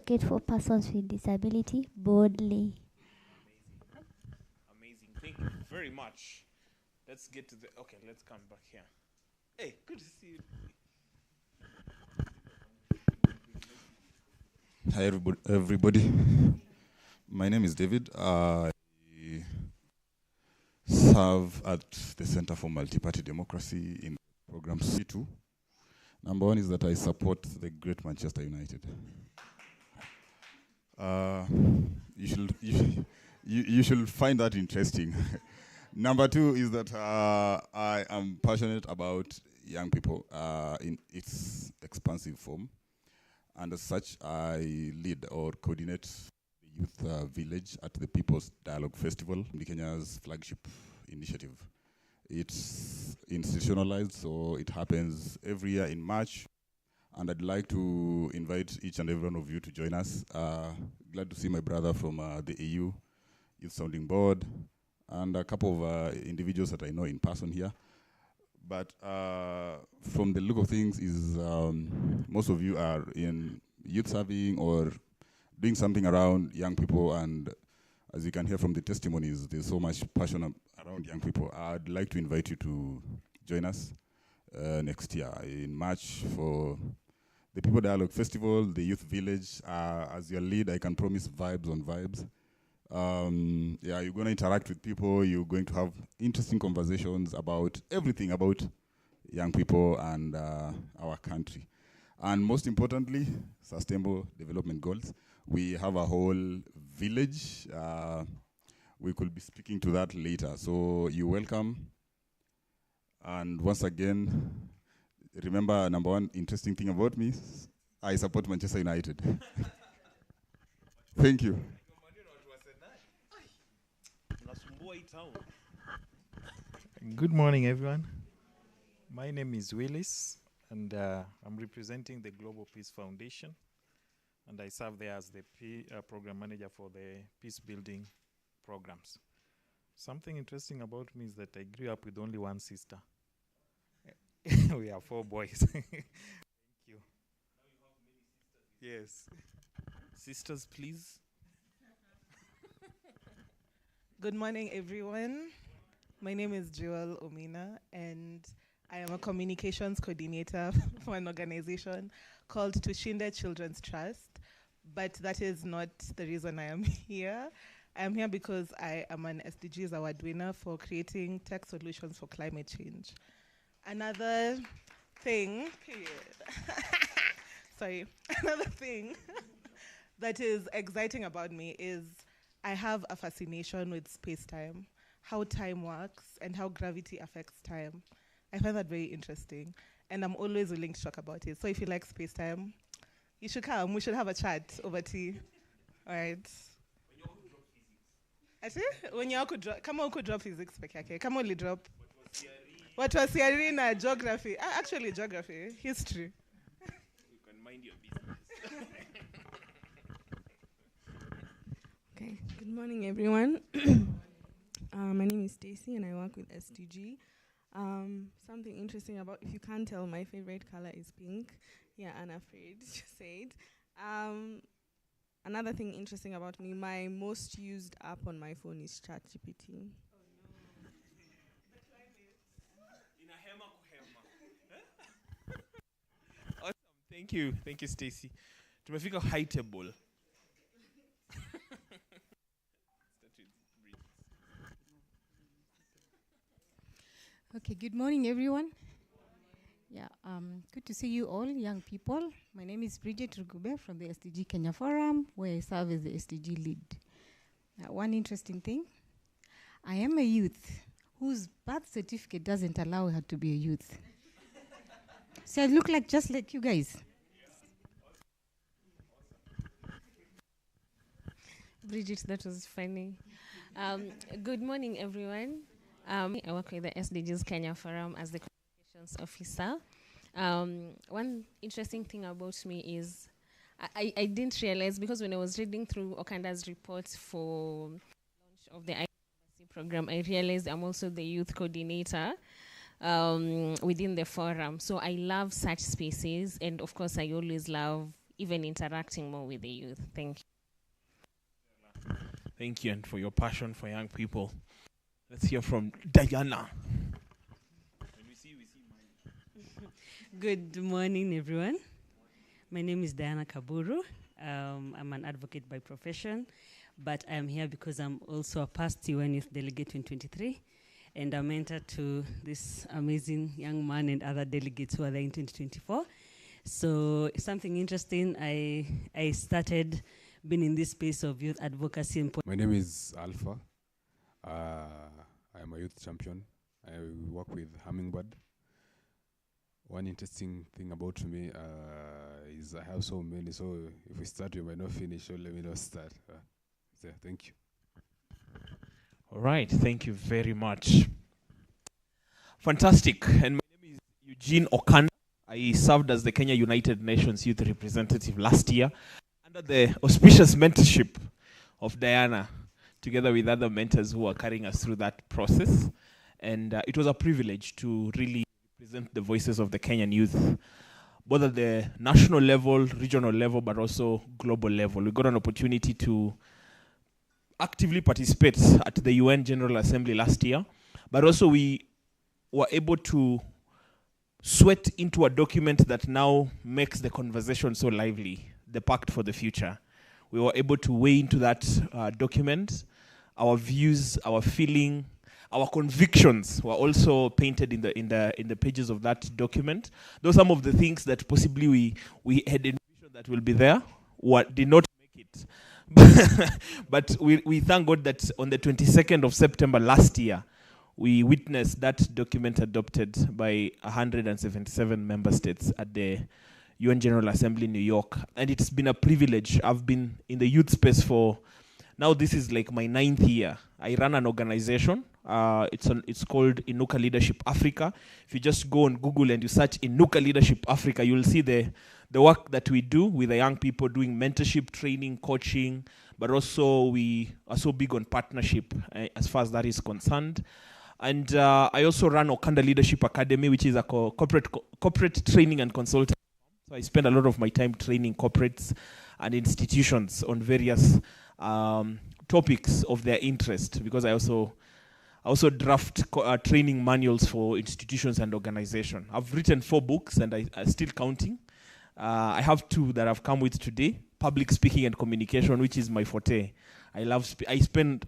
advocate for persons with disability boldly. Amazing. Thank you very much. Let's get to the... Okay, let's come back here. Hey, good to see you. Hi, everybody. My name is David. I serve at the Center for Multi-Party Democracy in program C2. Number one is that I support the great Manchester United. You should find that interesting. Number two is that I am passionate about young people in its expansive form. And as such, I lead or coordinate the youth village at the People's Dialogue Festival, Kenya's flagship initiative. It's institutionalized, so it happens every year in March. And I'd like to invite each and every one of you to join us. Glad to see my brother from the AU Youth Sounding Board, and a couple of individuals that I know in person here. But from the look of things is most of you are in youth serving or doing something around young people, and as you can hear from the testimonies, there's so much passion around young people. I'd like to invite you to join us next year in March for the People Dialogue Festival, the Youth Village. As your lead, I can promise vibes on vibes. Yeah, you're going to interact with people. You're going to have interesting conversations about everything about young people and our country. And most importantly, sustainable development goals. We have a whole village. We could be speaking to that later. So you're welcome. And once again, remember, number one interesting thing about me, I support Manchester United. Thank you. Good morning, everyone. My name is Willis, and I'm representing the Global Peace Foundation, and I serve there as the program manager for the peace building programs. Something interesting about me is that I grew up with only one sister. We are 4 boys. Thank you. Now you have many sisters. Yes. Sisters, please. Good morning, everyone. My name is Jewel Omina, and I am a communications coordinator for an organization called Tushinde Children's Trust. But that is not the reason I am here. I am here because I am an SDGs award winner for creating tech solutions for climate change. Another thing, another thing that is exciting about me is I have a fascination with space-time, how time works and how gravity affects time. I find that very interesting, and I'm always willing to talk about it. So if you like space-time, you should come. We should have a chat over tea. All right. When you could drop, come on, could drop physics, okay? Come on, drop. What was the arena? Geography. Actually, geography, history. You can mind your business. Okay. Good morning, everyone. My name is Stacy, and I work with SDG. Something interesting about, if you can't tell, my favorite color is pink. Yeah, unafraid, just say it. Another thing interesting about me, my most used app on my phone is ChatGPT. In a hema kuhema. Awesome. Thank you, Stacy. Tumefika high table. Okay, good morning, everyone. Yeah, good to see you all, young people. My name is Bridget Rugube from the SDG Kenya Forum, where I serve as the SDG lead. One interesting thing, I am a youth whose birth certificate doesn't allow her to be a youth. So I look like just like you guys. Bridget, that was funny. Good morning, everyone. I work with the SDGs Kenya Forum as the communications officer. One interesting thing about me is I didn't realize, because when I was reading through Okanda's report for launch of the ICC program, I realized I'm also the youth coordinator within the forum. So I love such spaces, and of course I always love even interacting more with the youth. Thank you. Thank you, and for your passion for young people. Let's hear from Diana. Good morning, everyone. My name is Diana Kaburu. I'm an advocate by profession, but I'm here because I'm also a past UN Youth Delegate 2023, and a mentor to this amazing young man and other delegates who are there in 2024. So something interesting, I started being in this space of youth advocacy. My name is Alpha. I am a youth champion. I work with Hummingbird. One interesting thing about me is I have so many, so if we start, we might not finish, so let me not start. So thank you. All right, thank you very much. Fantastic. And my name is Eugene Okanda. I served as the Kenya United Nations Youth Representative last year under the auspicious mentorship of Diana, together with other mentors who are carrying us through that process. And it was a privilege to really represent the voices of the Kenyan youth, both at the national level, regional level, but also global level. We got an opportunity to actively participate at the UN General Assembly last year, but also we were able to sweat into a document that now makes the conversation so lively, the Pact for the Future. We were able to weigh into that document. Our views, our feeling, our convictions were also painted in the pages of that document. Though some of the things that possibly we had envisioned that will be there did not make it. But we thank God that on the 22nd of September last year, we witnessed that document adopted by 177 member states at the UN General Assembly in New York. And it's been a privilege. I've been in the youth space for, now this is like my 9th year. I run an organization. It's called Inuka Leadership Africa. If you just go on Google and you search Inuka Leadership Africa, you'll see the work that we do with the young people, doing mentorship, training, coaching, but also we are so big on partnership as far as that is concerned. And I also run Okanda Leadership Academy, which is a corporate training and consulting. So I spend a lot of my time training corporates and institutions on various topics of their interest, because I also draft training manuals for institutions and organizations. I've written 4 books, and I'm still counting. I have 2 that I've come with today: public speaking and communication, which is my forte. I spend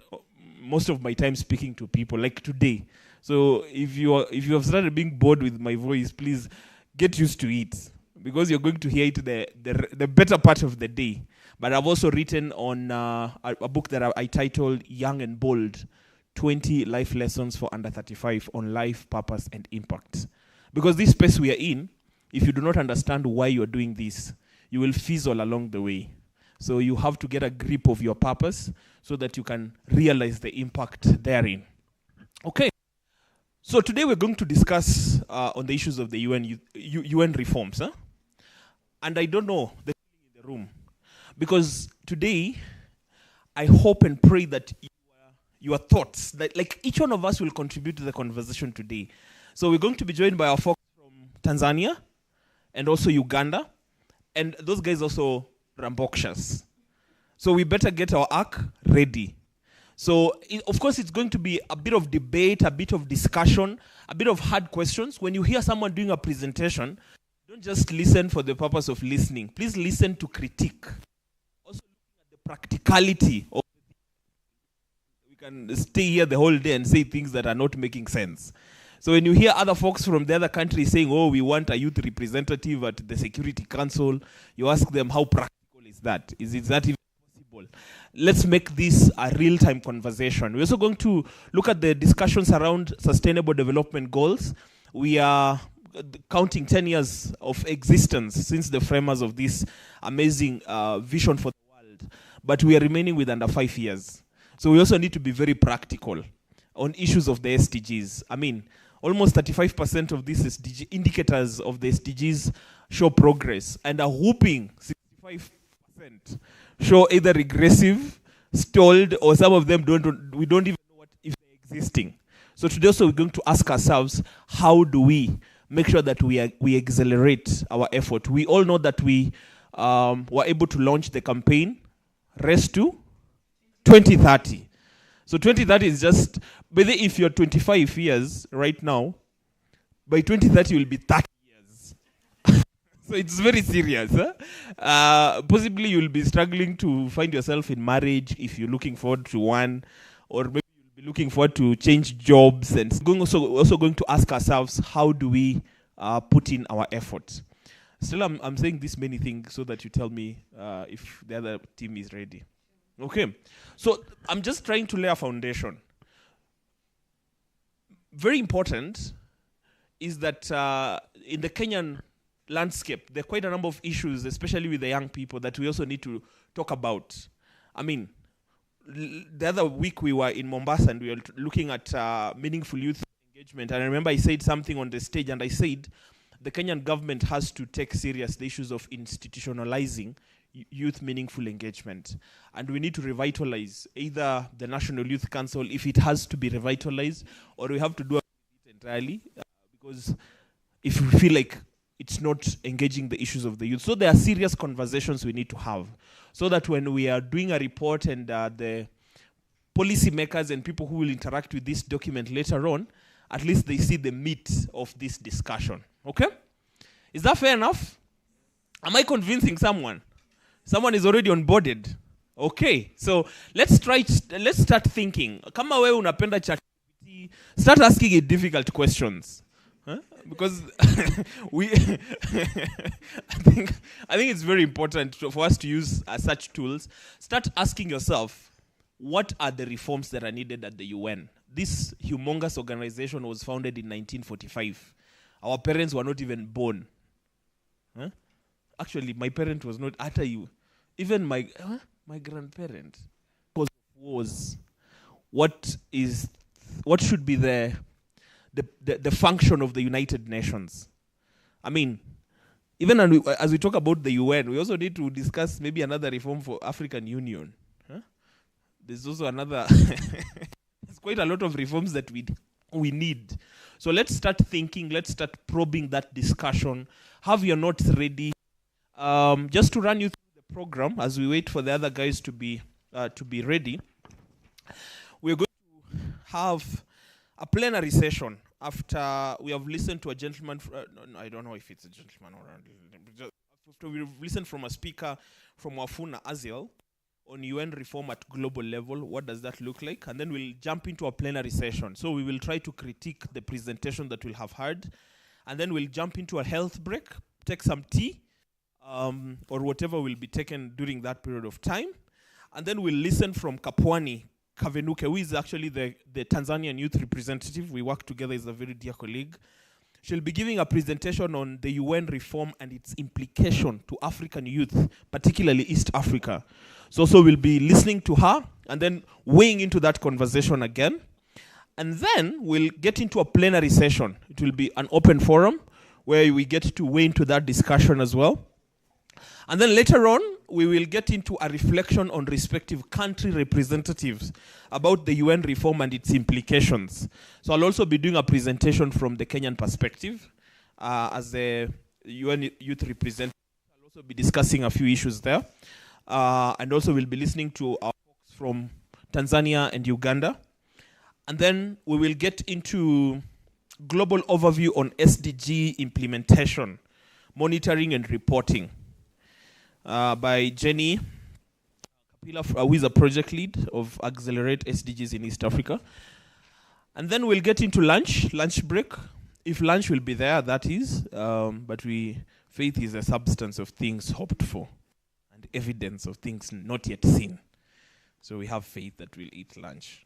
most of my time speaking to people, like today. So if you have started being bored with my voice, please get used to it, because you're going to hear it the better part of the day. But I've also written on a book that I titled Young and Bold, 20 Life Lessons for Under 35 on Life, Purpose, and Impact. Because this space we are in, if you do not understand why you're doing this, you will fizzle along the way. So you have to get a grip of your purpose so that you can realize the impact therein. Okay. So today we're going to discuss on the issues of the UN reforms. Huh? And I don't know the feeling in the room, because today I hope and pray that your thoughts, that like each one of us will contribute to the conversation today. So we're going to be joined by our folks from Tanzania and also Uganda, and those guys also rambunctious. So we better get our arc ready. So, of course, it's going to be a bit of debate, a bit of discussion, a bit of hard questions. When you hear someone doing a presentation, don't just listen for the purpose of listening. Please listen to critique. Also, looking at the practicality of we can stay here the whole day and say things that are not making sense. So when you hear other folks from the other countries saying, oh, we want a youth representative at the Security Council, you ask them, how practical is that? Is that even possible? Let's make this a real-time conversation. We're also going to look at the discussions around Sustainable Development Goals. We are counting 10 years of existence since the framers of this amazing vision for the world, but we are remaining with under 5 years. So we also need to be very practical on issues of the SDGs. I mean, almost 35% of these SDG indicators of the SDGs show progress, and a whooping 65% show either regressive, stalled, or some of them we don't even know if they're existing. So today also we're going to ask ourselves, how do we make sure that we accelerate our effort? We all know that we were able to launch the campaign Race to 2030. So 2030 is just, whether if you're 25 years right now, by 2030 you'll be 30 years. So it's very serious. Possibly you'll be struggling to find yourself in marriage if you're looking forward to one, or maybe you'll be looking forward to change jobs, and also going to ask ourselves, how do we put in our effort? Still, I'm saying this many things so that you tell me if the other team is ready. Okay, so I'm just trying to lay a foundation. Very important is that in the Kenyan landscape, there are quite a number of issues, especially with the young people, that we also need to talk about. I mean, the other week we were in Mombasa and we were looking at meaningful youth engagement. And I remember I said something on the stage, and I said the Kenyan government has to take serious the issues of institutionalizing youth meaningful engagement. And we need to revitalize either the National Youth Council, if it has to be revitalized, or we have to do it entirely, because if we feel like it's not engaging the issues of the youth. So there are serious conversations we need to have, so that when we are doing a report and the policymakers and people who will interact with this document later on, at least they see the meat of this discussion. Okay? Is that fair enough? Am I convincing someone? Someone is already onboarded. Okay, so let's start thinking. Kama wewe unapenda ChatGPT, start asking it difficult questions. Because we I think it's very important for us to use such tools. Start asking yourself, what are the reforms that are needed at the UN? This humongous organization was founded in 1945. Our parents were not even born. Actually, my parent was not after you. Even my grandparent. Because of wars, what should be the function of the United Nations? I mean, even as we talk about the UN, we also need to discuss maybe another reform for African Union. There's also another. There's quite a lot of reforms that we need. So let's start thinking. Let's start probing that discussion. Have your notes ready. Just to run you through the program as we wait for the other guys to be ready. We're going to have a plenary session after we have listened to a gentleman. No, I don't know if it's a gentleman or after we've listened from a speaker from Wafuna Aziel on UN reform at global level. What does that look like? And then we'll jump into a plenary session. So we will try to critique the presentation that we'll have heard. And then we'll jump into a health break, take some tea, or whatever will be taken during that period of time. And then we'll listen from Kapwani Kavenuke, who is actually the Tanzanian youth representative. We work together, is a very dear colleague. She'll be giving a presentation on the UN reform and its implication to African youth, particularly East Africa. So we'll be listening to her and then weighing into that conversation again. And then we'll get into a plenary session. It will be an open forum where we get to weigh into that discussion as well. And then later on, we will get into a reflection on respective country representatives about the UN reform and its implications. So I'll also be doing a presentation from the Kenyan perspective as the UN youth representative. I'll also be discussing a few issues there. And also we'll be listening to our folks from Tanzania and Uganda. And then we will get into global overview on SDG implementation, monitoring and reporting. By Jenny Kapila, who is a project lead of Accelerate SDGs in East Africa. And then we'll get into lunch break. If lunch will be there, that is. But faith is a substance of things hoped for and evidence of things not yet seen. So we have faith that we'll eat lunch.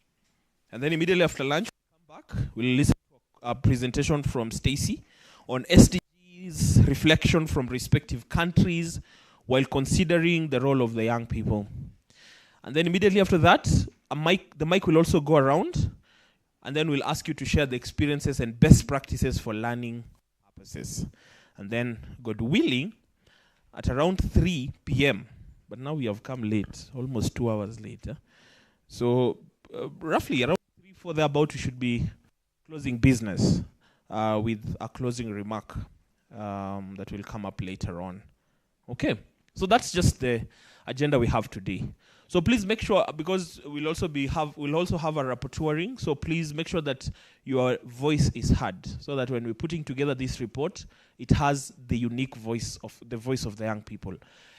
And then immediately after lunch, we'll come back. We'll listen to a presentation from Stacy on SDGs, reflection from respective countries, while considering the role of the young people. And then immediately after that, the mic will also go around, and then we'll ask you to share the experiences and best practices for learning purposes. And then, God willing, at around 3 p.m., but now we have come late, almost 2 hours later. So roughly around 3, 4 thereabout, we should be closing business with a closing remark that will come up later on. Okay, So that's just the agenda we have today. So please make sure, because we'll also have a rapporteuring. So please make sure that your voice is heard, so that when we're putting together this report, it has the unique voice of the young people.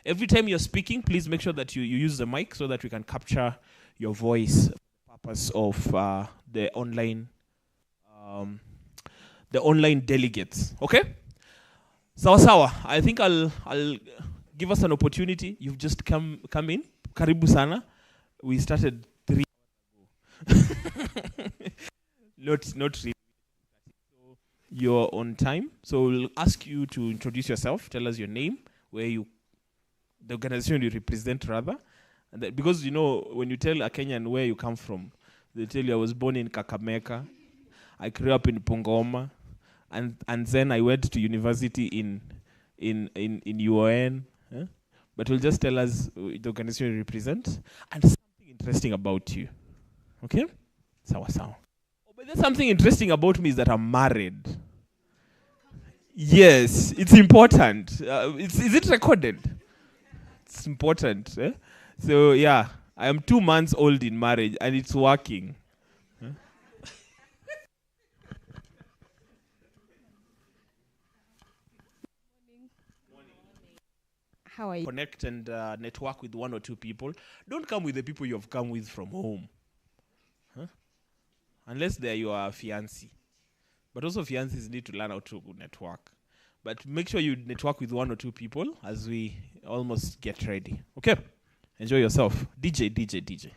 Every time you're speaking, please make sure that you use the mic so that we can capture your voice for the purpose of the online delegates. Okay? Sawa. I think I'll give us an opportunity. You've just come in. Karibu sana. We started 3 hours ago. not really. So you're on time. So we'll ask you to introduce yourself. Tell us your name, the organization you represent, rather. And that, because when you tell a Kenyan where you come from, they tell you I was born in Kakamega, I grew up in Pongoma, and then I went to university in UON. Huh? But will just tell us the organization you represent and something interesting about you. Okay? Sawa. Oh, but there's something interesting about me is that I'm married. Yes, it's important. Is it recorded? It's important. Eh? So, yeah, I am 2 months old in marriage and it's working. Huh? How are you? Connect and network with 1 or 2 people. Don't come with the people you have come with from home. Huh? Unless they're your fiancé. But also fiancés need to learn how to network. But make sure you network with 1 or 2 people as we almost get ready. Okay? Enjoy yourself. DJ.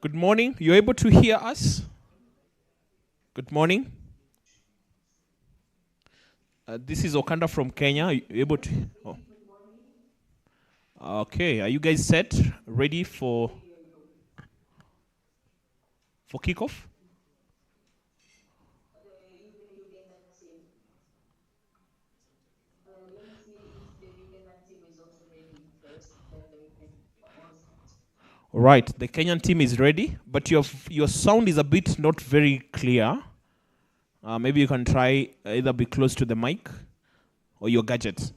Good morning. You're able to hear us? Good morning. This is Okanda from Kenya. You able to? Oh. Okay. Are you guys set? Ready for kickoff? All right. The Kenyan team is ready, but your sound is a bit not very clear. Maybe you can try either be close to the mic or your gadget.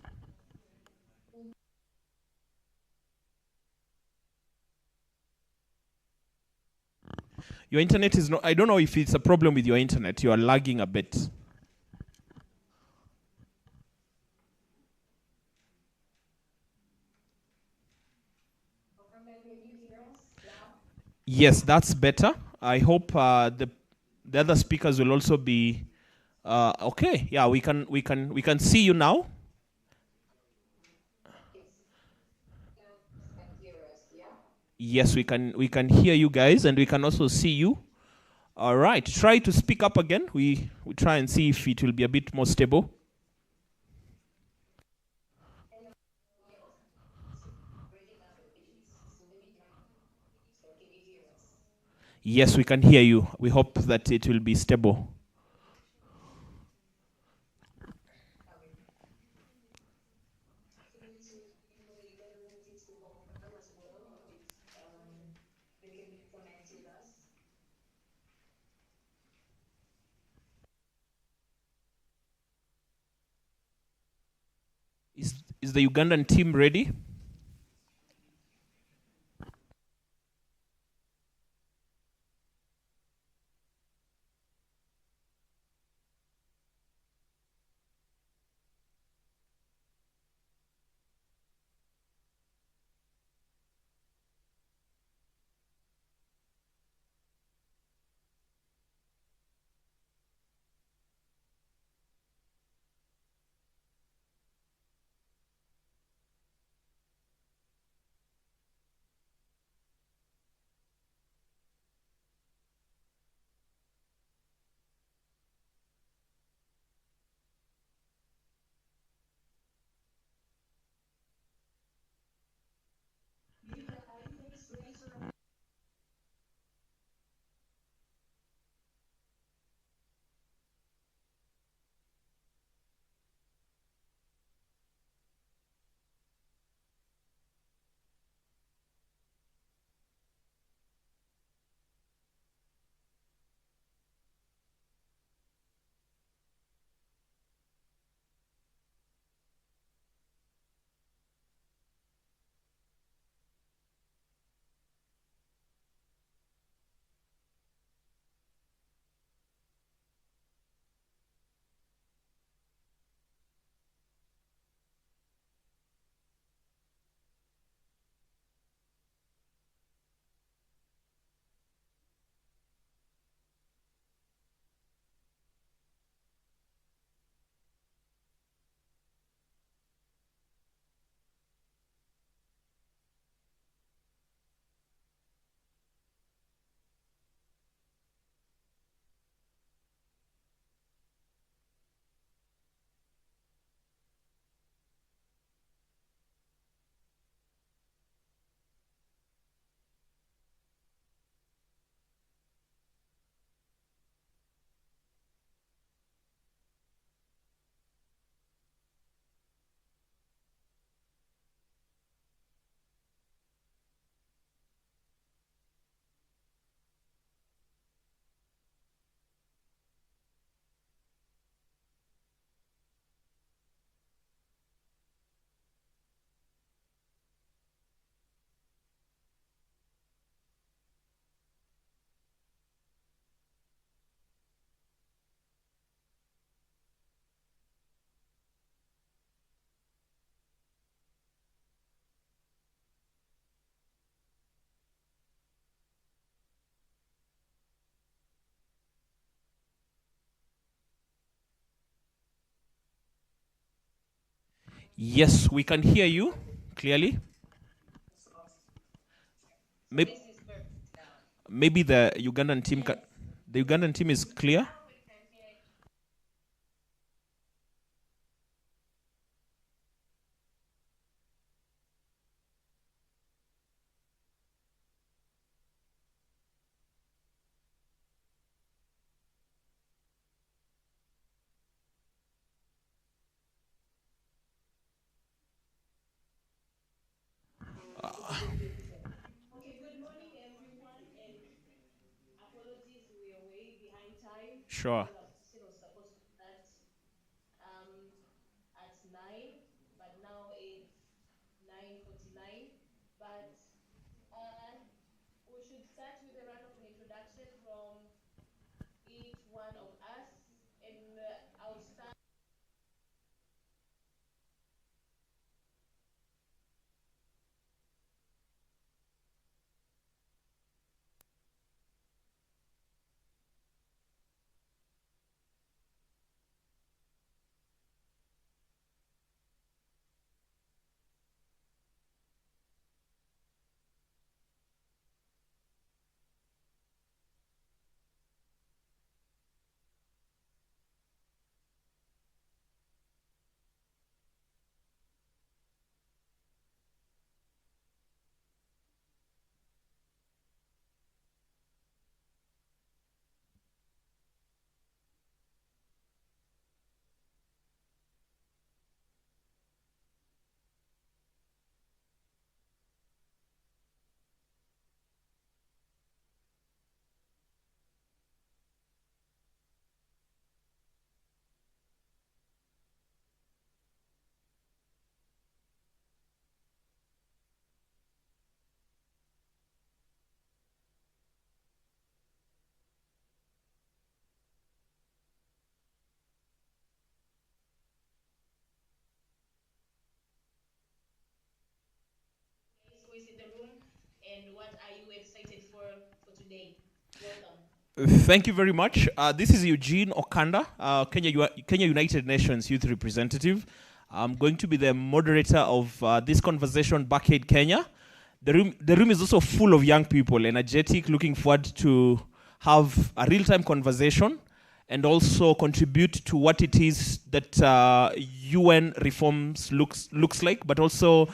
Your internet is not, I don't know if it's a problem with your internet. You are lagging a bit. Yes, that's better. I hope the other speakers will also be okay. Yeah, we can see you now. Yes, we can hear you guys, and we can also see you. All right, try to speak up again. We try and see if it will be a bit more stable. Yes, we can hear you. We hope that it will be stable. Is the Ugandan team ready? Yes, we can hear you clearly. maybe the Ugandan team the Ugandan team is clear. Sure. Thank you very much. This is Eugene Okanda, Kenya United Nations Youth Representative. I'm going to be the moderator of this conversation back in Kenya. The room is also full of young people, energetic, looking forward to have a real-time conversation and also contribute to what it is that UN reforms looks like, but also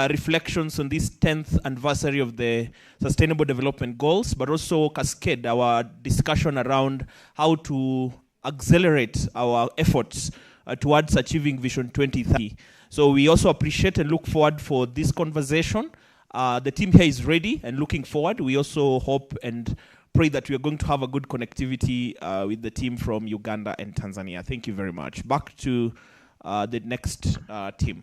reflections on this 10th anniversary of the Sustainable Development Goals, but also cascade our discussion around how to accelerate our efforts towards achieving Vision 2030. So we also appreciate and look forward for this conversation. The team here is ready and looking forward. We also hope and pray that we are going to have a good connectivity with the team from Uganda and Tanzania. Thank you very much. Back to the next team.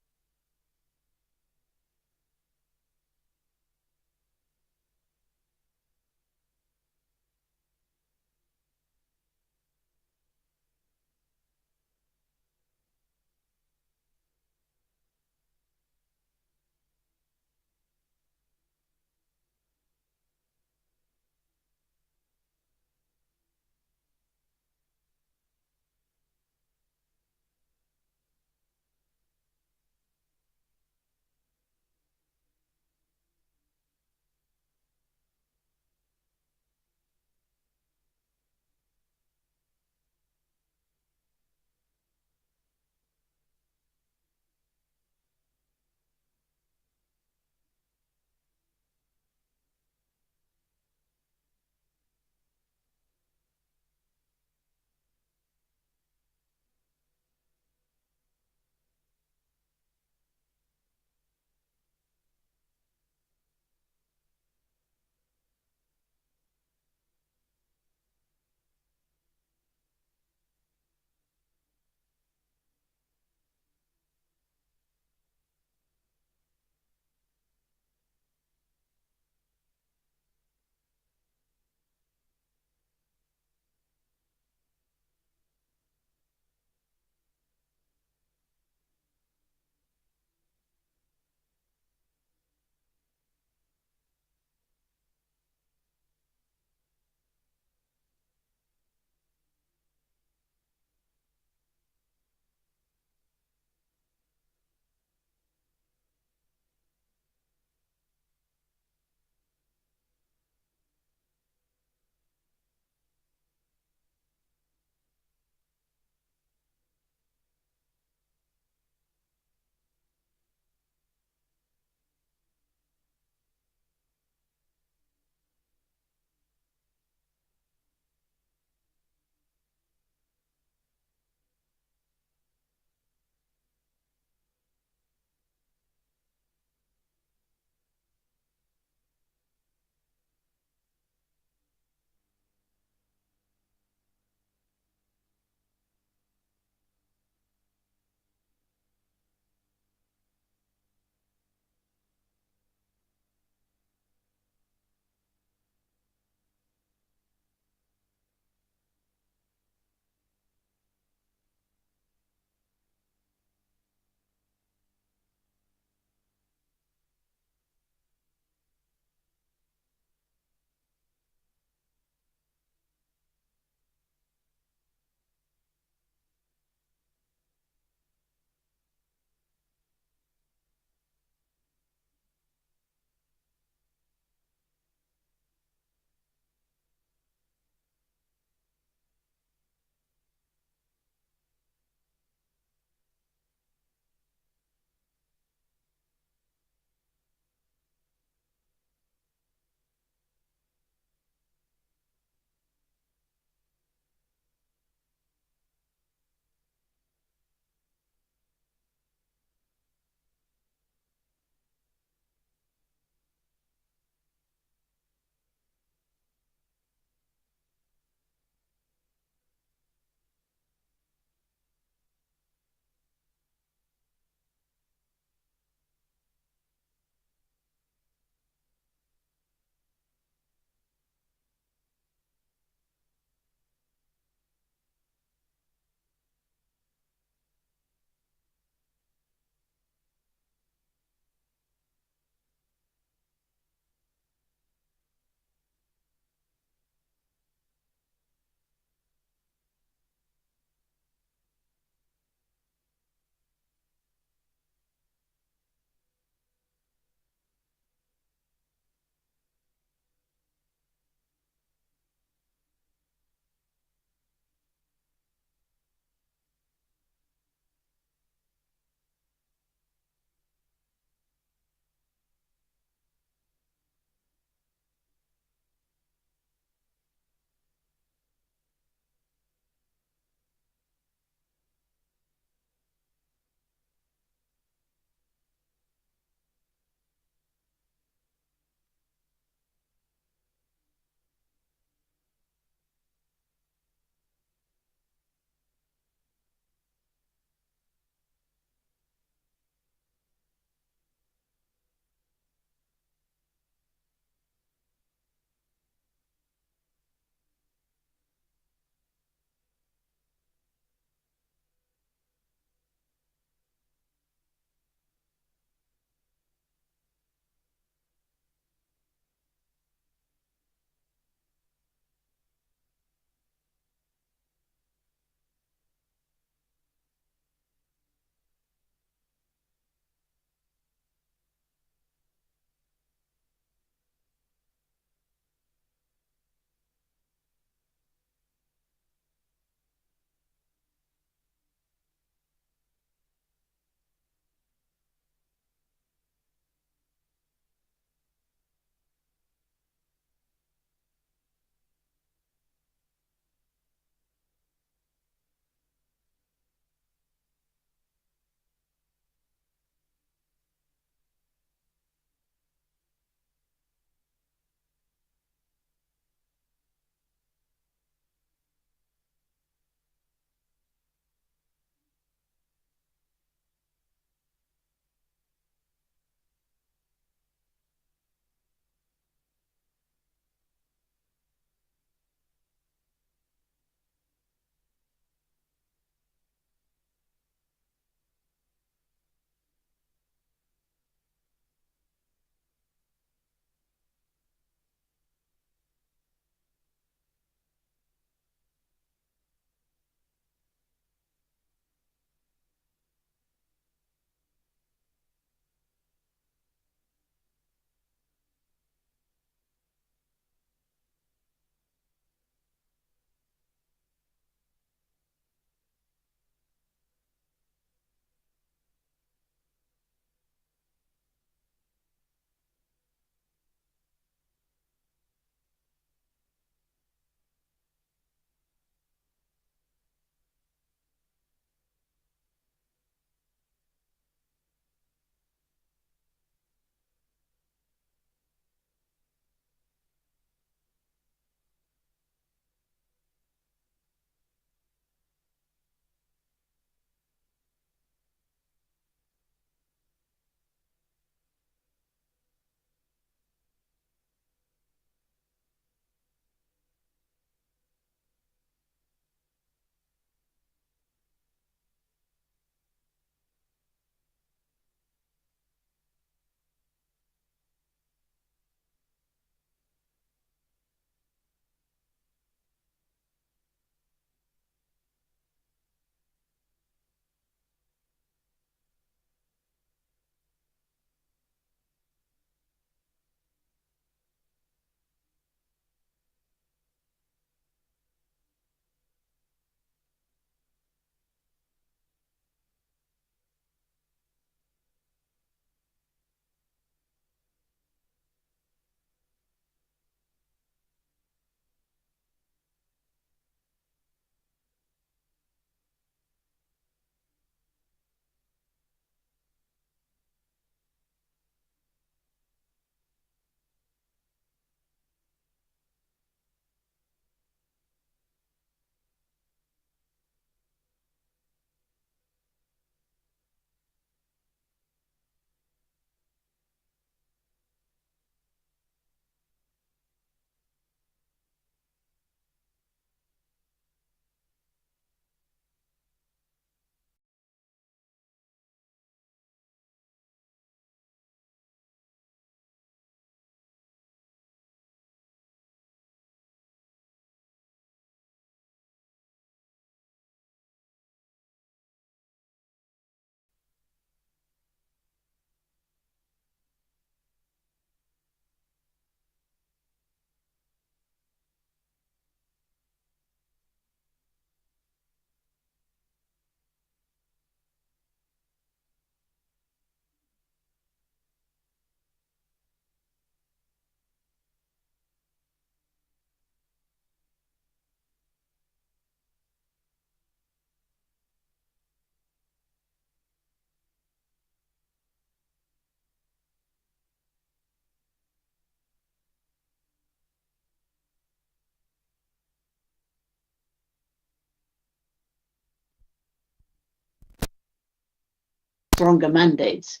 stronger mandates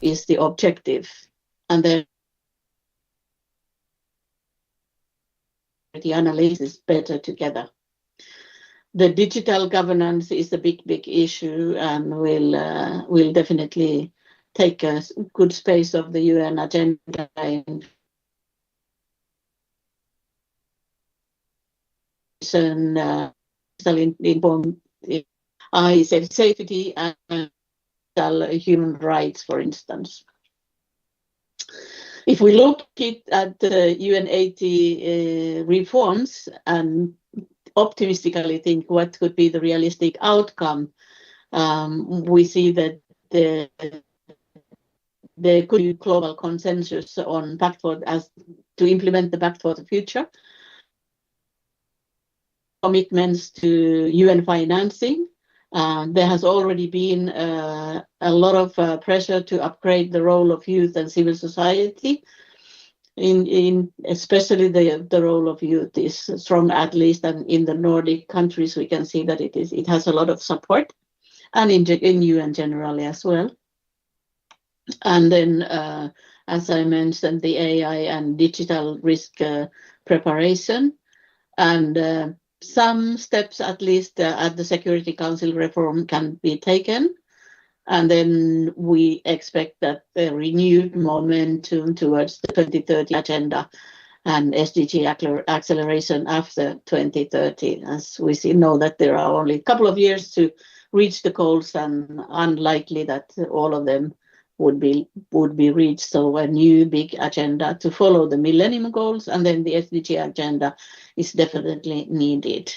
is the objective. And then the analysis better together. The digital governance is a big issue and will definitely take a good space of the UN agenda in safety and human rights, for instance. If we look at the UN 80 reforms and optimistically think what could be the realistic outcome, we see that there could be global consensus on Pact for as to implement the Pact for the Future, commitments to UN financing. There has already been a lot of pressure to upgrade the role of youth and civil society. In especially the role of youth is strong, at least, and in the Nordic countries we can see that it has a lot of support, and in UN generally as well. And then, as I mentioned, the AI and digital risk preparation, and some steps, at least at the Security Council reform, can be taken. And then we expect that the renewed momentum towards the 2030 agenda and SDG acceleration after 2030, as we know that there are only a couple of years to reach the goals, and unlikely that all of them would be reached. So a new big agenda to follow the Millennium Goals, and then the SDG agenda is definitely needed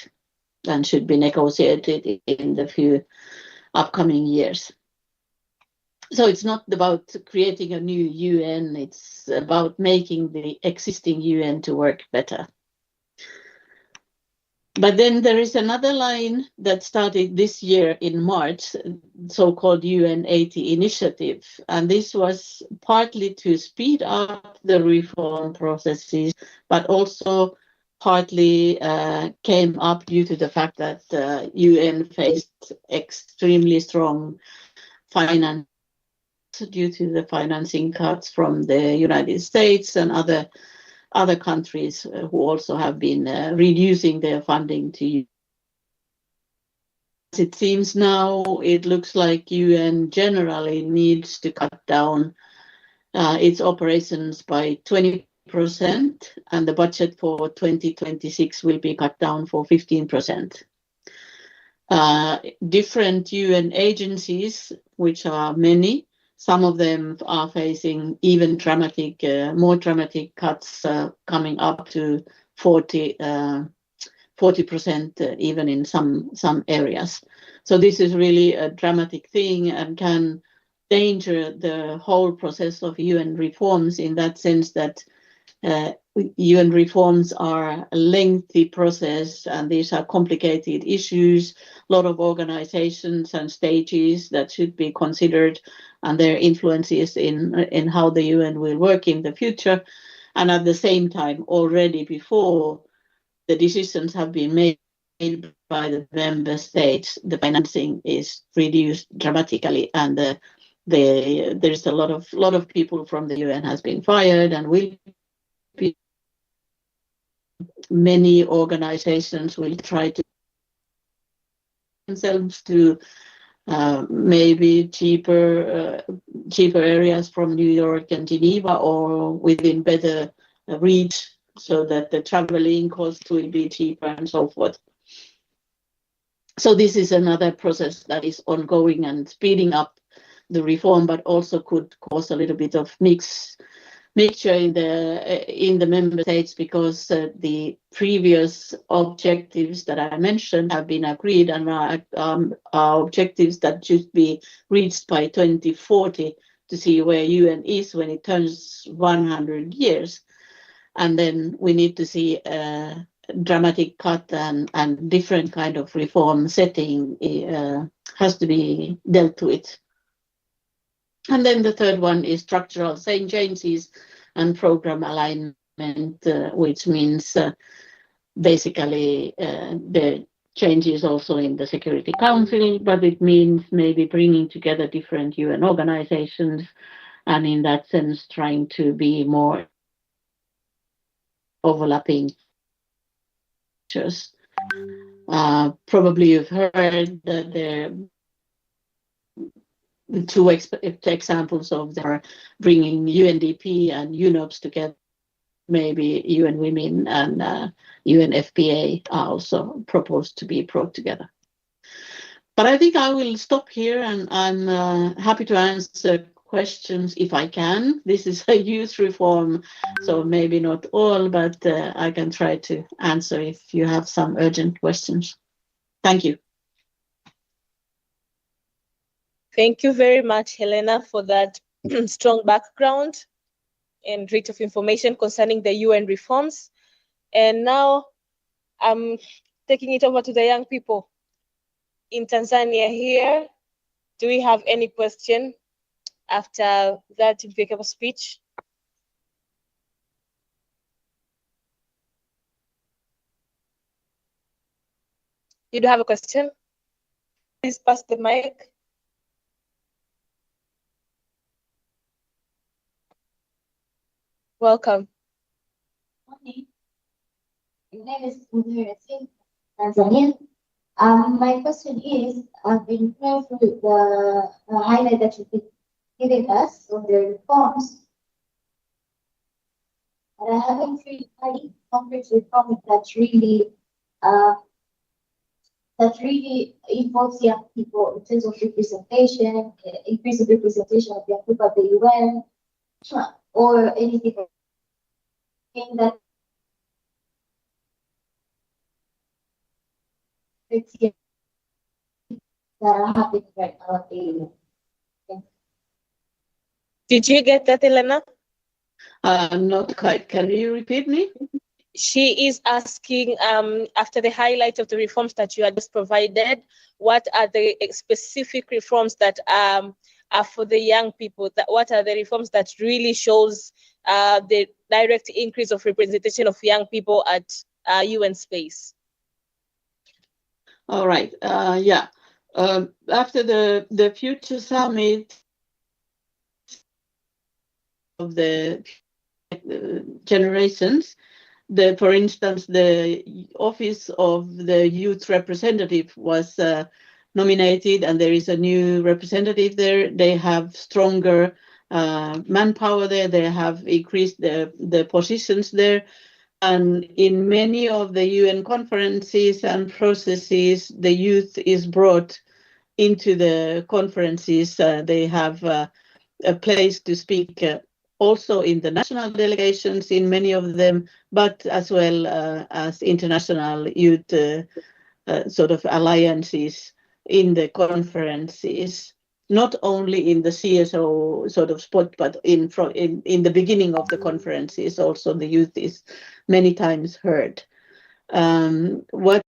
and should be negotiated in the few upcoming years. So it's not about creating a new UN, it's about making the existing UN to work better. But then there is another line that started this year in March, so-called UN 80 initiative. And this was partly to speed up the reform processes, but also partly came up due to the fact that UN faced extremely strong finance due to the financing cuts from the United States and other countries who also have been reducing their funding to UN. As it seems now, it looks like UN generally needs to cut down its operations by 20%, and the budget for 2026 will be cut down for 15%. Different UN agencies, which are many, some of them are facing even more dramatic cuts, coming up to 40% even in some areas. So this is really a dramatic thing and can danger the whole process of UN reforms, in that sense that UN reforms are a lengthy process, and these are complicated issues, a lot of organizations and stages that should be considered, and their influences in how the UN will work in the future. And at the same time, already before the decisions have been made by the member states, the financing is reduced dramatically, and there's a lot of people from the UN has been fired, and will be many organizations will try to themselves to maybe cheaper areas from New York and Geneva, or within better reach, so that the traveling cost will be cheaper and so forth. So this is another process that is ongoing and speeding up the reform, but also could cause a little bit of mixture in the member states, because the previous objectives that I mentioned have been agreed and are objectives that should be reached by 2040 to see where UN is when it turns 100 years. And then we need to see a dramatic cut, and different kind of reform setting has to be dealt with. And then the third one is structural changes and program alignment, which means basically the changes also in the Security Council, but it means maybe bringing together different UN organizations, and in that sense, trying to be more overlapping. Probably you've heard that the two examples of them are bringing UNDP and UNOPS together. Maybe UN Women and UNFPA are also proposed to be brought together. But I think I will stop here, and I'm happy to answer questions if I can. This is a youth reform, so maybe not all, but I can try to answer if you have some urgent questions. Thank you. Thank you very much, Helena, for that strong background and rich of information concerning the UN reforms. And now I'm taking it over to the young people in Tanzania here. Do we have any question after that impeccable speech? You do have a question? Please pass the mic. Welcome. Morning. My name is Tanzania. My question is, I've been going through the highlight that you've been giving us on the reforms, and I haven't really found concrete reform that really involves young people in terms of representation, increasing representation of young people at the UN, or anything that are happening right now at the UN. Did you get that, Elena? Not quite. Can you repeat me? She is asking, after the highlight of the reforms that you had just provided, what are the specific reforms that are for the young people? What are the reforms that really shows the direct increase of representation of young people at UN space? All right. Yeah. After the Future Summit of the generations, for instance, the office of the youth representative was nominated, and there is a new representative there. They have stronger manpower there. They have increased the positions there. And in many of the UN conferences and processes, the youth is brought into the conferences. They have a place to speak also in the national delegations, in many of them, but as well as international youth sort of alliances in the conferences. Not only in the CSO sort of spot, but in the beginning of the conferences, also the youth is many times heard. What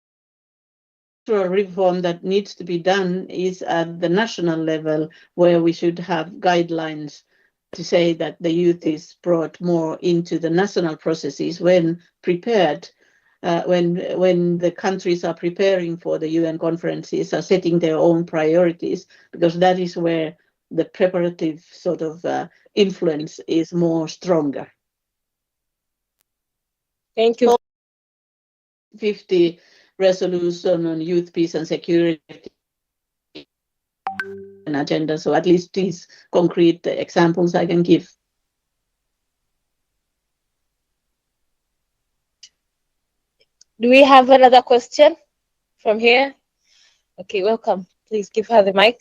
reform that needs to be done is at the national level, where we should have guidelines to say that the youth is brought more into the national processes when prepared. When the countries are preparing for the UN conferences, are setting their own priorities, because that is where the preparative sort of influence is more stronger. Thank you. 50 resolution on youth, peace and security and agenda. So at least these concrete examples I can give. Do we have another question from here? Okay, welcome. Please give her the mic.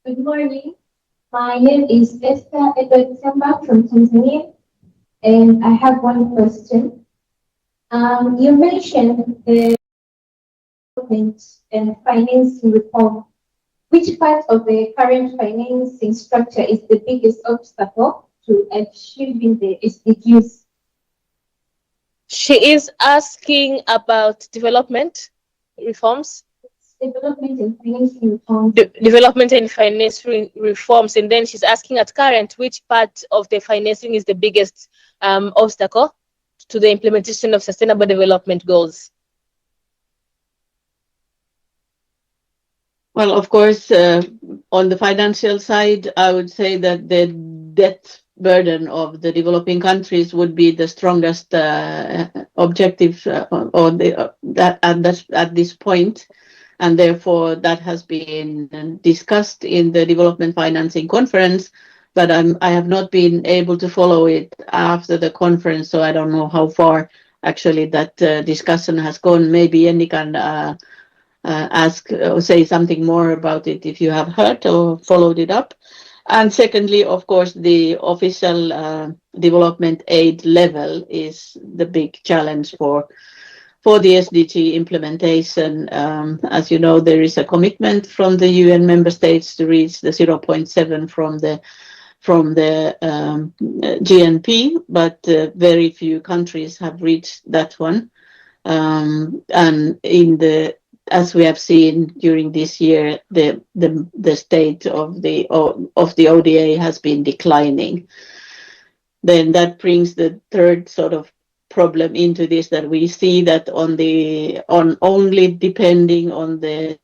Good morning. My name is Esther Edward Samba from Tanzania, and I have one question. You mentioned the development and financing reform. Which part of the current financing structure is the biggest obstacle to achieving the SDGs? She is asking about development reforms. development and financing reforms. Development and financing reforms, and then she's asking at current which part of the financing is the biggest obstacle to the implementation of sustainable development goals. Well, of course, on the financial side, I would say that the debt burden of the developing countries would be the strongest objective at this point, and therefore that has been discussed in the development financing conference. But I have not been able to follow it after the conference, so I don't know how far actually that discussion has gone. Maybe Jenny can ask or say something more about it if you have heard or followed it up. And secondly, of course, the official development aid level is the big challenge for the SDG implementation. As you know, there is a commitment from the UN member states to reach the 0.7 from the GNP, but very few countries have reached that one. And as we have seen during this year, the state of the ODA has been declining. Then that brings the third sort of problem into this, that we see that on only depending on the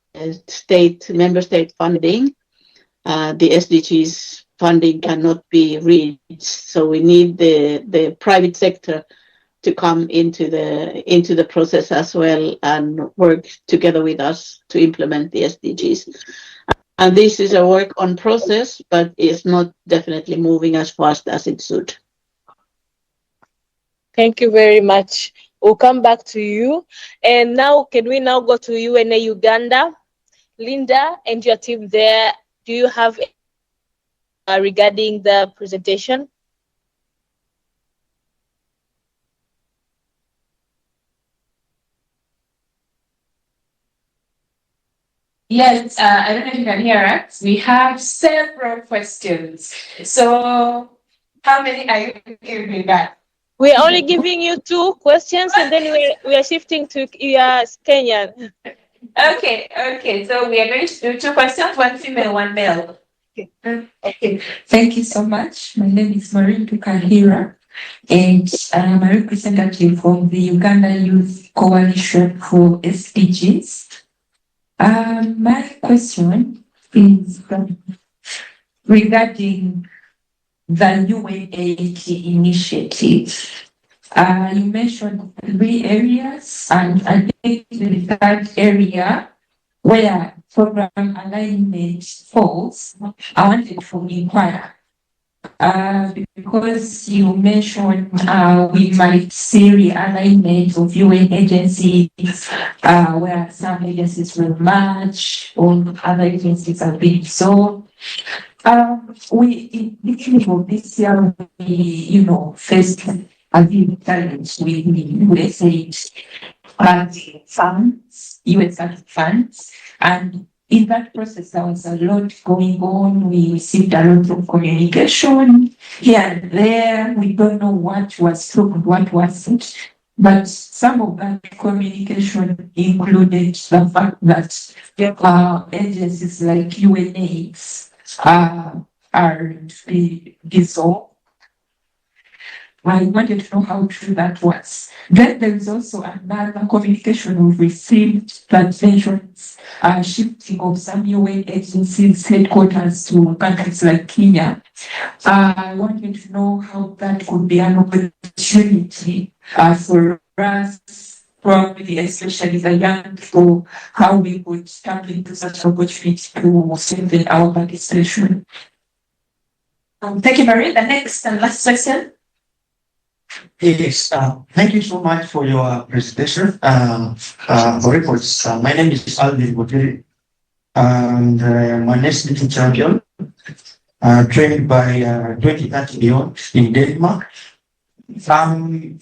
member state funding, the SDGs funding cannot be reached. So we need the private sector to come into the process as well and work together with us to implement the SDGs. And this is a work on process, but it's not definitely moving as fast as it should. Thank you very much. We'll come back to you. And now, can we now go to UNA Uganda? Linda and your team there, do you have regarding the presentation? Yes, I don't know if you can hear us. We have several questions. So, how many are you giving back? We're only giving you 2 questions, and then we are shifting to Kenyan. Okay. So we are going to do 2 questions, 1 female, 1 male. Okay. Thank you so much. My name is Maureen Tukahira, and I'm a representative from the Uganda Youth Coalition for SDGs. My question is regarding the UNAID initiative. You mentioned 3 areas, and I think the third area where program alignment falls, I wanted to inquire. Because you mentioned we might see realignment of UN agencies where some agencies will merge or other agencies are being dissolved. In the beginning of this year, we, faced a big challenge with USAID funds, US funds, and in that process, there was a lot going on. We received a lot of communication here and there. We don't know what was true and what wasn't. But some of that communication included the fact that agencies like UNAIDS are to be dissolved. I wanted to know how true that was. Then there is also another communication we've received that mentions shifting of some UN agencies' headquarters to countries like Kenya. I wanted to know how that could be an opportunity for us, probably especially the young people, how we could tap into such opportunity to strengthen our participation. Thank you, Marie. The next and last question. Yes, thank you so much for your presentation. For reports, my name is Alvin Botiri, and I'm an SDG champion, trained by 2030 Beyond in Denmark.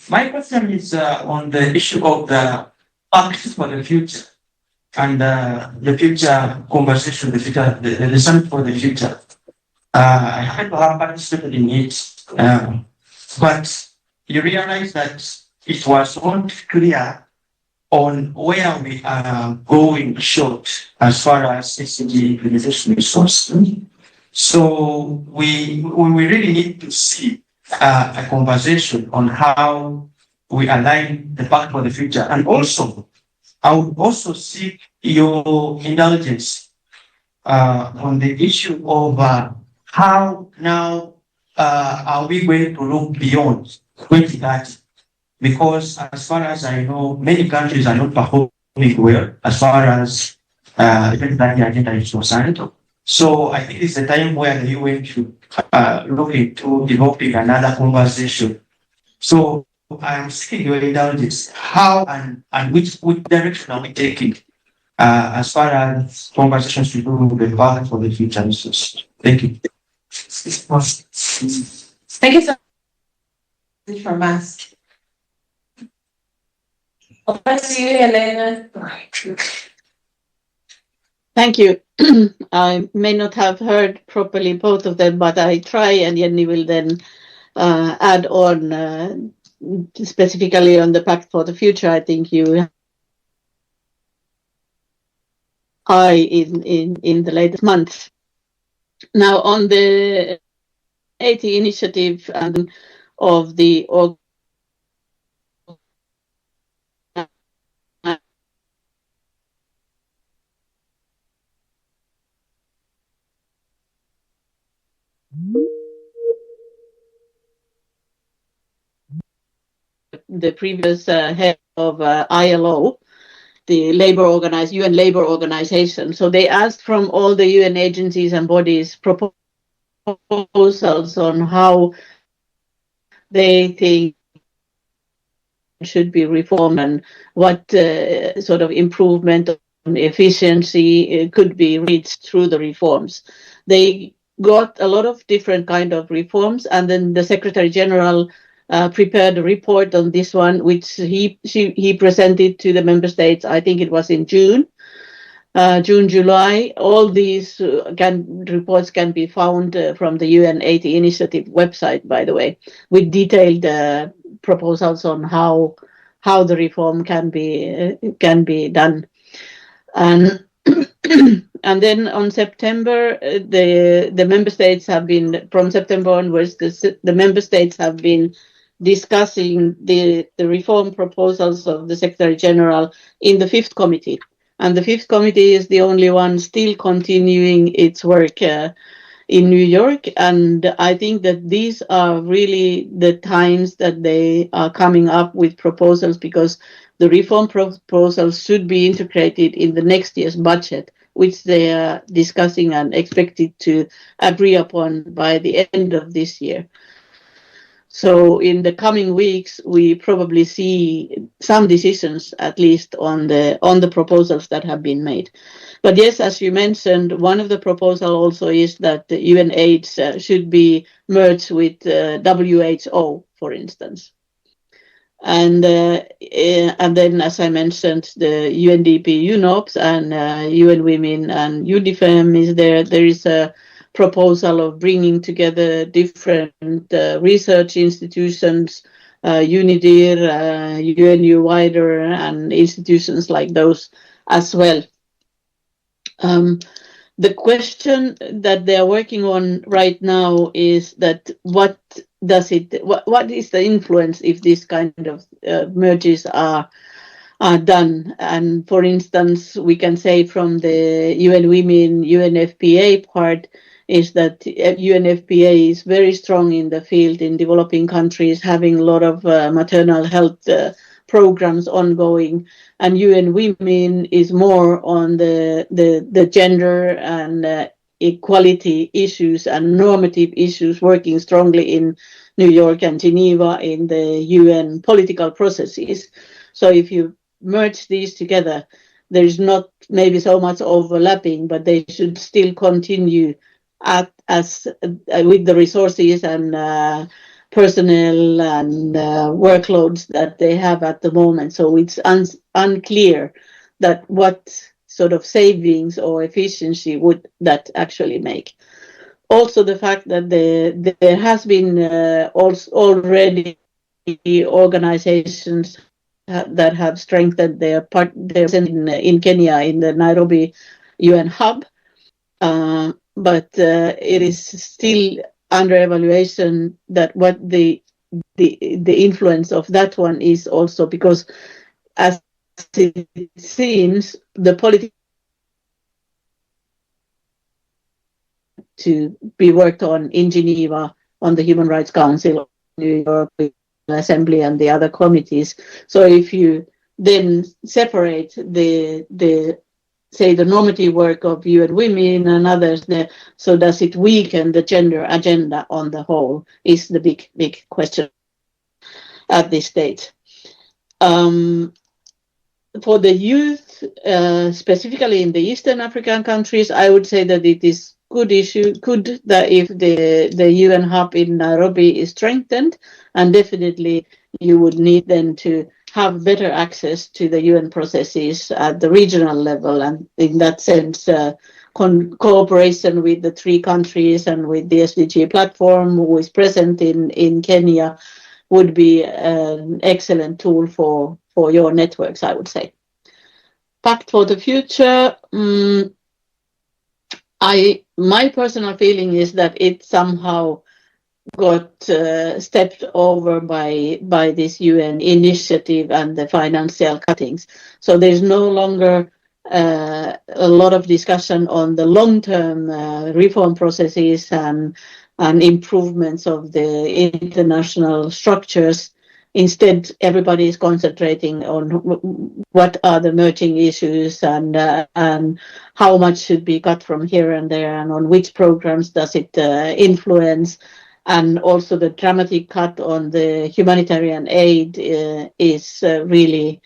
My question is on the issue of the Pact for the Future and the future conversation, the summit for the future. I happen to have participated in it, but you realize that it was not clear on where we are going short as far as SDG implementation is concerned. So we really need to see a conversation on how we align the pact for the future. And also, I would also seek your indulgence on the issue of how now are we going to look beyond 2030? Because as far as I know, many countries are not performing well as far as the 2030 agenda is concerned. So I think it's a time where the UN should look into developing another conversation. So I'm seeking your indulgence. How and which direction are we taking as far as conversations to do with the path for the future resources? Thank you. Thank you so much from us. Over to you, Helena. Thank you. I may not have heard properly both of them, but I try, and Jenny will then add on specifically on the Pact for the Future. I think you high in the latest months. Now on the 80 initiative and of the the previous head of ILO, the UN labor organization. So they asked from all the UN agencies and bodies proposals on how they think should be reformed and what sort of improvement on efficiency could be reached through the reforms. They got a lot of different kind of reforms, and then the Secretary General prepared a report on this one, which he presented to the member states. I think it was in June, July. All these reports can be found from the UN 80 initiative website, by the way, with detailed proposals on how the reform can be done. And and then on September, the member states have been, from September onwards, the member states have been discussing the reform proposals of the Secretary General in the Fifth Committee. And the Fifth Committee is the only one still continuing its work in New York. And I think that these are really the times that they are coming up with proposals, because the reform proposals should be integrated in the next year's budget, which they are discussing and expected to agree upon by the end of this year. So in the coming weeks, we probably see some decisions, at least on the proposals that have been made. But yes, as you mentioned, one of the proposals also is that the UNAIDS should be merged with WHO, for instance. And then, as I mentioned, the UNDP, UNOPS, and UN Women and UNIFEM is there. There is a proposal of bringing together different research institutions, UNIDIR, UNU Wider, and institutions like those as well. The question that they are working on right now is that what is the influence if this kind of mergers are done? And for instance, we can say from the UN Women, UNFPA part, is that UNFPA is very strong in the field in developing countries, having a lot of maternal health programs ongoing, and UN Women is more on the gender and equality issues and normative issues, working strongly in New York and Geneva in the UN political processes. So if you merge these together, there's not maybe so much overlapping, but they should still continue as with the resources and personnel and workloads that they have at the moment. So it's unclear that what sort of savings or efficiency would that actually make. Also, the fact that there has been already organizations that have strengthened their presence in Kenya in the Nairobi UN hub. But it is still under evaluation that what the influence of that one is also, because as it seems the politics to be worked on in Geneva on the Human Rights Council, New York Assembly and the other committees. So if you then separate the say the normative work of UN Women and others there, so does it weaken the gender agenda on the whole is the big question at this stage. For the youth, specifically in the Eastern African countries, I would say that it is good that if the UN hub in Nairobi is strengthened, and definitely you would need then to have better access to the UN processes at the regional level, and in that sense, cooperation with the 3 countries and with the SDG platform, who is present in Kenya, would be an excellent tool for your networks, I would say. Pact for the future, my personal feeling is that it somehow got stepped over by this UN initiative and the financial cuttings. So there's no longer a lot of discussion on the long-term reform processes and improvements of the international structures. Instead, everybody is concentrating on what are the emerging issues and how much should be cut from here and there, and on which programs does it influence. And also the dramatic cut on the humanitarian aid is really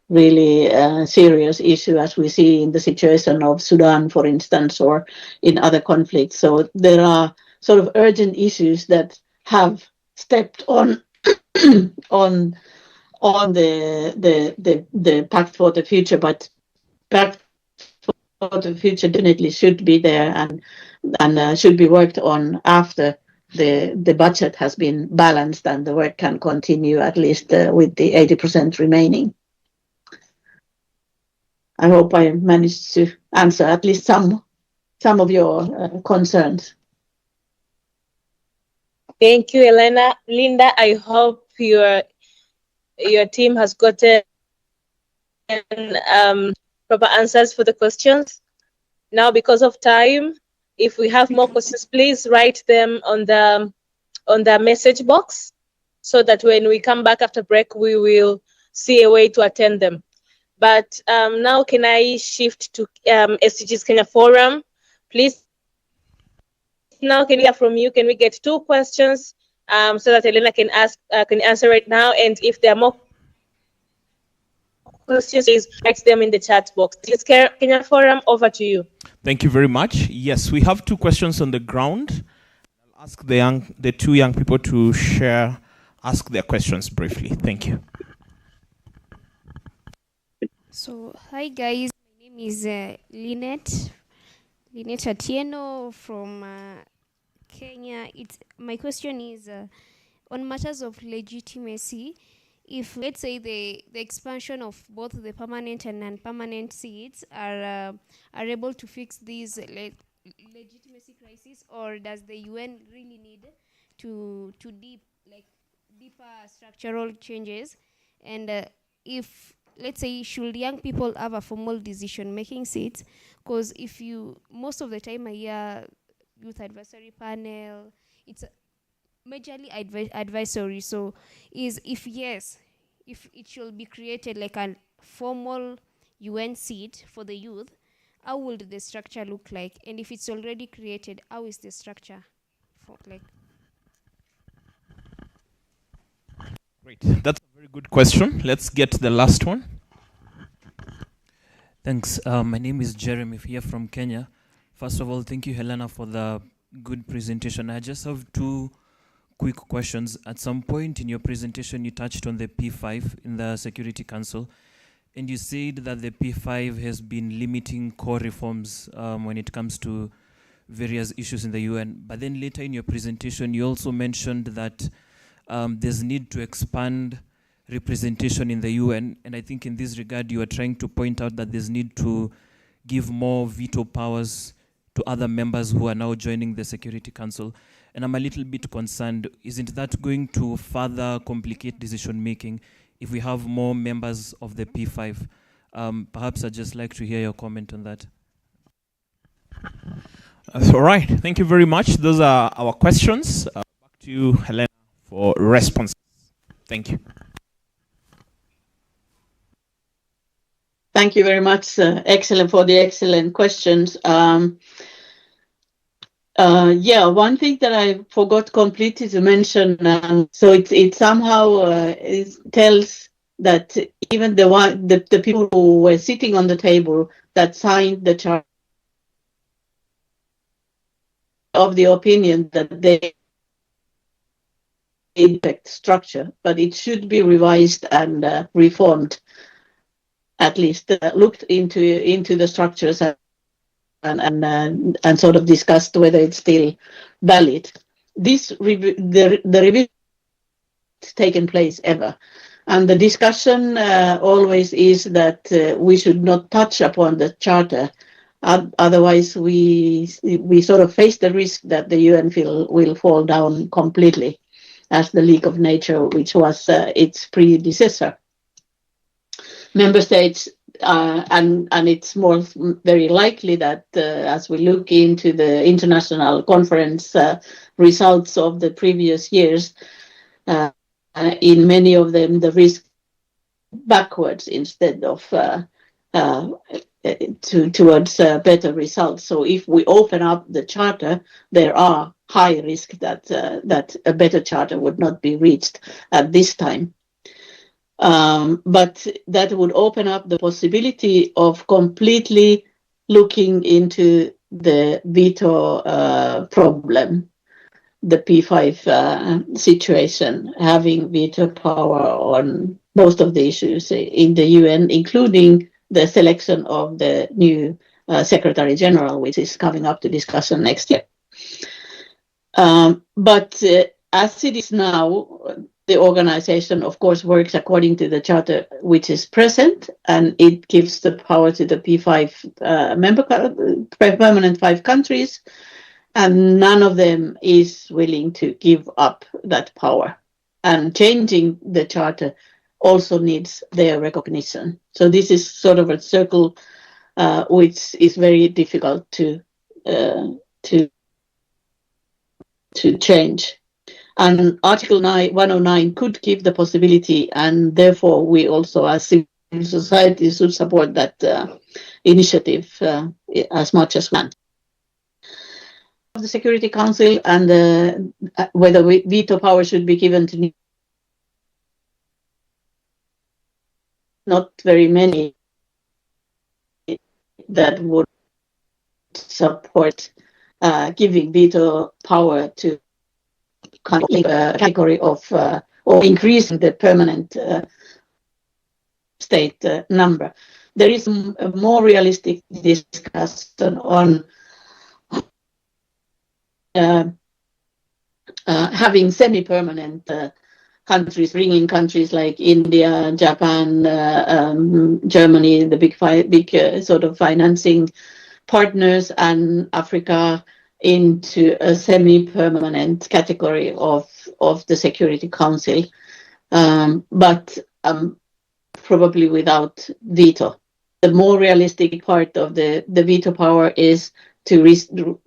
serious issue, as we see in the situation of Sudan, for instance, or in other conflicts. So there are sort of urgent issues that have stepped on the Pact for the Future, but Pact for the Future definitely should be there and should be worked on after the budget has been balanced and the work can continue, at least with the 80% remaining. I hope I managed to answer at least some of your concerns. Thank you, Elena. Linda, I hope your team has gotten proper answers for the questions. Now, because of time, if we have more questions, please write them on the message box, so that when we come back after break, we will see a way to attend them. But now, can I shift to SDGs Kenya Forum, please? Now, can we hear from you? Can we get 2 questions so that Elena can answer right now? And if there are more questions, please write them in the chat box. This Kenya Forum, over to you. Thank you very much. Yes, we have 2 questions on the ground. I'll ask the 2 young people to ask their questions briefly. Thank you. So, hi guys, my name is Lynette Atieno from Kenya. My question is on matters of legitimacy. If, let's say, the expansion of both the permanent and non-permanent seats are able to fix these legitimacy crisis, or does the UN really need to deeper structural changes? And if, let's say, should young people have a formal decision-making seat? Because most of the time I hear youth advisory panel, it's majorly advisory. So if it should be created like a formal UN seat for the youth, how would the structure look like? And if it's already created, how is the structure Great. That's a very good question. Let's get the last one. Thanks. My name is Jeremy here from Kenya. First of all, thank you, Helena, for the good presentation. I just have 2 quick questions. At some point in your presentation, you touched on the P5 in the Security Council, and you said that the P5 has been limiting core reforms when it comes to various issues in the UN. But then later in your presentation, you also mentioned that there's need to expand representation in the UN. And I think in this regard, you are trying to point out that there's need to give more veto powers to other members who are now joining the Security Council. And I'm a little bit concerned, isn't that going to further complicate decision making if we have more members of the P5? Perhaps I'd just like to hear your comment on that. All right, thank you very much. Those are our questions. Back to you, Helena, for responses. Thank you. Thank you very much. Excellent for the excellent questions. Yeah, one thing that I forgot completely to mention, so it somehow tells that even the people who were sitting on the table that signed the charter of the opinion that they impact structure, but it should be revised and reformed, at least looked into the structures and sort of discussed whether it's still valid. The revision has taken place ever, and the discussion always is that we should not touch upon the charter. Otherwise, we sort of face the risk that the UN will fall down completely as the League of Nature, which was its predecessor. Member states, and it's very likely that as we look into the international conference results of the previous years, in many of them the risk backwards instead of towards better results. So if we open up the charter, there are high risk that a better charter would not be reached at this time. But that would open up the possibility of completely looking into the veto problem, the P5 situation, having veto power on most of the issues in the UN, including the selection of the new Secretary General, which is coming up to discussion next year. But as it is now, the organization, of course, works according to the charter which is present, and it gives the power to the P5 permanent 5 countries, and none of them is willing to give up that power. And changing the charter also needs their recognition. So this is sort of a circle which is very difficult to change. And Article 109 could give the possibility, and therefore we also as civil society should support that initiative as much as we can. The Security Council and whether veto power should be given to not very many that would support giving veto power to category of or increasing the permanent state number. There is a more realistic discussion on having semi-permanent countries, bringing countries like India, Japan, Germany, the big sort of financing partners, and Africa into a semi-permanent category of the Security Council, but probably without veto. The more realistic part of the veto power is to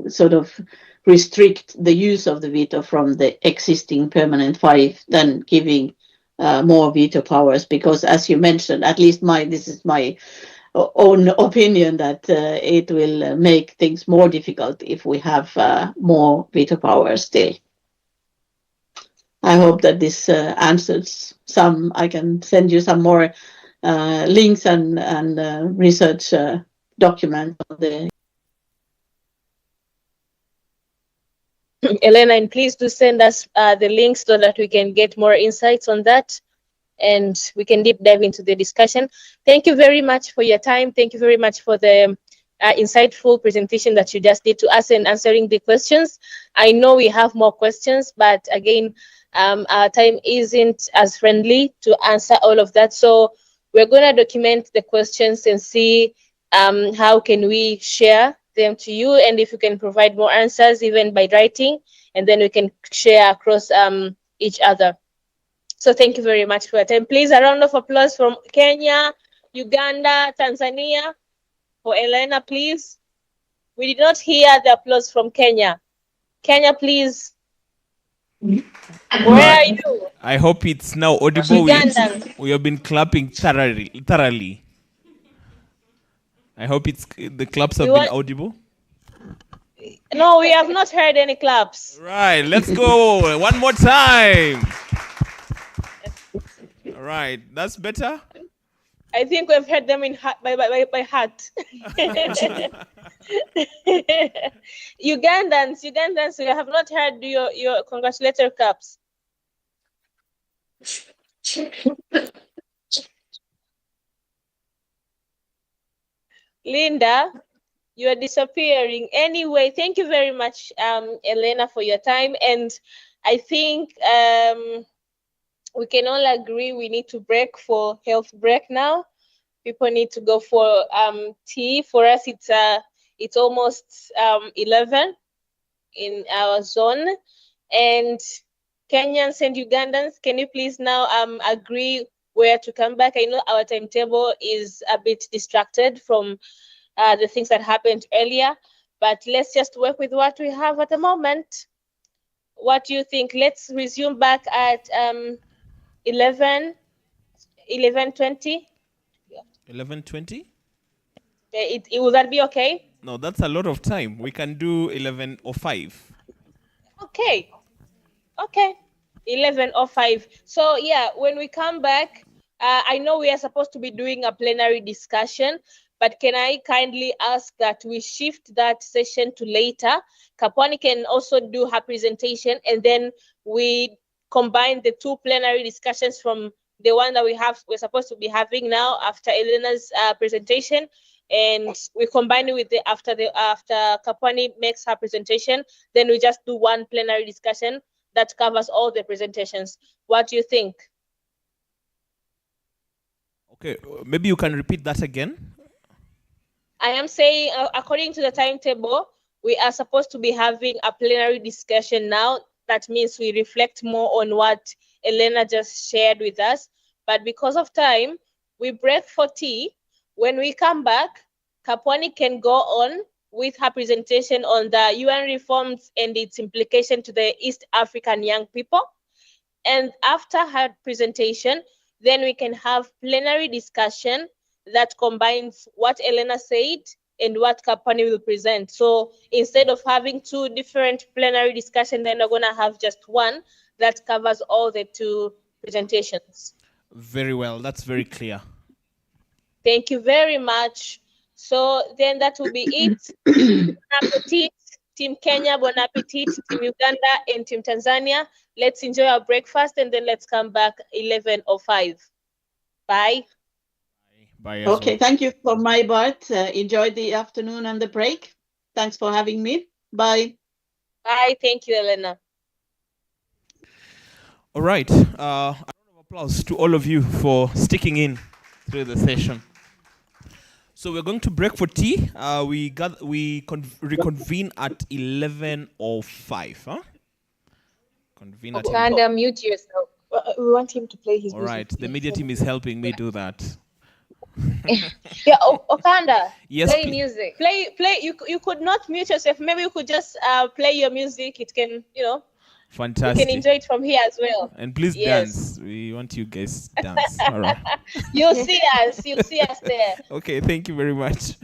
sort of restrict the use of the veto from the existing permanent 5 than giving more veto powers, because as you mentioned, at least this is my own opinion, that it will make things more difficult if we have more veto powers still. I hope that this answers some. I can send you some more links and research documents on the Elena, and please do send us the links so that we can get more insights on that and we can deep dive into the discussion. Thank you very much for your time. Thank you very much for the insightful presentation that you just did to us and answering the questions. I know we have more questions, but again, our time isn't as friendly to answer all of that. So we're going to document the questions and see how can we share them to you, and if you can provide more answers even by writing, and then we can share across each other. So thank you very much for your time. Please, a round of applause from Kenya, Uganda, Tanzania for Elena, please. We did not hear the applause from Kenya. Kenya, please. Where are you? I hope it's now audible. Ugandans. We have been clapping thoroughly. I hope the claps have been audible. No, we have not heard any claps. Right, let's go. One more time. All right, that's better. I think we've heard them by heart. Ugandans, we have not heard your congratulatory claps. Linda, you are disappearing. Anyway, thank you very much, Elena, for your time. And I think we can all agree we need to break for health break now. People need to go for tea. For us, it's almost 11 in our zone. And Kenyans and Ugandans, can you please now agree where to come back? I know our timetable is a bit distracted from the things that happened earlier, but let's just work with what we have at the moment. What do you think? Let's resume back at 11:20. 11:20? Will that be okay? No, that's a lot of time. We can do 11:05. Okay. 11:05. So yeah, when we come back, I know we are supposed to be doing a plenary discussion, but can I kindly ask that we shift that session to later? Kapwani can also do her presentation, and then we combine the two plenary discussions from the one that we're supposed to be having now after Elena's presentation, and we combine it with after Kapwani makes her presentation. Then we just do one plenary discussion that covers all the presentations. What do you think? Okay, maybe you can repeat that again. I am saying, according to the timetable, we are supposed to be having a plenary discussion now. That means we reflect more on what Elena just shared with us. But because of time, we break for tea. When we come back, Kapwani can go on with her presentation on the UN reforms and its implication to the East African young people. And after her presentation, then we can have plenary discussion that combines what Elena said and what Kapwani will present. So instead of having two different plenary discussions, then we're gonna have just one that covers all the two presentations. Very well, that's very clear. Thank you very much. So then that will be it. Bon appetit, Team Kenya, bon appetit, Team Uganda, and Team Tanzania. Let's enjoy our breakfast, and then let's come back 11:05. Bye. Bye. Okay, thank you for my part. Enjoy the afternoon and the break. Thanks for having me. Bye. Bye. Thank you, Elena. All right. A round of applause to all of you for sticking in through the session. So we're going to break for tea. We reconvene at 11:05. Huh? Convene at. Okanda, mute yourself. We want him to play his music. All right. The media team is helping me do that. Yeah, Okanda. Yes, play music. Play. You could not mute yourself. Maybe you could just play your music. It can, Fantastic. You can enjoy it from here as well. And please dance. We want you guys to dance. All right. You'll see us. You'll see us there. Okay. Thank you very much.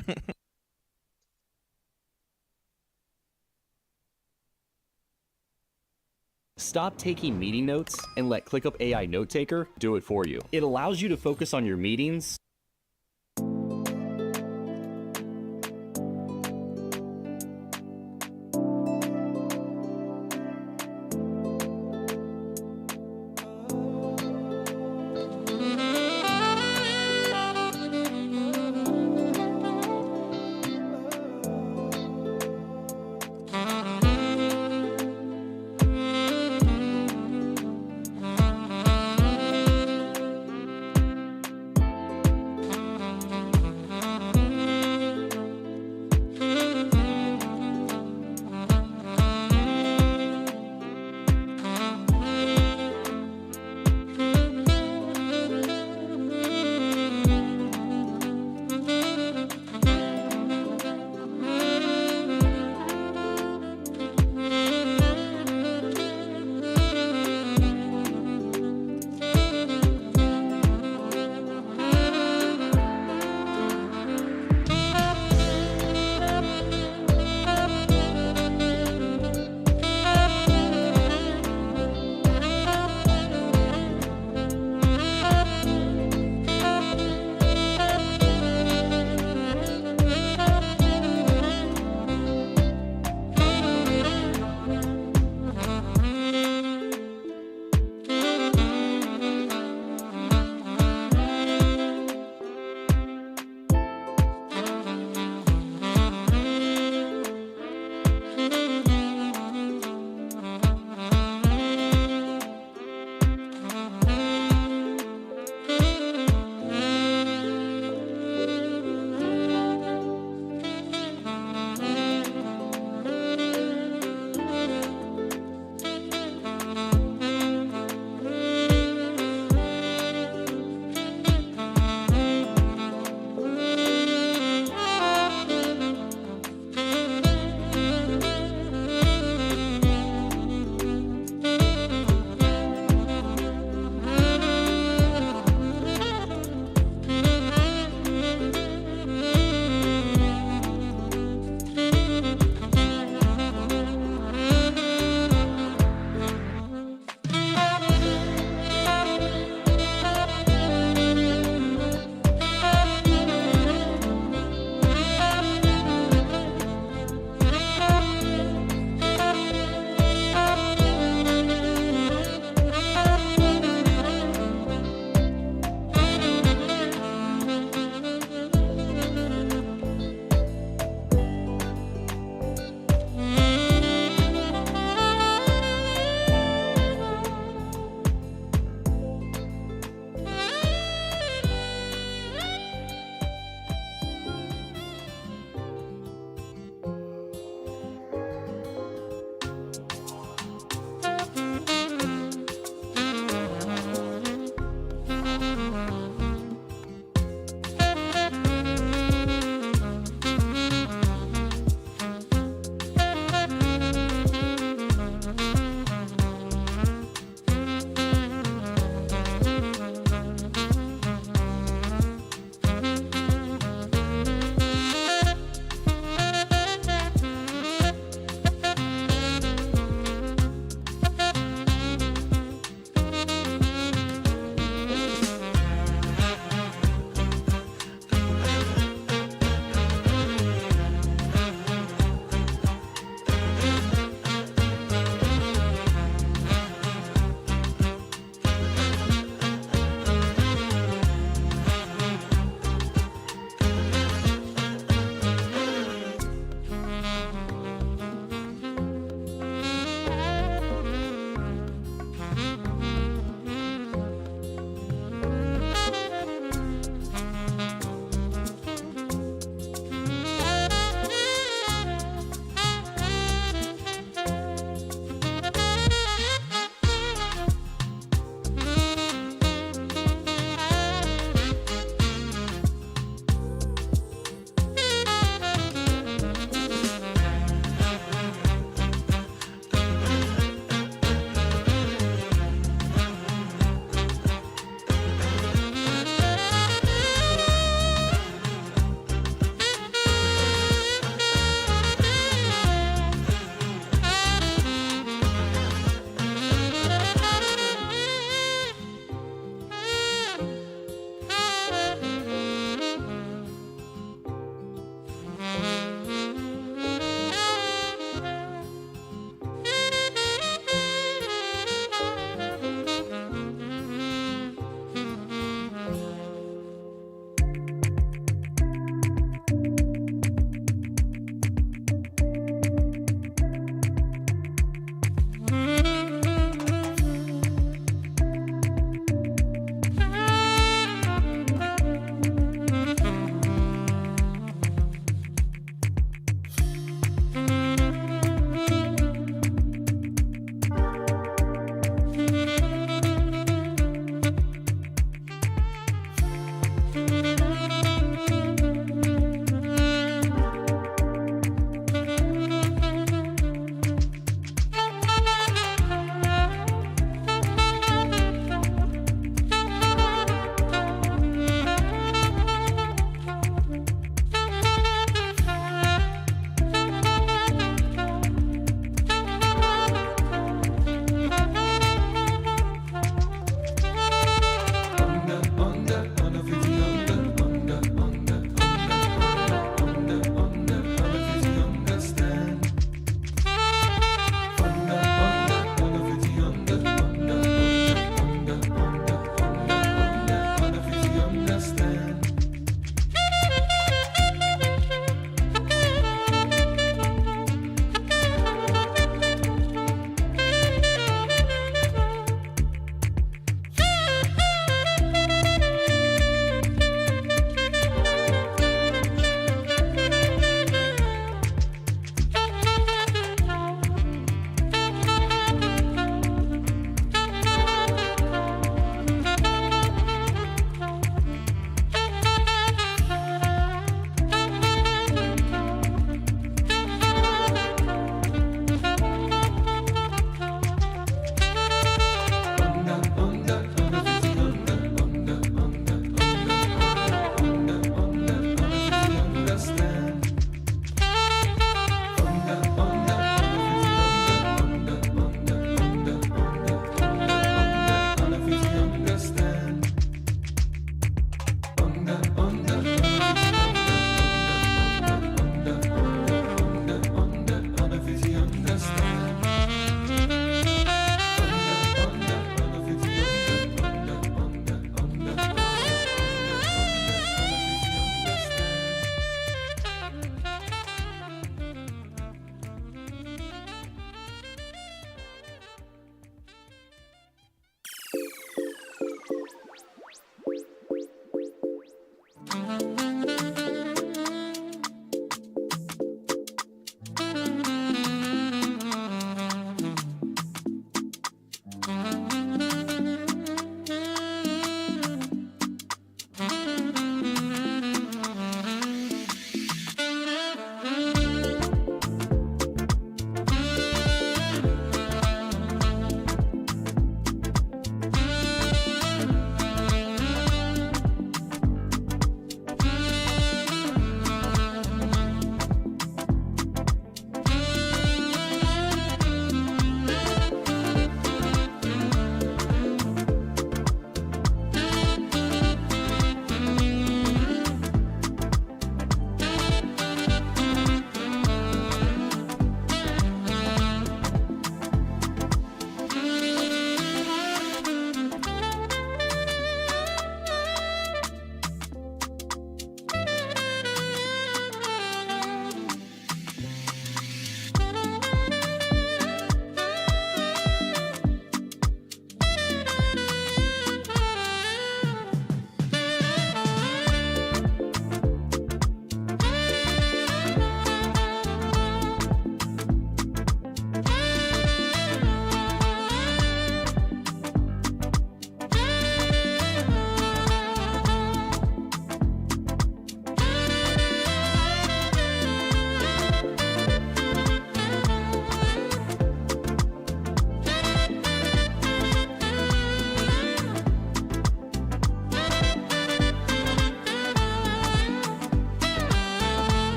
Stop taking meeting notes and let ClickUp AI Note Taker do it for you. It allows you to focus on your meetings.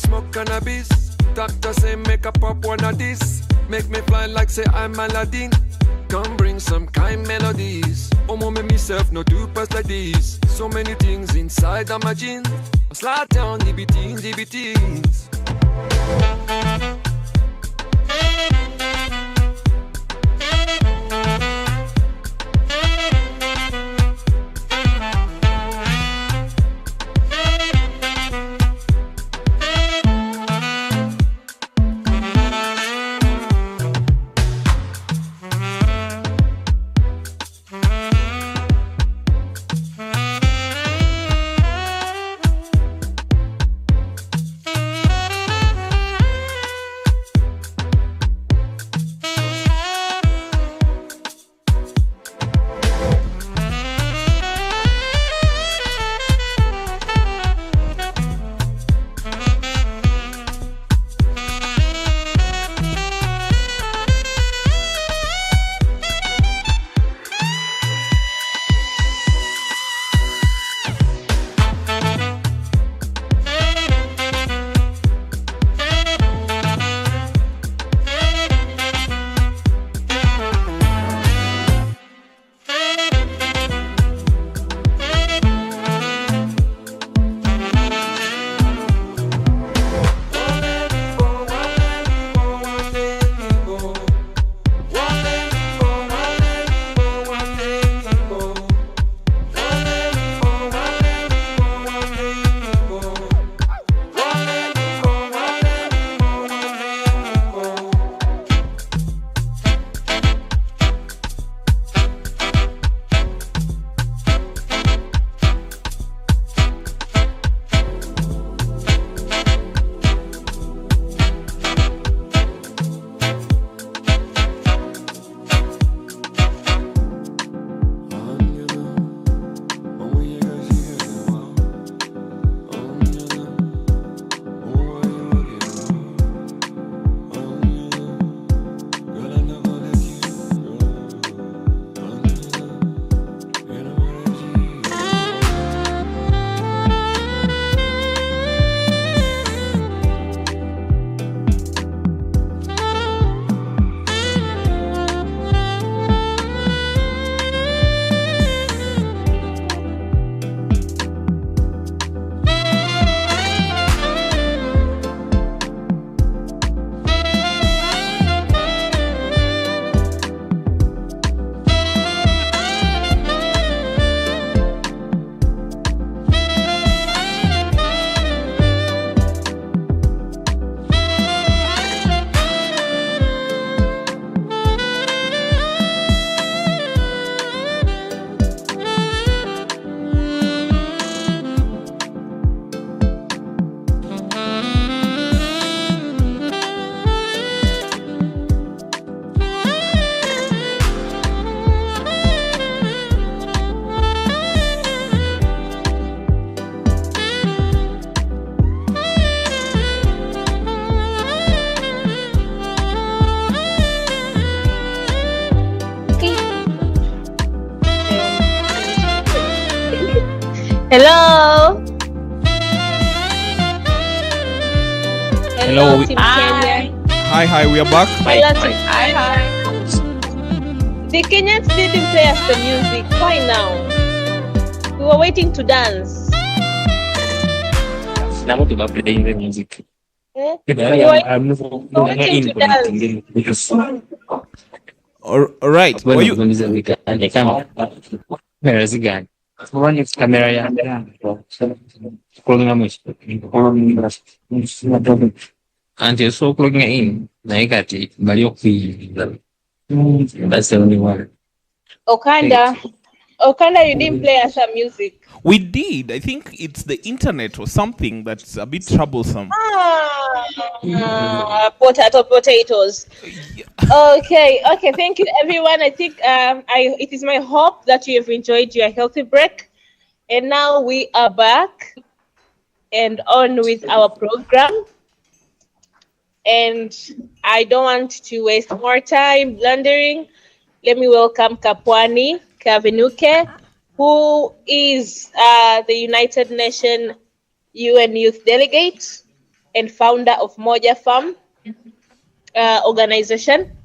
smoke cannabis. Doctor say make a pop one of this. Make me fly like say I'm Aladdin. Come bring some kind melodies. Oh, mama, myself no do pass like this. So many things inside of my jeans. I slide down the beatings, the beatings. Hello. Hello. Team Kenya. Hi, we are back. Hello, Team. Hi. The Kenyans didn't play us the music. Why now? We were waiting to dance. Now to playing the music. Eh? I'm waiting to dance. All right. Were you? Where is the guy? One is camera. And you're so plugging in. Naigati, Balioki. That's the only one. Okanda, you didn't play us some music. We did. I think it's the internet or something that's a bit troublesome. Potatoes. Okay. Thank you, everyone. I think it is my hope that you have enjoyed your healthy break, and now we are back and on with our program. And I don't want to waste more time blundering. Let me welcome Kapwani Kavenuke, who is the United Nations UN Youth Delegate and founder of Moja Farm organization.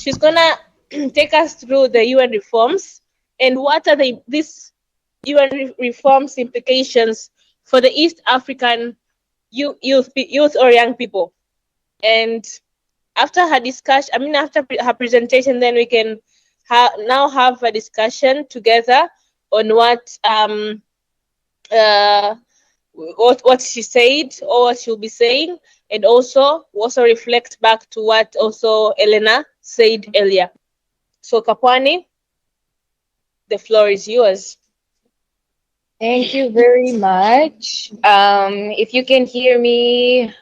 She's gonna take us through the UN reforms and what are these UN reforms implications for the East African youth or young people. And after her discussion, after her presentation, then we can now have a discussion together on what she said or what she'll be saying, and also reflect back to what also Elena said earlier. So Kapwani, the floor is yours. Thank you very much. If you can hear me,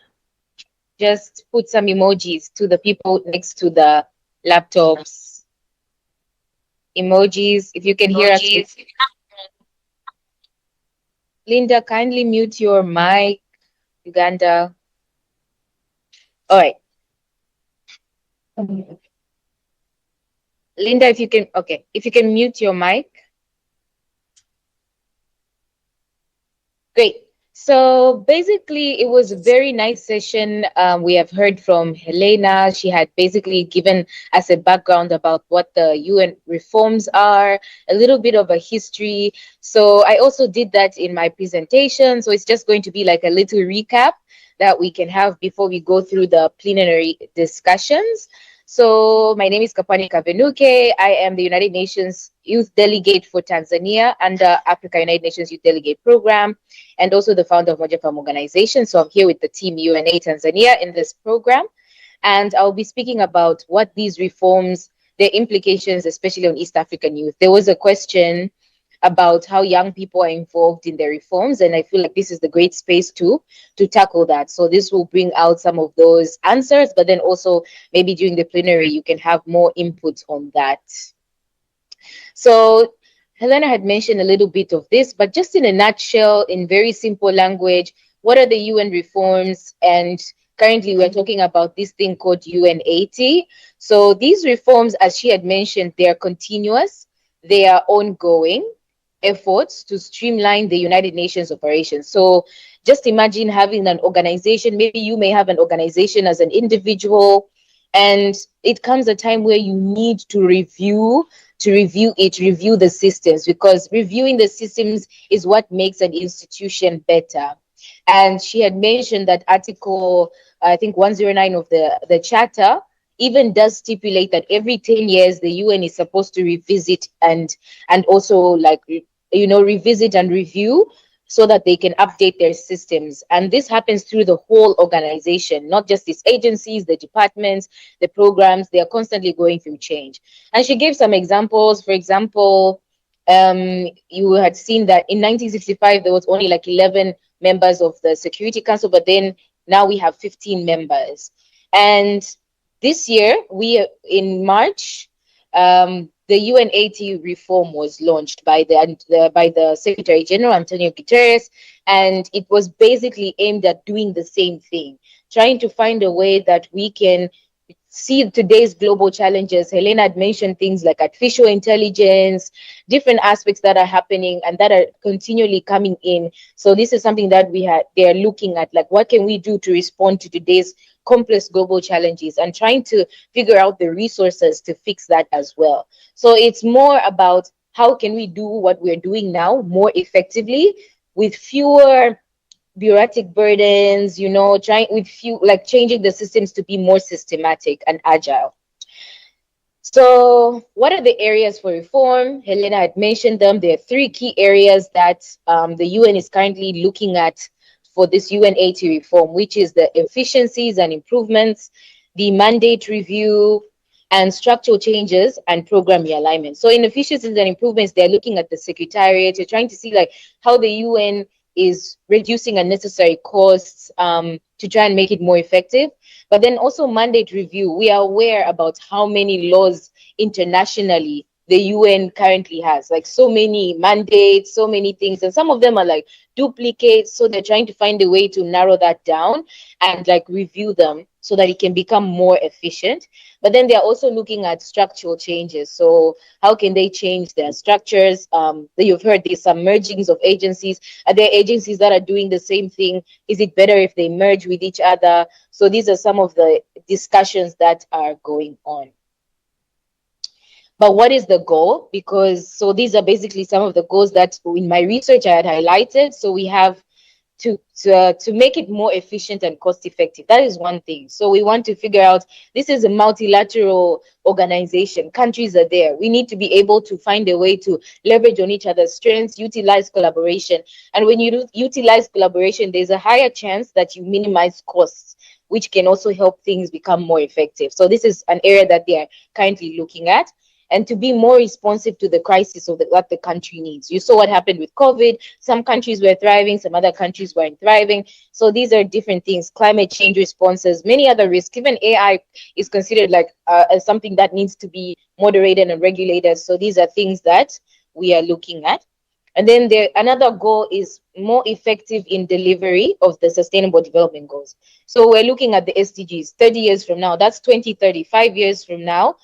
just put some emojis to the people next to the laptops. Emojis, if you can hear us. Linda, kindly mute your mic. Uganda. All right. Linda, if you can mute your mic. Great. So basically, it was a very nice session. We have heard from Helena. She had basically given us a background about what the UN reforms are, a little bit of a history. So I also did that in my presentation. So it's just going to be like a little recap that we can have before we go through the plenary discussions. So my name is Kapwani Kavenuke. I am the United Nations Youth Delegate for Tanzania under Africa United Nations Youth Delegate Program, and also the founder of Moja Farm Organization. So I'm here with the team UNA Tanzania in this program. And I'll be speaking about what these reforms, their implications, especially on East African youth. There was a question about how young people are involved in the reforms, and I feel like this is the great space to tackle that. So this will bring out some of those answers, but then also maybe during the plenary you can have more input on that. So Helena had mentioned a little bit of this, but just in a nutshell, in very simple language, what are the UN reforms? And currently we're talking about this thing called UN80. So these reforms, as she had mentioned, they are continuous, they are ongoing efforts to streamline the United Nations operations. So just imagine having an organization. Maybe you may have an organization as an individual, and it comes a time where you need to review the systems, because reviewing the systems is what makes an institution better. And she had mentioned that Article, I think 109 of the Charter even does stipulate that every 10 years the UN is supposed to revisit and also revisit and review so that they can update their systems. And this happens through the whole organization, not just these agencies, the departments, the programs. They are constantly going through change. And she gave some examples. For example, you had seen that in 1965 there was only like 11 members of the Security Council, but then now we have 15 members. And this year, in March, the UN80 reform was launched by the Secretary General Antonio Guterres, and it was basically aimed at doing the same thing, trying to find a way that we can see today's global challenges. Helena had mentioned things like artificial intelligence, different aspects that are happening and that are continually coming in. So this is something that they are looking at, like what can we do to respond to today's complex global challenges, and trying to figure out the resources to fix that as well. So it's more about how can we do what we're doing now more effectively with fewer bureaucratic burdens, trying with few, like changing the systems to be more systematic and agile. So what are the areas for reform? Helena had mentioned them. There are three key areas that the UN is currently looking at for this UN80 reform, which is the efficiencies and improvements, the mandate review, and structural changes and program realignment. So in efficiencies and improvements, they're looking at the secretariat. They're trying to see like how the UN is reducing unnecessary costs to try and make it more effective. But then also mandate review. We are aware about how many laws internationally the UN currently has, like so many mandates, so many things, and some of them are like duplicates. So they're trying to find a way to narrow that down and like review them so that it can become more efficient. But then they're also looking at structural changes. So how can they change their structures? You've heard these some mergings of agencies. Are there agencies that are doing the same thing? Is it better if they merge with each other? So these are some of the discussions that are going on. But what is the goal? So these are basically some of the goals that in my research I had highlighted. So we have to make it more efficient and cost effective. That is one thing. So we want to figure out, this is a multilateral organization. Countries are there. We need to be able to find a way to leverage on each other's strengths, utilize collaboration. And when you utilize collaboration, there's a higher chance that you minimize costs, which can also help things become more effective. So this is an area that they are currently looking at. And to be more responsive to the crisis of what the country needs. You saw what happened with COVID. Some countries were thriving, some other countries weren't thriving. So these are different things, climate change responses, many other risks. Even AI is considered like as something that needs to be moderated and regulated. So these are things that we are looking at. And then another goal is more effective in delivery of the Sustainable Development Goals. So we're looking at the SDGs 30 years from now. That's 2030, 5 years from now.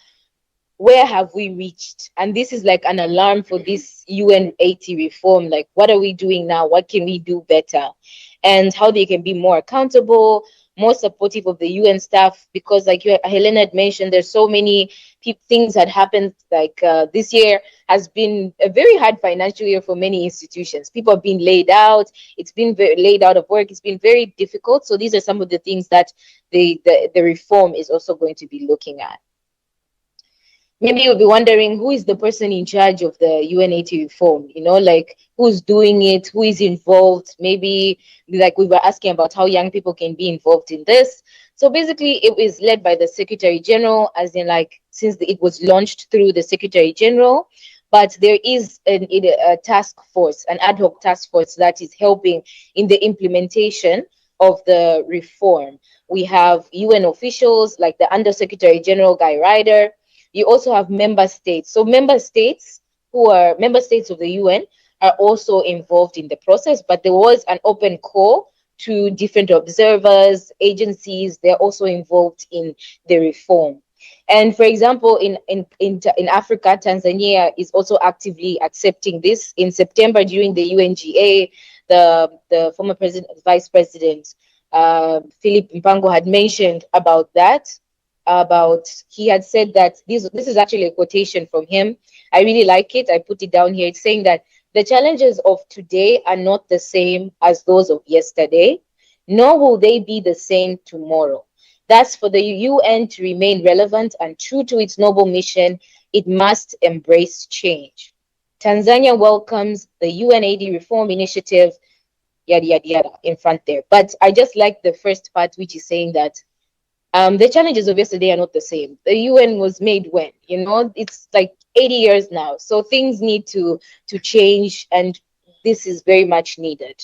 Where have we reached? And this is like an alarm for this UN80 reform. Like, what are we doing now? What can we do better? And how they can be more accountable, more supportive of the UN staff. Because like Helena had mentioned, there's so many things that happened. Like this year has been a very hard financial year for many institutions. People have been laid out. It's been laid out of work. It's been very difficult. So these are some of the things that the reform is also going to be looking at. Maybe you'll be wondering, who is the person in charge of the UN80 reform? Like who's doing it, who is involved? Maybe like we were asking about how young people can be involved in this. So basically it is led by the Secretary General, as in like since it was launched through the Secretary General. But there is a task force, an ad hoc task force that is helping in the implementation of the reform. We have UN officials like the Undersecretary General Guy Ryder. You also have member states. So member states who are member states of the UN are also involved in the process, but there was an open call to different observers, agencies. They're also involved in the reform. And for example, in Africa, Tanzania is also actively accepting this. In September, during the UNGA, the former vice president, Philip Mpango, had mentioned about that. He had said that this is actually a quotation from him. I really like it. I put it down here. It's saying that the challenges of today are not the same as those of yesterday, nor will they be the same tomorrow. Thus, for the UN to remain relevant and true to its noble mission, it must embrace change. Tanzania welcomes the UN80 reform initiative, yada, yada, yada, in front there. But I just like the first part, which is saying that the challenges of yesterday are not the same. The UN was made when? It's like 80 years now. So things need to change, and this is very much needed.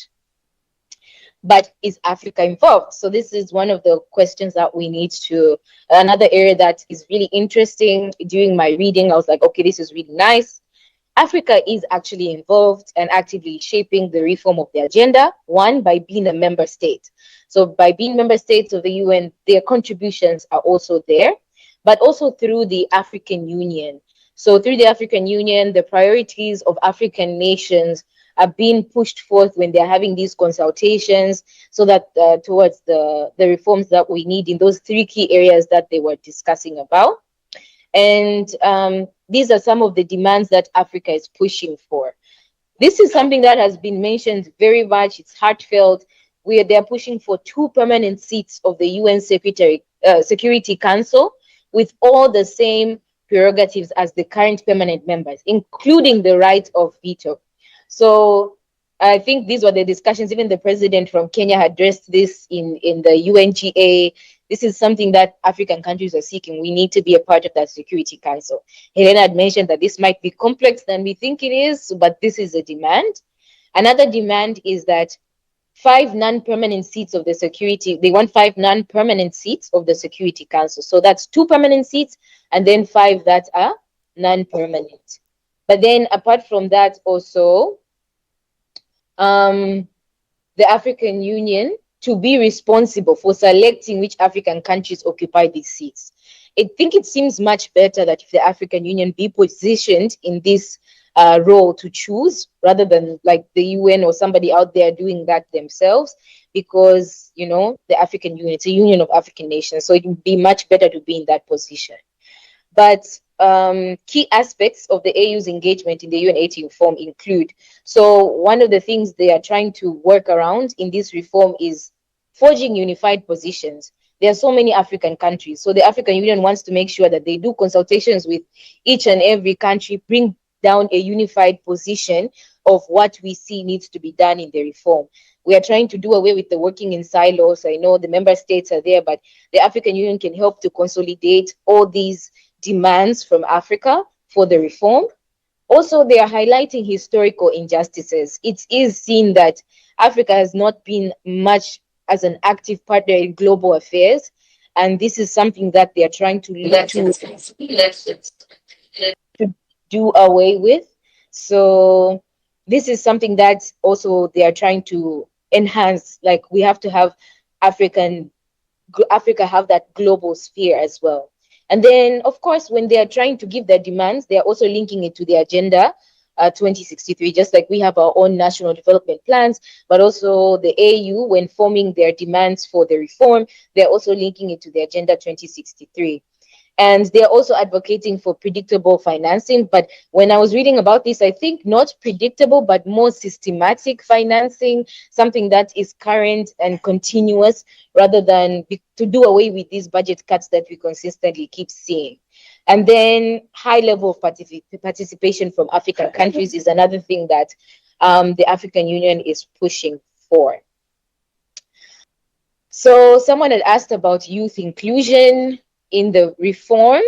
But is Africa involved? So this is one of the questions that we need to, another area that is really interesting. During my reading, I was like, okay, this is really nice. Africa is actually involved and actively shaping the reform of the agenda, one, by being a member state. So by being member states of the UN, their contributions are also there. but also through the African Union. So through the African Union, the priorities of African nations are being pushed forth when they're having these consultations, so that towards the reforms that we need in those three key areas that they were discussing about. And these are some of the demands that Africa is pushing for. This is something that has been mentioned very much. It's heartfelt. They're pushing for 2 permanent seats of the UN Security Council with all the same prerogatives as the current permanent members, including the right of veto. So I think these were the discussions. Even the president from Kenya addressed this in the UNGA. This is something that African countries are seeking. We need to be a part of that Security Council. Helena had mentioned that this might be complex than we think it is, but this is a demand. Another demand is that 5 non-permanent seats of the security, they want 5 non-permanent seats of the Security Council. So that's 2 permanent seats and then 5 that are non-permanent. But then apart from that also, the African Union to be responsible for selecting which African countries occupy these seats. I think it seems much better that if the African Union be positioned in this role to choose, rather than like the UN or somebody out there doing that themselves, because, you know, the African Union, it's a union of African nations, so it would be much better to be in that position. But key aspects of the AU's engagement in the UN80 reform include, so one of the things they are trying to work around in this reform is forging unified positions. There are so many African countries, so the African Union wants to make sure that they do consultations with each and every country, bring down a unified position of what we see needs to be done in the reform. We are trying to do away with the working in silos. I know the member states are there, but the African Union can help to consolidate all these demands from Africa for the reform. Also, they are highlighting historical injustices. It is seen that Africa has not been much as an active partner in global affairs, and this is something that they are trying to do away with. So this is something that also they are trying to enhance. Like, we have to have Africa have that global sphere as well. And then, of course, when they are trying to give their demands, they are also linking it to the Agenda 2063, just like we have our own national development plans, but also the AU, when forming their demands for the reform, they're also linking it to the Agenda 2063. And they're also advocating for predictable financing. But when I was reading about this, I think not predictable, but more systematic financing, something that is current and continuous, rather than to do away with these budget cuts that we consistently keep seeing. And then high level of participation from African countries is another thing that the African Union is pushing for. So someone had asked about youth inclusion in the reform.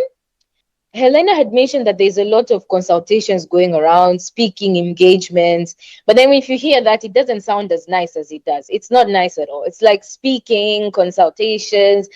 Helena had mentioned that there's a lot of consultations going around, speaking engagements, but then if you hear that, it doesn't sound as nice as it does. It's not nice at all. It's like speaking, consultations.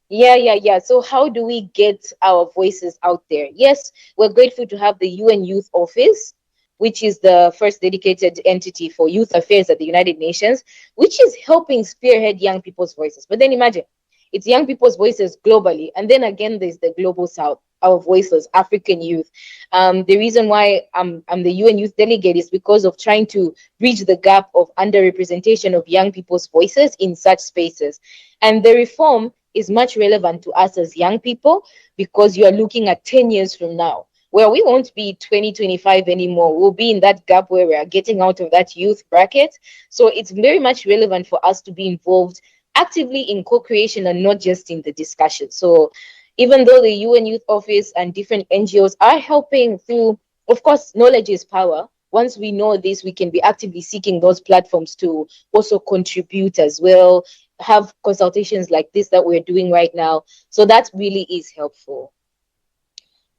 Yeah. So how do we get our voices out there? Yes, we're grateful to have the UN Youth Office, which is the first dedicated entity for youth affairs at the United Nations, which is helping spearhead young people's voices. But then imagine, it's young people's voices globally. And then again, there's the global south, our voices, African youth. The reason why I'm the UN Youth Delegate is because of trying to bridge the gap of underrepresentation of young people's voices in such spaces. And the reform is much relevant to us as young people, because you are looking at 10 years from now, where we won't be 2025 anymore. We'll be in that gap where we are getting out of that youth bracket. So it's very much relevant for us to be involved actively in co-creation and not just in the discussion. So even though the UN Youth Office and different NGOs are helping through, of course, knowledge is power. Once we know this, we can be actively seeking those platforms to also contribute as well, have consultations like this that we're doing right now. So that really is helpful.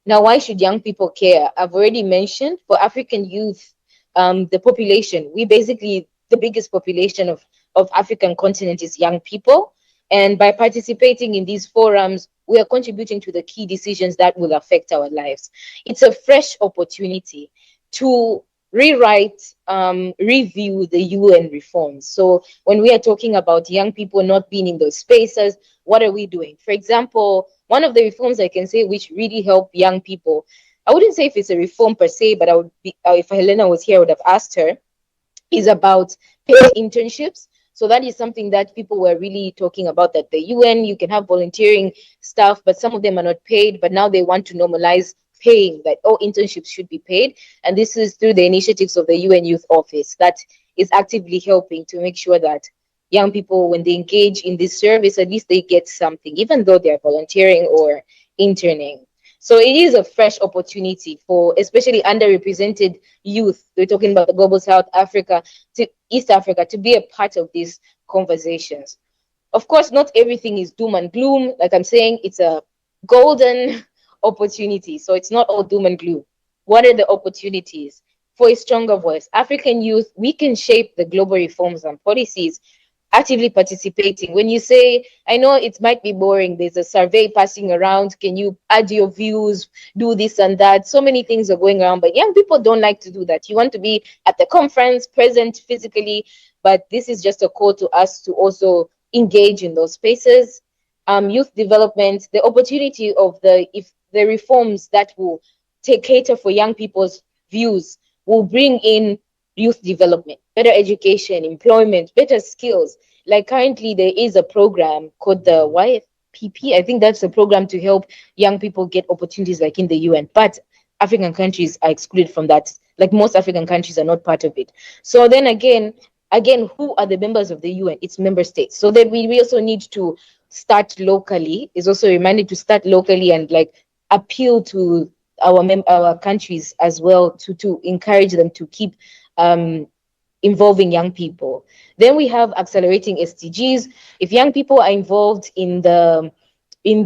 Now, why should young people care? I've already mentioned for African youth, the population, the biggest population of African continent is young people. And by participating in these forums, we are contributing to the key decisions that will affect our lives. It's a fresh opportunity to rewrite, review the UN reforms. So when we are talking about young people not being in those spaces, what are we doing? For example, one of the reforms I can say which really help young people, I wouldn't say if it's a reform per se, but I would be, if Helena was here, I would have asked her, is about paid internships. So that is something that people were really talking about, that the UN, you can have volunteering stuff, but some of them are not paid, but now they want to normalize paying, that all internships should be paid. And this is through the initiatives of the UN Youth Office that is actively helping to make sure that young people, when they engage in this service, at least they get something, even though they're volunteering or interning. So it is a fresh opportunity for especially underrepresented youth. We're talking about the global South Africa to East Africa to be a part of these conversations. Of course, not everything is doom and gloom. Like I'm saying, it's a golden opportunity. So it's not all doom and gloom. What are the opportunities for a stronger voice? African youth, we can shape the global reforms and policies actively participating. When you say, I know it might be boring, there's a survey passing around, can you add your views, do this and that? So many things are going around, but young people don't like to do that. You want to be at the conference, present physically, but this is just a call to us to also engage in those spaces. Youth development, the opportunity of the reforms that will cater for young people's views will bring in youth development, better education, employment, better skills. Like currently there is a program called the YFPP. I think that's a program to help young people get opportunities like in the UN, but African countries are excluded from that. Like most African countries are not part of it. So then again, who are the members of the UN? It's member states. So then we also need to start locally. It's also reminded to start locally and like appeal to our countries as well to encourage them to keep involving young people. Then we have accelerating SDGs. If young people are involved in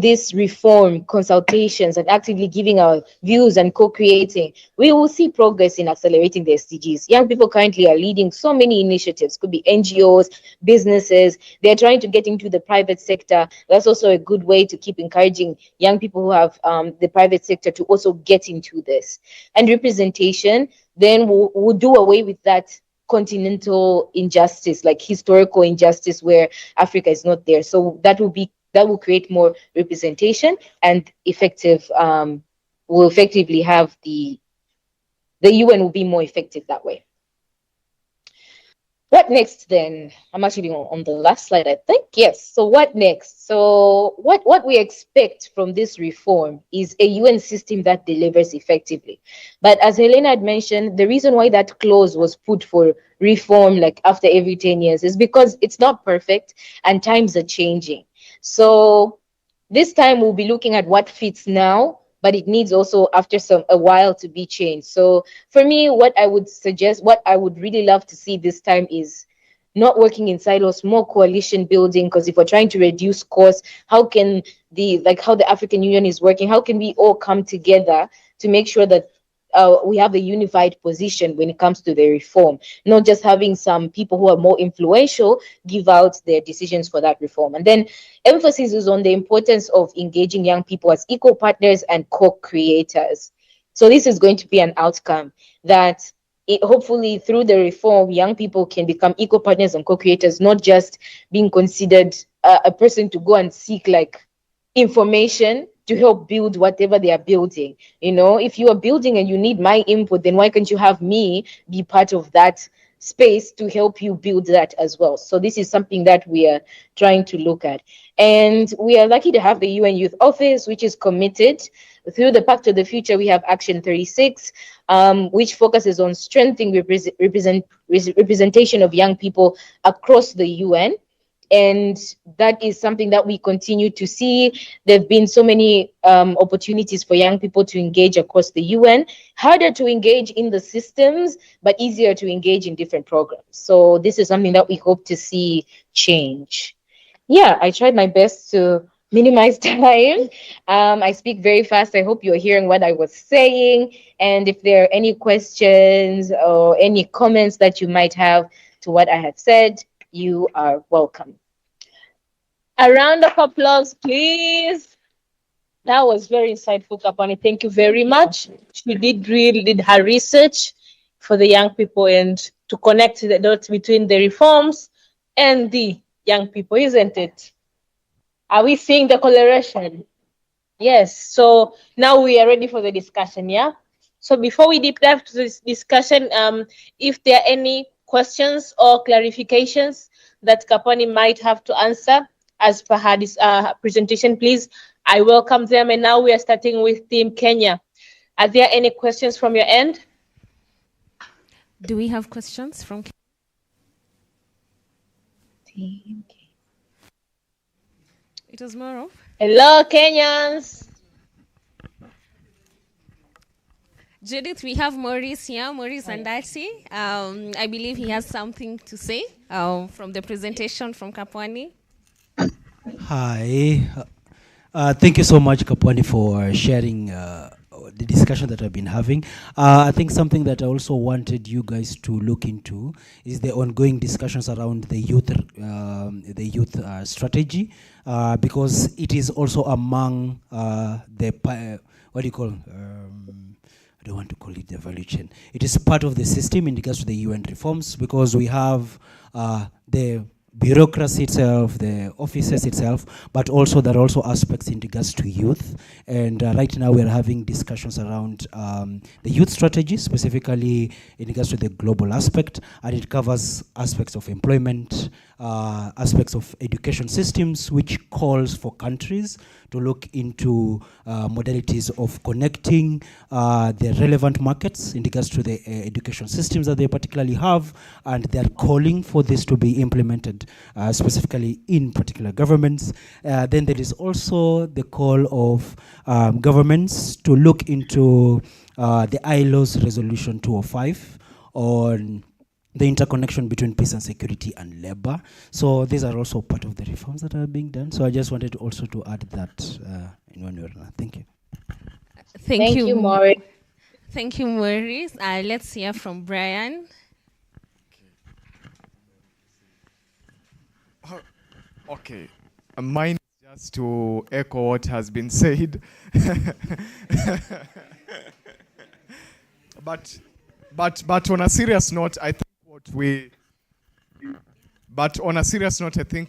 this reform consultations and actively giving our views and co-creating, we will see progress in accelerating the SDGs. Young people currently are leading so many initiatives, could be NGOs, businesses. They're trying to get into the private sector. That's also a good way to keep encouraging young people who have the private sector to also get into this. And representation, then we'll do away with that continental injustice, like historical injustice where Africa is not there. So that will create more representation and will effectively have the UN will be more effective that way. What next then? I'm actually on the last slide, I think. Yes. So what next? So what we expect from this reform is a UN system that delivers effectively. But as Helena had mentioned, the reason why that clause was put for reform like after every 10 years is because it's not perfect and times are changing. So this time we'll be looking at what fits now, but it needs also after a while to be changed. So for me, what I would suggest, what I would really love to see this time is not working in silos, more coalition building, because if we're trying to reduce costs, how can how the African Union is working, how can we all come together to make sure that we have a unified position when it comes to the reform, not just having some people who are more influential give out their decisions for that reform. And then emphasis is on the importance of engaging young people as equal partners and co-creators. So this is going to be an outcome that hopefully through the reform, young people can become equal partners and co-creators, not just being considered a person to go and seek like information to help build whatever they are building. You know, if you are building and you need my input, then why can't you have me be part of that space to help you build that as well? So this is something that we are trying to look at. And we are lucky to have the UN Youth Office, which is committed. Through the Pact of the Future, we have Action 36, which focuses on strengthening representation of young people across the UN. And that is something that we continue to see. There have been so many opportunities for young people to engage across the UN, harder to engage in the systems, but easier to engage in different programs. So this is something that we hope to see change. Yeah, I tried my best to minimize time. I speak very fast. I hope you're hearing what I was saying. And if there are any questions or any comments that you might have to what I have said, you are welcome. A round of applause, please. That was very insightful, Kapani. Thank you very much. She did her research for the young people and to connect the dots between the reforms and the young people, isn't it? Are we seeing the correlation? Yes, so now we are ready for the discussion, yeah? So before we deep dive to this discussion, if there are any questions or clarifications that Kapani might have to answer as per her presentation, please, I welcome them. And now we are starting with Team Kenya. Are there any questions from your end? Do we have questions from Team Kenya? It was more of. Hello, Kenyans. Judith, we have Maurice here, Maurice Andati. I believe he has something to say from the presentation from Kapwani. Hi. Thank you so much, Kapwani, for sharing the discussion that I've been having. I think something that I also wanted you guys to look into is the ongoing discussions around the youth strategy, because it is also among what do you call? I don't want to call it the value chain. It is part of the system in regards to the UN reforms, because we have the bureaucracy itself, the offices itself, but also there are also aspects in regards to youth. And right now we are having discussions around the youth strategy, specifically in regards to the global aspect, and it covers aspects of employment, aspects of education systems, which calls for countries to look into modalities of connecting the relevant markets in regards to the education systems that they particularly have, and they're calling for this to be implemented specifically in particular governments. Then there is also the call of governments to look into the ILO's Resolution 205 on the interconnection between peace and security and labor. So these are also part of the reforms that are being done. So I just wanted also to add that in one way or another. Thank you. Thank you, Maurice. Thank you, Maurice. Let's hear from Brian. Okay. Mine is just to echo what has been said. But on a serious note, I think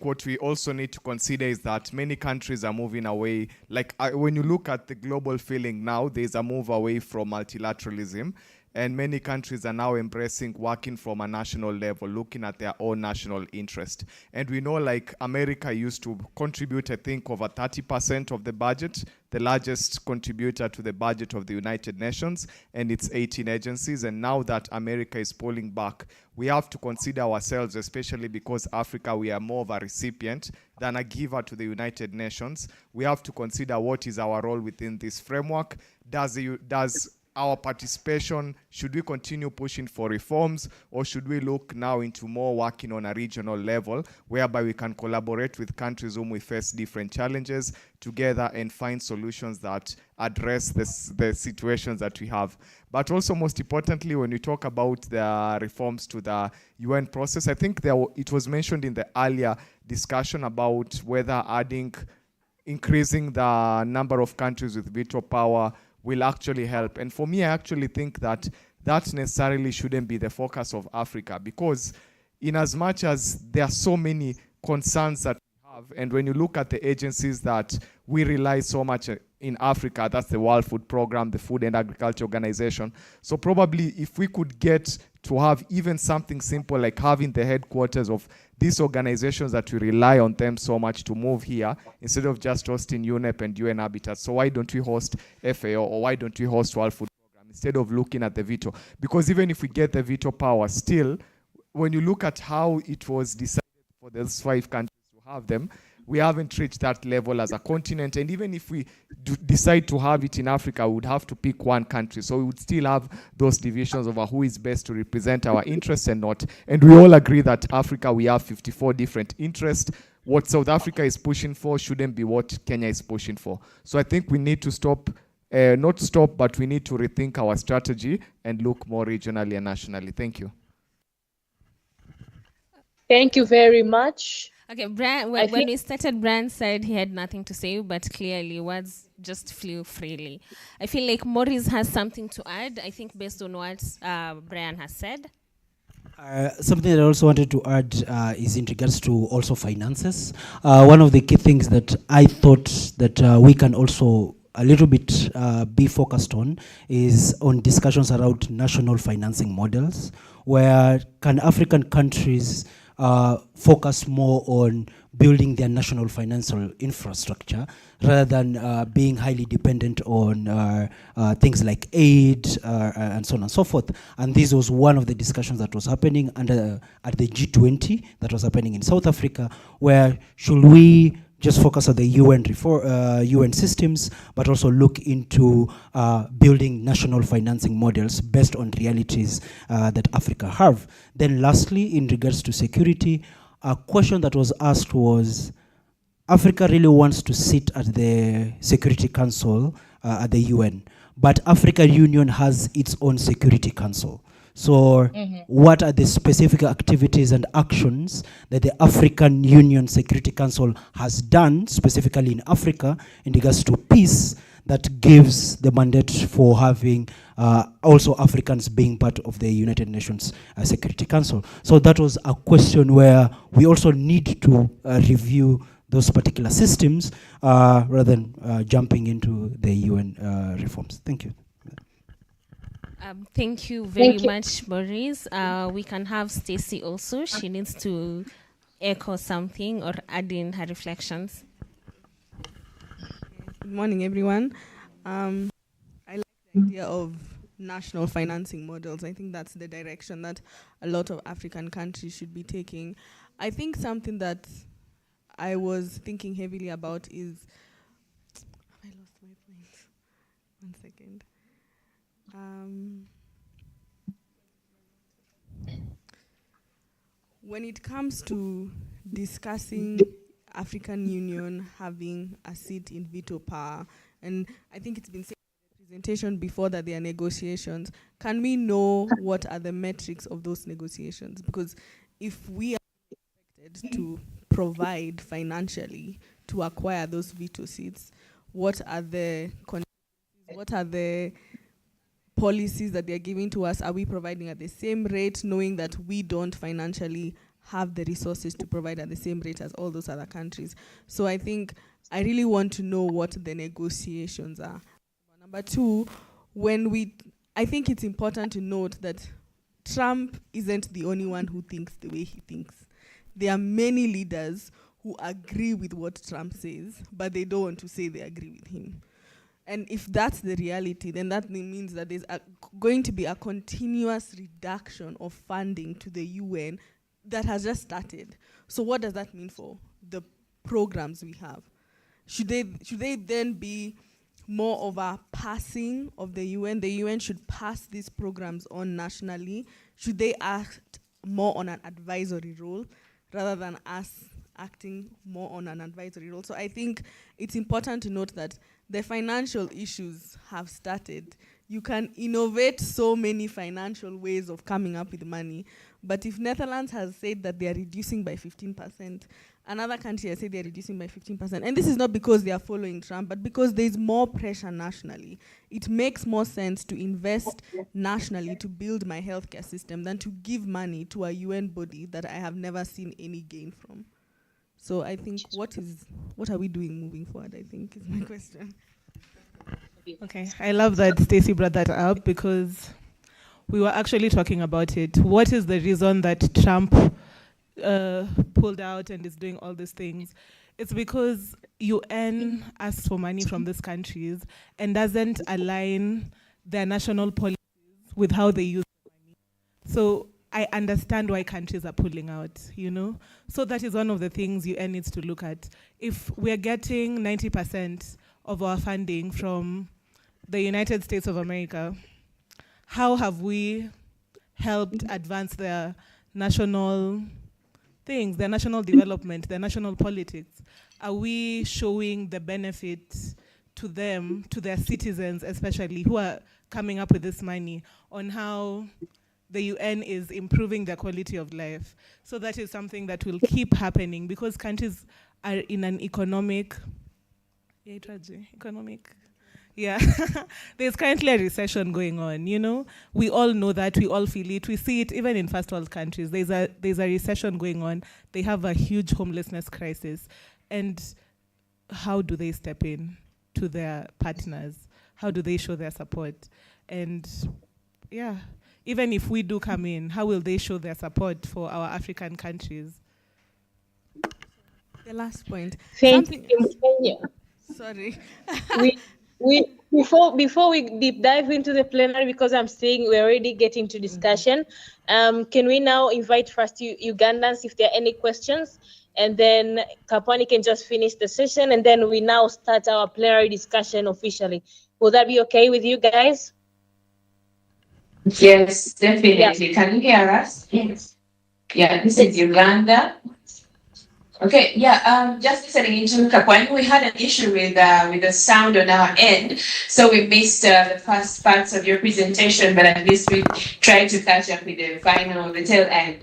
what we also need to consider is that many countries are moving away. Like when you look at the global feeling now, there's a move away from multilateralism. And many countries are now embracing working from a national level, looking at their own national interest. And we know, like, America used to contribute, I think, over 30% of the budget, the largest contributor to the budget of the United Nations and its 18 agencies. And now that America is pulling back, we have to consider ourselves, especially because Africa, we are more of a recipient than a giver to the United Nations. We have to consider what is our role within this framework. Does our participation, should we continue pushing for reforms, or should we look now into more working on a regional level whereby we can collaborate with countries whom we face different challenges together and find solutions that address the situations that we have? But also, most importantly, when we talk about the reforms to the UN process, I think it was mentioned in the earlier discussion about whether increasing the number of countries with veto power will actually help. And for me, I actually think that necessarily shouldn't be the focus of Africa, because in as much as there are so many concerns that we have, and when you look at the agencies that we rely so much in Africa, that's the World Food Program, the Food and Agriculture Organization. So probably if we could get to have even something simple like having the headquarters of these organizations that we rely on them so much to move here, instead of just hosting UNEP and UN Habitat. So why don't we host FAO, or why don't we host World Food Program instead of looking at the veto? Because even if we get the veto power, still, when you look at how it was decided for those 5 countries to have them, we haven't reached that level as a continent. And even if we decide to have it in Africa, we would have to pick one country. So we would still have those divisions over who is best to represent our interests and not. And we all agree that Africa, we have 54 different interests. What South Africa is pushing for shouldn't be what Kenya is pushing for. So I think we need to not stop, but we need to rethink our strategy and look more regionally and nationally. Thank you. Thank you very much. Okay, Brian, when we started, Brian said he had nothing to say, but clearly words just flew freely. I feel like Maurice has something to add, I think, based on what Brian has said. Something that I also wanted to add is in regards to also finances. One of the key things that I thought that we can also a little bit be focused on is on discussions around national financing models, where can African countries focus more on building their national financial infrastructure rather than being highly dependent on things like aid and so on and so forth. And this was one of the discussions that was happening at the G20 that was happening in South Africa, where should we just focus on the UN systems, but also look into building national financing models based on realities that Africa have. Then lastly, in regards to security, a question that was asked was, Africa really wants to sit at the Security Council at the UN, but African Union has its own Security Council. So what are the specific activities and actions that the African Union Security Council has done, specifically in Africa, in regards to peace, that gives the mandate for having also Africans being part of the United Nations Security Council? So that was a question where we also need to review those particular systems rather than jumping into the UN reforms. Thank you. Thank you very much, Maurice. We can have Stacey also. She needs to echo something or add in her reflections. Good morning, everyone. I like the idea of national financing models. I think that's the direction that a lot of African countries should be taking. I think something that I was thinking heavily about is, have I lost my point? 1 second. When it comes to discussing African Union having a seat in veto power, and I think it's been said in the presentation before that there are negotiations, can we know what are the metrics of those negotiations? Because if we are expected to provide financially to acquire those veto seats, what are the conditions, what are the policies that they're giving to us? Are we providing at the same rate, knowing that we don't financially have the resources to provide at the same rate as all those other countries? So I think I really want to know what the negotiations are. Number two, I think it's important to note that Trump isn't the only one who thinks the way he thinks. There are many leaders who agree with what Trump says, but they don't want to say they agree with him. And if that's the reality, then that means that there's going to be a continuous reduction of funding to the UN that has just started. So what does that mean for the programs we have? Should they then be more of a passing of the UN? The UN should pass these programs on nationally. Should they act more on an advisory role rather than us acting more on an advisory role? So I think it's important to note that the financial issues have started. You can innovate so many financial ways of coming up with money, but if Netherlands has said that they are reducing by 15%, another country has said they are reducing by 15%, and this is not because they are following Trump, but because there's more pressure nationally. It makes more sense to invest nationally to build my healthcare system than to give money to a UN body that I have never seen any gain from. So I think what are we doing moving forward, I think is my question. Okay, I love that Stacey brought that up because we were actually talking about it. What is the reason that Trump pulled out and is doing all these things? It's because UN asks for money from these countries and doesn't align their national policies with how they use the money. So I understand why countries are pulling out, you know? So that is one of the things UN needs to look at. If we're getting 90% of our funding from the United States of America, how have we helped advance their national things, their national development, their national politics? Are we showing the benefits to them, to their citizens especially, who are coming up with this money, on how the UN is improving their quality of life? So that is something that will keep happening because countries are in an economic, there's currently a recession going on, you know? We all know that, we all feel it, we see it even in first world countries. There's a recession going on, they have a huge homelessness crisis. And how do they step in to their partners? How do they show their support? And yeah, even if we do come in, how will they show their support for our African countries? The last point. Thank you, Kenya. Sorry. we before we deep dive into the plenary, because I'm seeing we're already getting to discussion. Can we now invite first Ugandans if there are any questions, and then Kapwani can just finish the session, and then we now start our plenary discussion officially. Will that be okay with you guys? Yes, definitely. Yeah. Can you hear us? Yes. Yeah, this is Uganda. Okay, yeah, just listening into Kapwani, we had an issue with the sound on our end, so we missed the first parts of your presentation, but at least we tried to catch up with the tail end.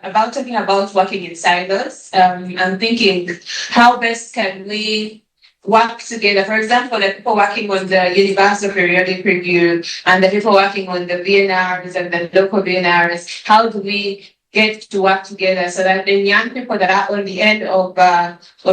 About talking about working in silos, I'm thinking, how best can we work together? For example, the people working on the Universal Periodic Review and the people working on the VNRs and the local VNRs, how do we get to work together so that the young people that are on the end of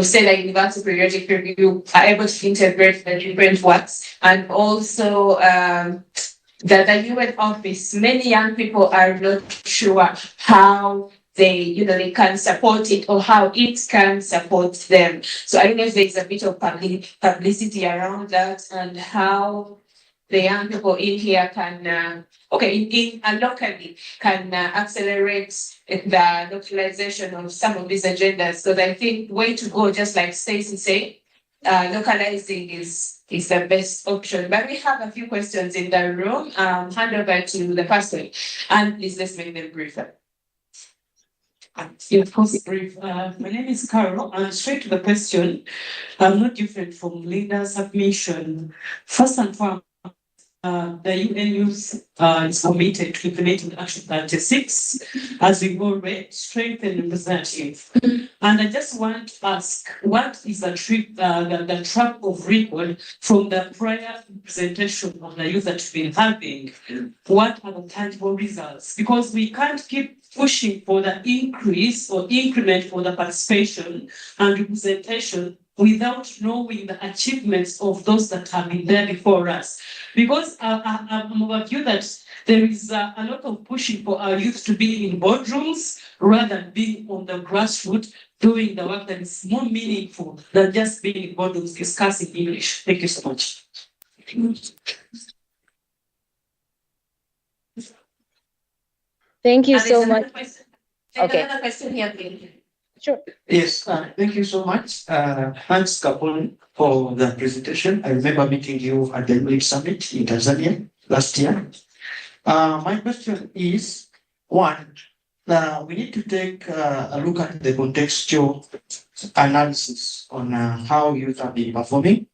say the Universal Periodic Review are able to integrate the different works, and also the UN office, many young people are not sure how they can support it or how it can support them. So I don't know if there's a bit of publicity around that and how the young people in here can, locally can accelerate the localization of some of these agendas. So I think way to go, just like Stacey said, localizing is the best option. But we have a few questions in the room. Hand over to the person, and please let's make them briefer. Yeah, of course, brief. My name is Carol, and straight to the question, I'm not different from Linda's submission. First and foremost, the UN is committed to implementing Action 36, as we all read, strengthen representative. And I just want to ask, what is the track of record from the prior presentation of the youth that we've been having? What are the tangible results? Because we can't keep pushing for the increase or increment for the participation and representation without knowing the achievements of those that have been there before us. Because I'm of a view that there is a lot of pushing for our youth to be in boardrooms rather than being on the grassroots doing the work that is more meaningful than just being in boardrooms discussing English. Thank you so much. Thank you so much. Okay. Another question here, please. Sure. Yes, thank you so much. Thanks, Kapon, for the presentation. I remember meeting you at the UNIT Summit in Tanzania last year. My question is, one, we need to take a look at the contextual analysis on how youth have been performing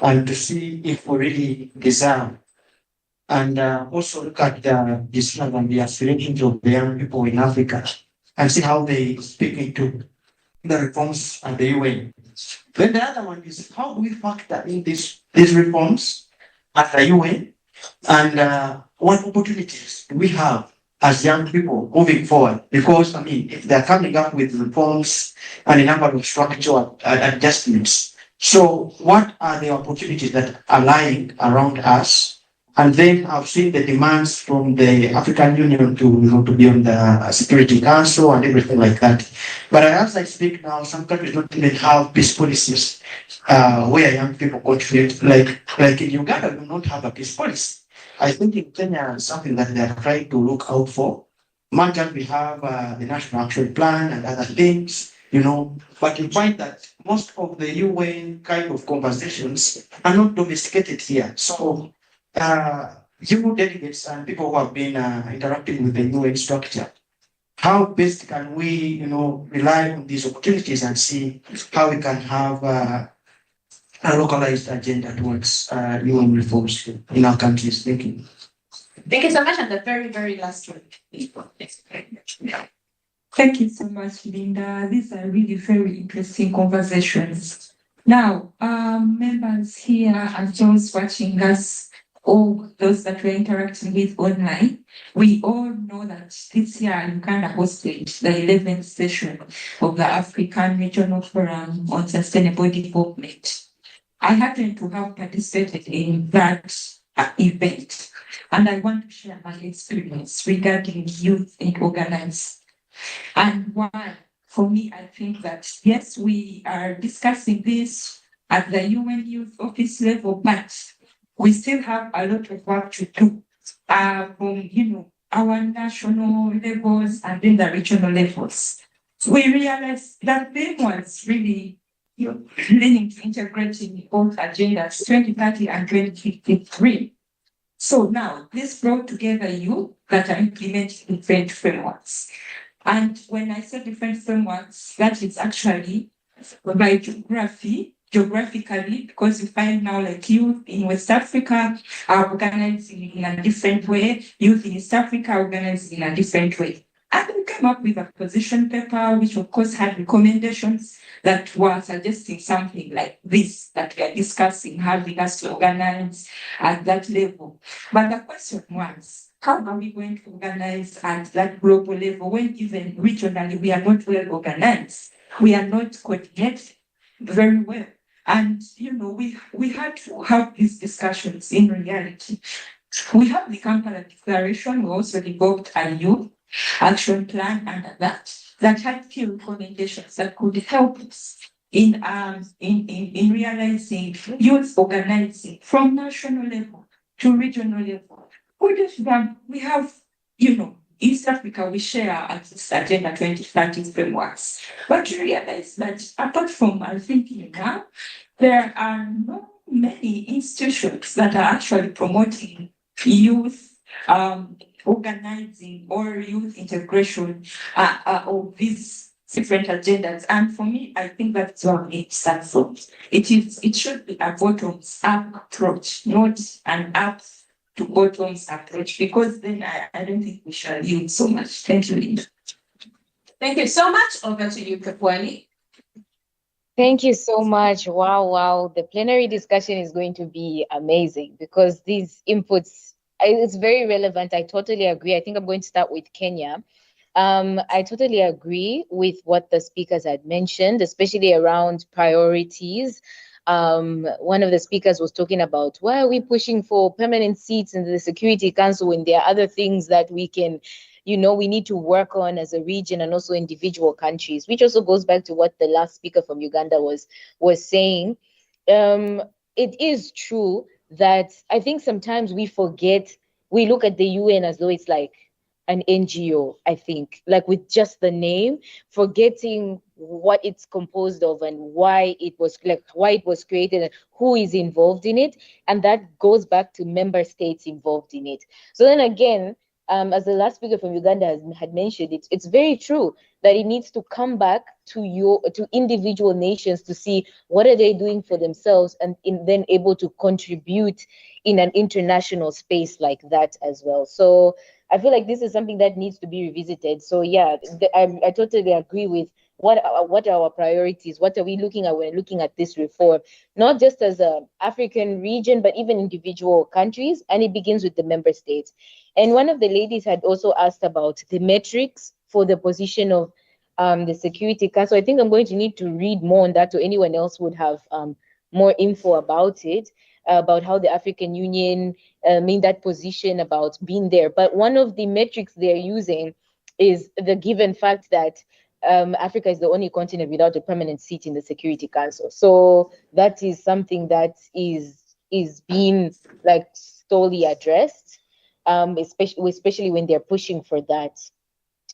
and to see if we really deserve, and also look at the decisions and the aspirations of the young people in Africa and see how they speak into the reforms at the UN. Then the other one is, how do we factor in these reforms at the UN, and what opportunities do we have as young people moving forward? Because, I mean, if they're coming up with reforms and a number of structural adjustments, so what are the opportunities that are lying around us? And then I've seen the demands from the African Union to be on the Security Council and everything like that. But as I speak now, some countries don't even have peace policies where young people contribute. Like in Uganda, we don't have a peace policy. I think in Kenya, it's something that they are trying to look out for. Much as we have the National Action Plan and other things, but you find that most of the UN kind of conversations are not domesticated here. So you delegates and people who have been interacting with the UN structure, how best can we, rely on these opportunities and see how we can have a localized agenda towards UN reforms in our countries? Thank you. Thank you so much. And the very, very last one. Thank you so much, Linda. These are really very interesting conversations. Now, members here and those watching us, all those that we're interacting with online, we all know that this year Uganda hosted the 11th session of the African Regional Forum on Sustainable Development. I happened to have participated in that event, and I want to share my experience regarding youth and organizing. And why? For me, I think that yes, we are discussing this at the UN Youth Office level, but we still have a lot of work to do from our national levels and then the regional levels. We realized that they was really leaning to integrating both agendas 2030 and 2053. So now this brought together youth that are implementing different frameworks. And when I say different frameworks, that is actually by geographically, because you find now like youth in West Africa are organizing in a different way, youth in East Africa are organizing in a different way. And we came up with a position paper, which of course had recommendations that were suggesting something like this that we are discussing, having us to organize at that level. But the question was, how are we going to organize at that global level when even regionally we are not well organized? We are not coordinated very well. And, we had to have these discussions in reality. We have the Kampala Declaration. We also developed a youth action plan under that had key recommendations that could help us in realizing youth organizing from national level to regional level. We have, East Africa, we share at this Agenda 2030 frameworks. But you realize that apart from our thinking now, there are not many institutions that are actually promoting youth organizing or youth integration of these different agendas. And for me, I think that's where it starts from. It should be a bottoms-up approach, not an up to bottoms approach, because then I don't think we shall yield so much. Thank you, Linda. Thank you so much. Over to you, Kapwani. Thank you so much. Wow. The plenary discussion is going to be amazing because these inputs, it's very relevant. I totally agree. I think I'm going to start with Kenya. I totally agree with what the speakers had mentioned, especially around priorities. One of the speakers was talking about why are we pushing for permanent seats in the Security Council when there are other things that we can, we need to work on as a region and also individual countries, which also goes back to what the last speaker from Uganda was saying. It is true that I think sometimes we look at the UN as though it's like an NGO, I think, like with just the name, forgetting what it's composed of and why it was created and who is involved in it. And that goes back to member states involved in it. So then again, as the last speaker from Uganda had mentioned, it's very true that it needs to come back to individual nations to see what are they doing for themselves and then able to contribute in an international space like that as well. So I feel like this is something that needs to be revisited. So yeah, I totally agree with what are our priorities? What are we looking at when looking at this reform? Not just as an African region, but even individual countries, and it begins with the member states. And one of the ladies had also asked about the metrics for the position of the Security Council. I think I'm going to need to read more on that, or anyone else would have more info about it, about how the African Union made that position about being there. But one of the metrics they're using is the given fact that Africa is the only continent without a permanent seat in the Security Council. So that is something that is being like slowly addressed, especially when they're pushing for that.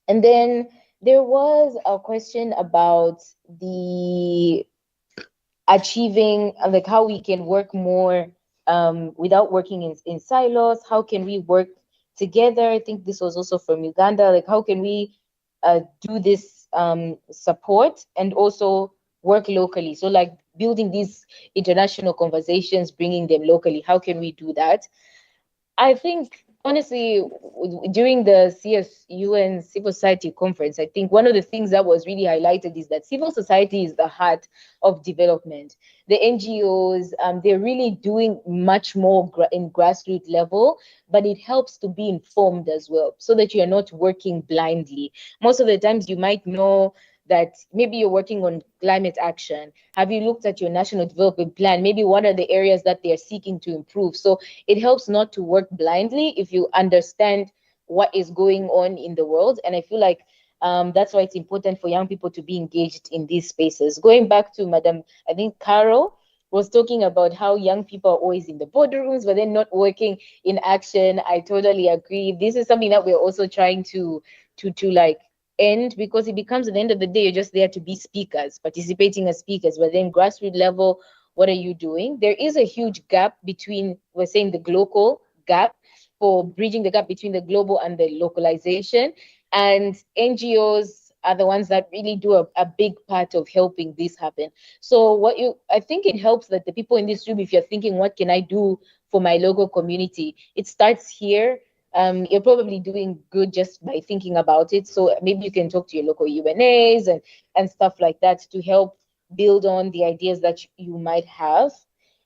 And then there was a question about the achieving, like how we can work more without working in silos. How can we work together? I think this was also from Uganda. Like how can we do this support and also work locally? So like building these international conversations, bringing them locally. How can we do that? I think honestly, during the UN Civil Society Conference, I think one of the things that was really highlighted is that civil society is the heart of development. The NGOs, they're really doing much more in grassroots level, but it helps to be informed as well, so that you're not working blindly. Most of the times you might know that maybe you're working on climate action. Have you looked at your national development plan? Maybe what are the areas that they're seeking to improve? So it helps not to work blindly if you understand what is going on in the world. And I feel like that's why it's important for young people to be engaged in these spaces. Going back to Madam, I think Carol was talking about how young people are always in the boardrooms, but then not working in action. I totally agree. This is something that we're also trying to like end, because it becomes at the end of the day, you're just there to be speakers, participating as speakers, but then grassroots level, what are you doing? There is a huge gap between, we're saying the global gap, for bridging the gap between the global and the localization. And NGOs are the ones that really do a big part of helping this happen. So I think it helps that the people in this room, if you're thinking, what can I do for my local community? It starts here. You're probably doing good just by thinking about it. So maybe you can talk to your local UNAs and stuff like that to help build on the ideas that you might have.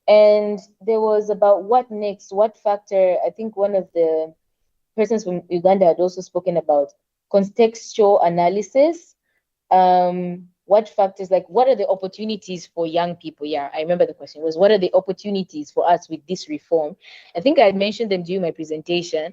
And there was about what next, what factor. I think one of the persons from Uganda had also spoken about contextual analysis. What factors, like what are the opportunities for young people? Yeah, I remember the question was, what are the opportunities for us with this reform? I think I mentioned them during my presentation.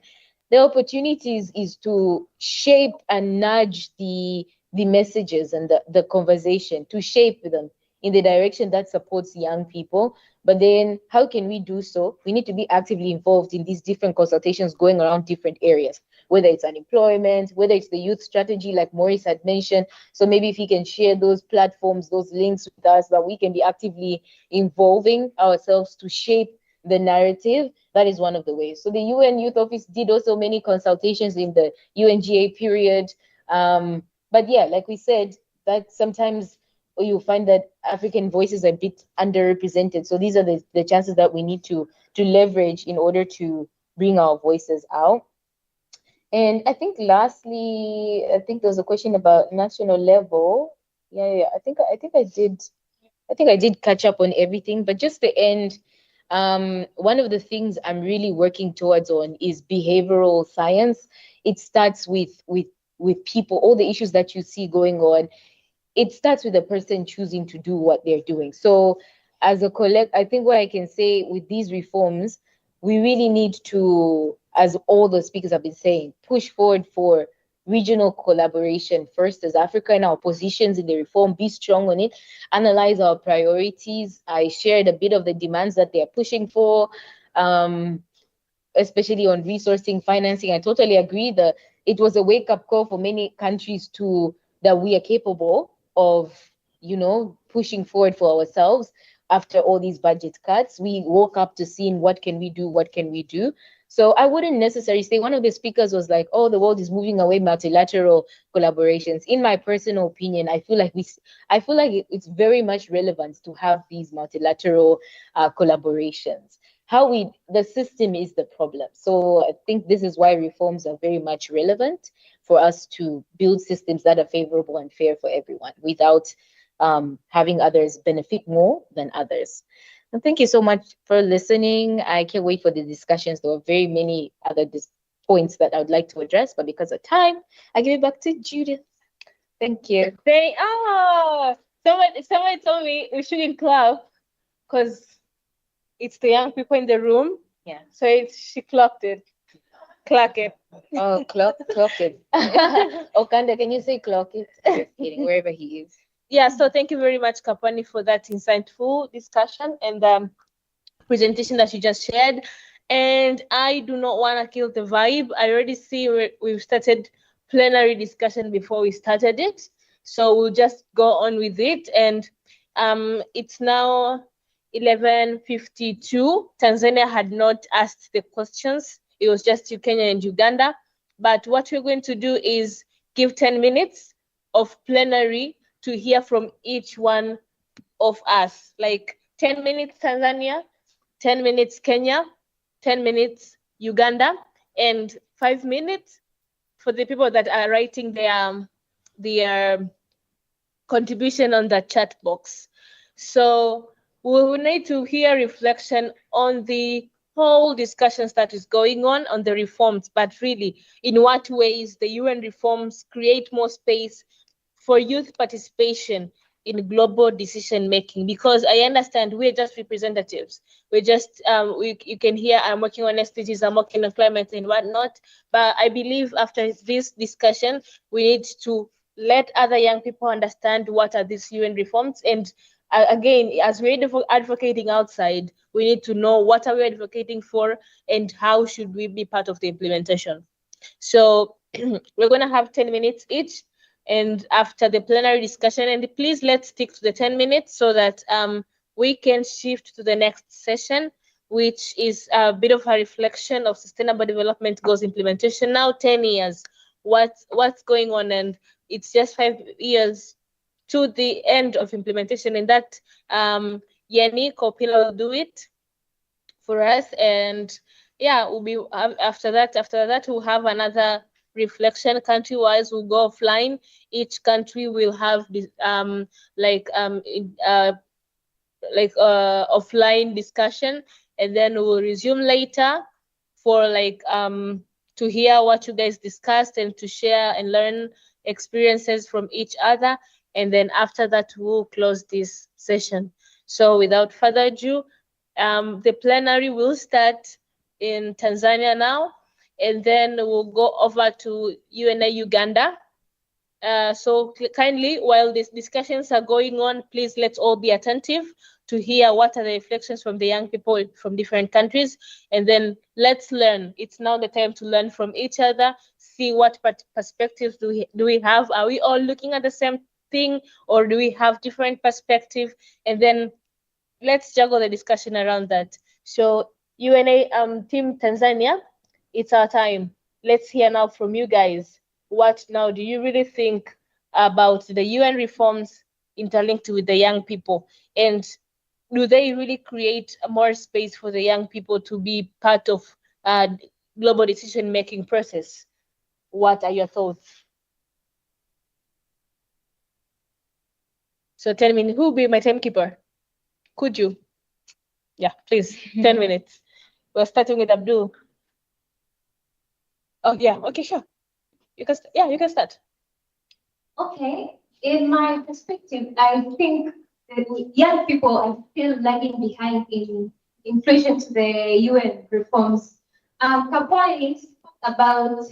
The opportunities is to shape and nudge the messages and the conversation, to shape them in the direction that supports young people. But then how can we do so? We need to be actively involved in these different consultations going around different areas, whether it's unemployment, whether it's the youth strategy, like Maurice had mentioned. So maybe if he can share those platforms, those links with us, that we can be actively involving ourselves to shape the narrative, that is one of the ways. So the UN Youth Office did also many consultations in the UNGA period. But yeah, like we said, that sometimes you find that African voices are a bit underrepresented. So these are the chances that we need to leverage in order to bring our voices out. And I think lastly, I think there was a question about national level. Yeah, I think I did catch up on everything, but just the end, one of the things I'm really working towards on is behavioral science. It starts with people, all the issues that you see going on. It starts with the person choosing to do what they're doing. So as a I think what I can say with these reforms, we really need to, as all the speakers have been saying, push forward for regional collaboration first as Africa and our positions in the reform, be strong on it, analyze our priorities. I shared a bit of the demands that they're pushing for, especially on resourcing, financing. I totally agree that it was a wake-up call for many countries that we are capable of, pushing forward for ourselves after all these budget cuts. We woke up to seeing what can we do. So I wouldn't necessarily say, one of the speakers was like, oh, the world is moving away multilateral collaborations. In my personal opinion, I feel like it's very much relevant to have these multilateral collaborations. The system is the problem. So I think this is why reforms are very much relevant for us to build systems that are favorable and fair for everyone without having others benefit more than others. And thank you so much for listening. I can't wait for the discussions. There were very many other points that I would like to address, but because of time, I give it back to Judith. Thank you. Someone told me we shouldn't clap because it's the young people in the room. Yeah. So she clocked it. Clock it. Oh, clock it. Okanda, can you say clock it? Just kidding, wherever he is. Yeah, so thank you very much, Kapani, for that insightful discussion and presentation that you just shared. And I do not want to kill the vibe. I already see we've started plenary discussion before we started it. So we'll just go on with it. And it's now 11:52. Tanzania had not asked the questions. It was just Kenya and Uganda. But what we're going to do is give 10 minutes of plenary to hear from each one of us. Like 10 minutes Tanzania, 10 minutes Kenya, 10 minutes Uganda, and 5 minutes for the people that are writing their contribution on the chat box. So we will need to hear reflection on the whole discussions that is going on the reforms, but really in what ways the UN reforms create more space for youth participation in global decision making? Because I understand we're just representatives. We're just you can hear I'm working on SDGs, I'm working on climate and whatnot. But I believe after this discussion, we need to let other young people understand what are these UN reforms. And again, as we're advocating outside, we need to know what are we advocating for and how should we be part of the implementation. So we're going to have 10 minutes each. And after the plenary discussion, and please let's stick to the 10 minutes so that we can shift to the next session, which is a bit of a reflection of Sustainable Development Goals implementation. Now 10 years, what's going on? And it's just 5 years to the end of implementation. And that Yannick or Pilar will do it for us. And yeah, we'll be after that we'll have another reflection country-wise. We'll go offline. Each country will have this offline discussion, and then we'll resume later for to hear what you guys discussed and to share and learn experiences from each other. And then after that, we'll close this session. So without further ado, the plenary will start in Tanzania now, and then we'll go over to UNA Uganda. So kindly, while these discussions are going on, please let's all be attentive to hear what are the reflections from the young people from different countries, and then let's learn. It's now the time to learn from each other, see what perspectives do we have. Are we all looking at the same thing, or do we have different perspective? And then let's juggle the discussion around that. So UNA Team Tanzania, it's our time. Let's hear now from you guys. What now do you really think about the UN reforms interlinked with the young people? And do they really create more space for the young people to be part of global decision-making process? What are your thoughts? So 10 minutes. Who will be my timekeeper? Could you? Yeah, please. 10 minutes. We're starting with Abdul. Oh, yeah. Okay, sure. You can start. Okay. In my perspective, I think that young people are still lagging behind in inflation to the UN reforms. Kapwani spoke about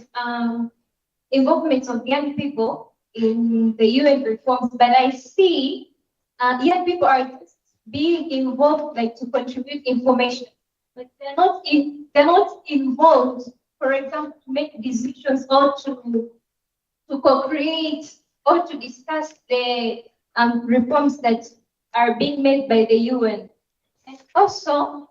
involvement of young people in the UN reforms, but I see young people are just being involved, like to contribute information, but they're not involved, for example, to make decisions or to co-create or to discuss the reforms that are being made by the UN. And also,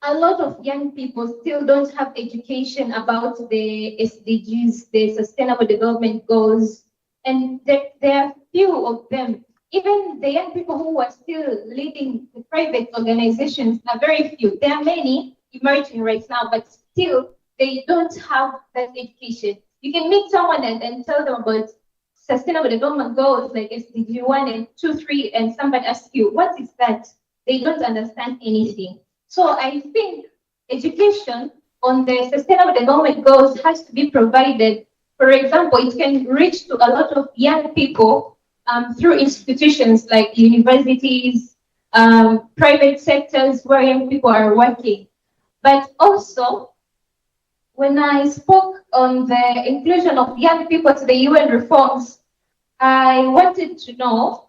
a lot of young people still don't have education about the SDGs, the Sustainable Development Goals, and there are few of them. Even the young people who are still leading the private organizations are very few. There are many emerging right now, but still they don't have that education. You can meet someone and tell them about Sustainable Development Goals like SDG 1 and 2, 3, and somebody asks you, what is that? They don't understand anything. So I think education on the Sustainable Development Goals has to be provided. For example, it can reach to a lot of young people through institutions like universities, private sectors where young people are working. But also, when I spoke on the inclusion of young people to the UN reforms, I wanted to know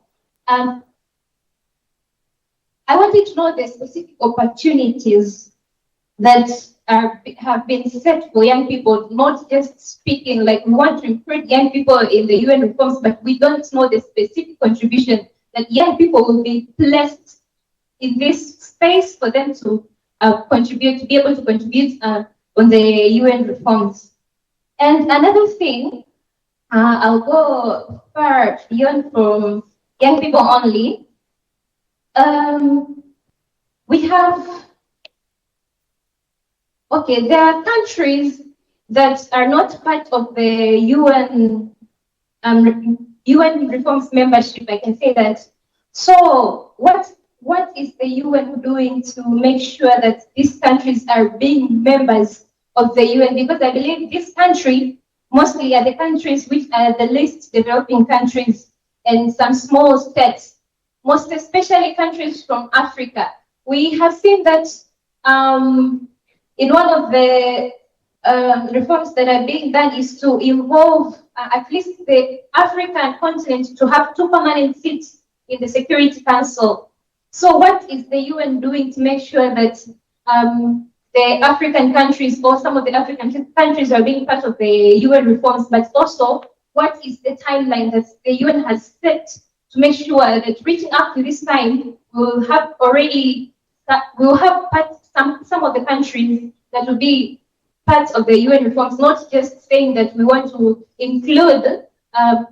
the specific opportunities that have been set for young people, not just speaking like we want to include young people in the UN reforms, but we don't know the specific contribution that young people will be placed in this space for them to contribute, to be able to contribute on the UN reforms. And another thing, I'll go far beyond from young people only. We have, there are countries that are not part of the UN reforms membership, I can say that. So what is the UN doing to make sure that these countries are being members of the UN? Because I believe this country mostly are the countries which are the least developing countries and some small states, most especially countries from Africa. We have seen that in one of the reforms that are being done is to involve at least the African continent to have 2 permanent seats in the Security Council. So what is the UN doing to make sure that the African countries or some of the African countries are being part of the UN reforms, but also what is the timeline that the UN has set to make sure that reaching up to this time, we'll have some of the countries that will be part of the UN reforms, not just saying that we want to include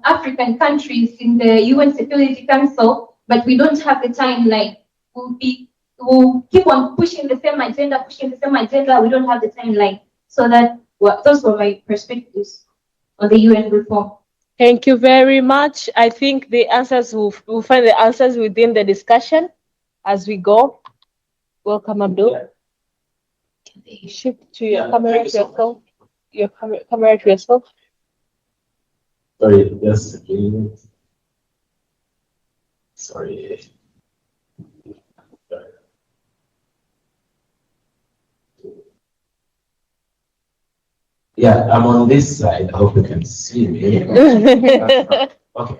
African countries in the UN Security Council, but we don't have the timeline. We'll keep on pushing the same agenda, we don't have the timeline. So those were my perspectives on the UN reform. Thank you very much. I think the answers we'll find the answers within the discussion as we go. Welcome, Abdul. Can they shift to your camera to yourself? Your camera to yourself. Sorry, just a minute. Sorry. Yeah, I'm on this side. I hope you can see me. Okay.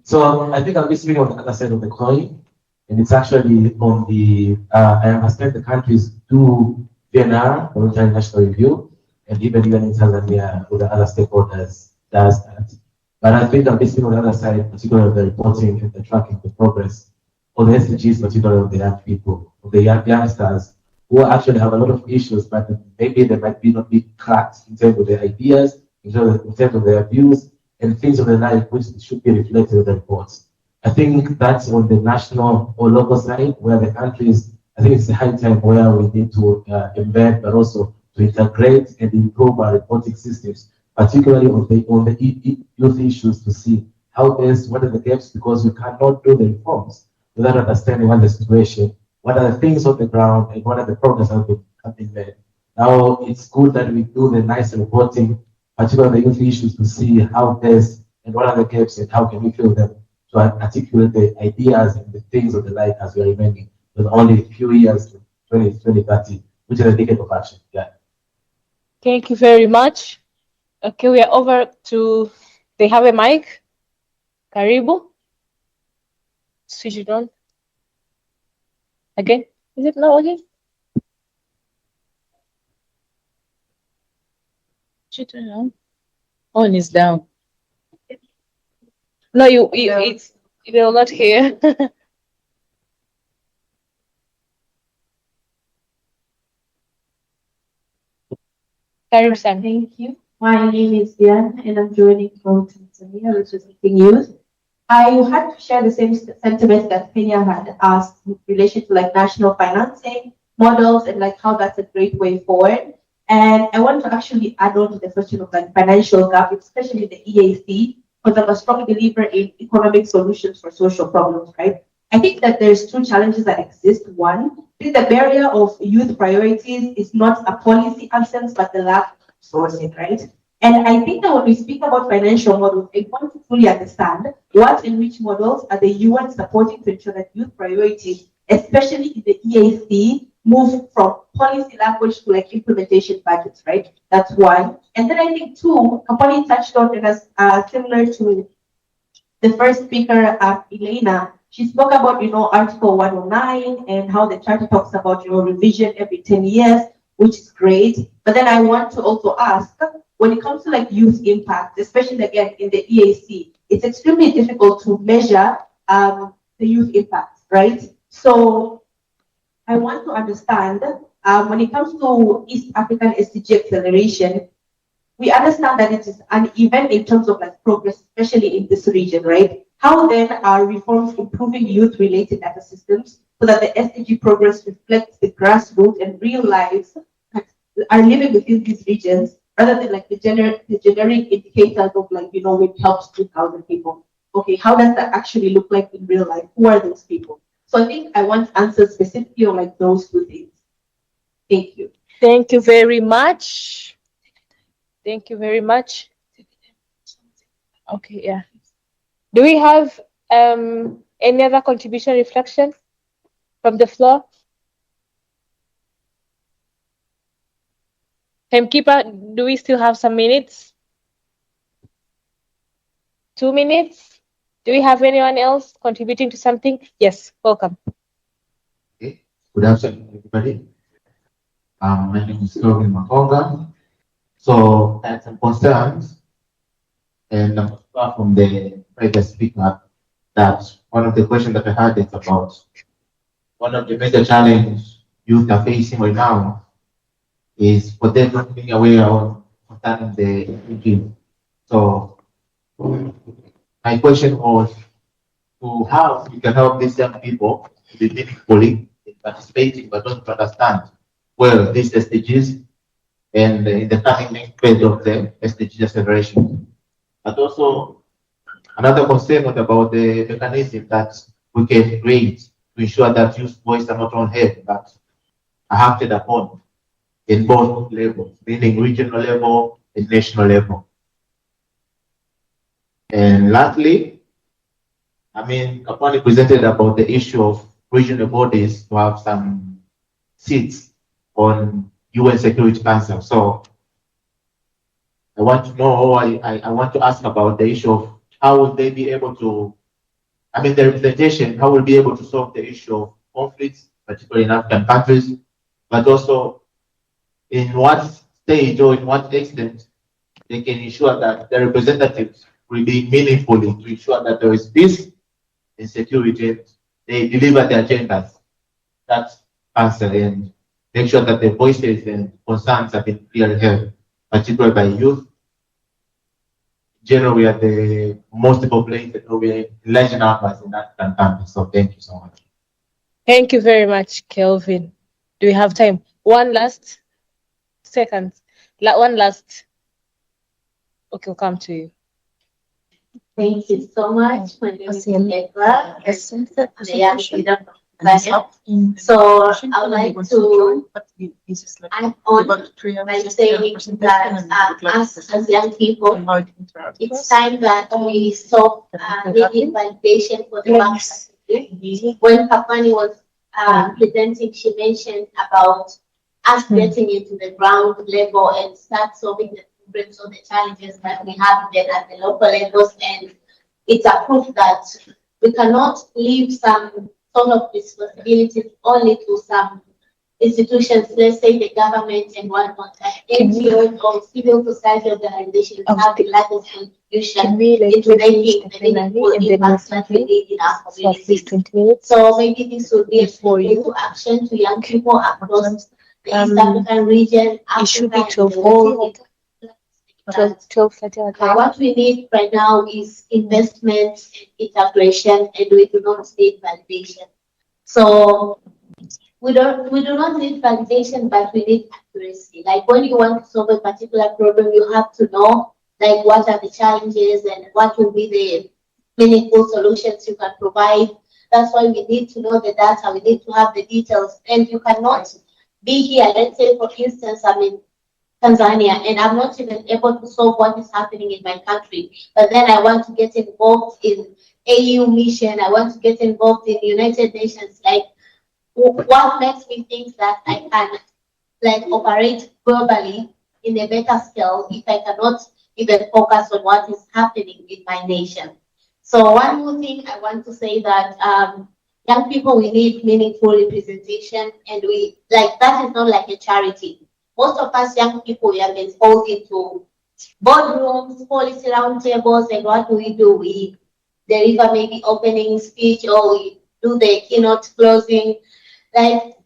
So I think I'll be speaking on the other side of the coin. And it's actually on the, I understand the countries do VNR, Voluntary National Review, and even in Tanzania with the other stakeholders does that. But I think I'll be speaking on the other side, particularly the reporting and the tracking the progress of the SDGs, particularly of the young people, of the youngsters who actually have a lot of issues, but maybe they might not be cracked in terms of their ideas, in terms of their views, and things of the like which should be reflected in the reports. I think that's on the national or local side where the countries, I think it's a high time where we need to embed, but also to integrate and improve our reporting systems, particularly on the youth issues, to see how best, what are the gaps, because we cannot do the reforms without understanding what the situation, what are the things on the ground, and what are the progress that have been made. Now, it's good that we do the nice reporting, particularly the youth issues, to see how best and what are the gaps and how can we fill them, to articulate the ideas and the things of the like as we are remaining with only a few years to 2030, which is a decade of action. Yeah. Thank you very much. Okay, we are over to, they have a mic. Karibu. Switch it on. Again? Is it now again? Switch it on. On is down. No, it's, they will not hear. Thank you. My name is Diane, and I'm joining from Tanzania, representing youth. I had to share the same sentiments that Kenya had asked in relation to like national financing models and like how that's a great way forward. And I want to actually add on to the question of like financial gap, especially the EAC, because I'm a strong believer in economic solutions for social problems, right? I think that there's two challenges that exist. One, I think the barrier of youth priorities is not a policy absence, but the lack of sourcing, right? And I think that when we speak about financial models, I want to fully understand what and which models are the UN supporting to ensure that youth priorities, especially in the EAC, move from policy language to like implementation budgets, right? That's one. And then I think two, Kapani touched on it as similar to the first speaker, Elena. She spoke about, Article 109 and how the charter talks about, revision every 10 years, which is great. But then I want to also ask, when it comes to like youth impact, especially again in the EAC, it's extremely difficult to measure the youth impact, right? So I want to understand when it comes to East African SDG acceleration, we understand that it is uneven in terms of like progress, especially in this region, right? How then are reforms improving youth-related data systems so that the SDG progress reflects the grassroots and real lives that are living within these regions, rather than like the generic indicators of like, we helped 2,000 people. Okay, how does that actually look like in real life? Who are those people? So I think I want answers specifically on like those two things. Thank you. Thank you very much. Thank you very much. Okay, yeah. Do we have any other contribution reflection from the floor? Timekeeper, do we still have some minutes? 2 minutes? Do we have anyone else contributing to something? Yes, welcome. Good afternoon, everybody. My name is Kelvin Makonga. So I have some concerns, and I'm far from the previous speaker, that one of the questions that I had is about one of the major challenges youth are facing right now is for them not being aware of concerning the regime. So my question was to how we can help these young people to be meaningfully participating, but also to understand well these SDGs and in the coming next phase of the SDG acceleration. But also another concern was about the mechanism that we can create to ensure that youth voices are not unheard, but are acted upon in both levels, meaning regional level and national level. And lastly, I mean, Kapani presented about the issue of regional bodies to have some seats on UN Security Council. So I want to know, I want to ask about the issue of how will they be able to, I mean, the representation, how will be able to solve the issue of conflicts, particularly in African countries, but also in what stage or in what extent they can ensure that the representatives will be meaningfully to ensure that there is peace and security, and they deliver their agendas. That's answer, and make sure that the voices and concerns have been clearly heard, particularly by youth. Generally, we are the most populated, we are in large numbers in African countries. So thank you so much. Thank you very much, Kelvin. Do we have time? One last second. One last. Okay, we'll come to you. Thank you so much. My name is Ekra, the young leader from Kenya. So I would like to add on by saying that us as young people, it's time that we stop needing validation for the back. When Kapani was presenting, she mentioned about us getting into the ground level and start solving the problems or the challenges that we have then at the local levels, and it's a proof that we cannot leave some sort of responsibilities only to some institutions, let's say the government and whatnot. NGOs or civil society organizations have the largest contribution into making the meaningful impact that we need in our communities. So maybe this will be a call to action to young people across the East African region, Africa, and the world. What we need right now is investment, integration, and we do not need validation. So we do not need validation, but we need accuracy. Like when you want to solve a particular problem, you have to know like what are the challenges and what will be the meaningful solutions you can provide. That's why we need to know the data, we need to have the details, and you cannot be here. Let's say, for instance, I'm in Tanzania, and I'm not even able to solve what is happening in my country. But then I want to get involved in AU mission. I want to get involved in United Nations. Like, what makes me think that I can like operate globally in a better scale if I cannot even focus on what is happening in my nation? So one more thing I want to say that young people, we need meaningful representation, and we like that is not like a charity. Most of us young people, we have been exposed into boardrooms, policy roundtables, and what do? We deliver maybe opening speech, or we do the keynote closing. Like,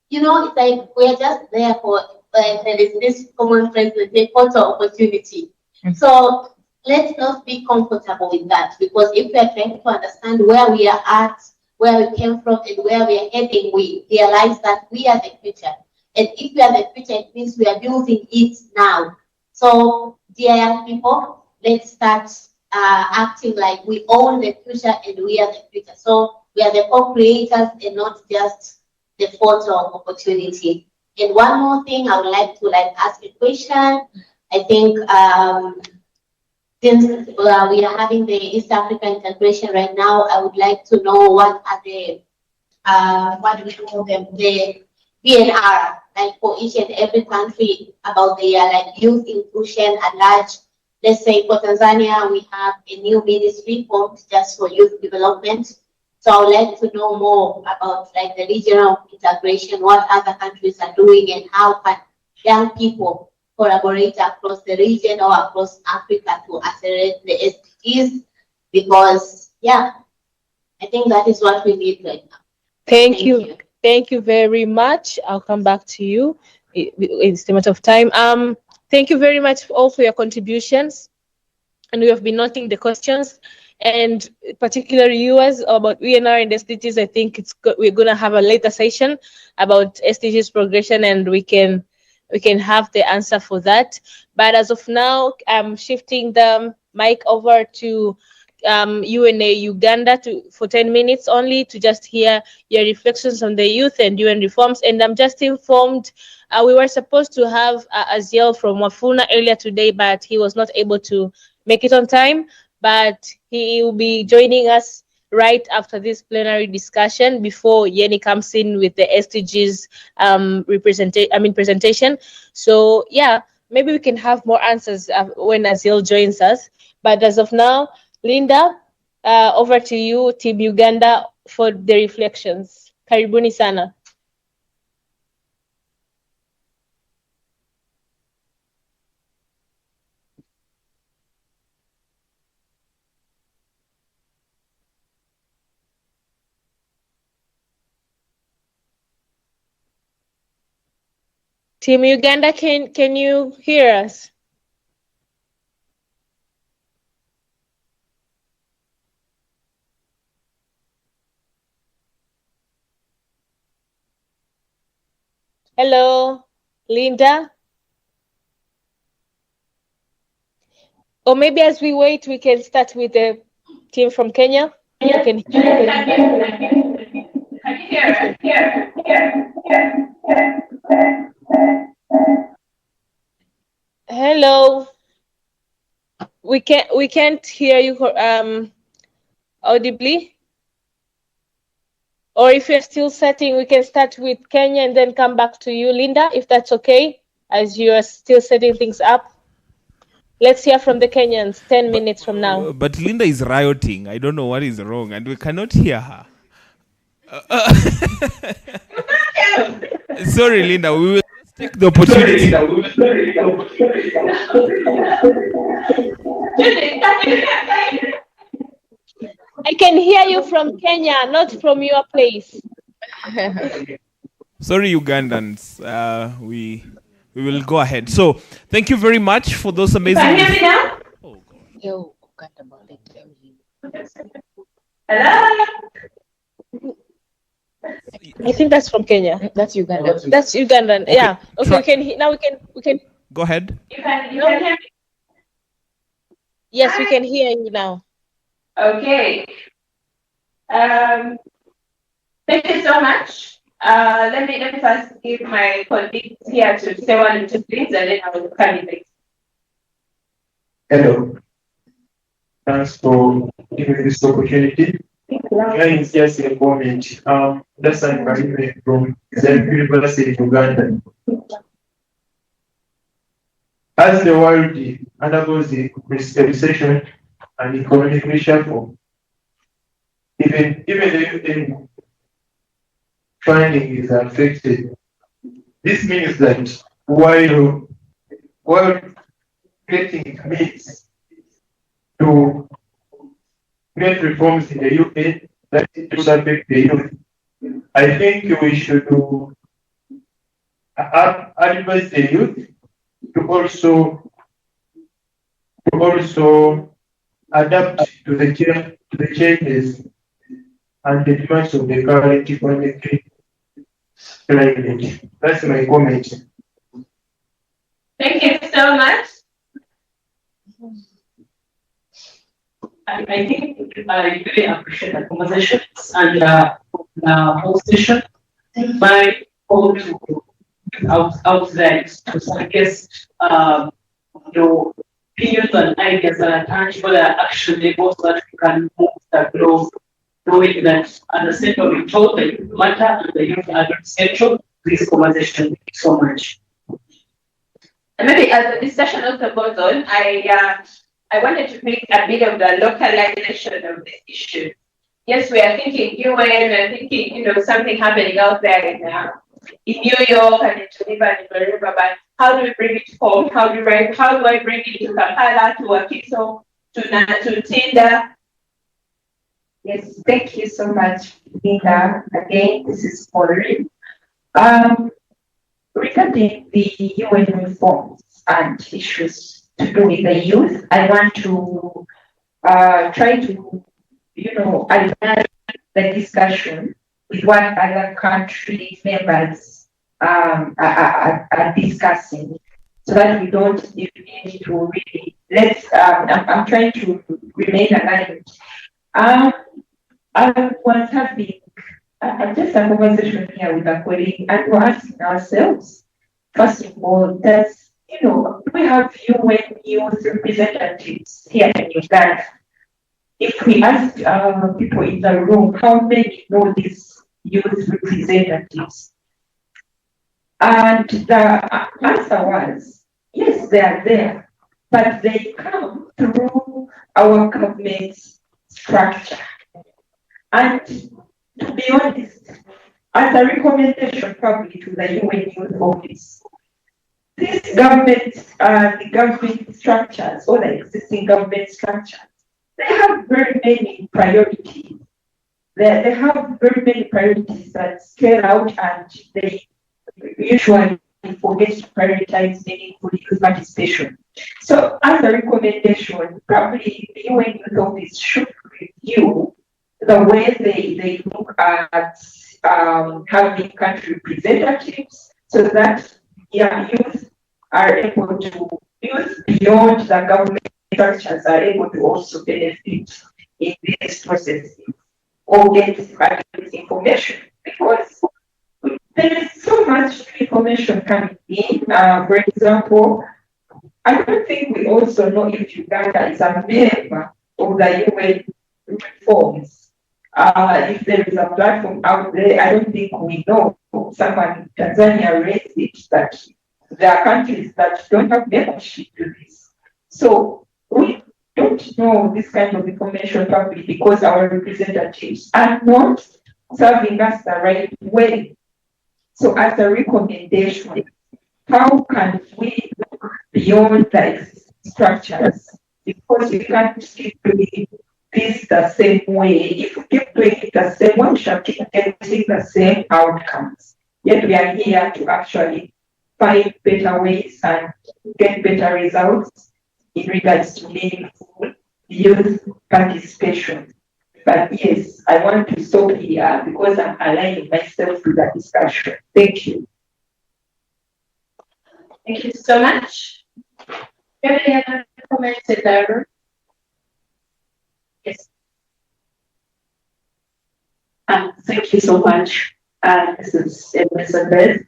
you know, it's like we're just there for there is this common phrase, the photo opportunity. So let's not be comfortable with that, because if we are trying to understand where we are at, where we came from, and where we are heading, we realize that we are the future. And if we are the future, it means we are building it now. So, dear young people, let's start acting like we own the future and we are the future. So we are the co-creators and not just the photo of opportunity. And one more thing, I would like to ask a question. I think since we are having the East Africa integration right now, I would like to know what are the what do we call them, the BNR, like for each and every country about their like youth inclusion at large. Let's say for Tanzania, we have a new ministry formed just for youth development. So I would like to know more about like the regional integration, what other countries are doing, and how can young people collaborate across the region or across Africa to accelerate the SDGs. Because yeah, I think that is what we need right now. Thank you. Thank you very much. I'll come back to you. It's the matter of time. Thank you very much all for your contributions. And we have been noting the questions, and particularly yours about UNR and SDGs. I think we're going to have a later session about SDGs progression, and we can have the answer for that. But as of now, I'm shifting the mic over to UNA Uganda for 10 minutes only to just hear your reflections on the youth and UN reforms. And I'm just informed we were supposed to have Aziel from Wafuna earlier today, but he was not able to make it on time. But he will be joining us right after this plenary discussion before Yeni comes in with the SDGs presentation. So yeah, maybe we can have more answers when Aziel joins us. But as of now, Linda, over to you, Team Uganda, for the reflections. Karibuni sana. Team Uganda, can you hear us? Hello, Linda? Or maybe as we wait, we can start with the team from Kenya. Hello. We can't hear you audibly. Or if you're still setting, we can start with Kenya and then come back to you, Linda, if that's okay, as you are still setting things up. Let's hear from the Kenyans 10 minutes from now. But Linda is rioting. I don't know what is wrong, and we cannot hear her. Sorry, Linda. We will take the opportunity. I can hear you from Kenya, not from your place. Sorry, Ugandans. We will go ahead. So, thank you very much for those amazing. Can you hear me now? Oh, God. Yo, hello. I think that's from Kenya. That's Uganda. That's Ugandan. Okay. Yeah. Okay. Now we can. Go ahead. You can hear me? Yes, we can hear you now. Okay. Thank you so much. Let me first give my colleagues here to say one or two things, and then I will come in next. Hello. Thanks for giving this opportunity. Mine is just a comment. That's an encouragement from the University of Uganda. As the world undergoes the recession and economic reshuffle, even the funding is affected. This means that while getting means to make reforms in the UK that does affect the youth, I think we should advise the youth to also adapt to the changes and the demands of the current economic climate. That's my comment. Thank you so much. I think I really appreciate the conversations and the whole session. My goal out there is to, I guess, opinions and ideas that are tangible and actionable so that we can move the globe, knowing that at the center of it all, the youth matter and the youth are central to this conversation. Thank you so much. And maybe as the discussion also goes on, I wanted to make a bit of the localization of this issue. Yes, we are thinking UN, we are thinking, something happening out there in New York and in Geneva and wherever, but how do we bring it home? How do I bring it to Kampala, to Wakiso, to Tinda? Yes, thank you so much, Nina. Again, this is Pauline. Regarding the UN reforms and issues to do with the youth, I want to try to, advance the discussion with what other country members are discussing, so that we don't need to really I'm trying to remain aligned. I was having just a conversation here with a colleague, and we're asking ourselves, first of all, we have UN youth representatives here in Uganda. If we ask people in the room how many know these youth representatives, and the answer was, yes, they are there, but they come through our government structure. And to be honest, as a recommendation probably to the UN Youth Office, these the government structures or the existing government structures, they have very many priorities. They have very many priorities that scale out, and they usually forget to prioritize meaningful youth participation. So as a recommendation, probably the UN Youth Office should review the way they look at having country representatives, so that youth are able to use beyond the government structures, are able to also benefit in these processes or get this information, because there is so much information coming in. For example, I don't think we also know if Uganda is a member of the UN reforms. If there is a platform out there, I don't think we know. Someone in Tanzania raised it that there are countries that don't have membership to this. So we don't know this kind of information probably because our representatives are not serving us the right way. So as a recommendation, how can we look beyond the existing structures? Because we can't keep doing this the same way. If we keep doing it the same way, we shall keep getting the same outcomes. Yet we are here to actually find better ways and get better results in regards to meaningful youth participation. But yes, I want to stop here because I'm aligning myself to the discussion. Thank you. Thank you so much. Do you have any other comments in the room? Yes. Thank you so much. This is Elizabeth,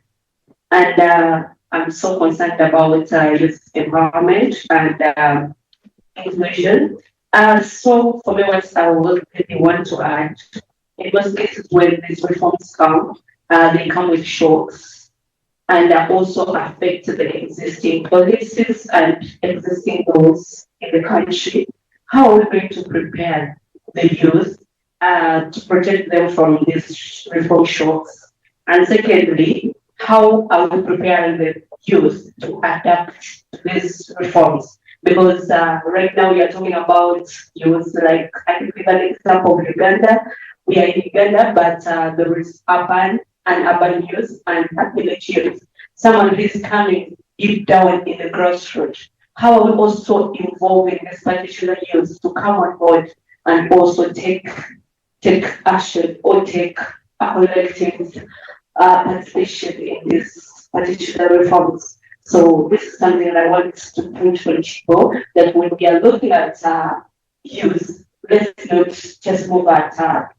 and I'm so concerned about youth environment and inclusion. So for me, what I would really want to add, in most cases when these reforms come, they come with shocks and also affect the existing policies and existing laws in the country. How are we going to prepare the youth to protect them from these reform shocks? And secondly, how are we preparing the youth to adapt to these reforms? Because right now we are talking about youth, like I think we have an example of Uganda. We are in Uganda, but there is urban youth and village youth. Someone who is coming deep down in the grassroots. How are we also involving this particular youth to come on board and also take action or take a collective participation in these particular reforms? So this is something that I want to put for people, that when we are looking at youth, let's not just move at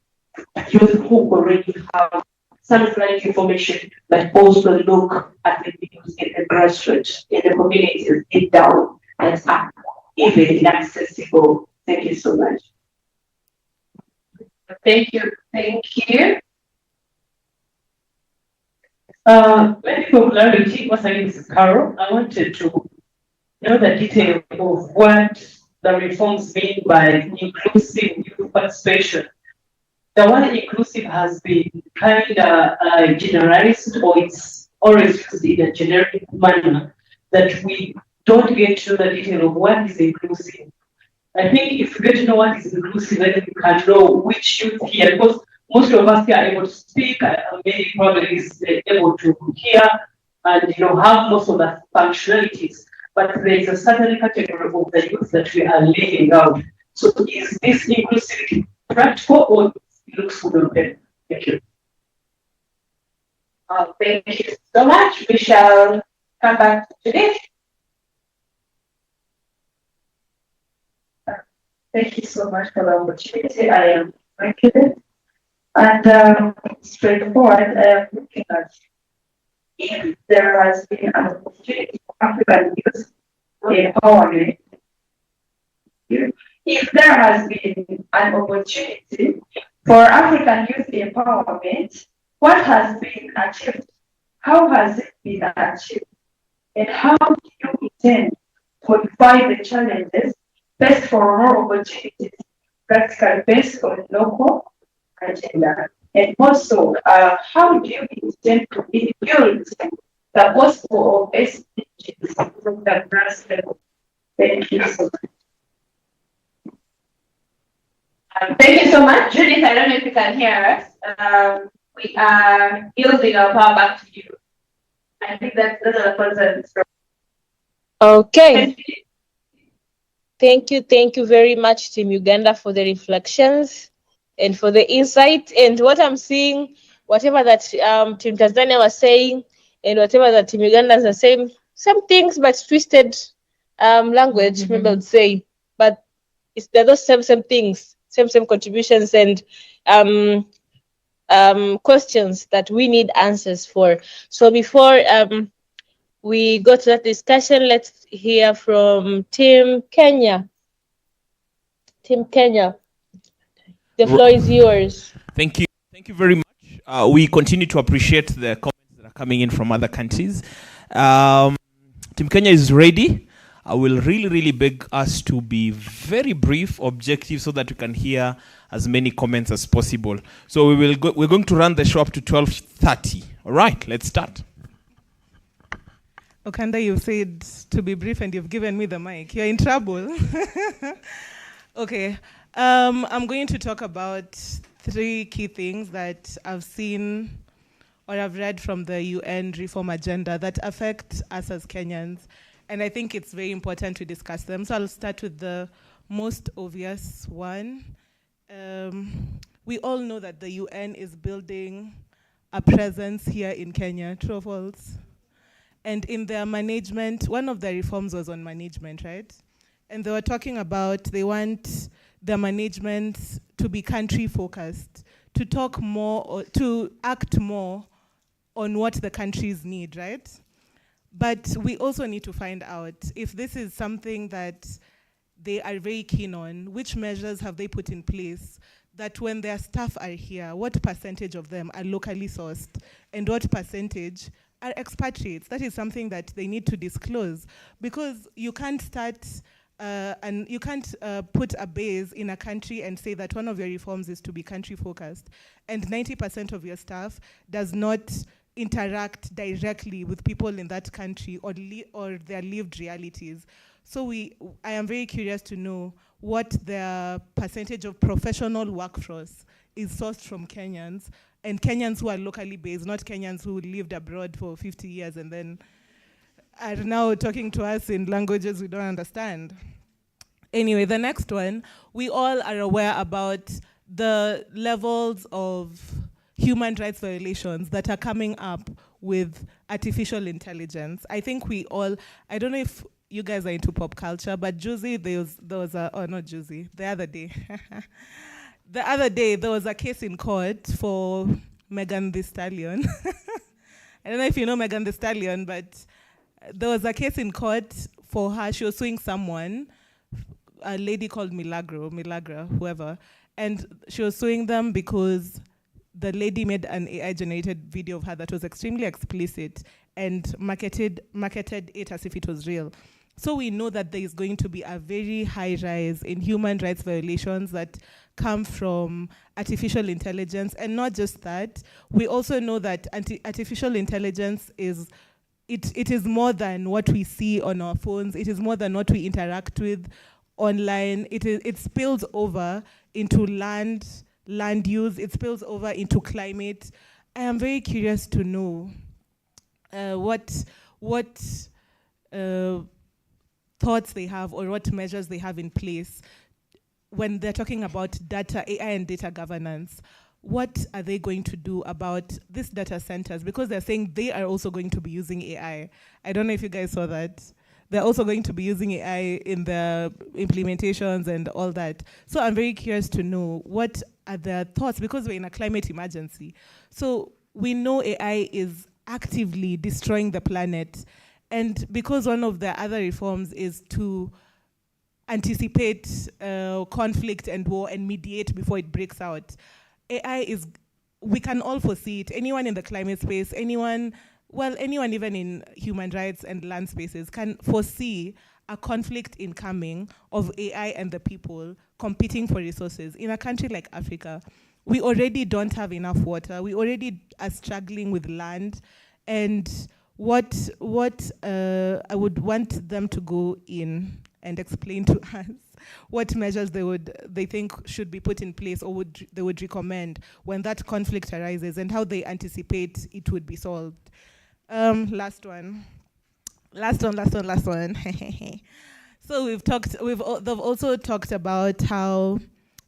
youth who already have some slight information, but also look at the youth in the grassroots, in the communities, deep down and up. even inaccessible. Thank you so much. Thank you. Thank you. Very popularity, once again, this is Carol. I wanted to know the detail of what the reforms mean by inclusive youth participation. The word inclusive has been kind of generalized, or it's always used in a generic manner, that we don't get to the detail of what is inclusive. I think if we get to know what is inclusive, then we can know which youth here, because most of us here are able to speak, many probably is able to hear and have most of the functionalities. But there is a certain category of the youth that we are leaving out. So is this inclusivity practical, or it looks good on paper? Thank you. Thank you so much. We shall come back to this. Thank you so much for the opportunity. I am confident and straightforward. I am looking at if there has been an opportunity for African youth empowerment, if there has been an opportunity for African youth empowerment, what has been achieved? How has it been achieved? And how do you intend to quantify the challenges best for more opportunities, practical based on local agenda? And also, how do you intend to build the gospel of SDGs from the grass level? Thank you so much. Thank you so much. Judith, I don't know if you can hear us. We are yielding our power back to you. I think those are the concerns. Okay. Thank you very much, Team Uganda, for the reflections and for the insight. And what I'm seeing, whatever that Team Tanzania was saying, and whatever that Team Ugandans are saying, some things but twisted language, maybe I would say. But they're those same things, same contributions and questions that we need answers for. So before we go to that discussion, let's hear from Team Kenya. Team Kenya, the floor is yours. Thank you. Thank you very much. We continue to appreciate the comments that are coming in from other countries. Team Kenya is ready. I will really beg us to be very brief, objective, so that we can hear as many comments as possible. So we're going to run the show up to 12:30. All right, let's start. Okanda, you've said to be brief and you've given me the mic. You're in trouble. Okay. I'm going to talk about 3 key things that I've seen or I've read from the UN reform agenda that affect us as Kenyans. And I think it's very important to discuss them. So I'll start with the most obvious one. We all know that the UN is building a presence here in Kenya, true or false? And in their management, one of the reforms was on management, right? And they were talking about they want their management to be country focused, to talk more or to act more on what the countries need, right? But we also need to find out if this is something that they are very keen on, which measures have they put in place that when their staff are here, what percentage of them are locally sourced and what percentage are expatriates? That is something that they need to disclose, because you can't start and you can't put a base in a country and say that one of your reforms is to be country focused and 90% of your staff does not interact directly with people in that country or their lived realities. So I am very curious to know what the percentage of professional workforce is sourced from Kenyans, and Kenyans who are locally based, not Kenyans who lived abroad for 50 years and then are now talking to us in languages we don't understand. Anyway, the next one, we all are aware about the levels of human rights violations that are coming up with artificial intelligence. I think we all, I don't know if you guys are into pop culture, but Juicy, there was a, oh, not Juicy, the other day. The other day, there was a case in court for Megan Thee Stallion. I don't know if you know Megan Thee Stallion, but there was a case in court for her. She was suing someone a lady called Milagra, whoever, and she was suing them because the lady made an AI-generated video of her that was extremely explicit and marketed it as if it was real. So we know that there is going to be a very high rise in human rights violations that come from artificial intelligence. And not just that, we also know that artificial intelligence is it is more than what we see on our phones. It is more than what we interact with online. It spills over into land use. It spills over into climate. I am very curious to know what thoughts they have or what measures they have in place when they're talking about data, AI and data governance. What are they going to do about these data centers? Because they're saying they are also going to be using AI. I don't know if you guys saw that. They're also going to be using AI in their implementations and all that. So I'm very curious to know what are their thoughts, because we're in a climate emergency. So we know AI is actively destroying the planet. And because one of the other reforms is to anticipate conflict and war and mediate before it breaks out, AI is, we can all foresee it. Anyone in the climate space, anyone even in human rights and land spaces can foresee a conflict incoming of AI and the people competing for resources. In a country like Africa, we already don't have enough water. We already are struggling with land. And what I would want them to go in and explain to us what measures they think should be put in place or they would recommend when that conflict arises, and how they anticipate it would be solved. Last one. So they've also talked about how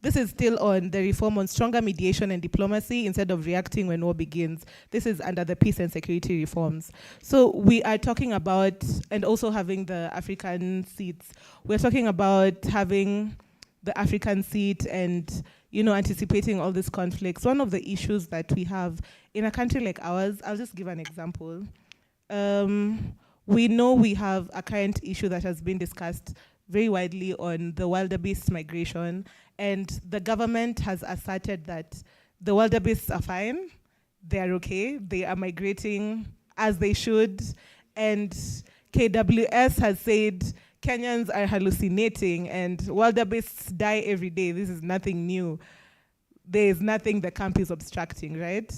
this is still on the reform on stronger mediation and diplomacy instead of reacting when war begins. This is under the peace and security reforms. So we are talking about, and also having the African seats. We're talking about having the African seat and, anticipating all these conflicts. One of the issues that we have in a country like ours, I'll just give an example. We know we have a current issue that has been discussed very widely on the wildebeest migration, and the government has asserted that the wildebeests are fine, they are okay, they are migrating as they should, and KWS has said Kenyans are hallucinating and wildebeests die every day. This is nothing new. There is nothing the camp is obstructing, right?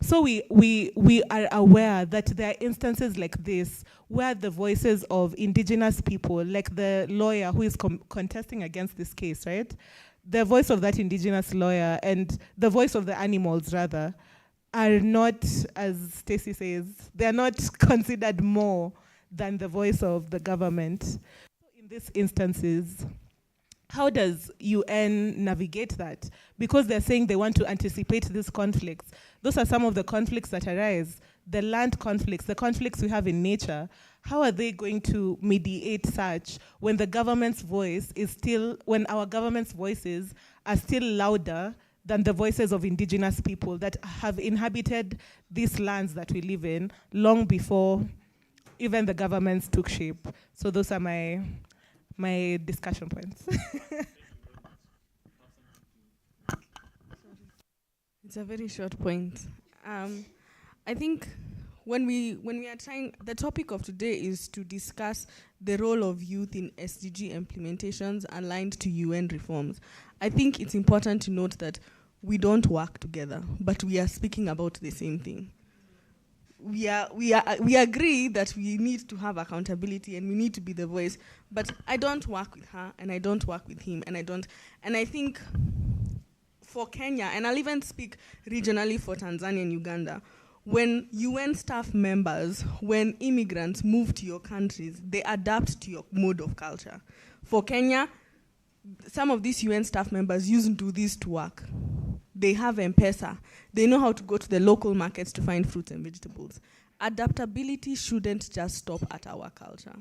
So we are aware that there are instances like this where the voices of indigenous people, like the lawyer who is contesting against this case, right? The voice of that indigenous lawyer and the voice of the animals, rather, are not, as Stacey says, they're not considered more than the voice of the government. So in these instances, how does UN navigate that? Because they're saying they want to anticipate these conflicts. Those are some of the conflicts that arise, the land conflicts, the conflicts we have in nature. How are they going to mediate such when the government's voice is still, when our government's voices are still louder than the voices of indigenous people that have inhabited these lands that we live in long before even the governments took shape? So those are my discussion points. It's a very short point. I think when we are trying, the topic of today is to discuss the role of youth in SDG implementations aligned to UN reforms. I think it's important to note that we don't work together, but we are speaking about the same thing. We agree that we need to have accountability and we need to be the voice, but I don't work with her and I don't work with him and I think for Kenya, and I'll even speak regionally for Tanzania and Uganda, when UN staff members, when immigrants move to your countries, they adapt to your mode of culture. For Kenya, some of these UN staff members used to do this to work. They have M-Pesa. They know how to go to the local markets to find fruits and vegetables. Adaptability shouldn't just stop at our culture.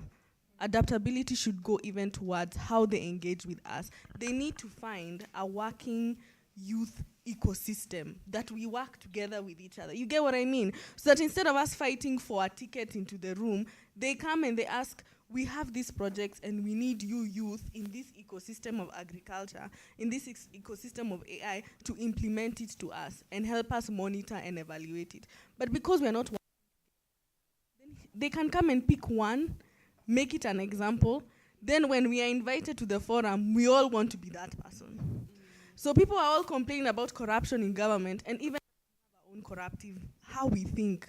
Adaptability should go even towards how they engage with us. They need to find a working youth ecosystem that we work together with each other. You get what I mean? So that instead of us fighting for a ticket into the room, they come and they ask, we have these projects and we need you youth in this ecosystem of agriculture, in this ecosystem of AI to implement it to us and help us monitor and evaluate it. But because we're not, they can come and pick one, make it an example. Then when we are invited to the forum, we all want to be that person. So people are all complaining about corruption in government and even our own corruptive, how we think.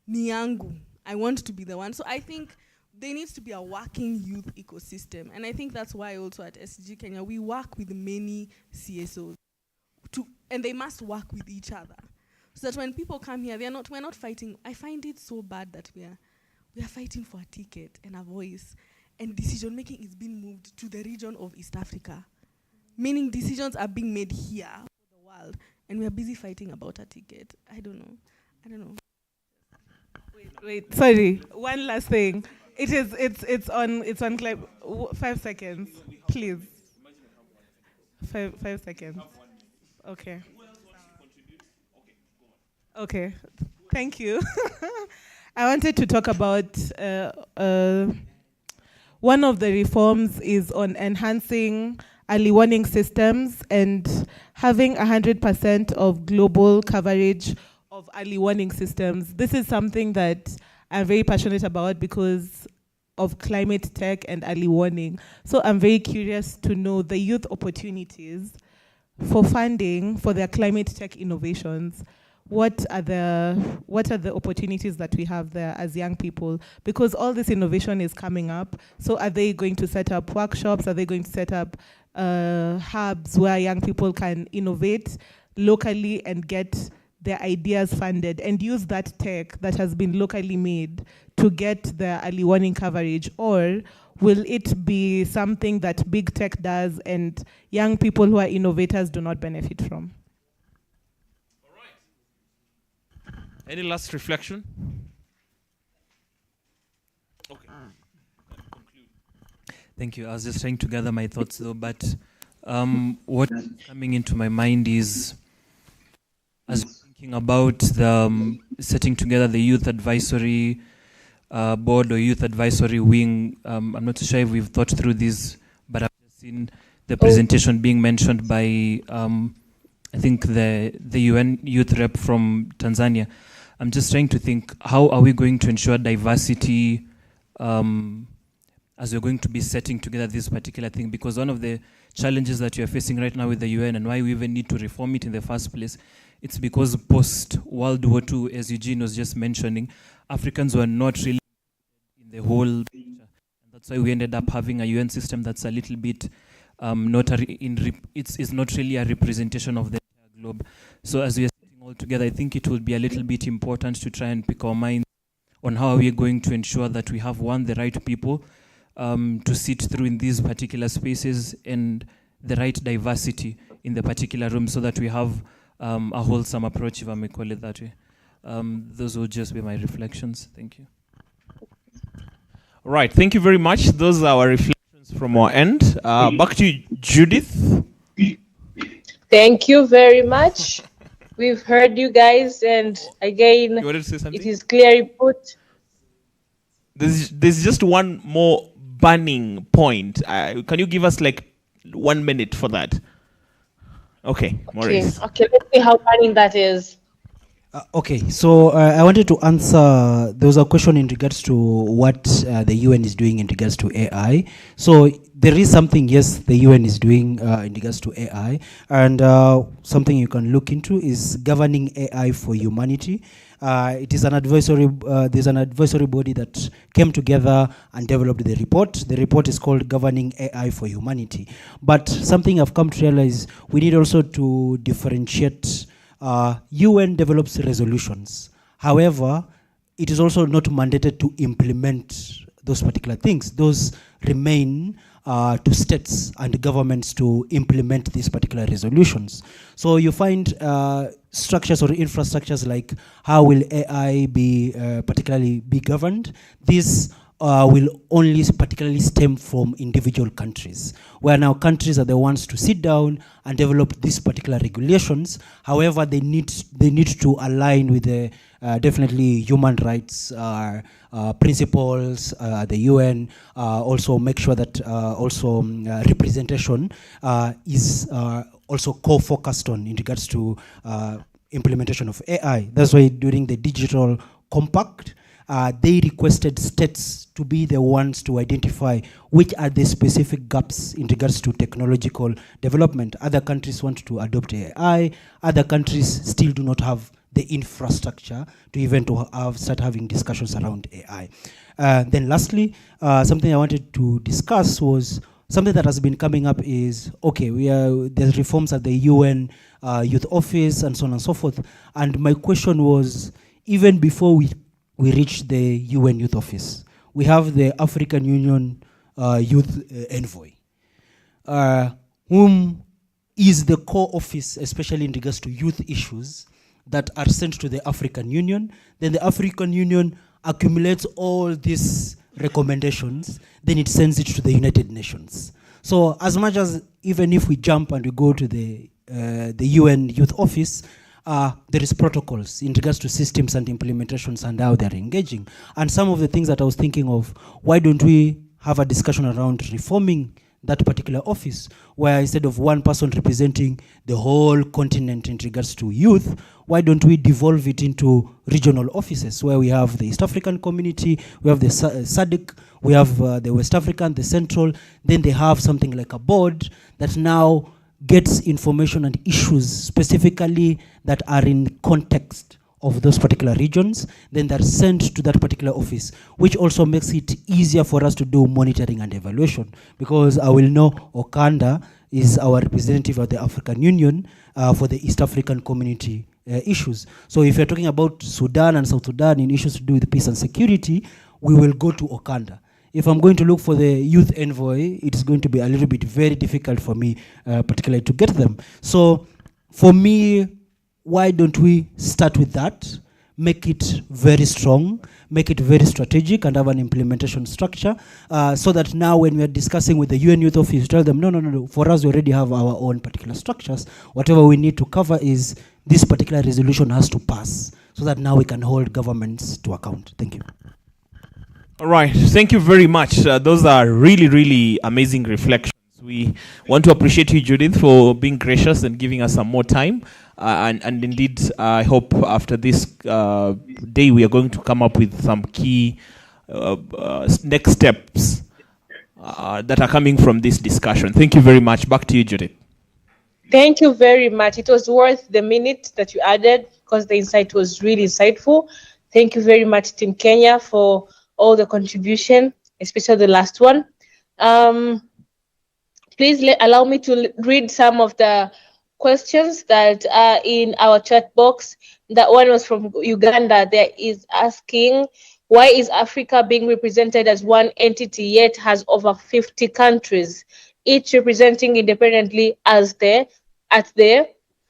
Ni yangu, I want to be the one. So I think there needs to be a working youth ecosystem. And I think that's why also at SG Kenya, we work with many CSOs. And they must work with each other. So that when people come here, we're not fighting. I find it so bad that we are fighting for a ticket and a voice. And decision making is being moved to the region of East Africa. Meaning decisions are being made here for the world. And we are busy fighting about a ticket. I don't know. Wait, sorry. One last thing. It's on clip. 5 seconds, please. 5 seconds. Okay. Okay. Thank you. I wanted to talk about one of the reforms is on enhancing early warning systems and having 100% of global coverage of early warning systems. This is something that I'm very passionate about because of climate tech and early warning. So I'm very curious to know the youth opportunities for funding for their climate tech innovations. What are the opportunities that we have there as young people? Because all this innovation is coming up. So are they going to set up workshops? Are they going to set up hubs where young people can innovate locally and get their ideas funded and use that tech that has been locally made to get the early warning coverage? Or will it be something that big tech does and young people who are innovators do not benefit from? Any last reflection? Okay. Thank you. I was just trying to gather my thoughts though, but what is coming into my mind is, as thinking about the setting together the youth advisory board or youth advisory wing. I'm not sure if we've thought through this, but I've seen the presentation being mentioned by I think the UN youth rep from Tanzania. I'm just trying to think, how are we going to ensure diversity as we're going to be setting together this particular thing? Because one of the challenges that you're facing right now with the UN and why we even need to reform it in the first place, it's because post-World War II, as Eugene was just mentioning, Africans were not really in the whole picture. And that's why we ended up having a UN system that's a little bit it's not really a representation of the entire globe. So as we are sitting all together, I think it would be a little bit important to try and pick our minds on how are we going to ensure that we have, one, the right people to sit through in these particular spaces and the right diversity in the particular room so that we have a wholesome approach, if I may call it that way. Those would just be my reflections. Thank you. Right, thank you very much. Those are our reflections from our end. Back to you, Judith. Thank you very much. We've heard you guys, and again, You wanted to say something? it is clearly put. There's just one more burning point. Can you give us like 1 minute for that? Okay, Maurice. Okay, let's see how burning that is. Okay, so I wanted to answer, there was a question in regards to what the UN is doing in regards to AI. So there is something, yes, the UN is doing in regards to AI, and something you can look into is governing AI for humanity. It is an advisory, there's an advisory body that came together and developed the report. The report is called Governing AI for Humanity. But something I've come to realize, we need also to differentiate. UN develops resolutions. However, it is also not mandated to implement those particular things. Those remain to states and governments to implement these particular resolutions. So you find structures or infrastructures like how will AI be particularly be governed. These will only particularly stem from individual countries, where now countries are the ones to sit down and develop these particular regulations. However, they need to align with the definitely human rights principles, the UN, also make sure that representation is also co-focused on in regards to implementation of AI. That's why during the Digital Compact, they requested states to be the ones to identify which are the specific gaps in regards to technological development. Other countries want to adopt AI, other countries still do not have the infrastructure to even start having discussions around AI. Then lastly, something I wanted to discuss was something that has been coming up is, okay, there's reforms at the UN Youth Office and so on and so forth. And my question was, even before we reach the UN Youth Office, we have the African Union Youth Envoy, whom is the core office, especially in regards to youth issues that are sent to the African Union. Then the African Union accumulates all these recommendations, then it sends it to the United Nations. So as much as even if we jump and we go to the UN Youth Office, there is protocols in regards to systems and implementations and how they're engaging. And some of the things that I was thinking of, why don't we have a discussion around reforming that particular office, where instead of one person representing the whole continent in regards to youth, why don't we devolve it into regional offices where we have the East African community, we have the SADC, we have the West African, the Central, then they have something like a board that now gets information and issues specifically that are in context of those particular regions, then they're sent to that particular office, which also makes it easier for us to do monitoring and evaluation. Because I will know Okanda is our representative of the African Union for the East African community issues. So if you're talking about Sudan and South Sudan in issues to do with peace and security, we will go to Okanda. If I'm going to look for the youth envoy, it's going to be a little bit very difficult for me, particularly to get them. So for me, why don't we start with that, make it very strong, make it very strategic, and have an implementation structure, so that now when we are discussing with the UN Youth Office, tell them, no, for us we already have our own particular structures. Whatever we need to cover is this particular resolution has to pass, so that now we can hold governments to account. Thank you. All right, thank you very much. Those are really, really amazing reflections. We want to appreciate you, Judith, for being gracious and giving us some more time. And indeed, I hope after this day, we are going to come up with some key next steps that are coming from this discussion. Thank you very much. Back to you, Judith. Thank you very much. It was worth the minute that you added because the insight was really insightful. Thank you very much, Team Kenya, for all the contribution, especially the last one. Please allow me to read some of the questions that are in our chat box. That one was from Uganda. There is asking, why is Africa being represented as one entity yet has over 50 countries, each representing independently at the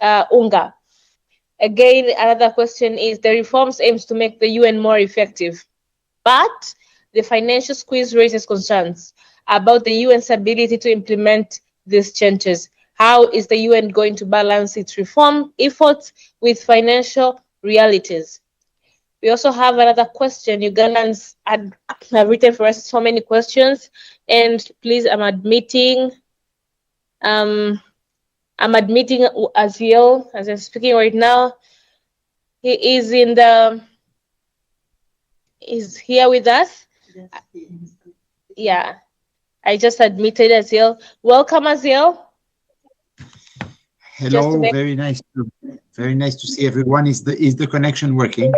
UNGA? Again, another question is, the reforms aims to make the UN more effective, but the financial squeeze raises concerns about the UN's ability to implement these changes. How is the UN going to balance its reform efforts with financial realities? We also have another question. Ugandans have written for us so many questions, and please, I'm admitting Aziel as I'm speaking right now. He is is here with us. Yeah, I just admitted Aziel. Welcome, Aziel. Hello, very nice to see everyone. Is the connection working?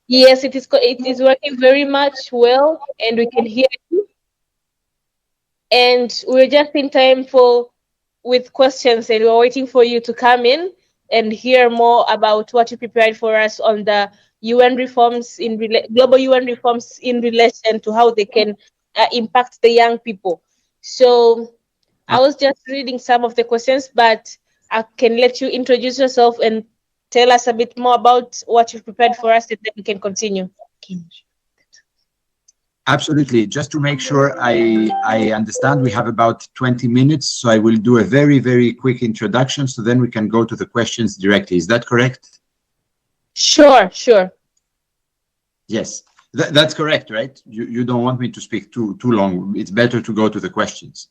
Yes, it is working very much well, and we can hear you. And we're just in time with questions, and we're waiting for you to come in and hear more about what you prepared for us on the UN reforms global UN reforms in relation to how they can impact the young people. So I was just reading some of the questions, but I can let you introduce yourself and tell us a bit more about what you've prepared for us, and then we can continue. Absolutely. Just to make sure I understand, we have about 20 minutes, so I will do a very, very quick introduction, so then we can go to the questions directly. Is that correct? Sure. Yes, that's correct, right? You don't want me to speak too long. It's better to go to the questions.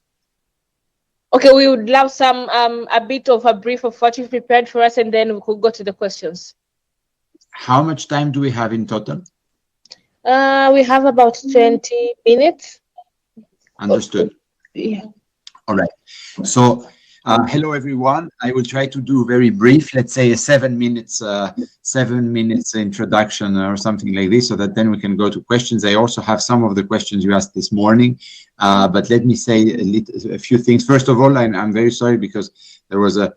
Okay, we would love some a bit of a brief of what you've prepared for us, and then we could go to the questions. How much time do we have in total? We have about 20 minutes. Understood. Yeah. All right. So, hello everyone. I will try to do very brief. Let's say a 7 minutes introduction or something like this, so that then we can go to questions. I also have some of the questions you asked this morning, but let me say a few things. First of all, I'm very sorry because there was a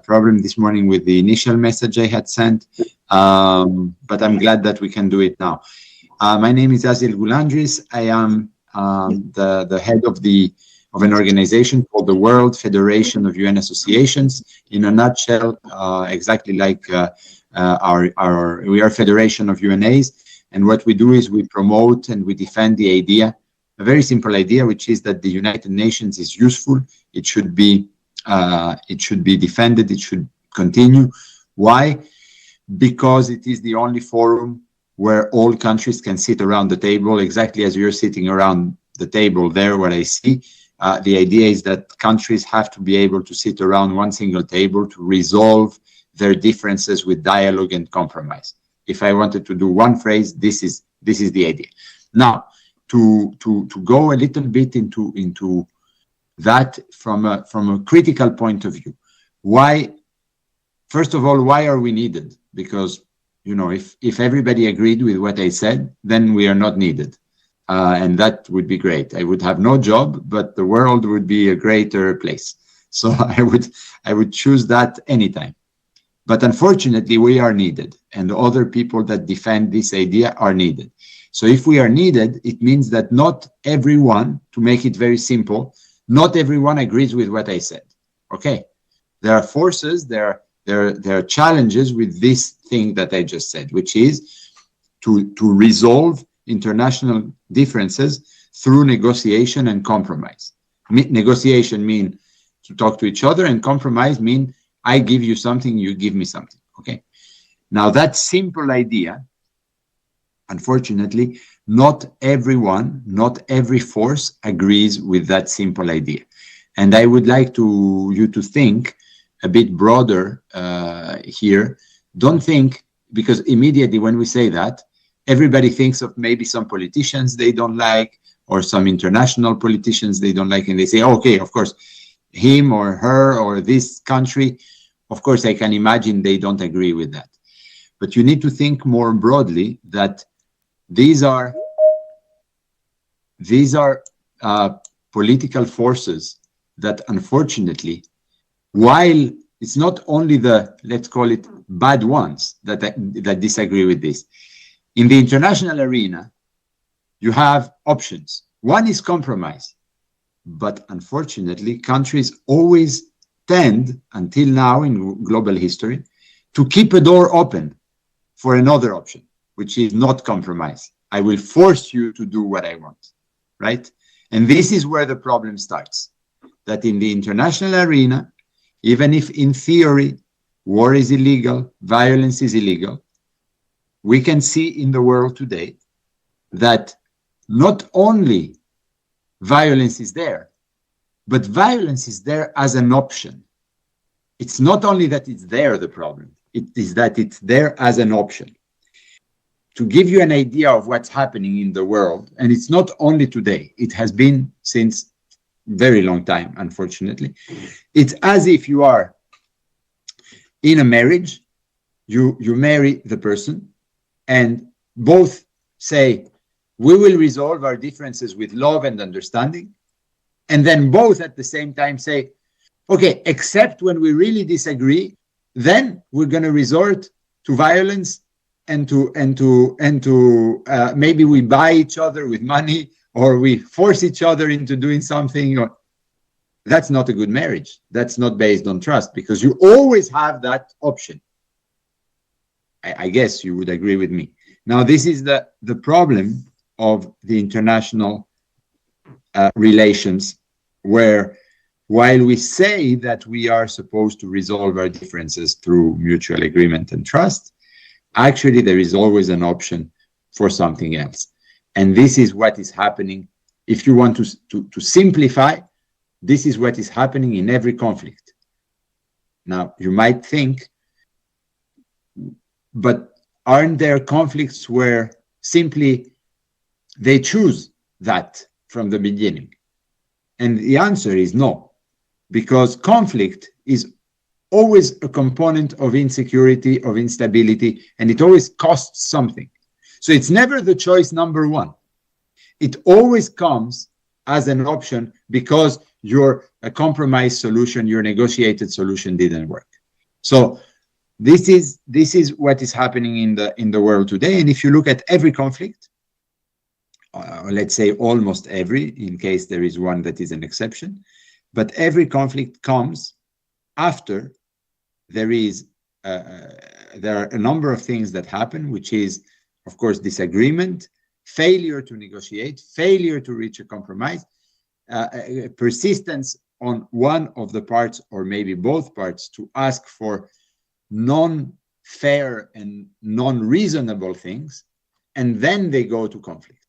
problem this morning with the initial message I had sent, but I'm glad that we can do it now. My name is Aziel Gulandris. I am the head of an organization called the World Federation of UN Associations. In a nutshell, exactly like we are a federation of UNAs, and what we do is we promote and we defend the idea, a very simple idea, which is that the United Nations is useful. It should be defended. It should continue. Why? Because it is the only forum where all countries can sit around the table, exactly as you're sitting around the table there, what I see. The idea is that countries have to be able to sit around one single table to resolve their differences with dialogue and compromise. If I wanted to do one phrase, this is the idea. Now, to go a little bit into that from a critical point of view, why? First of all, why are we needed? Because if everybody agreed with what I said, then we are not needed. And that would be great. I would have no job, but the world would be a greater place. So I would choose that anytime. But unfortunately, we are needed, and the other people that defend this idea are needed. So if we are needed, it means that not everyone, to make it very simple, not everyone agrees with what I said. Okay, there are forces, there are challenges with this thing that I just said, which is to resolve international differences through negotiation and compromise. Negotiation means to talk to each other, and compromise means I give you something, you give me something. Okay. Now that simple idea, unfortunately, not everyone, not every force agrees with that simple idea. And I would like you to think a bit broader here. Don't think, because immediately when we say that, everybody thinks of maybe some politicians they don't like, or some international politicians they don't like, and they say, okay, of course, him or her or this country, of course, I can imagine they don't agree with that. But you need to think more broadly that these are political forces that, unfortunately, while it's not only the, let's call it, bad ones that disagree with this. In the international arena, you have options. One is compromise. But unfortunately, countries always tend, until now in global history, to keep a door open for another option, which is not compromise. I will force you to do what I want, right? And this is where the problem starts. That in the international arena, even if in theory, war is illegal, violence is illegal, we can see in the world today that not only violence is there, but violence is there as an option. It's not only that it's there, the problem. It is that it's there as an option. To give you an idea of what's happening in the world, and it's not only today, it has been since very long time, unfortunately. It's as if you are in a marriage, you marry the person, and both say, we will resolve our differences with love and understanding. And then both at the same time say, okay, except when we really disagree, then we're going to resort to violence and to maybe we buy each other with money, or we force each other into doing something. That's not a good marriage. That's not based on trust, because you always have that option. I guess you would agree with me. Now, this is the problem of the international relations, where while we say that we are supposed to resolve our differences through mutual agreement and trust, actually there is always an option for something else. And this is what is happening. If you want to simplify, this is what is happening in every conflict. Now, you might think, but aren't there conflicts where simply they choose that from the beginning? And the answer is no, because conflict is always a component of insecurity, of instability, and it always costs something. So it's never the choice number one. It always comes as an option because your compromise solution, your negotiated solution didn't work. So this is what is happening in the world today. And if you look at every conflict, let's say almost every, in case there is one that is an exception, but every conflict comes after there are a number of things that happen, which is, of course, disagreement, failure to negotiate, failure to reach a compromise, persistence on one of the parts or maybe both parts to ask for non-fair and non-reasonable things, and then they go to conflict.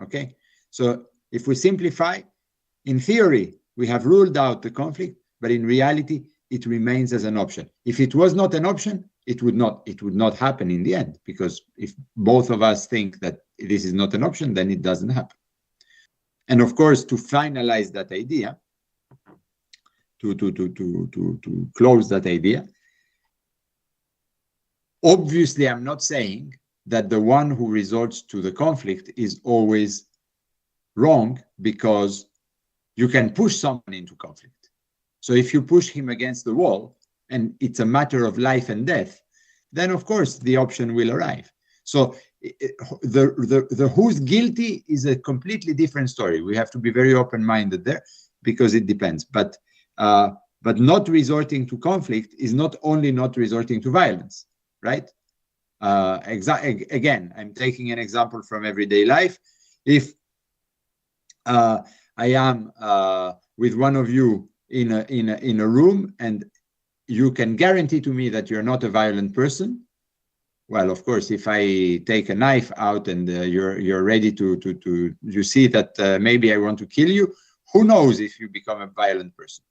Okay? So if we simplify, in theory, we have ruled out the conflict, but in reality, it remains as an option. If it was not an option, it would not happen in the end, because if both of us think that this is not an option, then it doesn't happen. And of course, to finalize that idea, to close that idea, obviously, I'm not saying that the one who resorts to the conflict is always wrong, because you can push someone into conflict. So if you push him against the wall and it's a matter of life and death, then of course the option will arrive. So the who's guilty is a completely different story. We have to be very open-minded there, because it depends. But not resorting to conflict is not only not resorting to violence, right? Again, I'm taking an example from everyday life. If I am with one of you in a room, and you can guarantee to me that you're not a violent person, well, of course, if I take a knife out and you're ready to you see that maybe I want to kill you, who knows if you become a violent person?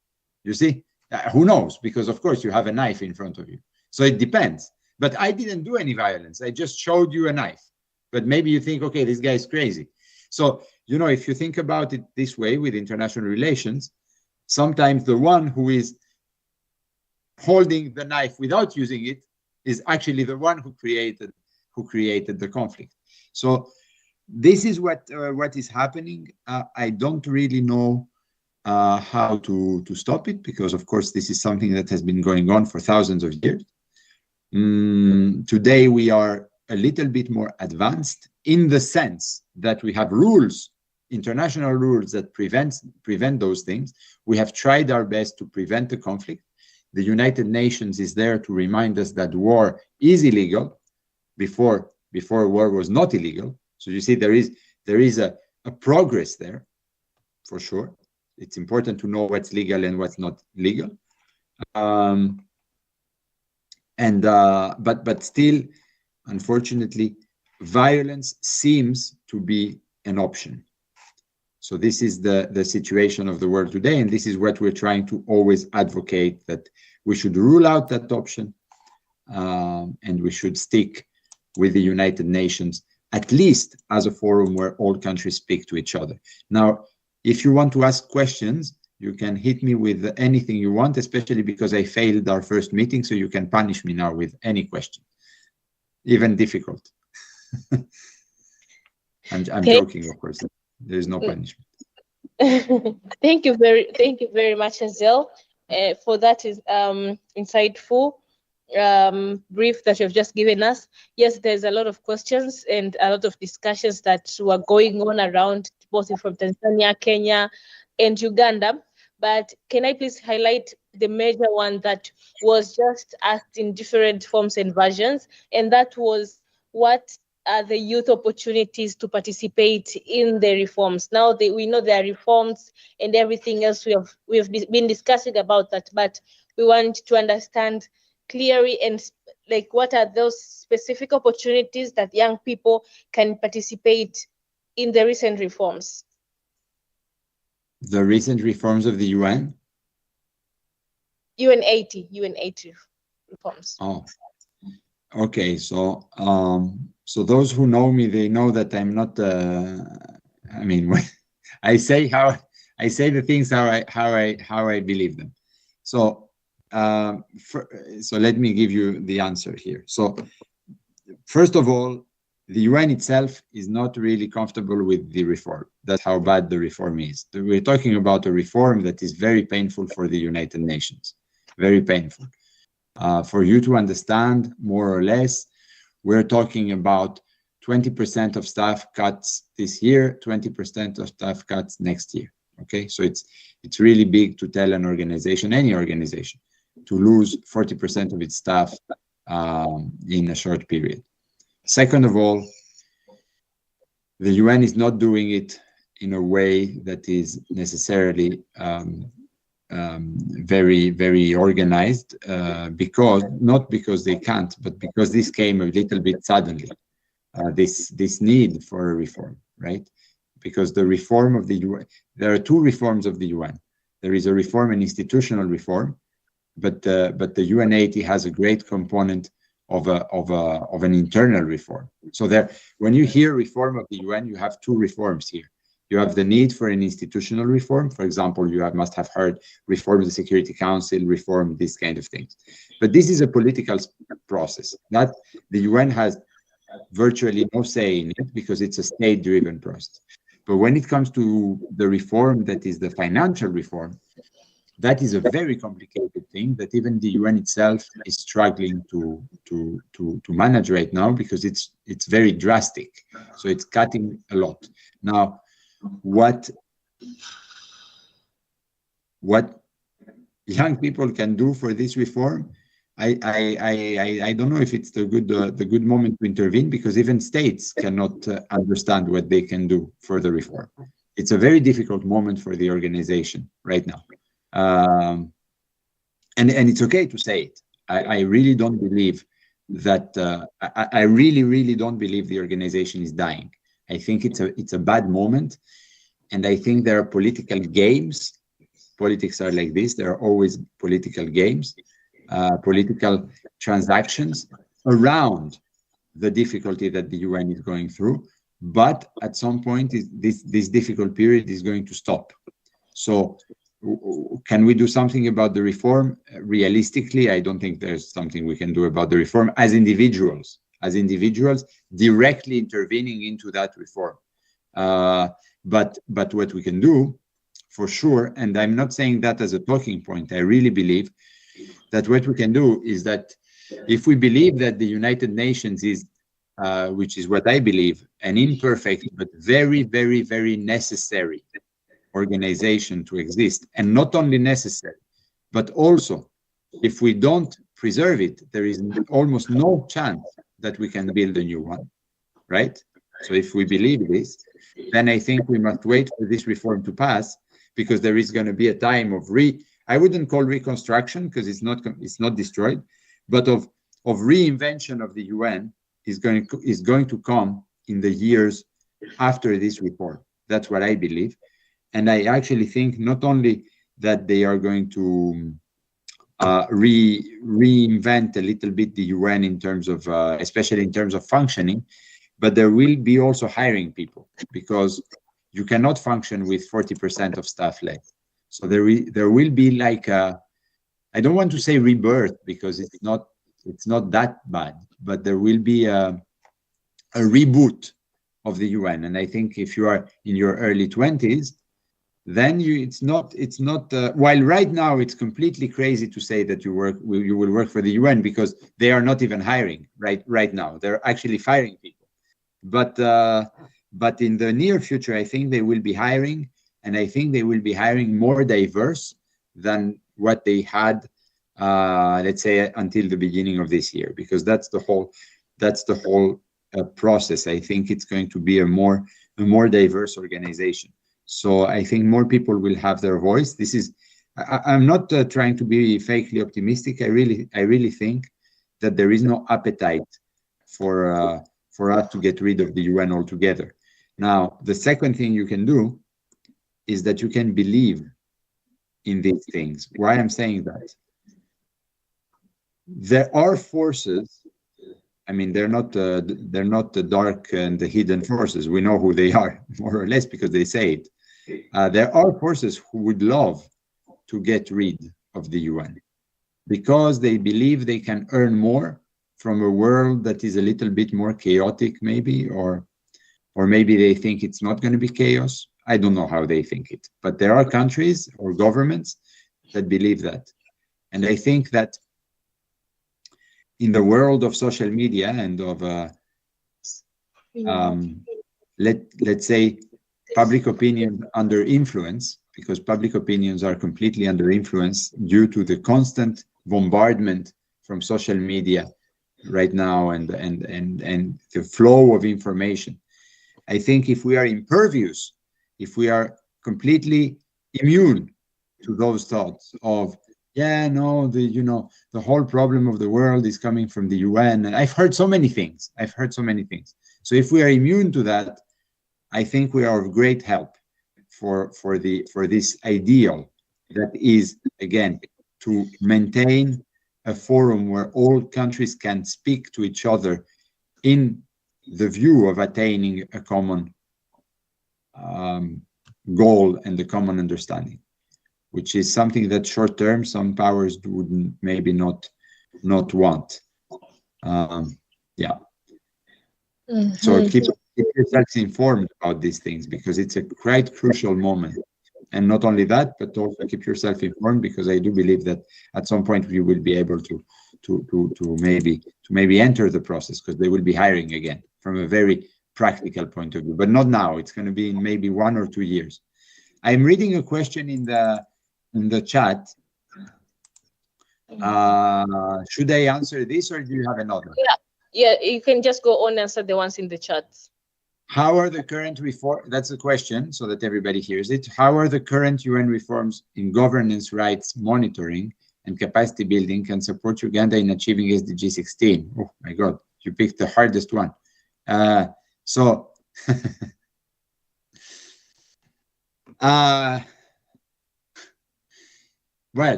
You see, who knows? Because of course you have a knife in front of you. So it depends. But I didn't do any violence. I just showed you a knife. But maybe you think, okay, this guy is crazy. So, you know, if you think about it this way with international relations, sometimes the one who is holding the knife without using it is actually the one who created the conflict. So this is what is happening. I don't really know how to stop it, because of course this is something that has been going on for thousands of years. Today we are a little bit more advanced in the sense that we have rules, international rules that prevent those things. We have tried our best to prevent the conflict. The United Nations is there to remind us that war is illegal. Before war was not illegal. So you see, there is a progress there, for sure. It's important to know what's legal and what's not legal. But still, unfortunately, violence seems to be an option. So this is the situation of the world today, and this is what we're trying to always advocate, that we should rule out that option, and we should stick with the United Nations, at least as a forum where all countries speak to each other. Now, if you want to ask questions, you can hit me with anything you want, especially because I failed our first meeting, so you can punish me now with any question, even difficult. I'm joking, of course. There is no punishment. Thank you very much, Hazel, for that is insightful brief that you've just given us. Yes, there's a lot of questions and a lot of discussions that were going on around, both from Tanzania, Kenya, and Uganda. But can I please highlight the major one that was just asked in different forms and versions, and that was, what are the youth opportunities to participate in the reforms? Now we know there are reforms and everything else. We have been discussing about that, but we want to understand clearly and like what are those specific opportunities that young people can participate in the recent reforms? The recent reforms of the UN? UN80 reforms. Oh, okay. So, so those who know me, they know that I'm not. I mean, when I say the things how I believe them. So, so let me give you the answer here. So, first of all, the UN itself is not really comfortable with the reform. That's how bad the reform is. We're talking about a reform that is very painful for the United Nations. Very painful. For you to understand, more or less, we're talking about 20% of staff cuts this year, 20% of staff cuts next year. Okay, so it's really big to tell an organization, any organization, to lose 40% of its staff in a short period. Second of all, the UN is not doing it in a way that is necessarily very, very organized, not because they can't, but because this came a little bit suddenly, this need for a reform, right? Because the reform of the UN, there are two reforms of the UN. There is a reform, an institutional reform, but the UN80 has a great component of an internal reform. So there, when you hear reform of the UN, you have two reforms here. You have the need for an institutional reform. For example, you must have heard reform the Security Council, reform these kind of things. But this is a political process that the UN has virtually no say in it because it's a state-driven process. But when it comes to the reform that is the financial reform, that is a very complicated thing that even the UN itself is struggling to manage right now because it's very drastic. So it's cutting a lot. Now, what young people can do for this reform, I don't know if it's the good moment to intervene because even states cannot understand what they can do for the reform. It's a very difficult moment for the organization right now. And it's okay to say it. I really don't believe that. I really don't believe the organization is dying. I think it's a bad moment, and I think there are political games. Politics are like this. There are always political games, political transactions around the difficulty that the UN is going through. But at some point, this difficult period is going to stop. So, can we do something about the reform? Realistically, I don't think there's something we can do about the reform as individuals directly intervening into that reform. But what we can do for sure, and I'm not saying that as a talking point, I really believe that what we can do is that if we believe that the United Nations is, which is what I believe, an imperfect but very, very, very necessary organization to exist, and not only necessary, but also if we don't preserve it, there is almost no chance that we can build a new one, right? So if we believe this, then I think we must wait for this reform to pass because there is going to be a time of I wouldn't call reconstruction because it's not destroyed, but of reinvention of the UN is going to come in the years after this reform. That's what I believe. And I actually think not only that they are going to reinvent a little bit the UN in terms of, especially in terms of functioning, but there will be also hiring people because you cannot function with 40% of staff left. So there will be like I don't want to say rebirth because it's not that bad, but there will be a reboot of the UN. And I think if you are in your early 20s, then it's not while right now it's completely crazy to say that you will work for the UN because they are not even hiring right now. They're actually firing people. But in the near future, I think they will be hiring, and I think they will be hiring more diverse than what they had, let's say, until the beginning of this year, because that's the whole process. I think it's going to be a more diverse organization. So I think more people will have their voice. This is, I'm not trying to be fakely optimistic. I really think that there is no appetite for us to get rid of the UN altogether. Now, the second thing you can do is that you can believe in these things. Why I'm saying that? There are forces. I mean, they're not the dark and the hidden forces. We know who they are, more or less, because they say it. There are forces who would love to get rid of the UN because they believe they can earn more from a world that is a little bit more chaotic, maybe, or maybe they think it's not going to be chaos. I don't know how they think it, but there are countries or governments that believe that. And I think that in the world of social media and of, let's say, public opinion under influence, because public opinions are completely under influence due to the constant bombardment from social media right now and the flow of information. I think if we are impervious, if we are completely immune to those thoughts of, yeah, no, the whole problem of the world is coming from the UN. And I've heard so many things. So if we are immune to that, I think we are of great help for this ideal that is, again, to maintain a forum where all countries can speak to each other in the view of attaining a common goal and a common understanding, which is something that short term some powers would maybe not want. Yeah. So keep yourself informed about these things, because it's a quite crucial moment. And not only that, but also keep yourself informed, because I do believe that at some point we will be able to maybe enter the process, because they will be hiring again from a very practical point of view, but not now. It's going to be in maybe 1 or 2 years. I'm reading a question in the chat. Should I answer this, or do you have another? Yeah, you can just go on and answer the ones in the chat. How are the current reforms? That's a question, so that everybody hears it. How are the current UN reforms in governance, rights monitoring, and capacity building can support Uganda in achieving SDG 16? Oh my God, you picked the hardest one. Well,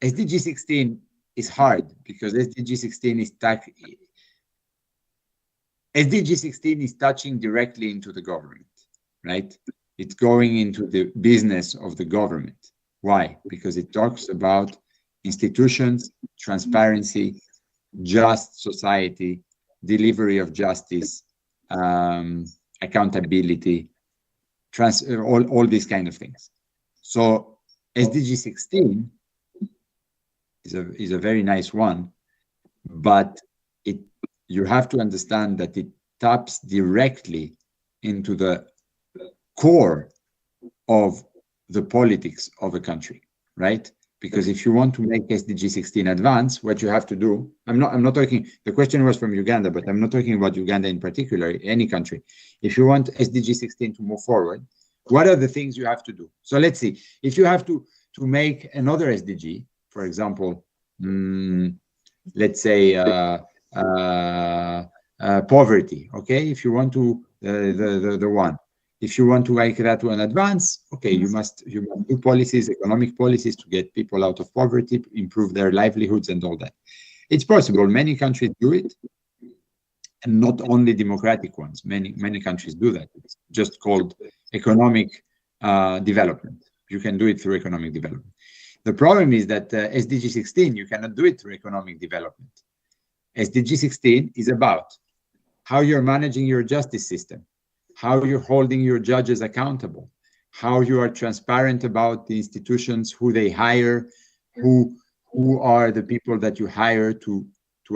SDG 16 is hard because SDG 16 is touching directly into the government, right? It's going into the business of the government. Why? Because it talks about institutions, transparency, just society, delivery of justice, accountability, all these kind of things. So SDG 16 is a very nice one, but you have to understand that it taps directly into the core of the politics of a country, right? Because if you want to make SDG 16 advance, what you have to do, I'm not talking, the question was from Uganda, but I'm not talking about Uganda in particular, any country. If you want SDG 16 to move forward, what are the things you have to do? So let's see, if you have to make another SDG, for example, let's say poverty, okay? If you want to, the one. If you want to make that one advance, okay, you must do policies, economic policies to get people out of poverty, improve their livelihoods and all that. It's possible. Many countries do it, and not only democratic ones. Many countries do that. It's just called economic development. You can do it through economic development. The problem is that SDG 16, you cannot do it through economic development. SDG 16 is about how you're managing your justice system, how you're holding your judges accountable, how you are transparent about the institutions, who they hire, who are the people that you hire to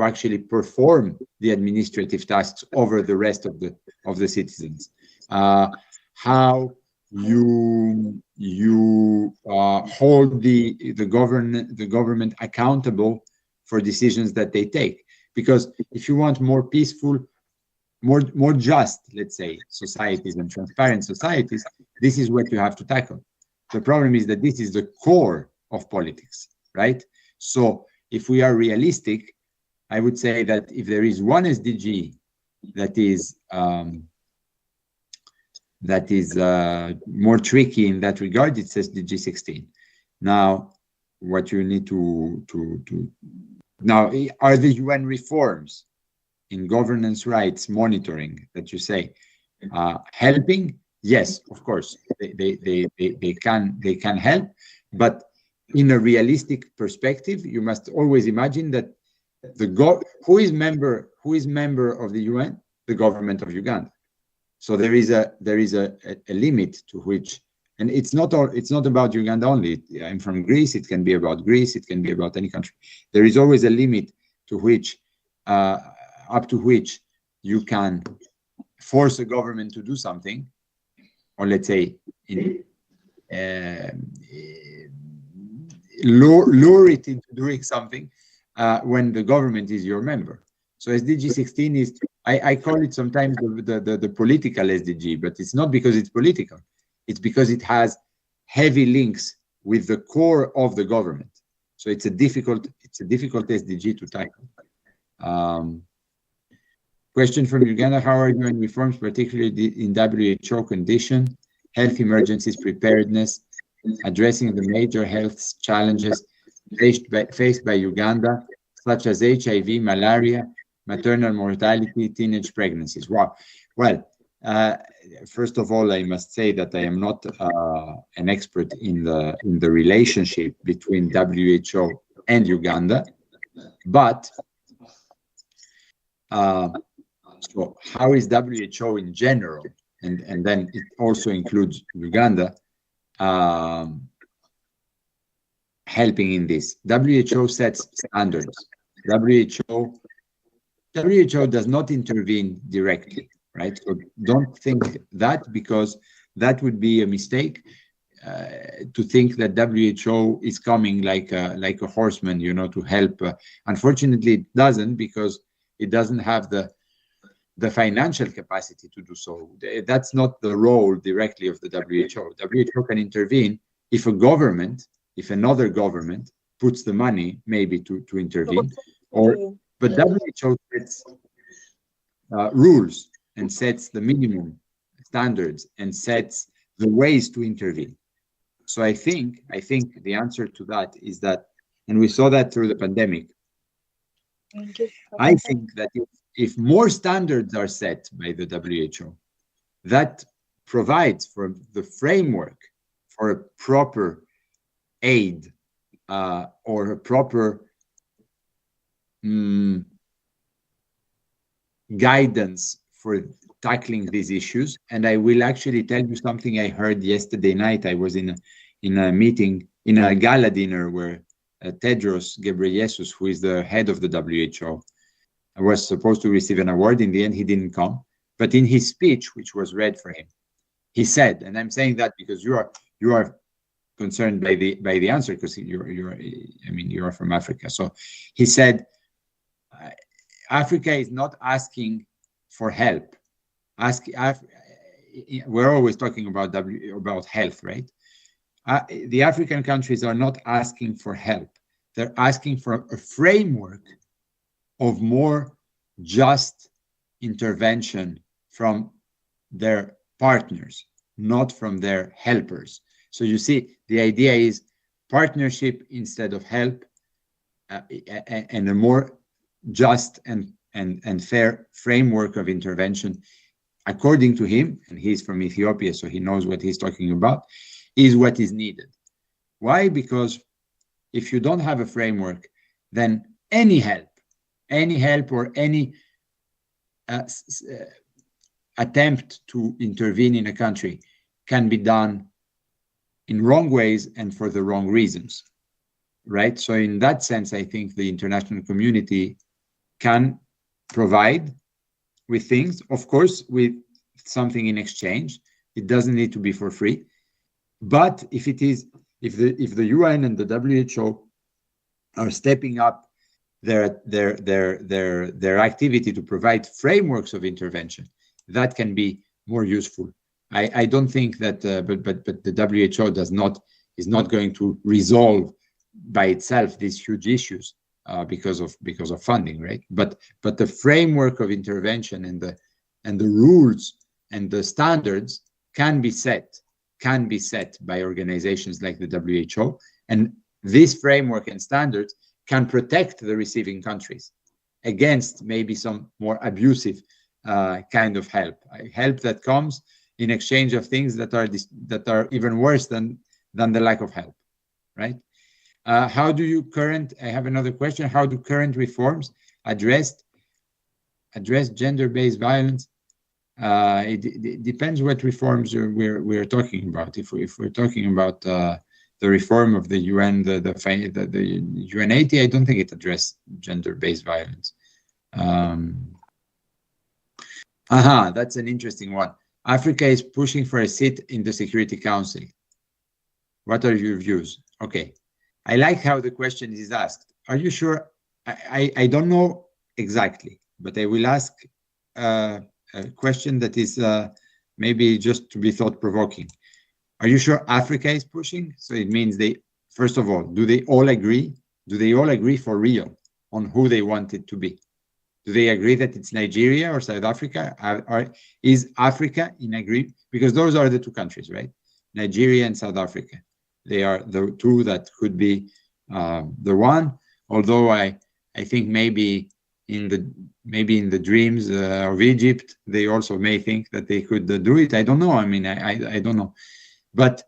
actually perform the administrative tasks over the rest of the citizens, how you hold the government accountable for decisions that they take. Because if you want more peaceful, more just, let's say, societies and transparent societies, this is what you have to tackle. The problem is that this is the core of politics, right? So if we are realistic, I would say that if there is one SDG that is more tricky in that regard, it's SDG 16. Now, what you need now, are the UN reforms in governance rights monitoring that you say helping? Yes, of course, they can help, but in a realistic perspective, you must always imagine that who is member of the UN? The government of Uganda. So there is a limit to which, and it's not about Uganda only. I'm from Greece. It can be about Greece. It can be about any country. There is always a limit to which, up to which, you can force a government to do something, or let's say, lure it into doing something when the government is your member. So SDG 16 is, I call it sometimes the political SDG, but it's not because it's political. It's because it has heavy links with the core of the government. So it's a difficult SDG to tackle. Question from Uganda: how are UN reforms, particularly in WHO condition, health emergencies preparedness, addressing the major health challenges faced by Uganda, such as HIV, malaria, maternal mortality, teenage pregnancies? Wow. Well, first of all, I must say that I am not an expert in the relationship between WHO and Uganda, but so how is WHO in general, and then it also includes Uganda, helping in this? WHO sets standards. WHO does not intervene directly, right? So don't think that, because that would be a mistake to think that WHO is coming like a horseman, you know, to help. Unfortunately, it doesn't, because it doesn't have the financial capacity to do so. That's not the role directly of the WHO. WHO can intervene if another government puts the money maybe to intervene, but WHO sets rules and sets the minimum standards and sets the ways to intervene. So I think the answer to that is that, and we saw that through the pandemic, I think that if more standards are set by the WHO, that provides for the framework for a proper aid or a proper guidance for tackling these issues. And I will actually tell you something I heard yesterday night. I was in a meeting, in a gala dinner where Tedros Ghebreyesus, who is the head of the WHO, was supposed to receive an award. In the end, he didn't come. But in his speech, which was read for him, he said, and I'm saying that because you are concerned by the answer, because you are from Africa. So he said, Africa is not asking for help. We're always talking about health, right? The African countries are not asking for help. They're asking for a framework of more just intervention from their partners, not from their helpers. So you see, the idea is partnership instead of help, and a more just and fair framework of intervention, according to him, and he's from Ethiopia, so he knows what he's talking about, is what is needed. Why? Because if you don't have a framework, then any help or any attempt to intervene in a country can be done in wrong ways and for the wrong reasons, right? So in that sense, I think the international community can provide with things, of course, with something in exchange. It doesn't need to be for free. But if the UN and the WHO are stepping up their activity to provide frameworks of intervention, that can be more useful. I don't think that, but the WHO is not going to resolve by itself these huge issues. because of funding, right? But the framework of intervention and the rules and the standards can be set by organizations like the WHO, and this framework and standards can protect the receiving countries against maybe some more abusive kind of help that comes in exchange of things that are even worse than the lack of help, right? How do you I have another question. How do current reforms address gender-based violence? It depends what reforms we're talking about. If we're talking about the reform of the UN, the UN80, I don't think it addressed gender-based violence. That's an interesting one. Africa is pushing for a seat in the Security Council. What are your views? Okay. I like how the question is asked. Are you sure? I don't know exactly, but I will ask a question that is maybe just to be thought-provoking. Are you sure Africa is pushing? So it means first of all, do they all agree? Do they all agree for real on who they want it to be? Do they agree that it's Nigeria or South Africa? Is Africa in agreement? Because those are the two countries, right? Nigeria and South Africa. They are the two that could be the one. Although I think maybe in the dreams of Egypt, they also may think that they could do it. I don't know. I mean, I don't know. But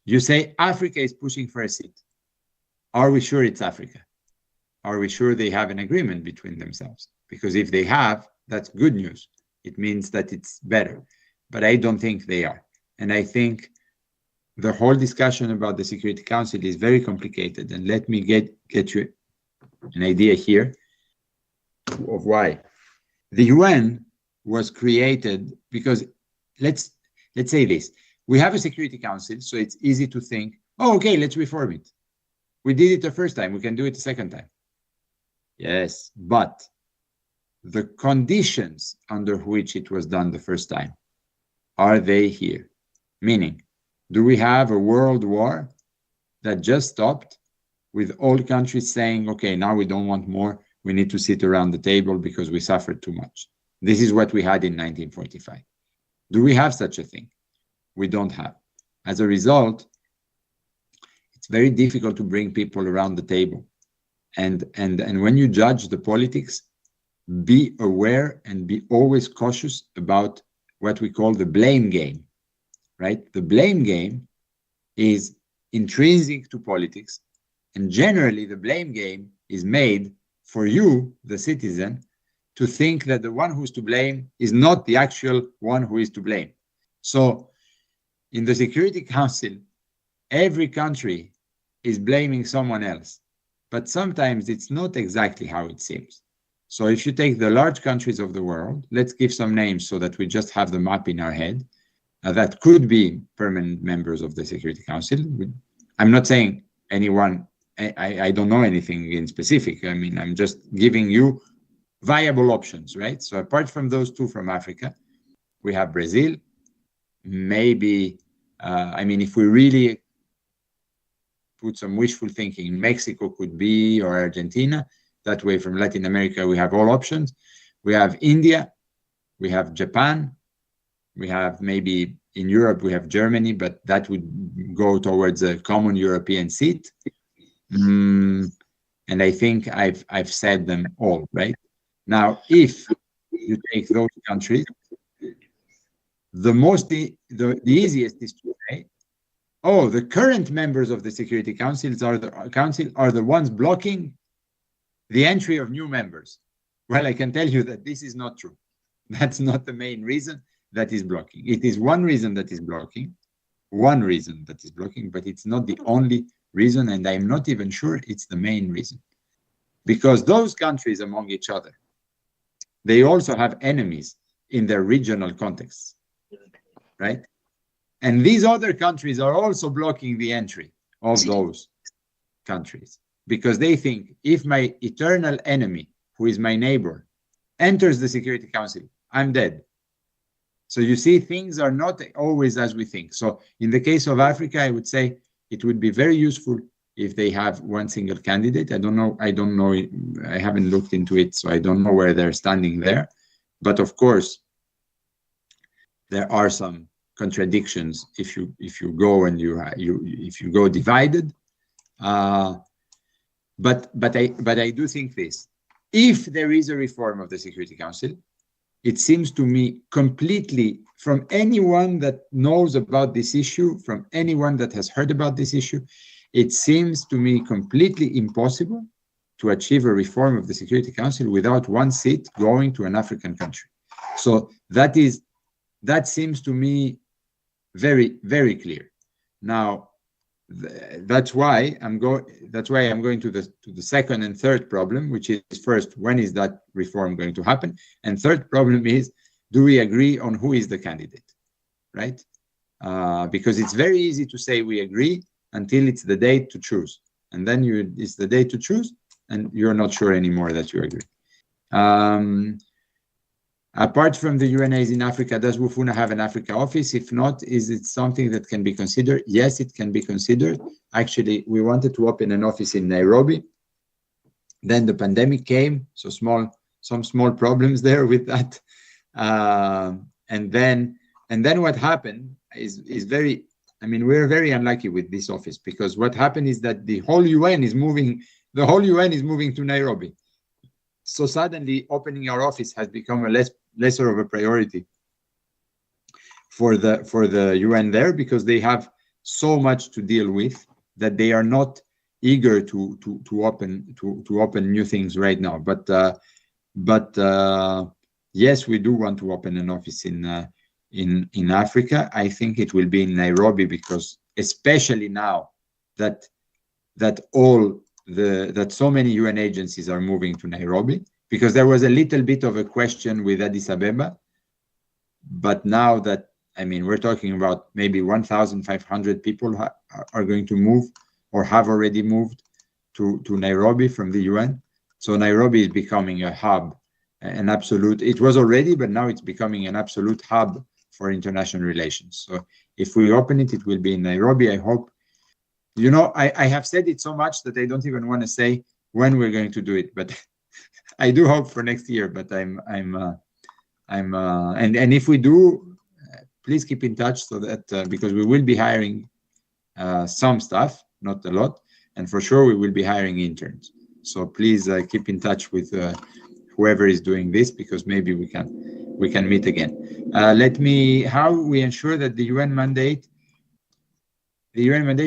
you say Africa is pushing for a seat. Are we sure it's Africa? Are we sure they have an agreement between themselves? Because if they have, that's good news. It means that it's better. But I don't think they are. And I think the whole discussion about the Security Council is very complicated. And let me get you an idea here of why. The UN was created because, let's say this. We have a Security Council, so it's easy to think, oh, okay, let's reform it. We did it the first time, we can do it the second time. Yes, but the conditions under which it was done the first time, are they here? Meaning, do we have a world war that just stopped with all countries saying, okay, now we don't want more, we need to sit around the table because we suffered too much? This is what we had in 1945. Do we have such a thing? We don't have. As a result, it's very difficult to bring people around the table. And when you judge the politics, be aware and be always cautious about what we call the blame game, right? The blame game is intrinsic to politics. And generally, the blame game is made for you, the citizen, to think that the one who's to blame is not the actual one who is to blame. So in the Security Council, every country is blaming someone else. But sometimes it's not exactly how it seems. So if you take the large countries of the world, let's give some names so that we just have the map in our head, that could be permanent members of the Security Council. I'm not saying anyone, I don't know anything in specific. I mean, I'm just giving you viable options, right? So apart from those two from Africa, we have Brazil, maybe, I mean, if we really put some wishful thinking, Mexico could be, or Argentina. That way from Latin America, we have all options. We have India, we have Japan, we have maybe in Europe, we have Germany, but that would go towards a common European seat. And I think I've said them all, right? Now, if you take those countries, the easiest is to say, oh, the current members of the Security Council are the ones blocking the entry of new members. Well, I can tell you that this is not true. That's not the main reason that is blocking. It is one reason that is blocking, but it's not the only reason, and I'm not even sure it's the main reason. Because those countries among each other, they also have enemies in their regional contexts, right? And these other countries are also blocking the entry of those countries because they think if my eternal enemy, who is my neighbor, enters the Security Council, I'm dead. So you see, things are not always as we think. So in the case of Africa, I would say it would be very useful if they have one single candidate. I don't know. I haven't looked into it, so I don't know where they're standing there. But of course, there are some contradictions if you go and if you go divided. But I do think this: if there is a reform of the Security Council, it seems to me completely, from anyone that knows about this issue, from anyone that has heard about this issue, it seems to me completely impossible to achieve a reform of the Security Council without one seat going to an African country. So that seems to me very, very clear. Now, that's why I'm going to the second and third problem, which is, first, when is that reform going to happen? And third problem is, do we agree on who is the candidate, right? Because it's very easy to say we agree until it's the day to choose. And then it's the day to choose, and you're not sure anymore that you agree. Apart from the UNAs in Africa, does Wufuna have an Africa office? If not, is it something that can be considered? Yes, it can be considered. Actually, we wanted to open an office in Nairobi. Then the pandemic came, so some small problems there with that. And then what happened is very, I mean, we're very unlucky with this office, because what happened is that the whole UN is moving to Nairobi. So suddenly opening our office has become a lesser of a priority for the UN there, because they have so much to deal with that they are not eager to open new things right now. But yes, we do want to open an office in Africa. I think it will be in Nairobi, because especially now that so many UN agencies are moving to Nairobi, because there was a little bit of a question with Addis Abeba. But now that, I mean, we're talking about maybe 1,500 people are going to move or have already moved to Nairobi from the UN. So Nairobi is becoming a hub, an absolute, it was already, but now it's becoming an absolute hub for international relations. So if we open it, it will be in Nairobi, I hope. You know, I have said it so much that I don't even want to say when we're going to do it, but I do hope for next year. But and if we do, please keep in touch, so that because we will be hiring some staff, not a lot, and for sure we will be hiring interns. So please keep in touch with whoever is doing this, because maybe we can meet again. How we ensure that the UN mandate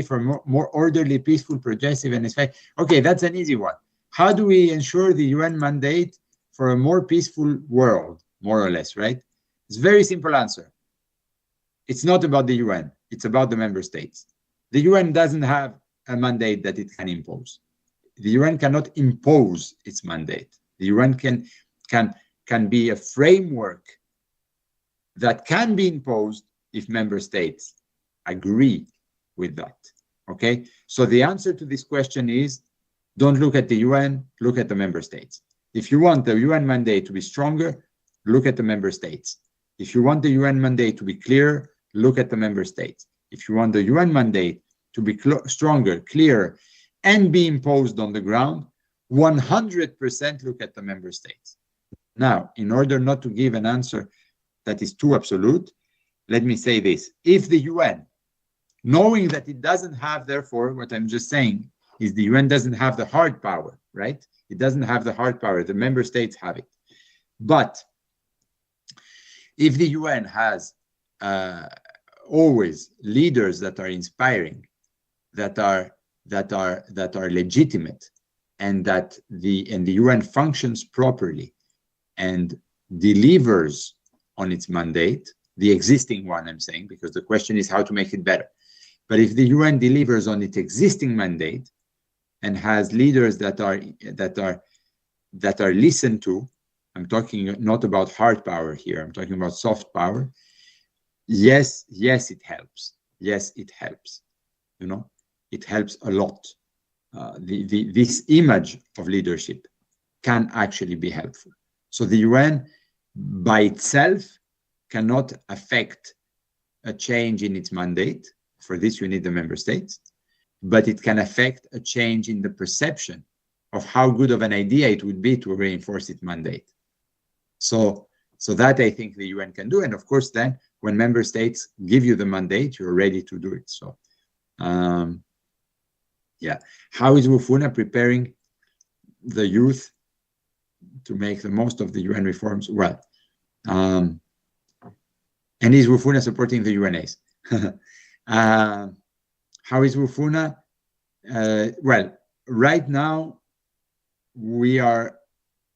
for more orderly, peaceful, progressive, and effective. Okay, that's an easy one. How do we ensure the UN mandate for a more peaceful world, more or less, right? It's a very simple answer. It's not about the UN. It's about the member states. The UN doesn't have a mandate that it can impose. The UN cannot impose its mandate. The UN can be a framework that can be imposed if member states agree with that. Okay, so the answer to this question is, don't look at the UN, look at the member states. If you want the UN mandate to be stronger, look at the member states. If you want the UN mandate to be clearer, look at the member states. If you want the UN mandate to be stronger, clearer, and be imposed on the ground, 100% look at the member states. Now, in order not to give an answer that is too absolute, let me say this. If the UN, knowing that it doesn't have, therefore, what I'm just saying is the UN doesn't have the hard power, right? It doesn't have the hard power. The member states have it. But if the UN has always leaders that are inspiring, that are legitimate, and that the UN functions properly and delivers on its mandate, the existing one, I'm saying, because the question is how to make it better. But if the UN delivers on its existing mandate and has leaders that are listened to, I'm talking not about hard power here, I'm talking about soft power. Yes, it helps. Yes, it helps. You know, it helps a lot. This image of leadership can actually be helpful. So the UN by itself cannot affect a change in its mandate. For this, you need the member states. but it can affect a change in the perception of how good of an idea it would be to reinforce its mandate. So that I think the UN can do. And of course, then when member states give you the mandate, you're ready to do it. So, yeah. How is Wufuna preparing the youth to make the most of the UN reforms? Well, and is Wufuna supporting the UNAs? How is Wufuna? Well, right now, we are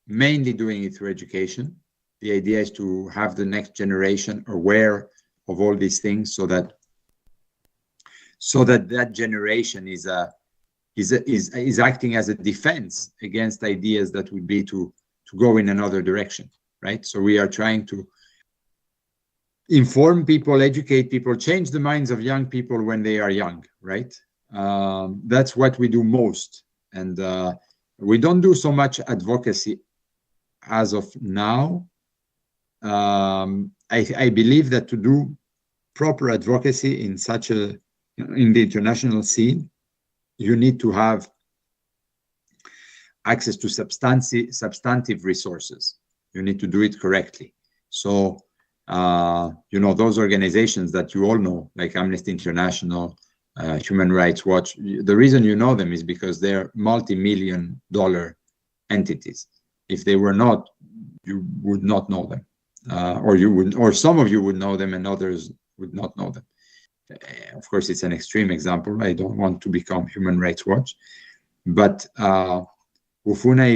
mainly doing it through education. The idea is to have the next generation aware of all these things, so that that generation is acting as a defense against ideas that would be to go in another direction, right? So we are trying to inform people, educate people, change the minds of young people when they are young, right? That's what we do most. And we don't do so much advocacy as of now. I believe that to do proper advocacy in the international scene, you need to have access to substantive resources. You need to do it correctly. So, those organizations that you all know, like Amnesty International, Human Rights Watch, the reason you know them is because they're multi-million-dollar entities. If they were not, you would not know them, or some of you would know them and others would not know them. Of course, it's an extreme example. I don't want to become Human Rights Watch, but Wufuna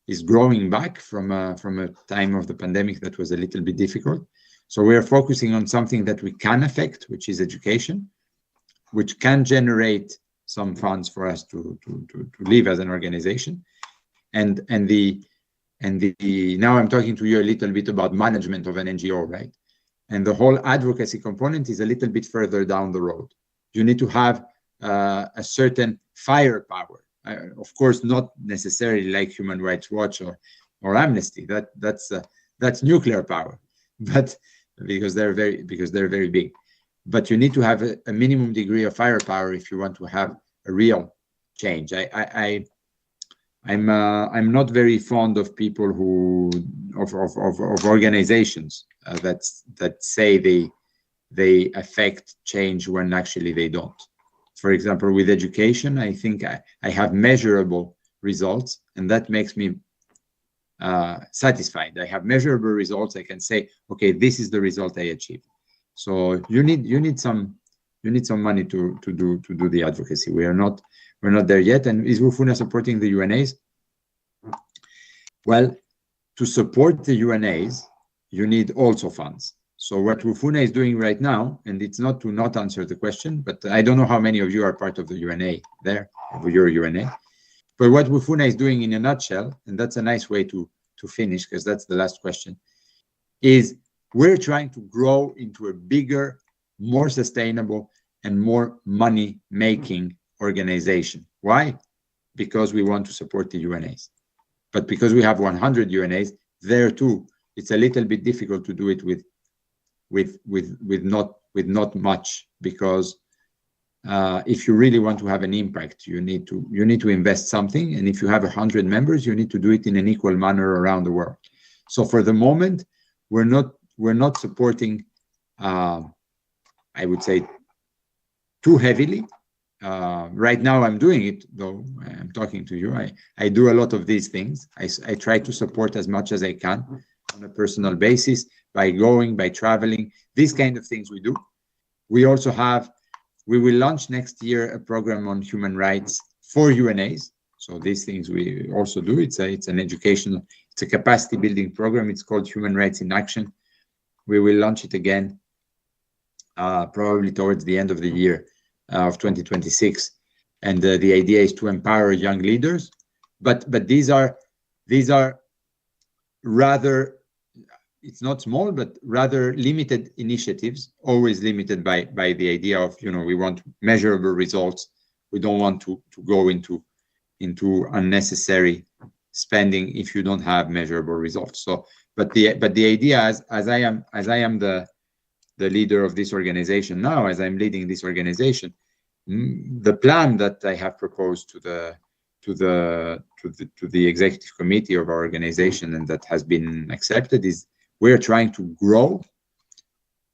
is growing back from a time of the pandemic that was a little bit difficult. So we are focusing on something that we can affect, which is education, which can generate some funds for us to live as an organization. And now I'm talking to you a little bit about management of an NGO, right? And the whole advocacy component is a little bit further down the road. You need to have a certain firepower. Of course, not necessarily like Human Rights Watch or Amnesty. That's nuclear power, but because they're very big. But you need to have a minimum degree of firepower if you want to have a real change. I'm not very fond of people of organizations that say they affect change when actually they don't. For example, with education, I think I have measurable results, and that makes me satisfied. I have measurable results. I can say, okay, this is the result I achieved. So you need some money to do the advocacy. We're not there yet. And is Wufuna supporting the UNAs? Well, to support the UNAs, you need also funds. So what Wufuna is doing right now, and it's not to not answer the question, but I don't know how many of you are part of the UNA there, of your UNA. But what Wufuna is doing in a nutshell, and that's a nice way to finish, because that's the last question, is we're trying to grow into a bigger, more sustainable, and more money-making organization. Why? Because we want to support the UNAs. But because we have 100 UNAs, there too, it's a little bit difficult to do it with not much, because if you really want to have an impact, you need to invest something, and if you have 100 members, you need to do it in an equal manner around the world. So for the moment, we're not supporting, I would say, too heavily. Right now I'm doing it, though I'm talking to you. I do a lot of these things. I try to support as much as I can on a personal basis, by traveling, these kind of things we do. We will launch next year a program on human rights for UNAs. So these things we also do. It's an educational, it's a capacity building program. It's called Human Rights in Action. We will launch it again, probably towards the end of the year of 2026. And the idea is to empower young leaders. But these are rather, it's not small, but rather limited initiatives, always limited by the idea of, we want measurable results. We don't want to go into unnecessary spending if you don't have measurable results. So, but the idea, as I am the leader of this organization now, as I'm leading this organization, The plan that I have proposed to the executive committee of our organization and that has been accepted is we're trying to grow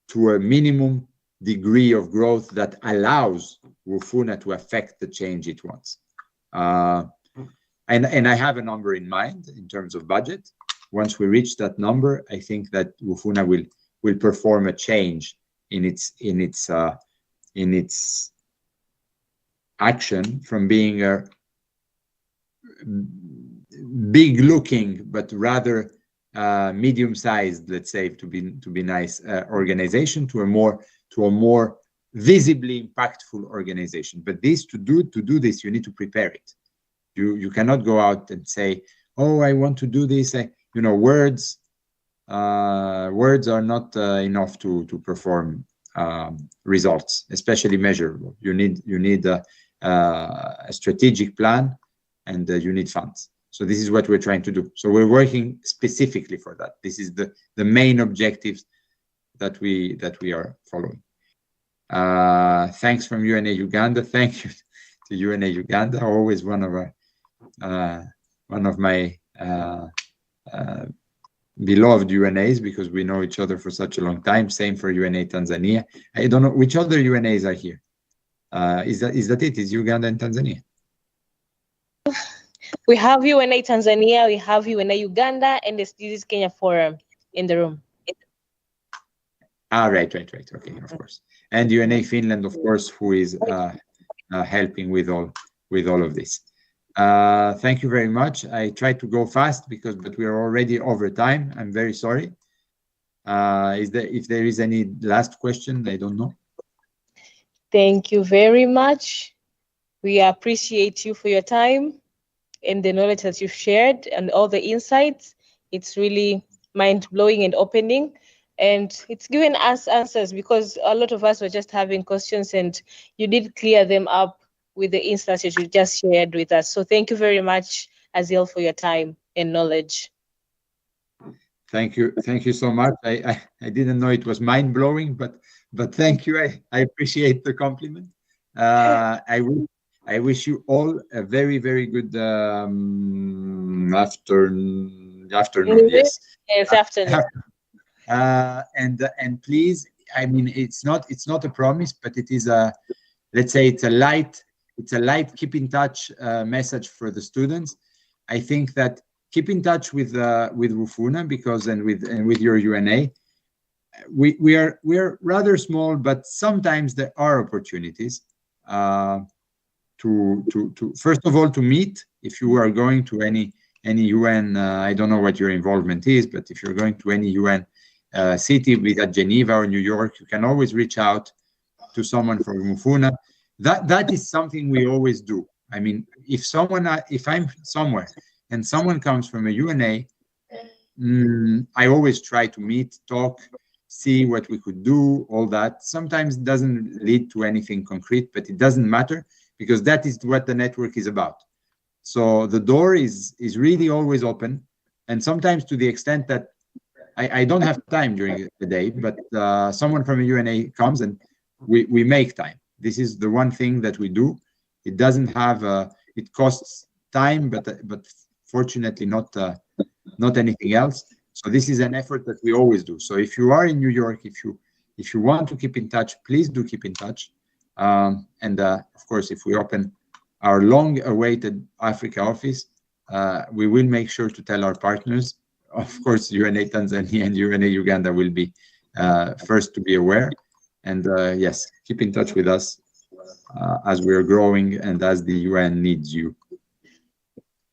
to a minimum degree of growth that allows Wufuna to affect the change it wants. And I have a number in mind in terms of budget. Once we reach that number, I think that Wufuna will perform a change in its action from being a big looking but rather medium-sized, let's say, to be nice, organization to a more visibly impactful organization. But to do this, you need to prepare it. You cannot go out and say, oh, I want to do this. Words are not enough to perform results, especially measurable. You need a strategic plan, and you need funds. So this is what we're trying to do. So we're working specifically for that. This is the main objectives that we are following. Thanks from UNA Uganda. Thank you to UNA Uganda. Always one of my beloved UNAs, because we know each other for such a long time. Same for UNA Tanzania. I don't know which other UNAs are here. Is that it? Is Uganda and Tanzania? We have UNA Tanzania, we have UNA Uganda, and the SDGs Kenya Forum in the room. Right. Okay, of course. And UNA Finland, of course, who is helping with all of this. Thank you very much. I tried to go fast but we are already over time. I'm very sorry. If there is any last question, I don't know. Thank you very much. We appreciate you for your time and the knowledge that you've shared and all the insights. It's really mind-blowing and opening. And it's given us answers, because a lot of us were just having questions and you did clear them up with the insights that you just shared with us. So thank you very much, Aziel, for your time and knowledge. Thank you so much. I didn't know it was mind-blowing, but thank you. I appreciate the compliment. I wish you all a very, very good afternoon. Yes. Yes, afternoon. And please, I mean, it's not a promise, but it is let's say it's a light keep in touch message for the students. I think that keep in touch with Wufuna, because and with your UNA. We are rather small, but sometimes there are opportunities to first of all to meet. If you are going to any UN, I don't know what your involvement is, but if you're going to any UN city, be that Geneva or New York, you can always reach out to someone from Wufuna. That is something we always do. I mean, if I'm somewhere and someone comes from a UNA, I always try to meet, talk, see what we could do, all that. Sometimes it doesn't lead to anything concrete, but it doesn't matter, because that is what the network is about. So the door is really always open, and sometimes to the extent that I don't have time during the day, but someone from a UNA comes and we make time. This is the one thing that we do. It doesn't have it costs time, but fortunately not anything else. So this is an effort that we always do. So if you are in New York, if you want to keep in touch, please do keep in touch. And of course, if we open our long-awaited Africa office, we will make sure to tell our partners. Of course, UNA Tanzania and UNA Uganda will be first to be aware. And yes, keep in touch with us as we are growing and as the UN needs you.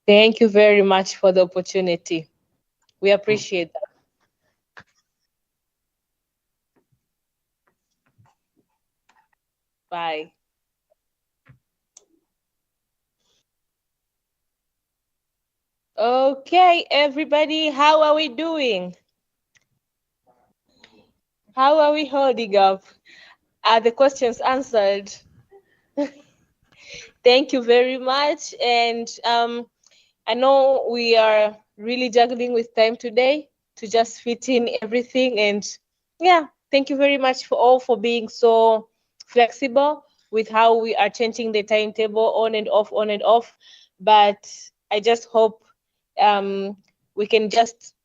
Thank you very much for the opportunity. We appreciate that. Bye. Okay, everybody, how are we doing? How are we holding up? Are the questions answered? Thank you very much. And I know we are really juggling with time today to just fit in everything. And yeah, thank you very much for being so flexible. with how we are changing the timetable on and off, on and off. But I just hope we can just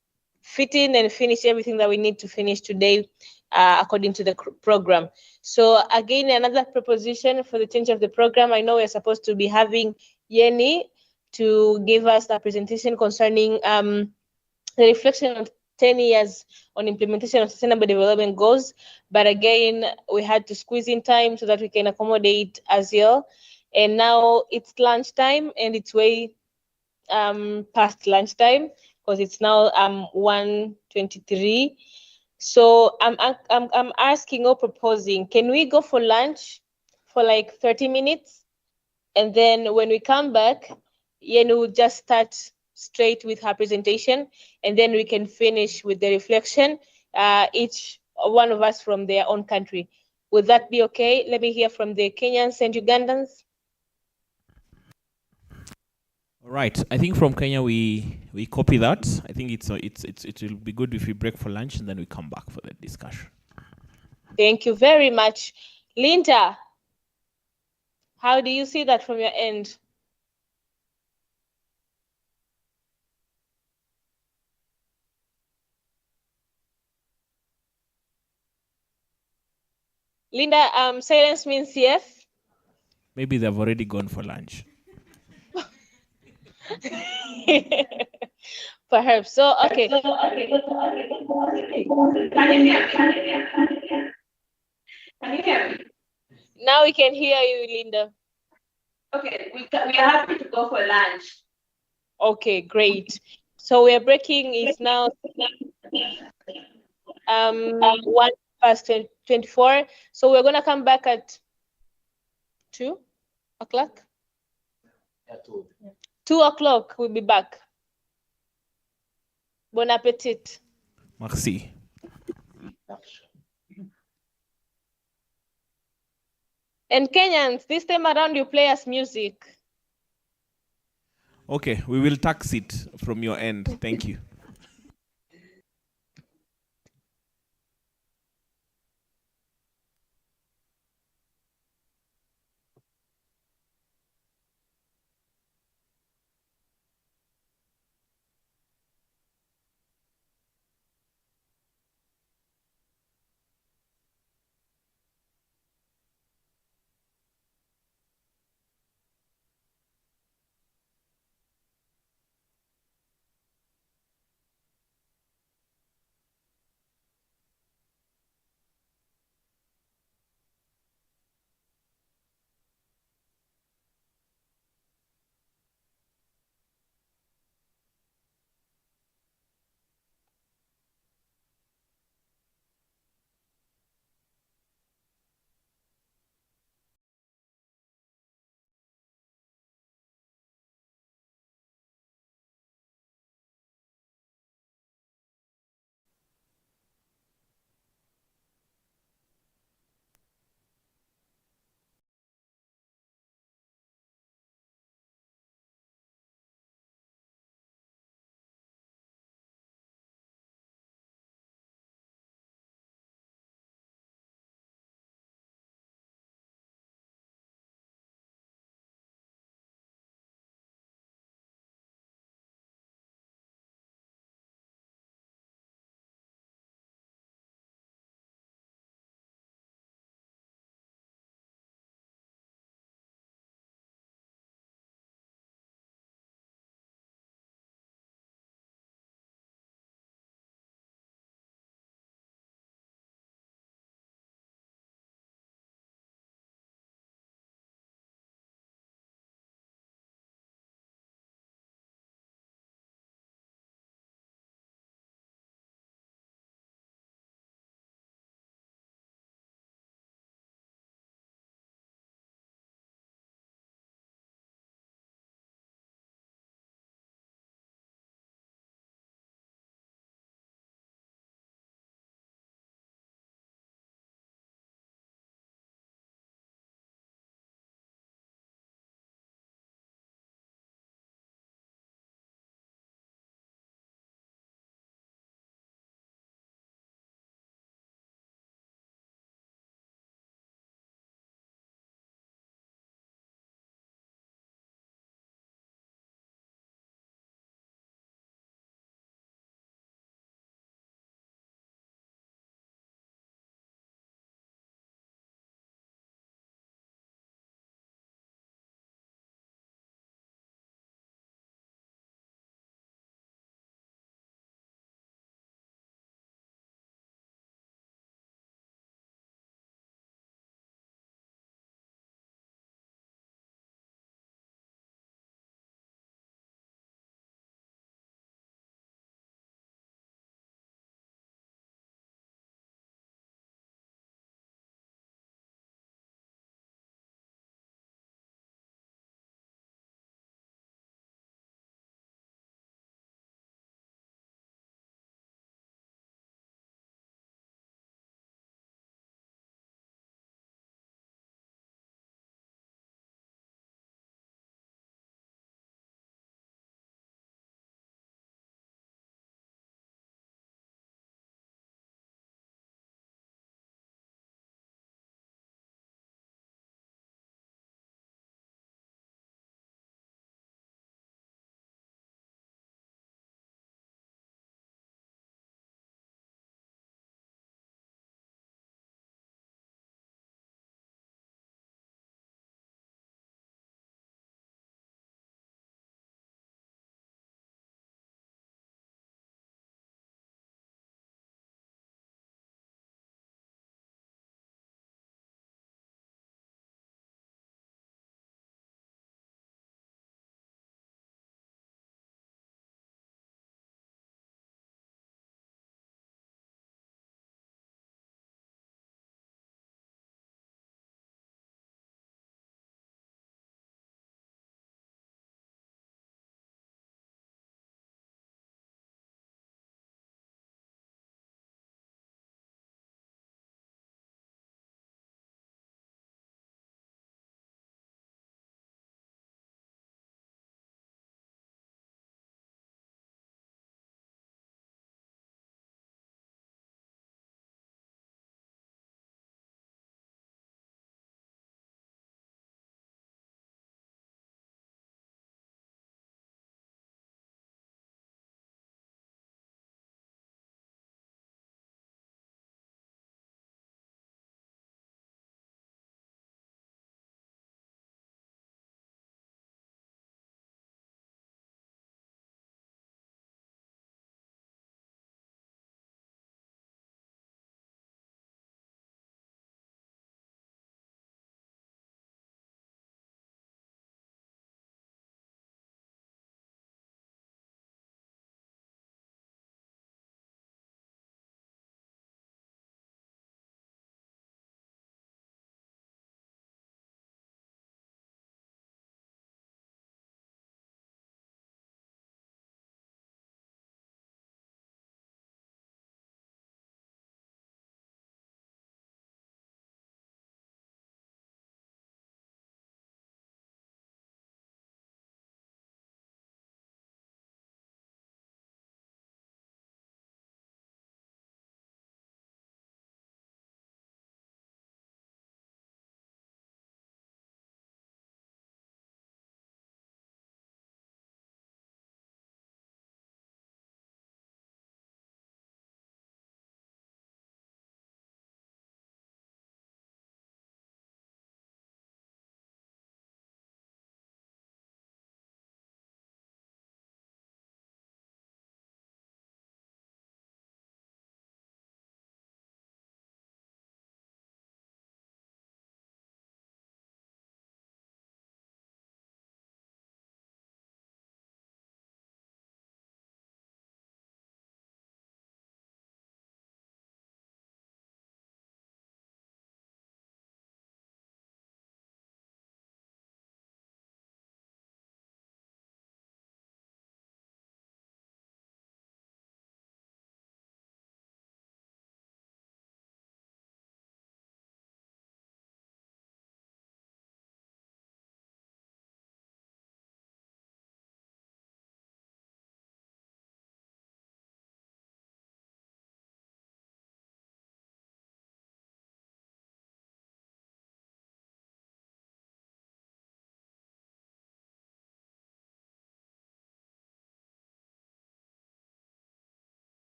fit in and finish everything that we need to finish today according to the program. So again, another proposition for the change of the program. I know we're supposed to be having Yeni to give us a presentation concerning the reflection of 10 years on implementation of sustainable development goals. But again, we had to squeeze in time so that we can accommodate Aziel. And now it's lunchtime and it's way past lunchtime because it's now 1:23. So I'm asking or proposing, can we go for lunch for like 30 minutes? And then when we come back, Yenu will just start straight with her presentation, and then we can finish with the reflection, each one of us from their own country. Would that be okay? Let me hear from the Kenyans and Ugandans. All right. I think from Kenya we copy that. I think it will be good if we break for lunch and then we come back for the discussion. Thank you very much. Linda, how do you see that from your end? Linda, silence means yes. Maybe they've already gone for lunch. Perhaps. So, okay. Can you hear me? Can you hear me? Now we can hear you, Linda. Okay, we are happy to go for lunch. Okay, great. So we are breaking. It's now 1:24. So we're gonna come back at 2:00. 2:00. We'll be back. Bon appetit. Merci. And Kenyans, this time around you play us music. Okay, we will tax it from your end. Thank you.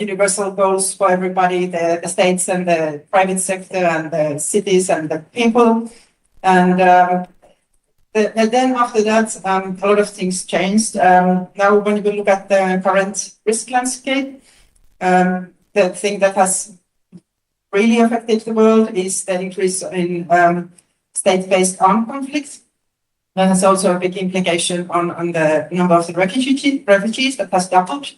universal goals for everybody, the states and the private sector and the cities and the people. And then after that, a lot of things changed. Now, when we look at the current risk landscape, the thing that has really affected the world is the increase in state-based armed conflicts. That has also a big implication on the number of the refugees that has doubled.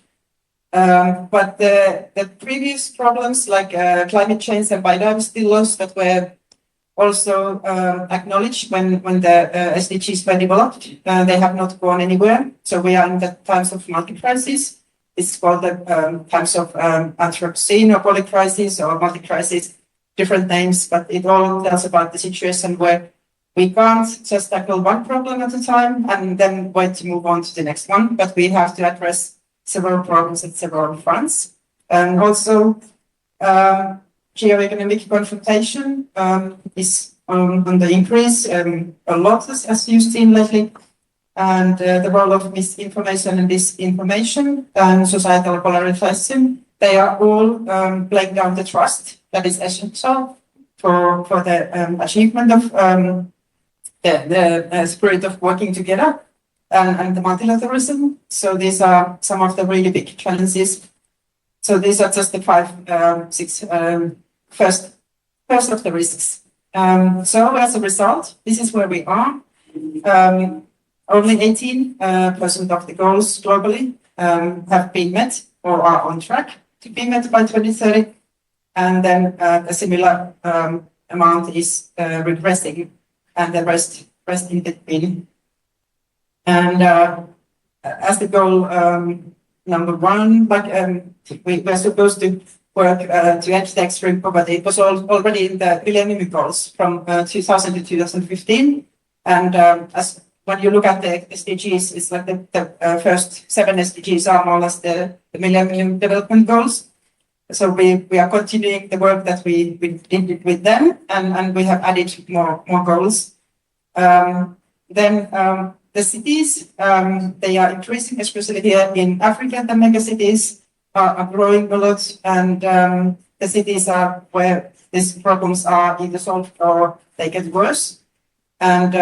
But the previous problems like climate change and biodiversity loss that were also acknowledged when the SDGs were developed, they have not gone anywhere. So we are in the times of multi-crisis. It's called the times of Anthropocene or polycrisis or multi-crisis, different names, but it all tells about the situation where we can't just tackle one problem at a time and then wait to move on to the next one, but we have to address several problems at several fronts. And also, geoeconomic confrontation is on the increase a lot, as you've seen lately. And the role of misinformation and disinformation and societal polarization, they are all breaking down the trust that is essential for the achievement of the spirit of working together and the multilateralism. So these are some of the really big challenges. So these are just the first of the risks. So as a result, this is where we are. Only 18% of the goals globally have been met or are on track to be met by 2030. And then a similar amount is regressing, and the rest in between. And as the goal number one, like we were supposed to work to end the extreme poverty. It was already in the Millennium Goals from 2000 to 2015. And as when you look at the SDGs, it's like the first 7 SDGs are more or less the Millennium Development Goals. So we are continuing the work that we did with them, and we have added more goals. Then the cities, they are increasing, especially here in Africa. The mega cities are growing a lot, and the cities are where these problems are either solved or they get worse. And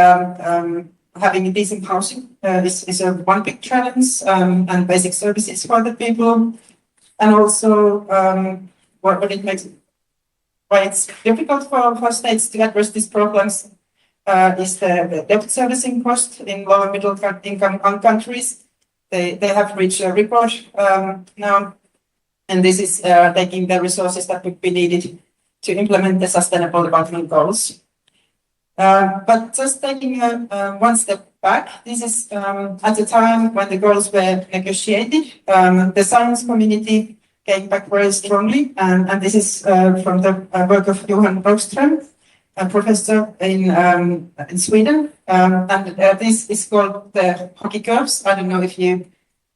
having a decent housing is one big challenge, and basic services for the people. And also, what it makes why it's difficult for states to address these problems is the debt servicing cost in low and middle income countries. They have reached a record now, and this is taking the resources that would be needed to implement the Sustainable Development Goals. But just taking one step back, this is at the time when the goals were negotiated, the science community came back very strongly, and this is from the work of Johan Brockström, a professor in Sweden, and this is called the hockey curves. I don't know if you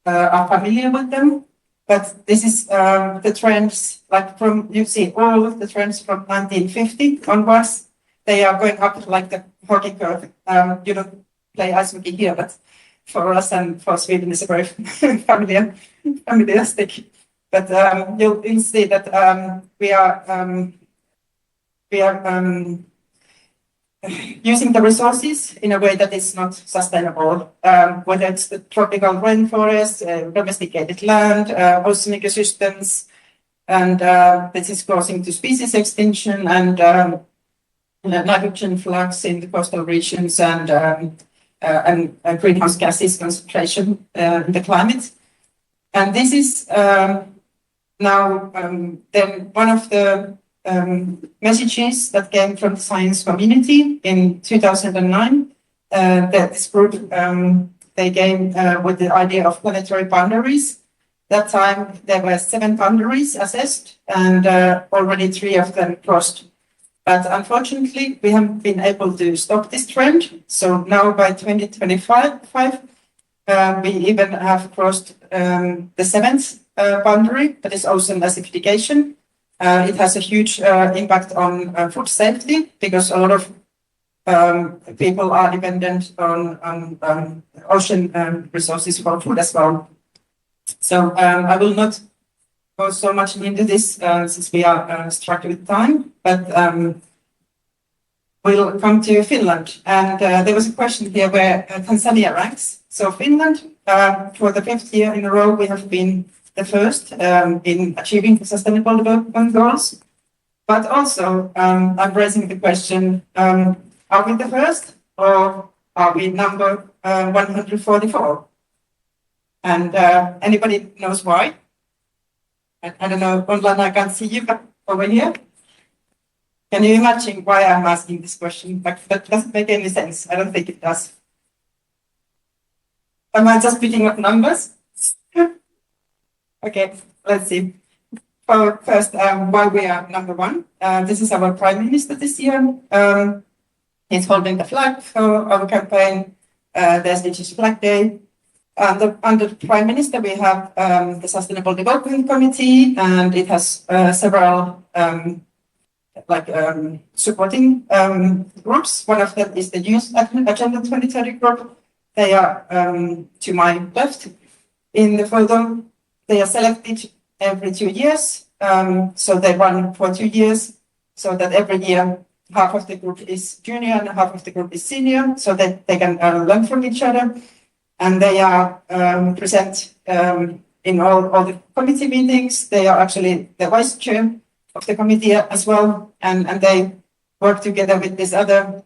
are familiar with them, but this is the trends, like from, you see all of the trends from 1950 onwards. They are going up like the hockey curve. You don't play ice hockey here, but for us and for Sweden, it's a very familiar stick. But you'll see that we are using the resources in a way that is not sustainable. Whether it's the tropical rainforest, domesticated land, ocean ecosystems, and this is causing to species extinction and nitrogen flux in the coastal regions and greenhouse gases concentration in the climate. And this is now then one of the messages that came from the science community in 2009. That this group, they came with the idea of planetary boundaries. That time there were 7 boundaries assessed, and already 3 of them crossed. But unfortunately, we haven't been able to stop this trend. So now by 2025, we even have crossed the 7th boundary, that is ocean acidification. It has a huge impact on food safety because a lot of people are dependent on ocean resources for food as well. So I will not go so much into this since we are struck with time, but we'll come to Finland. And there was a question here where Tanzania ranks. So Finland, for the 5th year in a row, we have been the first in achieving the Sustainable Development Goals. But also, I'm raising the question, are we the first or are we number 144? And anybody knows why? I don't know, online I can't see you, but over here. Can you imagine why I'm asking this question? Like, that doesn't make any sense. I don't think it does. Am I just picking up numbers? Okay, let's see. First, why we are number one. This is our Prime Minister this year. He's holding the flag for our campaign, the SDGs Flag Day. Under the Prime Minister, we have the Sustainable Development Committee, and it has several supporting groups. One of them is the Youth Agenda 2030 group. They are to my left in the photo. They are selected every 2 years. So they run for 2 years, so that every year half of the group is junior and half of the group is senior, so that they can learn from each other. And they are present in all the committee meetings. They are actually the vice chair of the committee as well, and they work together with these other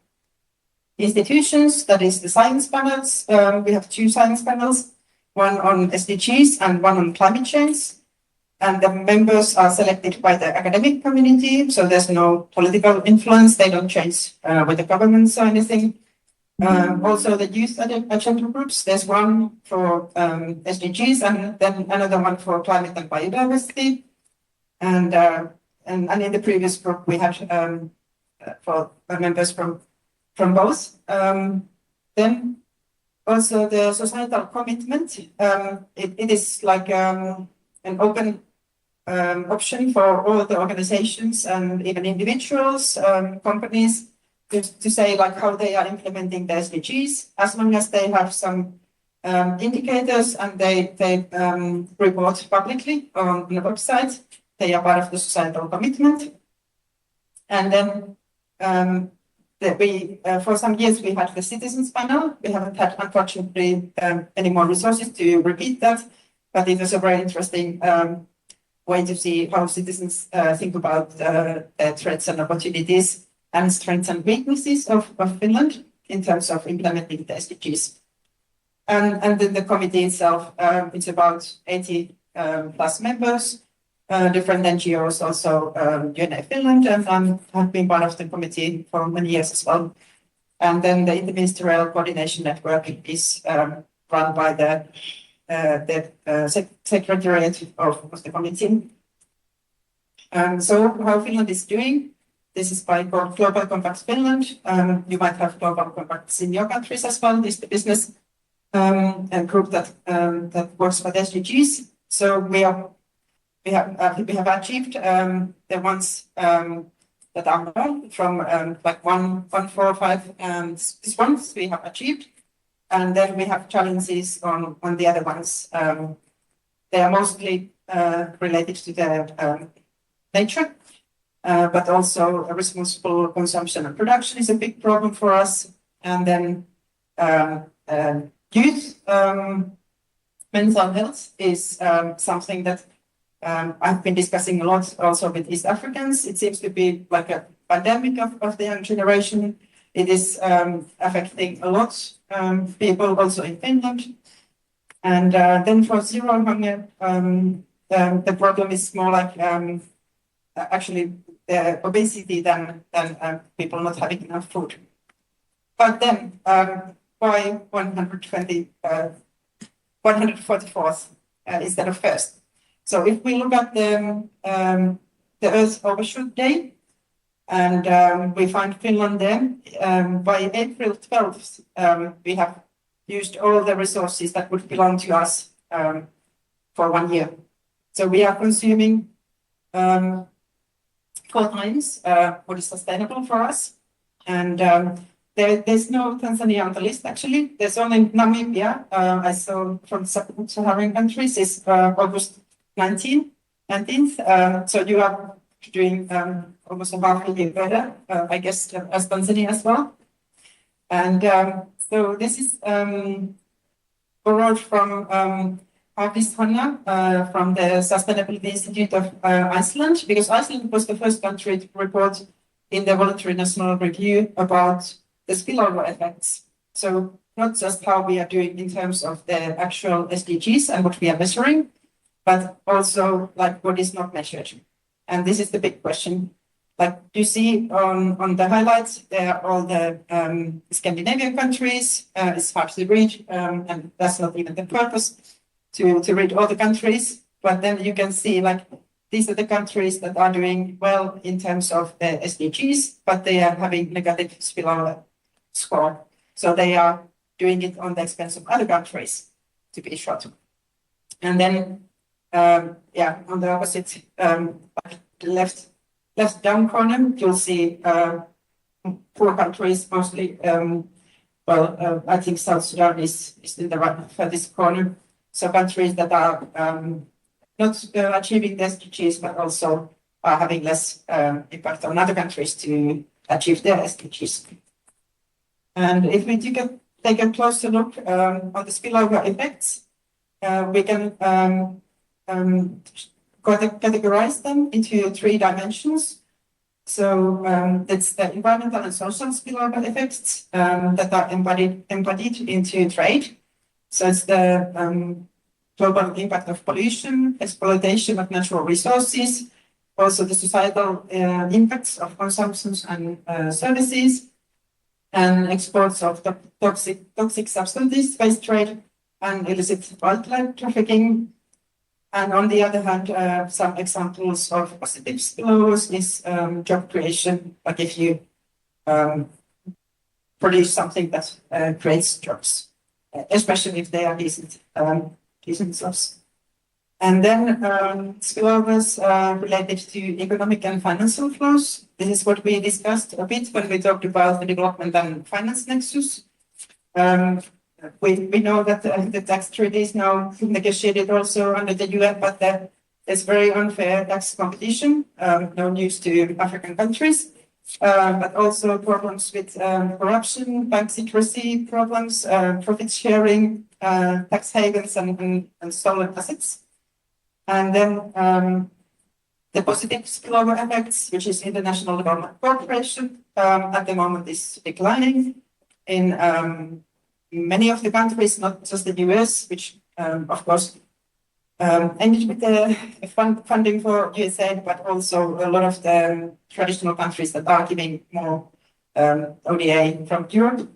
institutions, that is the science panels. We have 2 science panels, one on SDGs and one on climate change. And the members are selected by the academic community, so there's no political influence. They don't change with the governments or anything. Also, the youth agenda groups, there's one for SDGs and then another one for climate and biodiversity. And in the previous group, we had for members from both. Then also the societal commitment. It is like an open option for all the organizations and even individuals, companies, to say like how they are implementing the SDGs, as long as they have some indicators and they report publicly on the website. They are part of the societal commitment. And then for some years we had the citizens panel. We haven't had, unfortunately, any more resources to repeat that, but it was a very interesting way to see how citizens think about threats and opportunities and strengths and weaknesses of Finland in terms of implementing the SDGs. And then the committee itself, it's about 80 plus members, different NGOs, also UNA Finland, and I've been part of the committee for many years as well. And then the Interministerial Coordination Network is run by the secretariat of the committee. So how Finland is doing, this is by Global Compact Finland. You might have Global Compacts in your countries as well. This is the business and group that works for the SDGs. So we have achieved the ones that are more from like 1, 4, 5, and these ones we have achieved. And then we have challenges on the other ones. They are mostly related to the nature, but also a responsible consumption and production is a big problem for us. And then youth mental health is something that I've been discussing a lot also with East Africans. It seems to be like a pandemic of the young generation. It is affecting a lot people also in Finland. And then for zero hunger, the problem is more like actually the obesity than people not having enough food. But then why 144th instead of first? So if we look at the Earth Overshoot Day, and we find Finland there, by April 12th, we have used all the resources that would belong to us for 1 year. So we are consuming 4 times what is sustainable for us. And there's no Tanzania on the list, actually. There's only Namibia. I saw from sub-Saharan countries is August 19, 19th. So you are doing almost a half a year better, I guess, as Tanzania as well. And so this is borrowed from Artist Hannah from the Sustainability Institute of Iceland, because Iceland was the first country to report in the voluntary national review about the spillover effects. So not just how we are doing in terms of the actual SDGs and what we are measuring, but also like what is not measured. And this is the big question. Like you see on the highlights, there are all the Scandinavian countries. It's hard to read, and that's not even the purpose to read all the countries. But then you can see like these are the countries that are doing well in terms of the SDGs, but they are having negative spillover score. So they are doing it on the expense of other countries, to be short. And then, on the opposite, left down corner, you'll see poor countries mostly. I think South Sudan is in the right furthest corner. So countries that are not achieving the SDGs, but also are having less impact on other countries to achieve their SDGs. And if we take a closer look on the spillover effects, we can categorize them into 3 dimensions. So it's the environmental and social spillover effects that are embodied into trade. So it's the global impact of pollution, exploitation of natural resources, also the societal impacts of consumptions and services, and exports of toxic substances, waste trade, and illicit wildlife trafficking. And on the other hand, some examples of positive spillovers is job creation, like if you produce something that creates jobs, especially if they are decent jobs. And then spillovers related to economic and financial flows. This is what we discussed a bit when we talked about the development and finance nexus. We know that the tax treaty is now negotiated also under the UN, but there's very unfair tax competition, no news to African countries, but also problems with corruption, bank secrecy problems, profit sharing, tax havens, and stolen assets. And then the positive spillover effects, which is international development cooperation, at the moment is declining in many of the countries, not just the US, which of course ended with the funding for USAID, but also a lot of the traditional countries that are giving more ODA from Europe,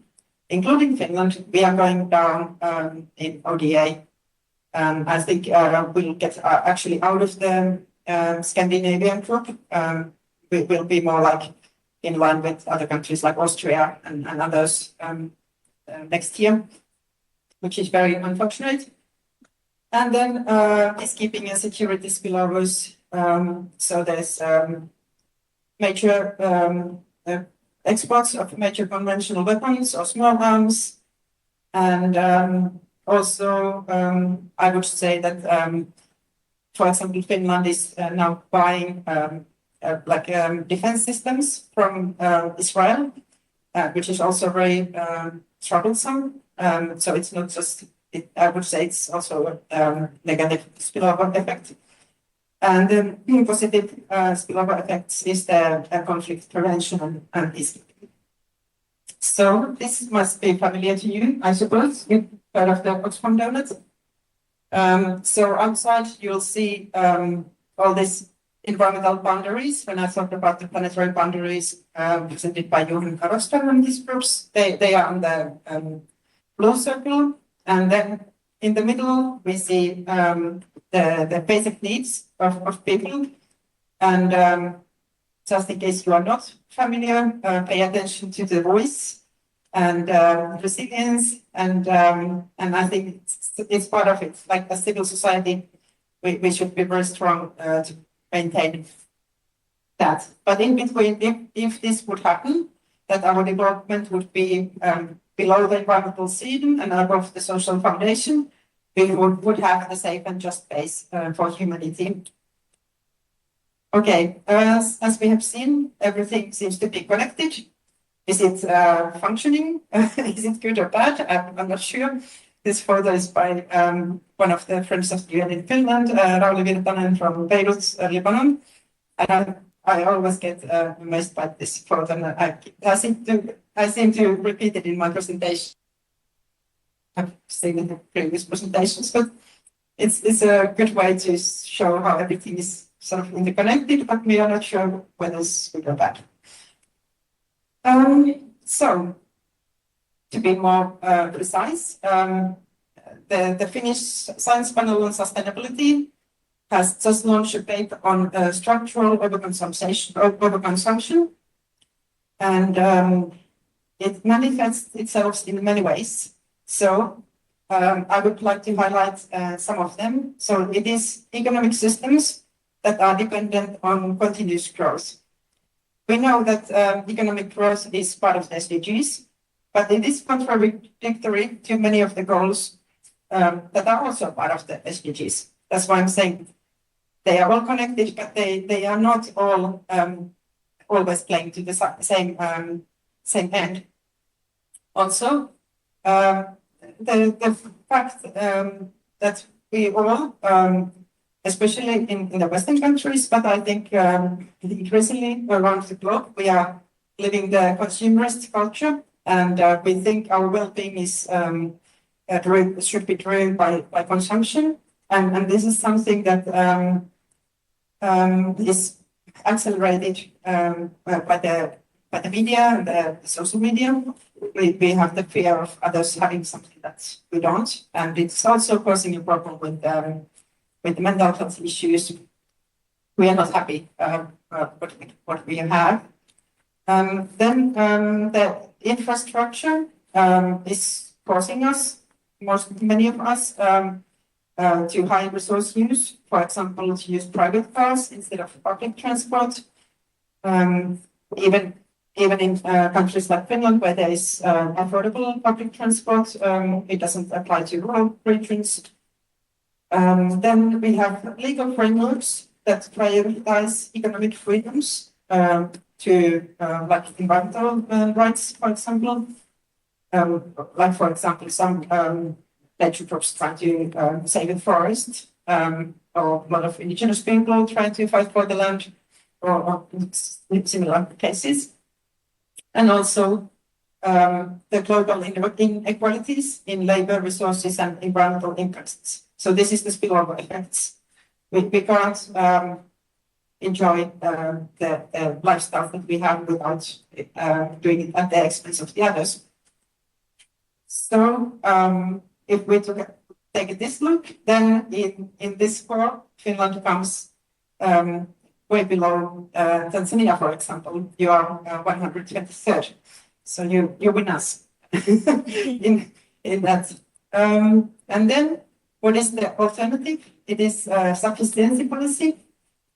including Finland. We are going down in ODA. I think we'll get actually out of the Scandinavian group. We will be more like in line with other countries like Austria and others next year, which is very unfortunate. And then peacekeeping and security spillovers. So there's major exports of major conventional weapons or small arms. And also, I would say that, for example, Finland is now buying defense systems from Israel, which is also very troublesome. So it's not just, I would say it's also a negative spillover effect. And the positive spillover effects is the conflict prevention and peacekeeping. So this must be familiar to you, I suppose. You've heard of the Oxfam donuts. So outside you'll see all these environmental boundaries. When I talked about the planetary boundaries presented by Johan Karostar and these groups, they are on the blue circle. And then in the middle, we see the basic needs of people. And just in case you are not familiar, pay attention to the voice and resilience. And I think it's part of it. Like a civil society, we should be very strong to maintain that. But in between, if this would happen, that our development would be below the environmental ceiling and above the social foundation, we would have a safe and just space for humanity. Okay, as we have seen, everything seems to be connected. Is it functioning? Is it good or bad? I'm not sure. This photo is by one of the friends of the UN in Finland, Rauli Virtanen from Beirut, Lebanon. And I always get amazed by this photo. And I seem to repeat it in my presentation. I've seen it in the previous presentations, but it's a good way to show how everything is sort of interconnected, but we are not sure whether it's good or bad. So, to be more precise, the Finnish Science Panel on Sustainability has just launched a paper on structural overconsumption, and it manifests itself in many ways. So, I would like to highlight some of them. So, it is economic systems that are dependent on continuous growth. We know that economic growth is part of the SDGs, but it is contradictory to many of the goals that are also part of the SDGs. That's why I'm saying they are all connected, but they are not all always playing to the same end. Also, the fact that we all, especially in the Western countries, but I think increasingly around the globe, we are living the consumerist culture, and we think our well-being is should be driven by consumption, and this is something that is accelerated by the media and the social media. We have the fear of others having something that we don't, and it's also causing a problem with mental health issues. We are not happy what we have. Then the infrastructure is causing us, many of us, to high resource use. For example, to use private cars instead of public transport. Even in countries like Finland, where there is affordable public transport, it doesn't apply to rural regions. Then we have legal frameworks that prioritize economic freedoms to like environmental rights, for example. Like, for example, some nature groups trying to save the forest, or a lot of indigenous people trying to fight for the land, or similar cases. And also the global inequalities in labor, resources, and environmental interests. So this is the spillover effects. We can't enjoy the lifestyle that we have without doing it at the expense of the others. So if we take this look, then in this score, Finland comes way below Tanzania, for example. You are 123rd. So you win us in that. And then what is the alternative? It is sufficiency policy,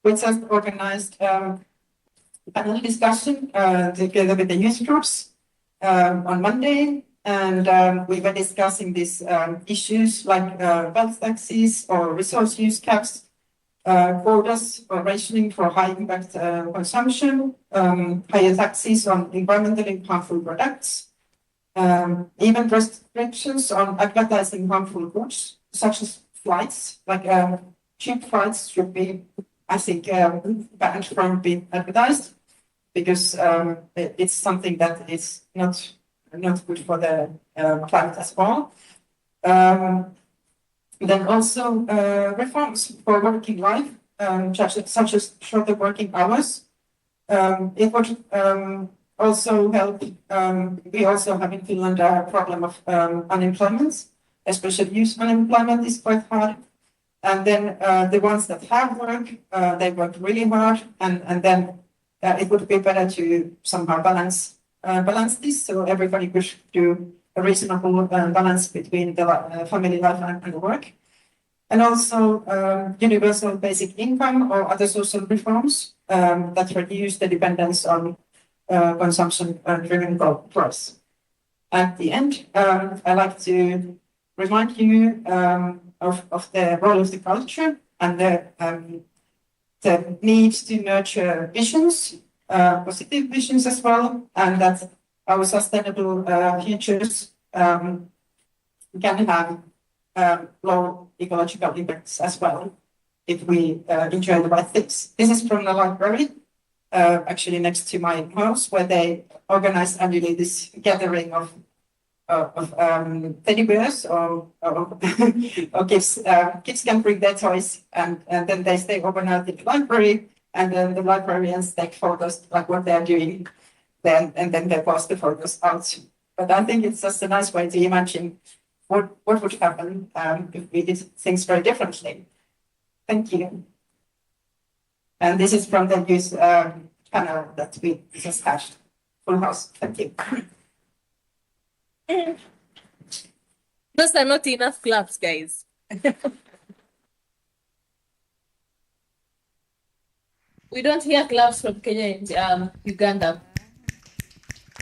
which has organized panel discussion together with the youth groups on Monday. And we were discussing these issues like wealth taxes or resource use caps, quotas or rationing for high impact consumption, higher taxes on environmentally harmful products, even restrictions on advertising harmful goods, such as flights, like cheap flights should be, I think, banned from being advertised, because it's something that is not good for the climate as well. Then also reforms for working life, such as shorter working hours. It would also help. We also have in Finland a problem of unemployment, especially youth unemployment is quite hard. And then the ones that have work, they work really hard, and then it would be better to somehow balance this, so everybody could do a reasonable balance between the family life and work. And also universal basic income or other social reforms that reduce the dependence on consumption-driven growth. At the end, I'd like to remind you of the role of the culture and the the need to nurture visions, positive visions as well, and that our sustainable futures can have low ecological impacts as well if we enjoy the right things. This is from the library, actually next to my house, where they organize annually this gathering of teddy bears or kids. Kids can bring their toys, and then they stay overnight in the library, and then the librarians take photos like what they're doing, and then they post the photos out. But I think it's just a nice way to imagine what would happen if we did things very differently. Thank you. And this is from the news panel that we just had. Full house. Thank you. Those are not enough claps, guys. We don't hear claps from Kenya and Uganda.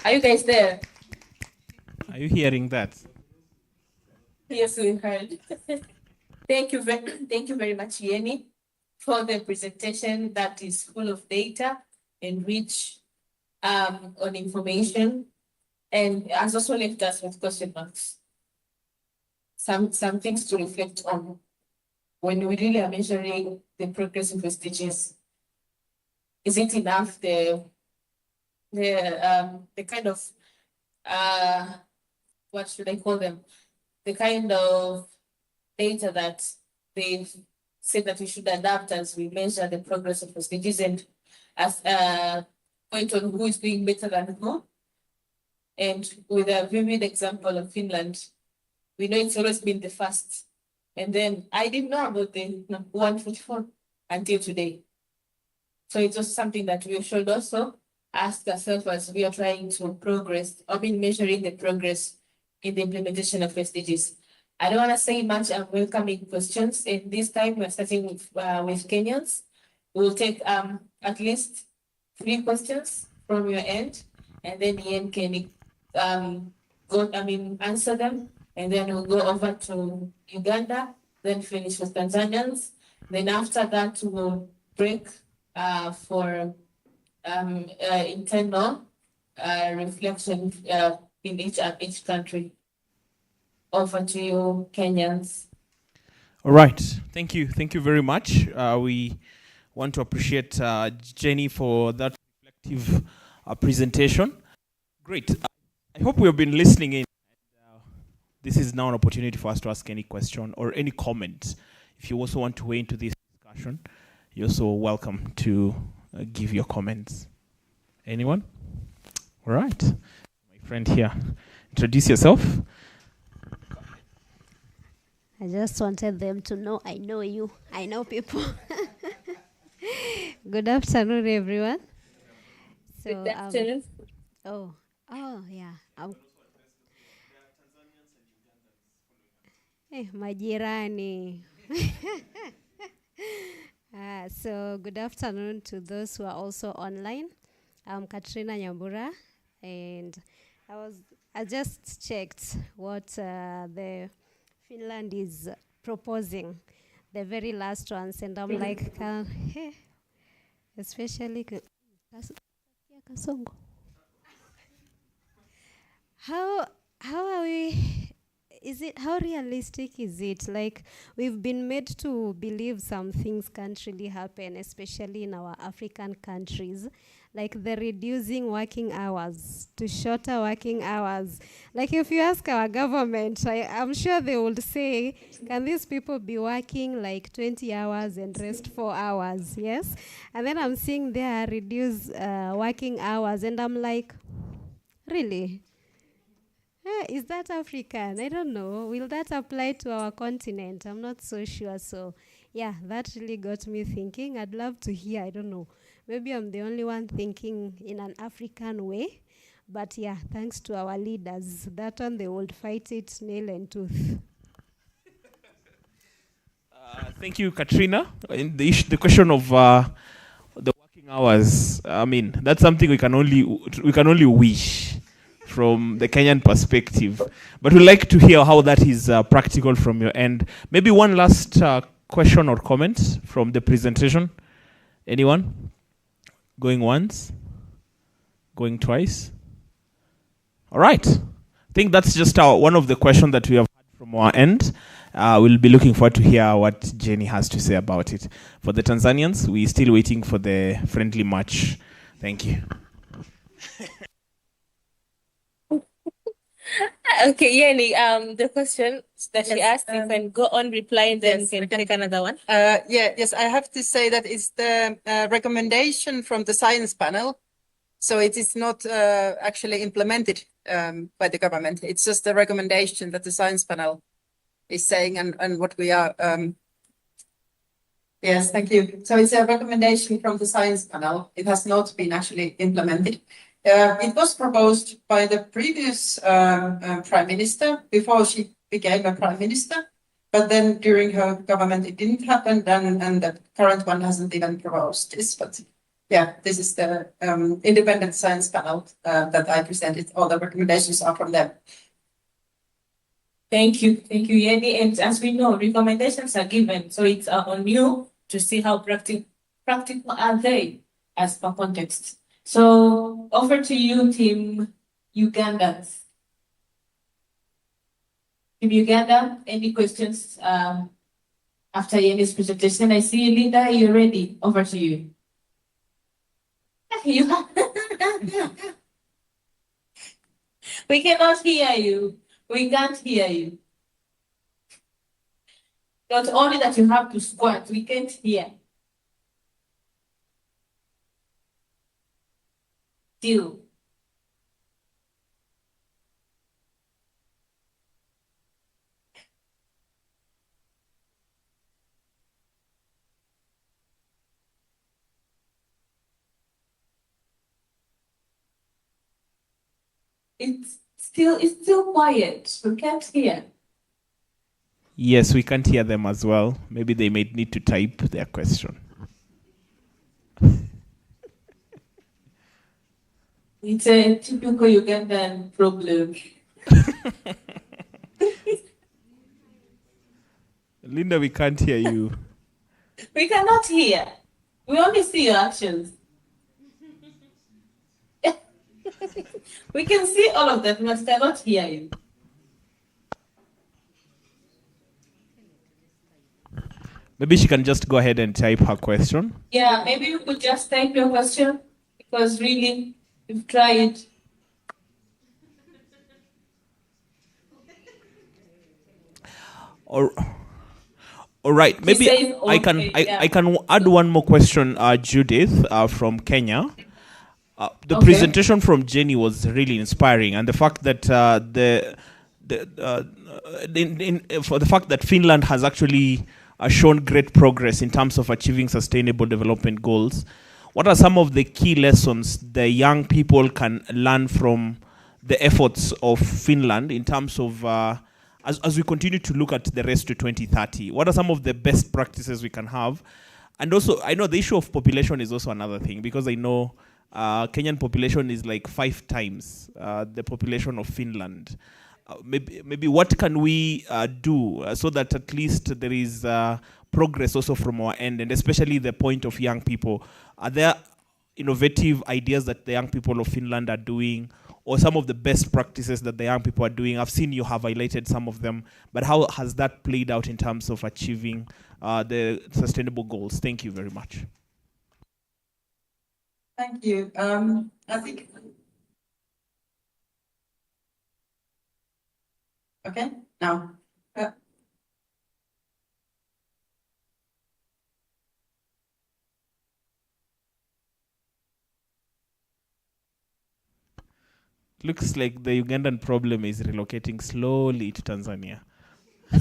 Are you guys there? Are you hearing that? Yes, we heard. Thank you very much, Yeni, for the presentation that is full of data and rich on information, and has also left us with question marks. Some things to reflect on when we really are measuring the progress of SDGs. Is it enough? The kind of what should I call them? The kind of data that they've said that we should adapt as we measure the progress of SDGs, and as a point on who is doing better than who. And with a vivid example of Finland, we know it's always been the first. And then I didn't know about the 144 until today. So it's just something that we should also ask ourselves as we are trying to progress, measuring the progress in the implementation of SDGs. I don't want to say much. I'm welcoming questions. And this time we're starting with Kenyans. We'll take at least 3 questions from your end, and then Ian can answer them, and then we'll go over to Uganda, then finish with Tanzanians. Then after that, we'll break for internal reflection in each country. Over to you, Kenyans. All right. Thank you. Thank you very much. We want to appreciate Jenny for that reflective presentation. Great. I hope we have been listening in. This is now an opportunity for us to ask any question or any comment. If you also want to weigh into this discussion, you're also welcome to give your comments. Anyone? All right. My friend here. Introduce yourself. I just wanted them to know I know you. I know people. Good afternoon, everyone. So, Good afternoon. Yeah. Majirani. So good afternoon to those who are also online. I'm Katrina Nyambura, and I just checked what the Finland is proposing, the very last ones, and I'm like, especially Kasongo. How are we? How realistic is it? Like, we've been made to believe some things can't really happen, especially in our African countries, like the reducing working hours to shorter working hours. Like, if you ask our government, I'm sure they would say, can these people be working like 20 hours and rest 4 hours? Yes. And then I'm seeing their reduced working hours, and I'm like, really? Is that African? I don't know. Will that apply to our continent? I'm not so sure. So, yeah, that really got me thinking. I'd love to hear. I don't know. Maybe I'm the only one thinking in an African way. But, yeah, thanks to our leaders. That one, they would fight it nail and tooth. Thank you, Katrina. In the question of the working hours, I mean, that's something we can only wish from the Kenyan perspective, but we'd like to hear how that is practical from your end. Maybe one last question or comment from the presentation. Anyone? Going once? Going twice? All right. I think that's just one of the questions that we have had from our end. We'll be looking forward to hear what Jenny has to say about it. For the Tanzanians, we're still waiting for the friendly match. Thank you. Okay, Yeni, the question that she asked, you can go on replying, then yes, we can take another one. Yes, I have to say that it's the recommendation from the science panel. So it is not actually implemented by the government. It's just a recommendation that the science panel is saying and what we are. Yes, thank you. So it's a recommendation from the science panel. It has not been actually implemented. It was proposed by the previous prime minister before she became a prime minister, but then during her government it didn't happen, and the current one hasn't even proposed this. But yeah, this is the independent science panel that I presented. All the recommendations are from them. Thank you, Yeni. And as we know, recommendations are given, so it's on you to see how practical are they as per context. So over to you, Team Ugandans. Team Uganda, any questions after Yeni's presentation? I see you, Linda, you're ready. Over to you. We cannot hear you. We can't hear you. Not only that you have to squat, we can't hear. Still. It's still quiet. We can't hear. Yes, we can't hear them as well. Maybe they may need to type their question. It's a typical Ugandan problem. Linda, we can't hear you. We cannot hear. We only see your actions. We can see all of that, but cannot hear you. Maybe she can just go ahead and type her question. Yeah, maybe you could just type your question, because really, we've tried. All right, maybe I can add one more question, Judith, from Kenya. The presentation from Jenny was really inspiring, and the fact that for the fact that Finland has actually shown great progress in terms of achieving sustainable development goals. What are some of the key lessons the young people can learn from the efforts of Finland in terms of as we continue to look at the rest to 2030? What are some of the best practices we can have? And also, I know the issue of population is also another thing, because I know Kenyan population is like 5 times the population of Finland. Maybe what can we do so that at least there is progress also from our end, and especially the point of young people? Are there innovative ideas that the young people of Finland are doing, or some of the best practices that the young people are doing? I've seen you have highlighted some of them, but how has that played out in terms of achieving the sustainable goals? Thank you very much. Thank you. I think. Okay, now. Looks like the Ugandan problem is relocating slowly to Tanzania. I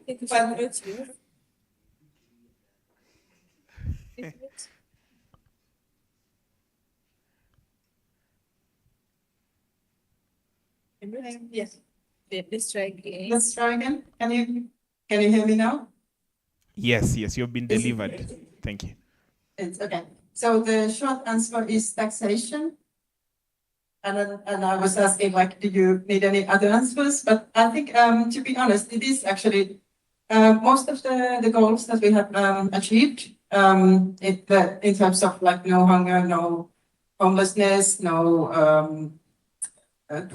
think we should mute you. Yes. Let's try again. Let's try again. Can you hear me now? Yes, you've been delivered. Thank you. It's okay. So the short answer is taxation. And I was asking, like, do you need any other answers? But I think, to be honest, it is actually most of the goals that we have achieved in terms of like no hunger, no homelessness, no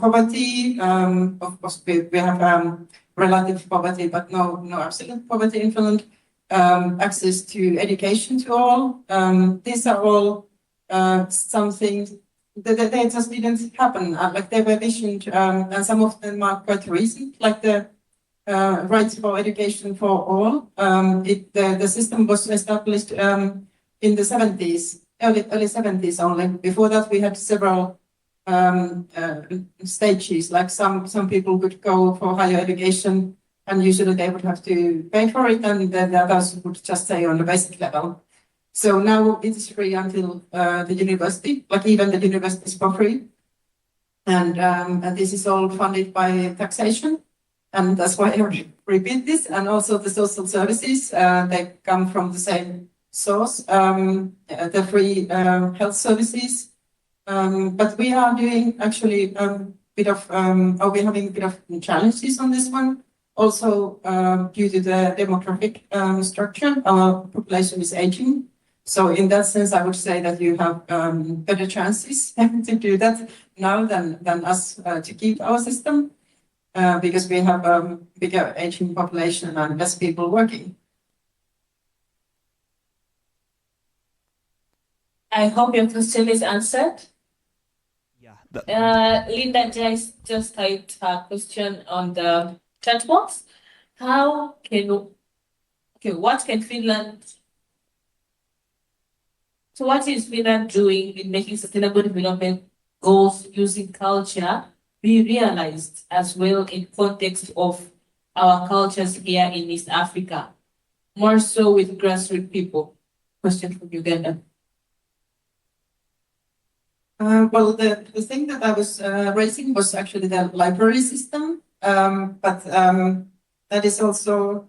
poverty. Of course, we have relative poverty, but no absolute poverty in Finland. Access to education to all. These are all some things that they just didn't happen. Like they were visioned, and some of them are quite recent, like the rights for education for all. The system was established in the 70s, early 70s only. Before that, we had several stages. Like some people would go for higher education, and usually they would have to pay for it, and then the others would just stay on the basic level. So now it is free until the university, like even the university is for free. And this is all funded by taxation. And that's why I repeat this. And also the social services, they come from the same source, the free health services. But we are doing actually we're having a bit of challenges on this one. Also, due to the demographic structure, our population is aging. So in that sense, I would say that you have better chances to do that now than us to keep our system, because we have a bigger aging population and less people working. I hope your question is answered. Linda just typed a question on the chat box. What can Finland, so what is Finland doing in making sustainable development goals using culture be realized as well in context of our cultures here in East Africa, more so with grassroots people? Question from Uganda. Well, the thing that I was raising was actually the library system, but that is also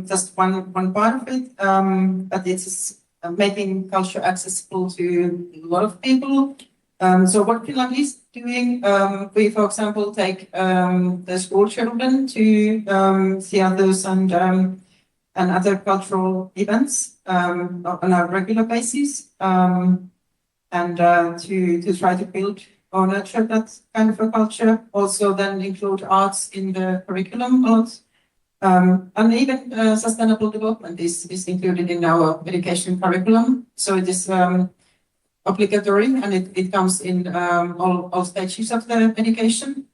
just one part of it. But it's making culture accessible to a lot of people. So what Finland is doing, we, for example, take the school children to theaters and other cultural events on a regular basis. And to try to build or nurture that kind of a culture. Also then include arts in the curriculum a lot. And even sustainable development is included in our education curriculum. So it is obligatory, and it comes in all stages of the education.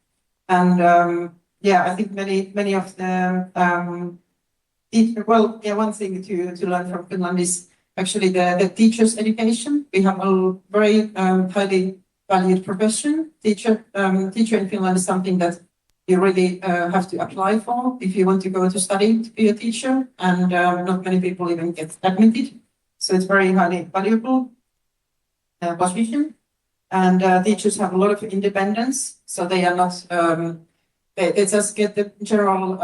And I think many of the one thing to learn from Finland is actually the teacher's education. We have a very highly valued profession. Teacher in Finland is something that you really have to apply for if you want to go to study to be a teacher, and not many people even get admitted. So it's very highly valuable position. And teachers have a lot of independence, so they are not, they just get the general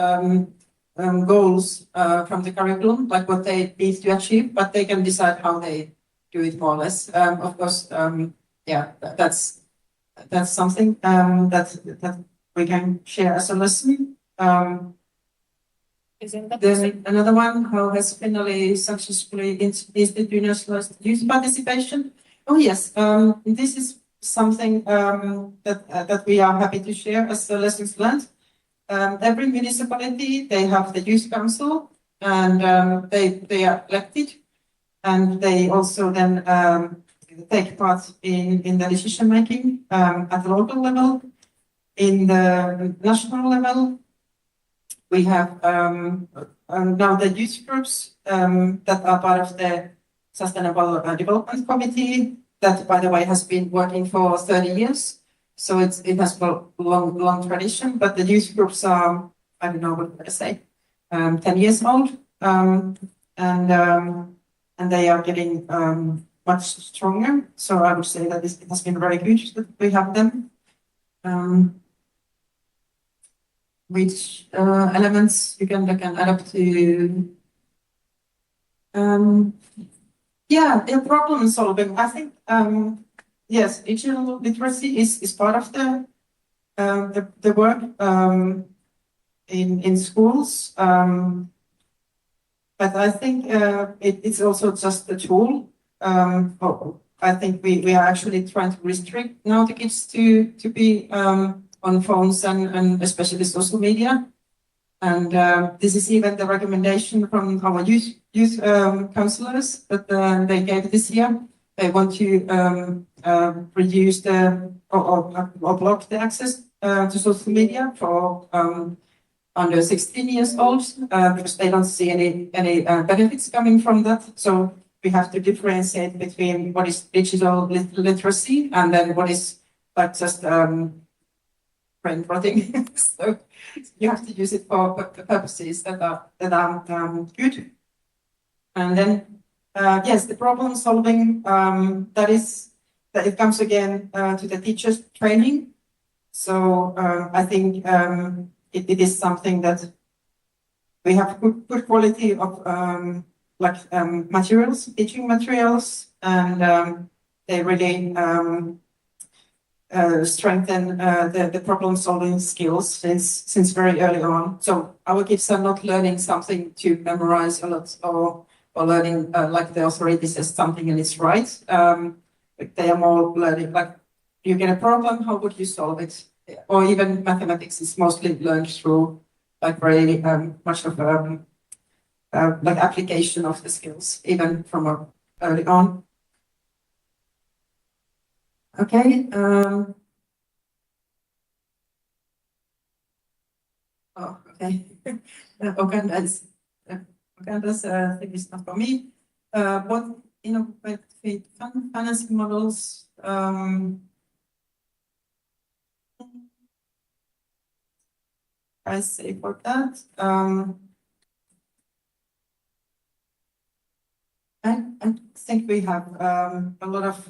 goals from the curriculum, like what they need to achieve, but they can decide how they do it more or less. Of course, that's something that we can share as a lesson. Then another one, how has Finland successfully institutionalized youth participation? Oh yes, this is something that we are happy to share as a lessons learned. Every municipality, they have the youth council, and they are elected, and they also then take part in the decision making at the local level. In the national level, we have now the youth groups that are part of the Sustainable Development Committee, that, by the way, has been working for 30 years. So it has a long tradition, but the youth groups are, I don't know what to say, 10 years old, and they are getting much stronger. So I would say that it has been very good that we have them. Which elements Uganda can add up to? The problem solving. I think yes, digital literacy is part of the work in schools. But I think it's also just a tool. I think we are actually trying to restrict now the kids to be on phones and especially social media. And this is even the recommendation from our youth counselors that they gave this year. They want to reduce or block the access to social media for under 16 years old because they don't see any benefits coming from that. So we have to differentiate between what is digital literacy and then what is like just brain rotting. So you have to use it for purposes that are good. And then yes, the problem solving that it comes again to the teachers training. So I think it is something that we have good quality of materials, teaching materials, and they really strengthen the problem-solving skills since very early on. So our kids are not learning something to memorize a lot or learning like the authority says something and it's right. They are more learning like you get a problem, how would you solve it? Or even mathematics is mostly learned through like very much of like application of the skills, even from early on. Okay. Oh, okay. Uganda's thing is not for me. What innovative financing models? I say for that. I think we have a lot of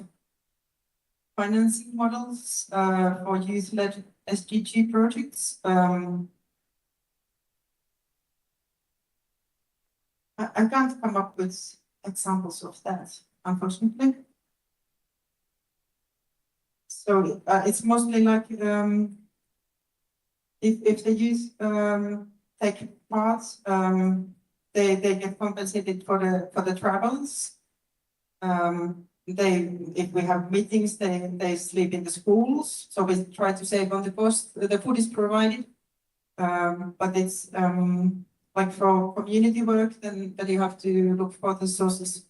financing models for youth-led SDG projects. I can't come up with examples of that, unfortunately. So it's mostly like if the youth take part, they get compensated for the travels. If we have meetings, they sleep in the schools. So we try to save on the cost. The food is provided, but it's like for community work, then you have to look for the sources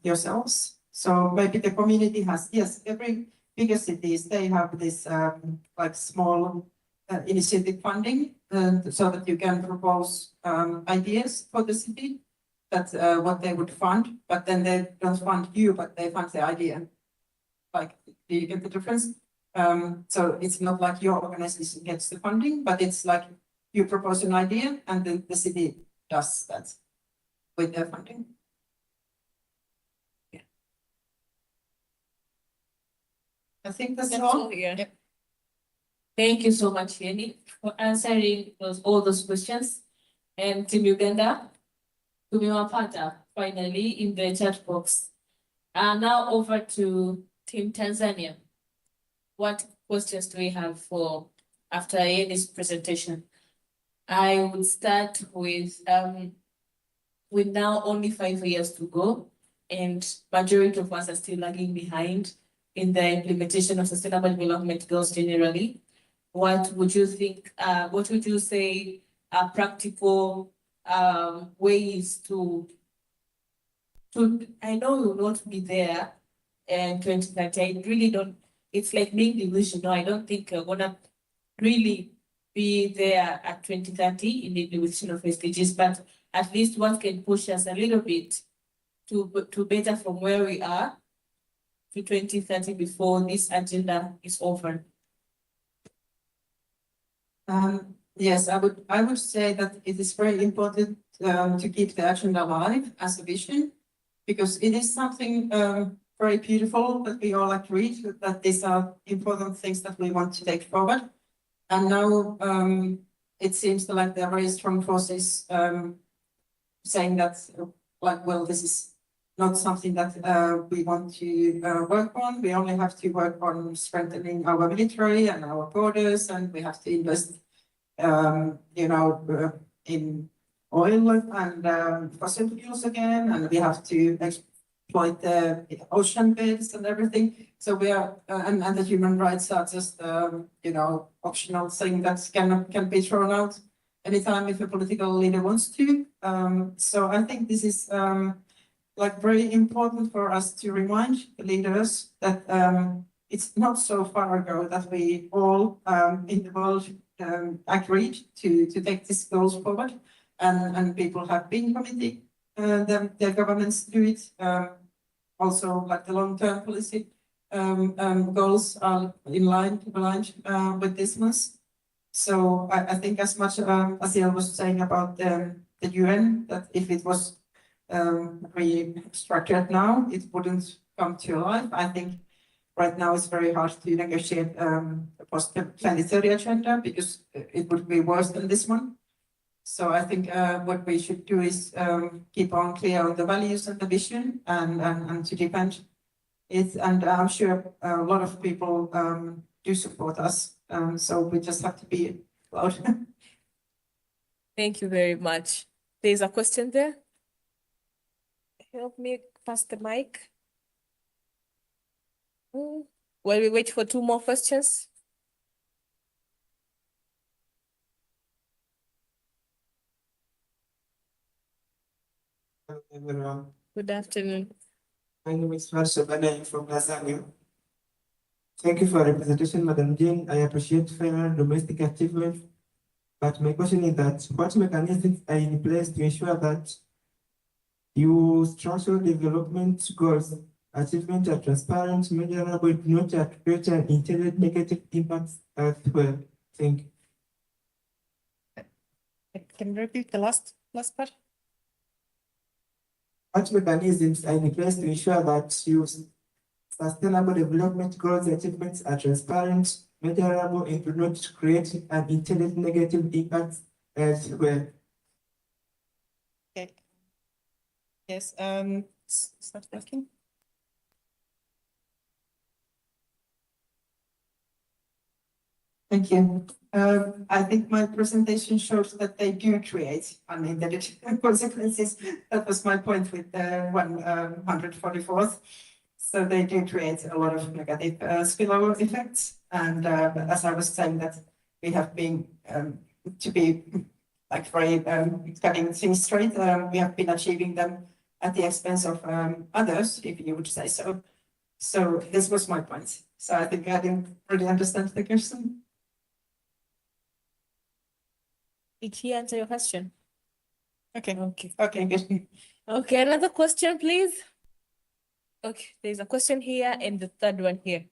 yourselves. So maybe the community has, yes, every bigger cities, they have this like small initiative funding so that you can propose ideas for the city. That's what they would fund, but then they don't fund you, but they fund the idea. Like, do you get the difference? So it's not like your organization gets the funding, but it's like you propose an idea and then the city does that with their funding. Yeah. I think that's all. Yeah. Yep. Thank you so much, Jenny, for answering all those questions. And Team Uganda, tumewapata finally in the chat box. Now over to Team Tanzania. What questions do we have for after Yenny's presentation? I would start with now only 5 years to go, and majority of us are still lagging behind in the implementation of sustainable development goals generally. What would you think? What would you say are practical ways to? I know you will not be there in 2030. I really don't. It's like being delusional. I don't think we're gonna really be there at 2030 in the implementation of SDGs, but at least what can push us a little bit to better from where we are to 2030 before this agenda is over. Yes, I would say that it is very important to keep the agenda alive as a vision, because it is something very beautiful that we all agree that these are important things that we want to take forward. And now it seems like there are very strong forces saying that, like, well, this is not something that we want to work on. We only have to work on strengthening our military and our borders, and we have to invest, in oil and fossil fuels again, and we have to exploit the ocean beds and everything. So we are, and the human rights are just, optional thing that can be thrown out anytime if a political leader wants to. So I think this is very important for us to remind the leaders that it's not so far ago that we all in the world agreed to take these goals forward, and people have been committing their governments to it. Also, like the long-term policy goals are in line with this one. So I think as much as Yael was saying about the UN, that if it was restructured now, it wouldn't come to life. I think right now it's very hard to negotiate a post-2030 agenda because it would be worse than this one. So I think what we should do is keep on clear on the values and the vision and to defend it. And I'm sure a lot of people do support us. So we just have to be loud. Thank you very much. There's a question there. Help me pass the mic. While we wait for two more questions. Hello, everyone. Good afternoon. My name is Farsha Banay from Tanzania. Thank you for your presentation, Madam Jane. I appreciate fair domestic achievement, but my question is that what mechanisms are in place to ensure that your structural development goals achievement are transparent, measurable, not at create an intended negative impacts elsewhere? Thank you. Can you repeat the last part? What mechanisms are in place to ensure that your sustainable development goals achievements are transparent, measurable, and do not create unintended negative impacts elsewhere? Okay. Yes. Start working. Thank you. I think my presentation shows that they do create unintended consequences. That was my point with the 144th. So they do create a lot of negative spillover effects. And as I was saying, that we have been, to be very cutting things straight, we have been achieving them at the expense of others, if you would say so. So this was my point. So I think I didn't really understand the question. Did he answer your question? Okay, good. Okay, another question, please. Okay, there's a question here and the third one here.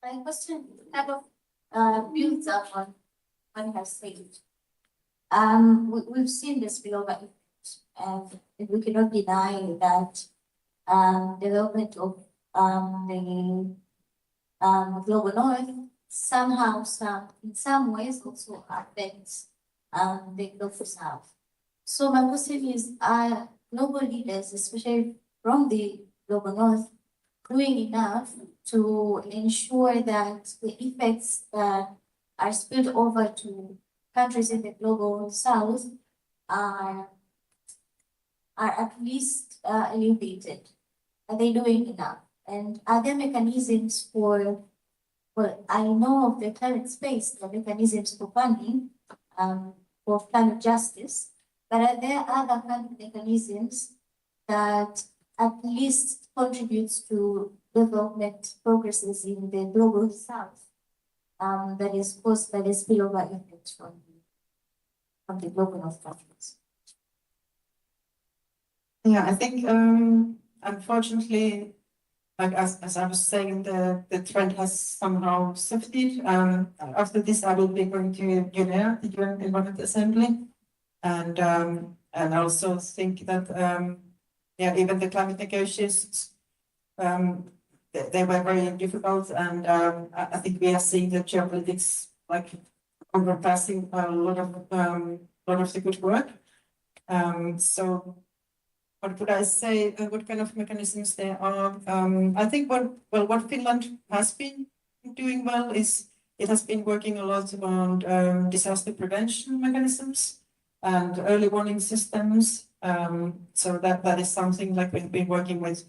My question kind of builds up on what you have said. We've seen this spillover effect, and we cannot deny that development of the global north somehow, in some ways, also affects the global south. So my question is, are global leaders, especially from the global north, doing enough to ensure that the effects that are spilled over to countries in the global south are at least alleviated? Are they doing enough? And are there mechanisms for, well, I know of the climate space, the mechanisms for funding, for climate justice, but are there other kind of mechanisms that at least contributes to development progresses in the global south that is caused by the spillover effect from the global north countries? Yeah, I think unfortunately, like as I was saying, the trend has somehow shifted. After this, I will be going to UNEA, the UN Environment Assembly, and I also think that even the climate negotiations they were very difficult, and I think we are seeing the geopolitics like overpassing a lot of the good work. So what would I say? What kind of mechanisms there are? I think what Finland has been doing well is it has been working a lot on disaster prevention mechanisms and early warning systems. So that is something like we've been working with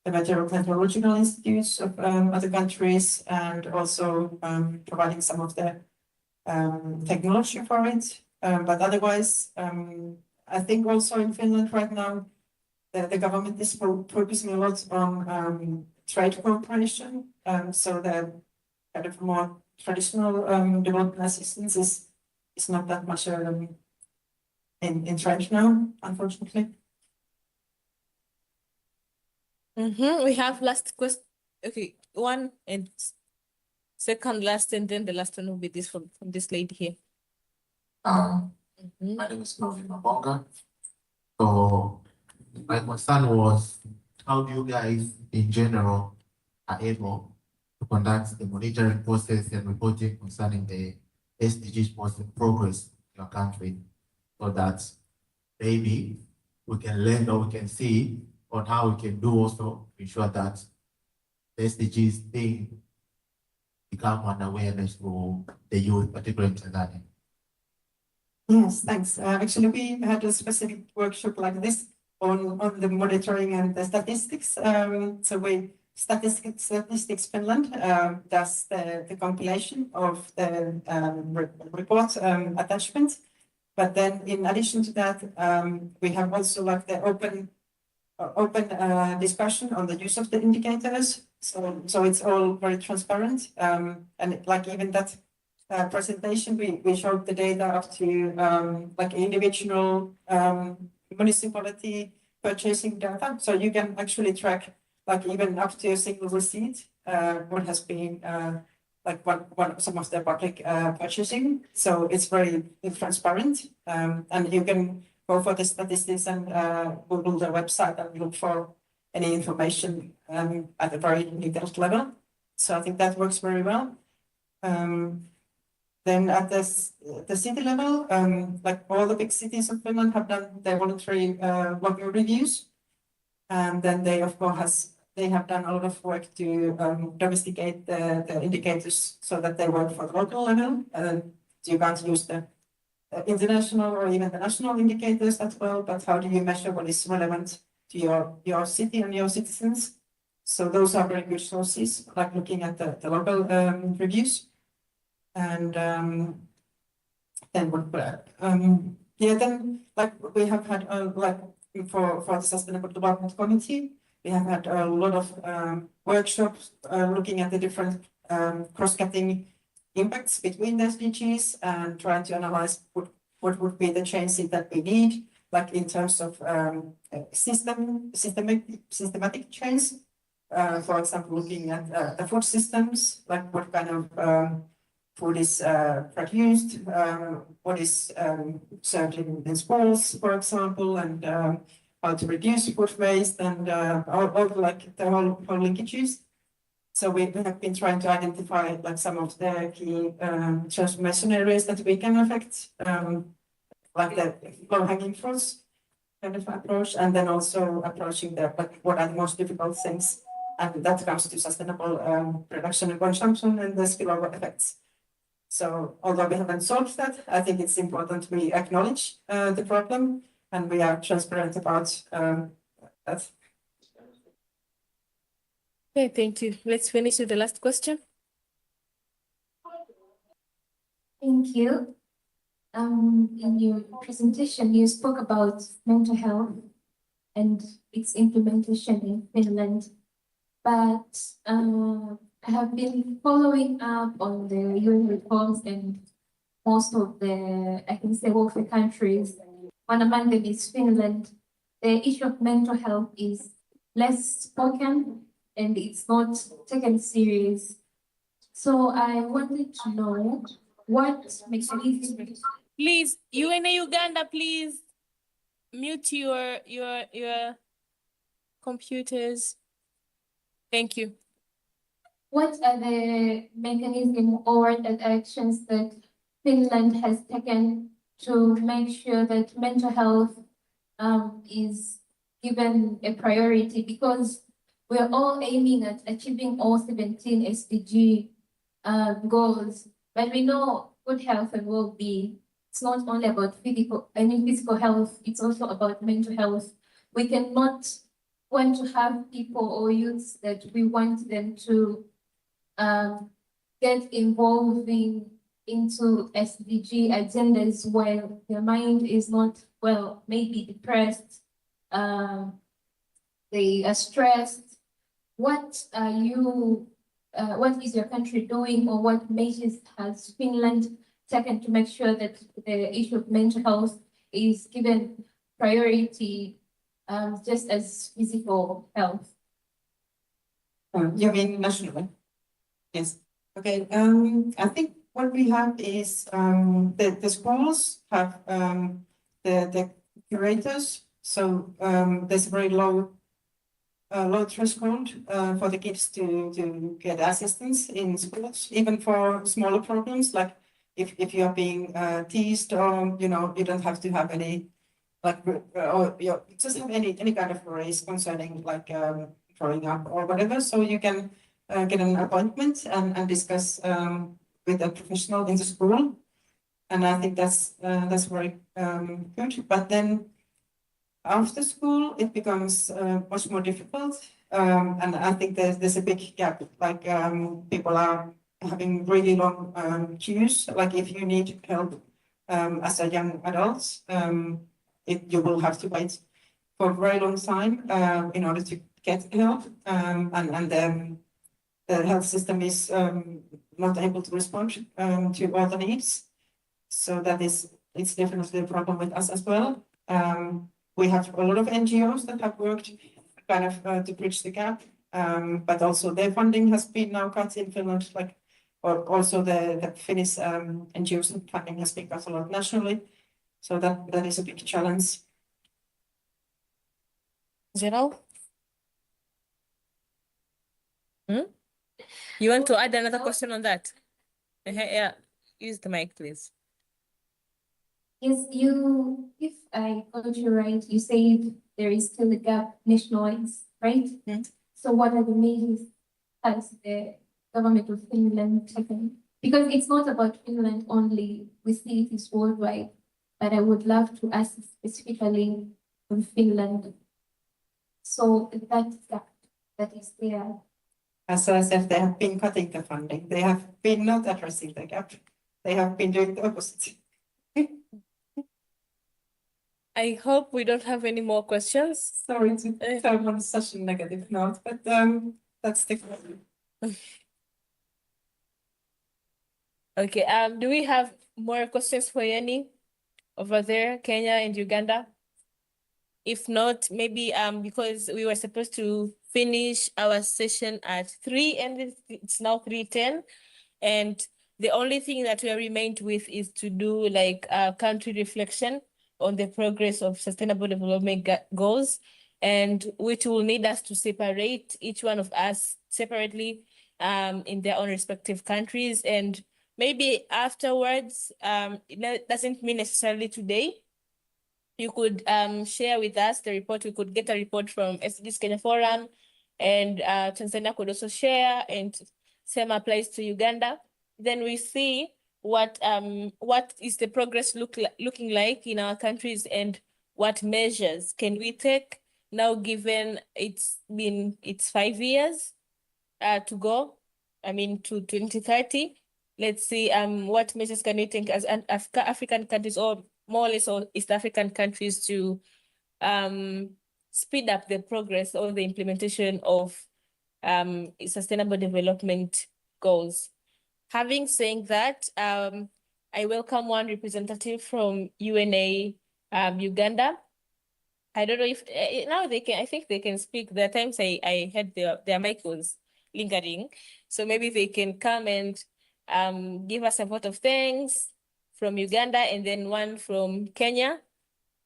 the meteorological institutes of other countries, and also providing some of the technology for it. But otherwise, I think also in Finland right now, the government is focusing a lot on trade cooperation. So the kind of more traditional development assistance is not that much in trade now, unfortunately. We have last question. Okay, one and second last, and then the last one will be this from this lady here. My name is Novi Mabonga. So my concern was, how do you guys in general are able to conduct the monitoring process and reporting concerning the SDGs progress in your country, so that maybe we can learn or we can see on how we can do also to ensure that the SDGs thing become an awareness for the youth, particularly in Tanzania? Yes, thanks. Actually, we had a specific workshop like this on the monitoring and the statistics. So Statistics Finland does the compilation of the report attachment. But then in addition to that, we have also like the open discussion on the use of the indicators. So it's all very transparent. And like even that presentation, we showed the data up to like individual municipality purchasing data. So you can actually track like even up to a single receipt what has been like some of the public purchasing. So it's very transparent, and you can go for the statistics and Google the website and look for any information at a very detailed level. So I think that works very well. Then at the city level, like all the big cities of Finland have done their voluntary local reviews, and then they of course have done a lot of work to domesticate the indicators so that they work for the local level. You can't use the international or even the national indicators as well, but how do you measure what is relevant to your city and your citizens? So those are very good sources, like looking at the local reviews. And then then like we have had like for the Sustainable Development Committee, we have had a lot of workshops looking at the different cross-cutting impacts between the SDGs and trying to analyze what would be the changes that we need, like in terms of systematic change. For example, looking at the food systems, like what kind of food is produced, what is served in schools, for example, and how to reduce food waste, and all like the whole linkages. So we have been trying to identify like some of the key transformation areas that we can affect, like the low-hanging fruits kind of approach, and then also approaching the like what are the most difficult things, and that comes to sustainable production and consumption and the spillover effects. So although we haven't solved that, I think it's important we acknowledge the problem and we are transparent about that. Okay, thank you. Let's finish with the last question. Thank you. In your presentation, you spoke about mental health and its implementation in Finland, but I have been following up on the UN reforms, and most of the, I can say, all the countries, one among them is Finland. The issue of mental health is less spoken and it's not taken serious. So I wanted to know what mechanisms. Please, UN Uganda, please mute your computers. Thank you. What are the mechanisms or the actions that Finland has taken to make sure that mental health is given a priority? Because we're all aiming at achieving all 17 SDG goals. But we know good health and well-being, it's not only about physical health, it's also about mental health. We cannot want to have people or youths that we want them to get involving into SDG agendas while their mind is not well, maybe depressed, they are stressed. What are you? What is your country doing, or what measures has Finland taken to make sure that the issue of mental health is given priority, just as physical health? You mean nationally? Yes. Okay. I think what we have is the schools have the curators. So there's a very low threshold for the kids to get assistance in schools, even for smaller problems, like if you're being teased, or you don't have to have any or just have any kind of worries concerning growing up or whatever. So you can get an appointment and discuss with a professional in the school, and I think that's very good. But then after school, it becomes much more difficult, and I think there's a big gap. Like people are having really long queues. Like if you need help as a young adult, you will have to wait for a very long time in order to get help, and the health system is not able to respond to all the needs. So it's definitely a problem with us as well. We have a lot of NGOs that have worked kind of to bridge the gap, but also their funding has been now cut in Finland. Or also the Finnish NGOs funding has been cut a lot nationally. So that is a big challenge. Zero? You want to add another question on that? Yeah, use the mic, please. Yes, if I got you right, you said there is still a gap nationwide, right? So what are the measures has the government of Finland taken? Because it's not about Finland only, we see it is worldwide, but I would love to ask specifically on Finland. So that gap that is there. As I said, they have been cutting the funding. They have been not addressing the gap. They have been doing the opposite. I hope we don't have any more questions. Sorry to turn on such a negative note, but that's the problem. Okay, do we have more questions for Yeni over there, Kenya and Uganda? If not, maybe because we were supposed to finish our session at 3 and it's now 3:10, and the only thing that we are remained with is to do like a country reflection on the progress of sustainable development goals, and which will need us to separate each one of us separately in their own respective countries. And maybe afterwards, it doesn't mean necessarily today, you could share with us the report. We could get a report from SDGs Kenya Forum, and Tanzania could also share, and same applies to Uganda. Then we see what is the progress looking like in our countries, and what measures can we take now, given it's 5 years to go, to 2030. Let's see what measures can we take as African countries, or more or less all East African countries, to speed up the progress or the implementation of sustainable development goals. Having said that, I welcome one representative from UNA Uganda. I don't know if now they can, I think they can speak. There are times I had their mic was lingering. So maybe they can come and give us a vote of thanks from Uganda, and then one from Kenya.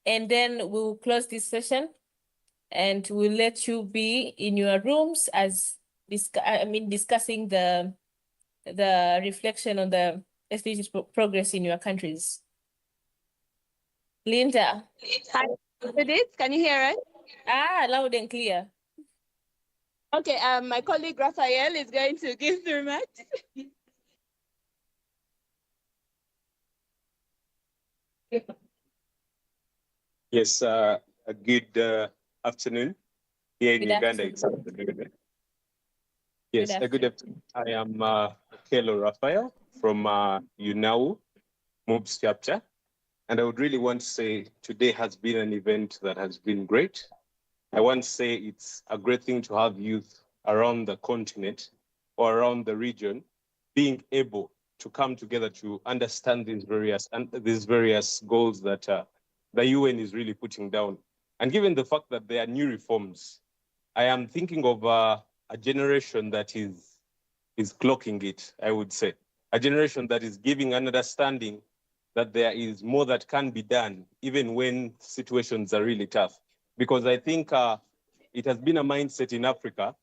And then we'll close this session, and we'll let you be in your rooms as discussing the reflection on the SDGs progress in your countries. Linda. Hi, can you hear us? Loud and clear. Okay, my colleague Raphael is going to give the remarks. Yes, a good afternoon. Here in Good Uganda, afternoon. it's afternoon. Yes, Good a good afternoon. afternoon. I am Kelo Raphael from UNAU MOOBS chapter. And I would really want to say today has been an event that has been great. I want to say it's a great thing to have youth around the continent or around the region being able to come together to understand these various goals that the UN is really putting down. And given the fact that there are new reforms, I am thinking of a generation that is clocking it, I would say. A generation that is giving an understanding that there is more that can be done, even when situations are really tough. Because I think it has been a mindset in Africa.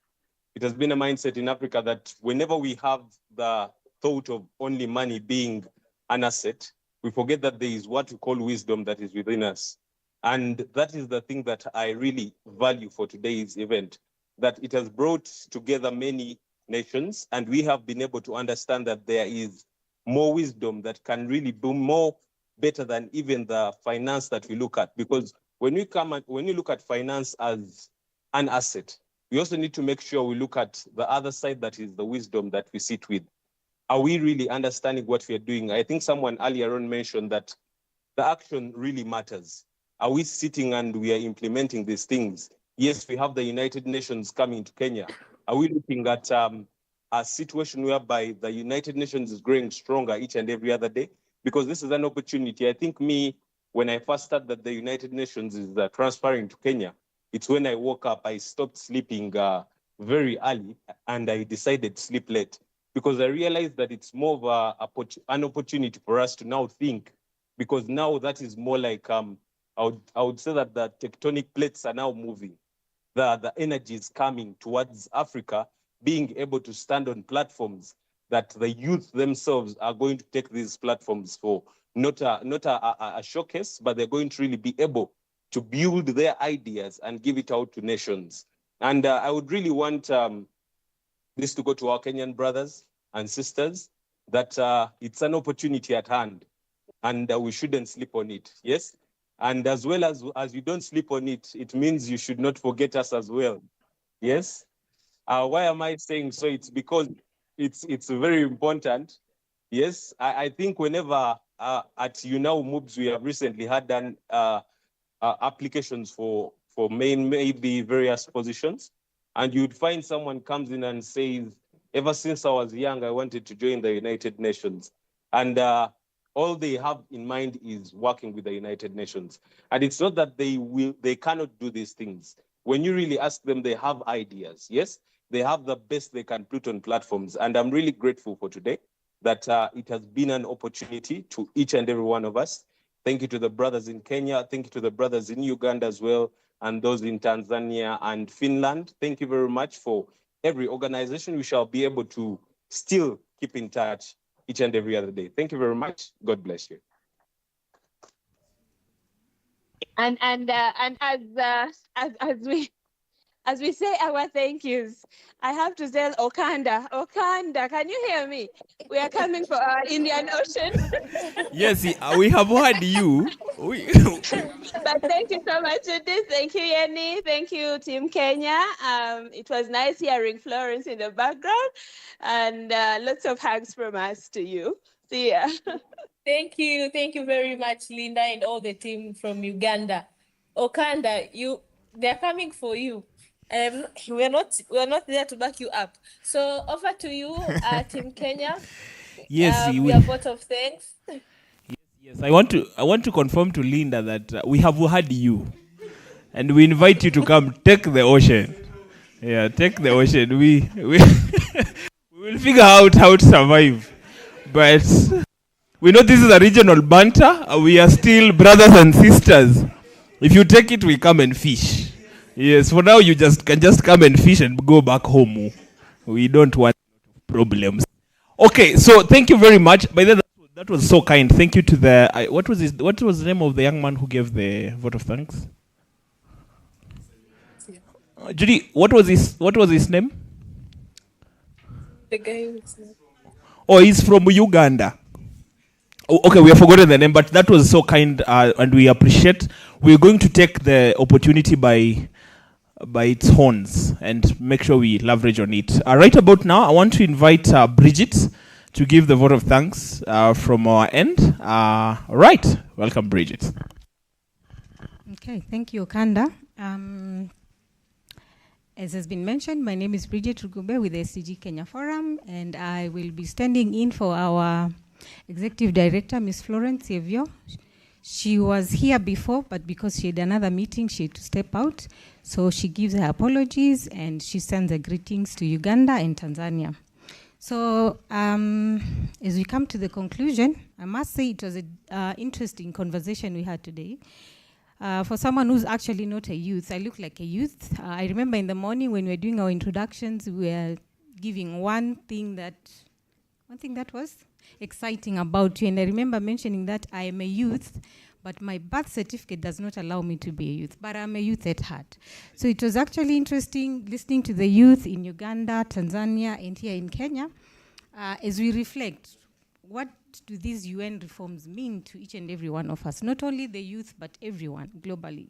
It has been a mindset in Africa that whenever we have the thought of only money being an asset, we forget that there is what we call wisdom that is within us. And that is the thing that I really value for today's event, that it has brought together many nations, and we have been able to understand that there is more wisdom that can really do more better than even the finance that we look at. Because when you look at finance as an asset, we also need to make sure we look at the other side, that is the wisdom that we sit with. Are we really understanding what we are doing? I think someone earlier on mentioned that the action really matters. Are we sitting and we are implementing these things? Yes, we have the United Nations coming to Kenya. Are we looking at a situation whereby the United Nations is growing stronger each and every other day? Because this is an opportunity. I think when I first started that the United Nations is transferring to Kenya, it's when I woke up, I stopped sleeping very early and I decided to sleep late, because I realized that it's more of an opportunity for us to now think, because now that is more like, I would say that the tectonic plates are now moving. The energy is coming towards Africa, being able to stand on platforms that the youth themselves are going to take these platforms for, not a showcase, but they're going to really be able to build their ideas and give it out to nations. And I would really want this to go to our Kenyan brothers and sisters, that it's an opportunity at hand, and we shouldn't sleep on it. Yes. And as well as you don't sleep on it, it means you should not forget us as well. Yes. Why am I saying so? It's because it's very important. Yes. I think whenever at UNAU MOOBS, we have recently had done applications for maybe various positions, and you'd find someone comes in and says, ever since I was young, I wanted to join the United Nations. And all they have in mind is working with the United Nations. And it's not that they cannot do these things. When you really ask them, they have ideas. Yes, they have the best they can put on platforms. And I'm really grateful for today that it has been an opportunity to each and every one of us. Thank you to the brothers in Kenya. Thank you to the brothers in Uganda as well, and those in Tanzania and Finland. Thank you very much for every organization. We shall be able to still keep in touch each and every other day. Thank you very much. God bless you. And as we say our thank yous, I have to tell Okanda, can you hear me? We are coming for our Indian Ocean. Yes, we have heard you. But thank you so much, Judith. Thank you, Yenny. Thank you, Team Kenya. It was nice hearing Florence in the background, and lots of hugs from us to you. See ya. Thank you very much, Linda, and all the team from Uganda. Okanda, they're coming for you. We're not there to back you up. So over to you, Team Kenya. Yes, Your vote of thanks. Yes, I want to confirm to Linda that we have heard you, and we invite you to come take the ocean. Yeah, take the ocean. We will figure out how to survive, but we know this is a regional banter. We are still brothers and sisters. If you take it, we come and fish. Yes, for now you can just come and fish and go back home. We don't want problems. Okay, so thank you very much. By the way, that was so kind. Thank you to the what was the name of the young man who gave the vote of thanks? Judy, what was his name? The guy who's Oh, he's from Uganda. Oh, okay, we have forgotten the name, but that was so kind, and we appreciate. We're going to take the opportunity by its horns and make sure we leverage on it. Right about now, I want to invite Bridget to give the vote of thanks from our end. Right, welcome, Bridget. Okay, thank you, Okanda. As has been mentioned, my name is Bridget Rugube with the SDG Kenya Forum, and I will be standing in for our Executive Director, Ms. Florence Evio. She was here before, but because she had another meeting, she had to step out. So she gives her apologies and she sends her greetings to Uganda and Tanzania. So as we come to the conclusion, I must say it was an interesting conversation we had today. For someone who's actually not a youth, I look like a youth. I remember in the morning when we were doing our introductions, we were giving one thing that was exciting about you. And I remember mentioning that I am a youth, but my birth certificate does not allow me to be a youth, but I'm a youth at heart. So it was actually interesting listening to the youth in Uganda, Tanzania, and here in Kenya, as we reflect, what do these UN reforms mean to each and every one of us? Not only the youth, but everyone globally.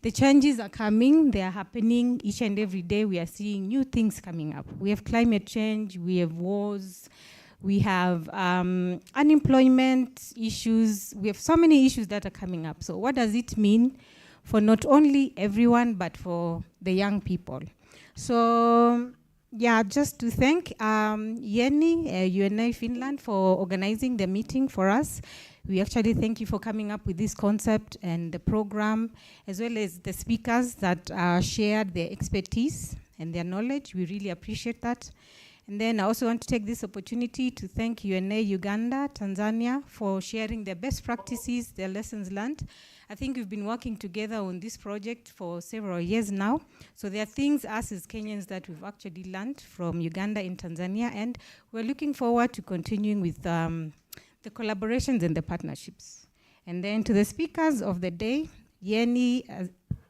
The changes are coming, they are happening each and every day. We are seeing new things coming up. We have climate change, we have wars, we have unemployment issues. We have so many issues that are coming up. So what does it mean for not only everyone, but for the young people? So yeah, just to thank Jenny, UNI Finland, for organizing the meeting for us. We actually thank you for coming up with this concept and the program, as well as the speakers that shared their expertise and their knowledge. We really appreciate that. And then I also want to take this opportunity to thank UNA Uganda, Tanzania, for sharing their best practices, their lessons learned. I think we've been working together on this project for several years now. So there are things, us as Kenyans, that we've actually learned from Uganda and Tanzania, and we're looking forward to continuing with the collaborations and the partnerships. And then to the speakers of the day, Yeni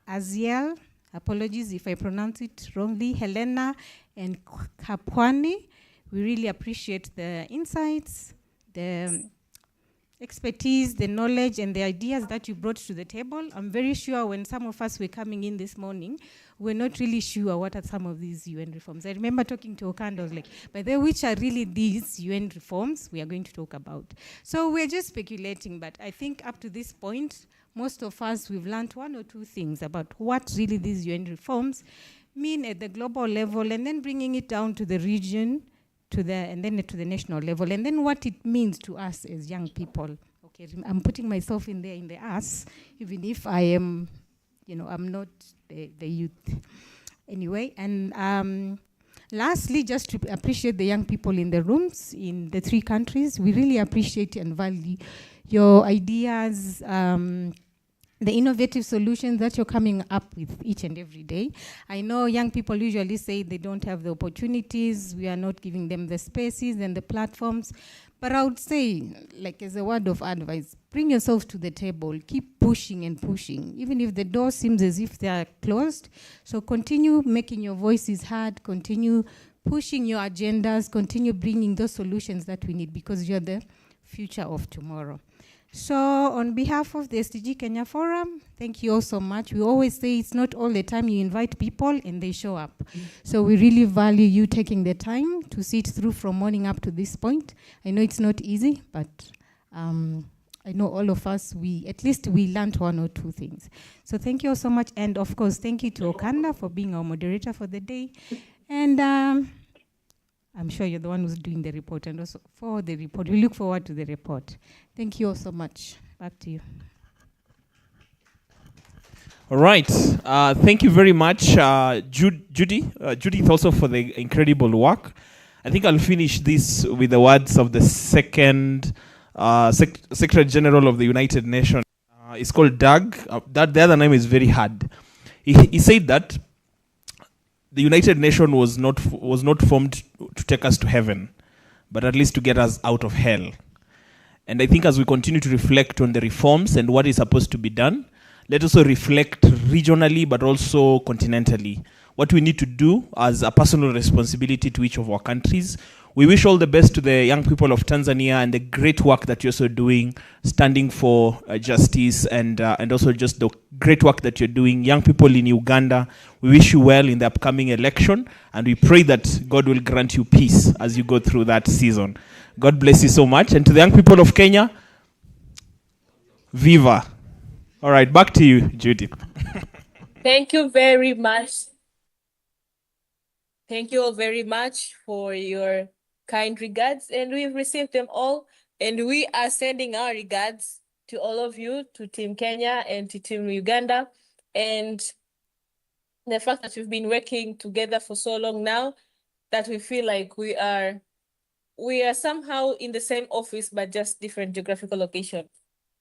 Aziel, apologies if I pronounce it wrongly, Helena and Kapwani, we really appreciate the insights, the expertise, the knowledge, and the ideas that you brought to the table. I'm very sure when some of us were coming in this morning, we're not really sure what are some of these UN reforms. I remember talking to Okanda, I was like, by the way, which are really these UN reforms we are going to talk about? So we're just speculating, but I think up to this point, most of us, we've learned one or two things about what really these UN reforms mean at the global level, and then bringing it down to the region, and then to the national level, and then what it means to us as young people. Okay, I'm putting myself in there in the us, even if I am, I'm not the youth. Anyway, and lastly, just to appreciate the young people in the rooms in the 3 countries. We really appreciate and value your ideas, the innovative solutions that you're coming up with each and every day. I know young people usually say they don't have the opportunities, we are not giving them the spaces and the platforms, but I would say, like as a word of advice, bring yourself to the table, keep pushing and pushing, even if the door seems as if they are closed. So continue making your voices heard, continue pushing your agendas, continue bringing those solutions that we need, because you're the future of tomorrow. So on behalf of the SDG Kenya Forum, thank you all so much. We always say it's not all the time you invite people and they show up. So we really value you taking the time to sit through from morning up to this point. I know it's not easy, but I know all of us, at least we learned one or two things. So thank you all so much. And of course, thank you to Okanda for being our moderator for the day. And I'm sure you're the one who's doing the report, and also for the report. We look forward to the report. Thank you all so much. Back to you. All right. Thank you very much, Judy. Judith also for the incredible work. I think I'll finish this with the words of the second Secretary General of the United Nations. It's called Doug. The other name is very hard. He said that the United Nations was not formed to take us to heaven, but at least to get us out of hell. And I think as we continue to reflect on the reforms and what is supposed to be done, let us also reflect regionally, but also continentally. What we need to do as a personal responsibility to each of our countries, We wish all the best to the young people of Tanzania and the great work that you're also doing, standing for justice and also just the great work that you're doing. Young people in Uganda, we wish you well in the upcoming election, and we pray that God will grant you peace as you go through that season. God bless you so much. And to the young people of Kenya, Viva. All right, back to you, Judith. Thank you very much. Thank you all very much for your kind regards, and we've received them all, and we are sending our regards to all of you, to Team Kenya and to Team Uganda, and the fact that we've been working together for so long now that we feel like we are somehow in the same office but just different geographical location.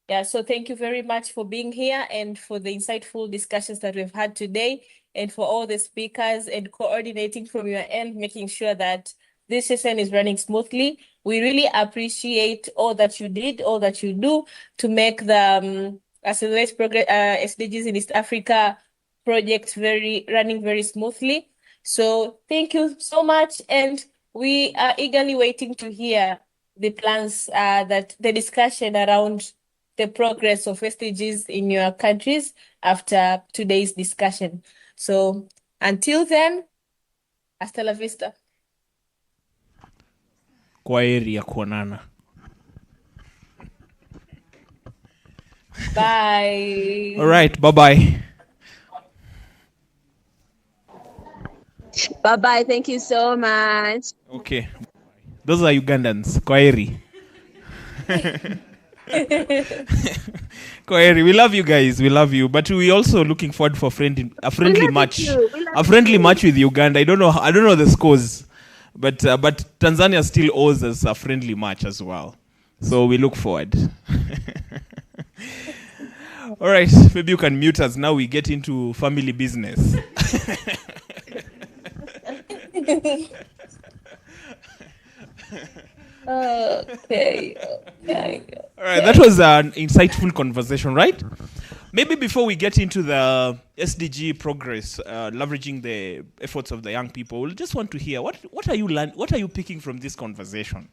Yeah, so thank you very much for being here and for the insightful discussions that we've had today, and for all the speakers and coordinating from your end, making sure that this session is running smoothly. We really appreciate all that you did, all that you do to make the Accelerate Progress SDGs in East Africa project running very smoothly. So thank you so much, and we are eagerly waiting to hear the plans, that the discussion around the progress of SDGs in your countries after today's discussion. So until then, hasta la vista. Kwaheri ya kuonana. Bye. All right, bye-bye. Bye-bye. Thank you so much. Okay. Those are Ugandans. Kwaheri. Kwaheri. We love you guys. We love you. But we also looking forward for a friendly match. A friendly match with Uganda. I don't know the scores. But Tanzania still owes us a friendly match as well. So we look forward. All right. Maybe you can mute us. Now we get into family business. Okay. All right, that was an insightful conversation, right? Maybe before we get into the SDG progress, leveraging the efforts of the young people, we just want to hear what are you picking from this conversation?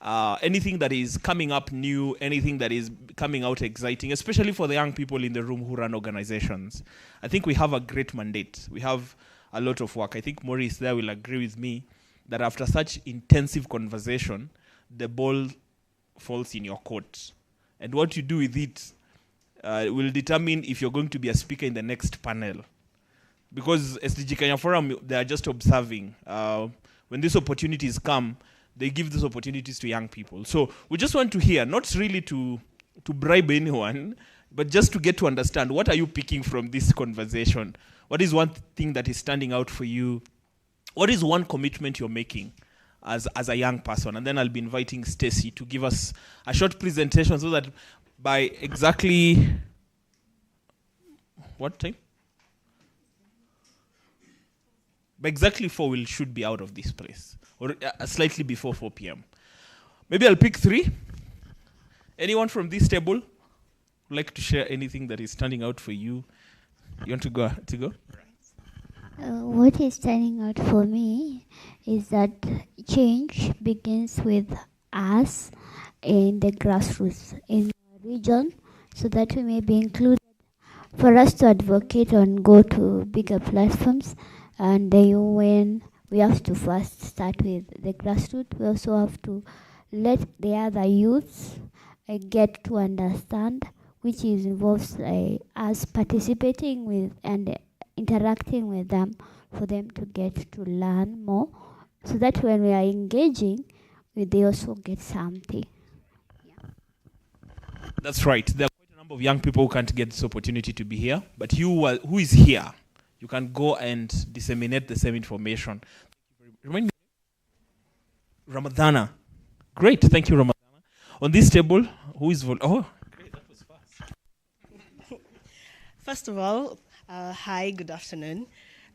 Anything that is coming up new, anything that is coming out exciting, especially for the young people in the room who run organizations. I think we have a great mandate. We have a lot of work. I think Maurice there will agree with me that after such intensive conversation, the ball falls in your court. And what you do with it will determine if you're going to be a speaker in the next panel. Because SDG Kenya Forum, they are just observing. When these opportunities come, they give these opportunities to young people. So we just want to hear, not really to bribe anyone, but just to get to understand, what are you picking from this conversation? What is one thing that is standing out for you? What is one commitment you're making as a young person? And then I'll be inviting Stacy to give us a short presentation so that by exactly what time? By exactly 4 we should be out of this place, or slightly before 4 p.m. Maybe I'll pick 3. Anyone from this table would like to share anything that is standing out for you? You want to go? What is standing out for me is that change begins with us in the grassroots in the region, so that we may be included. For us to advocate and go to bigger platforms and the UN, we have to first start with the grassroots. We also have to let the other youths get to understand, which involves us participating with and interacting with them, for them to get to learn more, so that when we are engaging, they also get something. That's right. There are quite a number of young people who can't get this opportunity to be here, but you who is here, you can go and disseminate the same information. Remind me, Ramadana. Great, thank you, Ramadana. On this table, who is great, that was fast. First of all, hi, good afternoon.